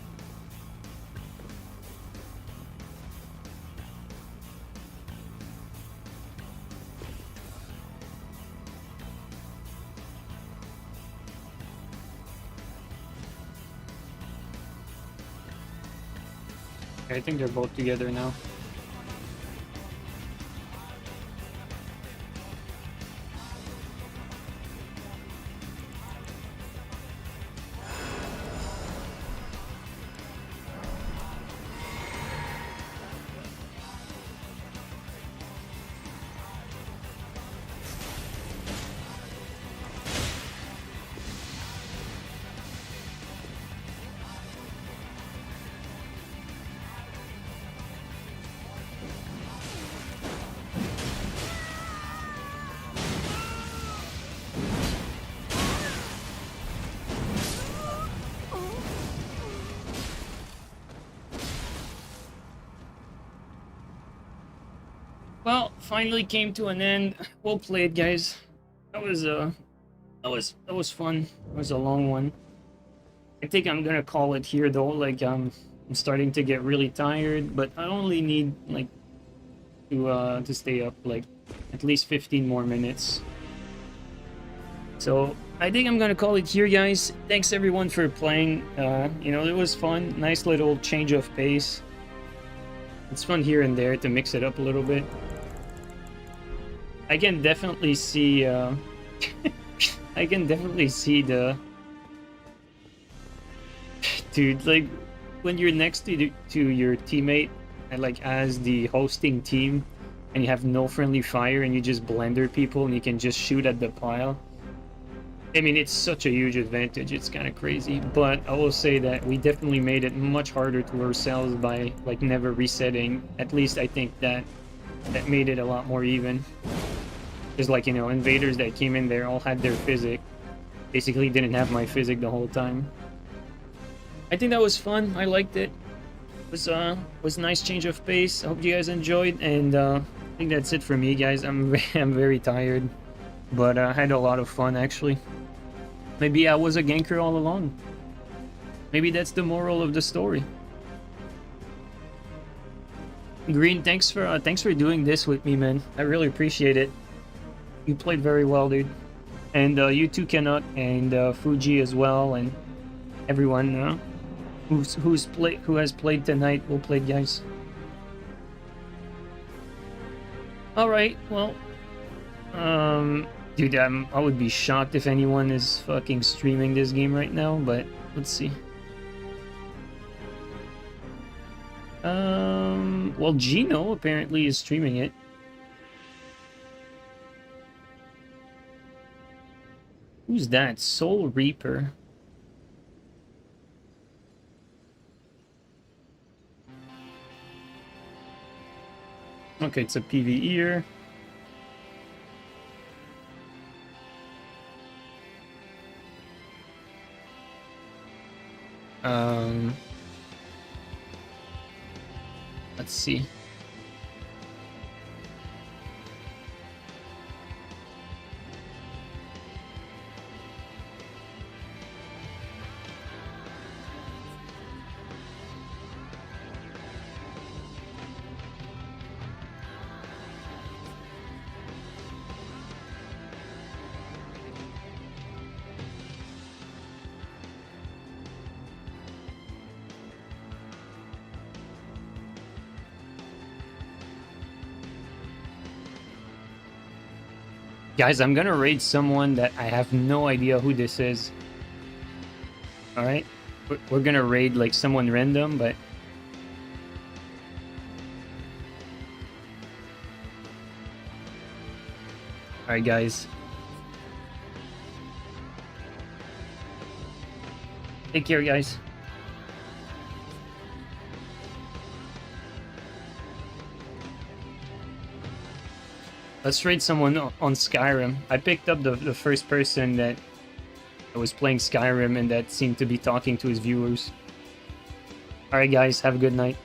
Speaker 1: I think they're both together now. Well, finally came to an end. Well played, guys. That was fun. It was a long one. I think I'm gonna call it here though. Like I'm starting to get really tired, but I only need like to stay up like at least 15 more minutes. So I think I'm gonna call it here, guys. Thanks everyone for playing. You know, it was fun. Nice little change of pace. It's fun here and there to mix it up a little bit. I can definitely see I can definitely see the dude, like when you're next to your teammate and like as the hosting team and you have no friendly fire and you just blender people and you can just shoot at the pile. I mean, it's such a huge advantage. It's kind of crazy, but I will say that we definitely made it much harder to ourselves by like never resetting. At least I think that made it a lot more even. Just like, you know, invaders that came in there all had their physic. Basically didn't have my physic the whole time. I think that was fun. I liked it. Was a nice change of pace. I hope you guys enjoyed, and I think that's it for me, guys. I'm very tired, but I had a lot of fun actually. Maybe I was a ganker all along. Maybe that's the moral of the story. Green, thanks for doing this with me, man. I really appreciate it. You played very well, dude. And you too, Canuck, and Fuji as well, and everyone who has played tonight. Well played, guys. All right, well, dude, I would be shocked if anyone is fucking streaming this game right now. But let's see. Well, Gino apparently is streaming it. Who's that? Soul Reaper. Okay, it's a PvEer. Let's see. Guys, I'm gonna raid someone that I have no idea who this is. Alright? We're gonna raid like someone random, but... Alright, guys. Take care, guys. Let's raid someone on Skyrim. I picked up the first person that was playing Skyrim and that seemed to be talking to his viewers. Alright guys, have a good night.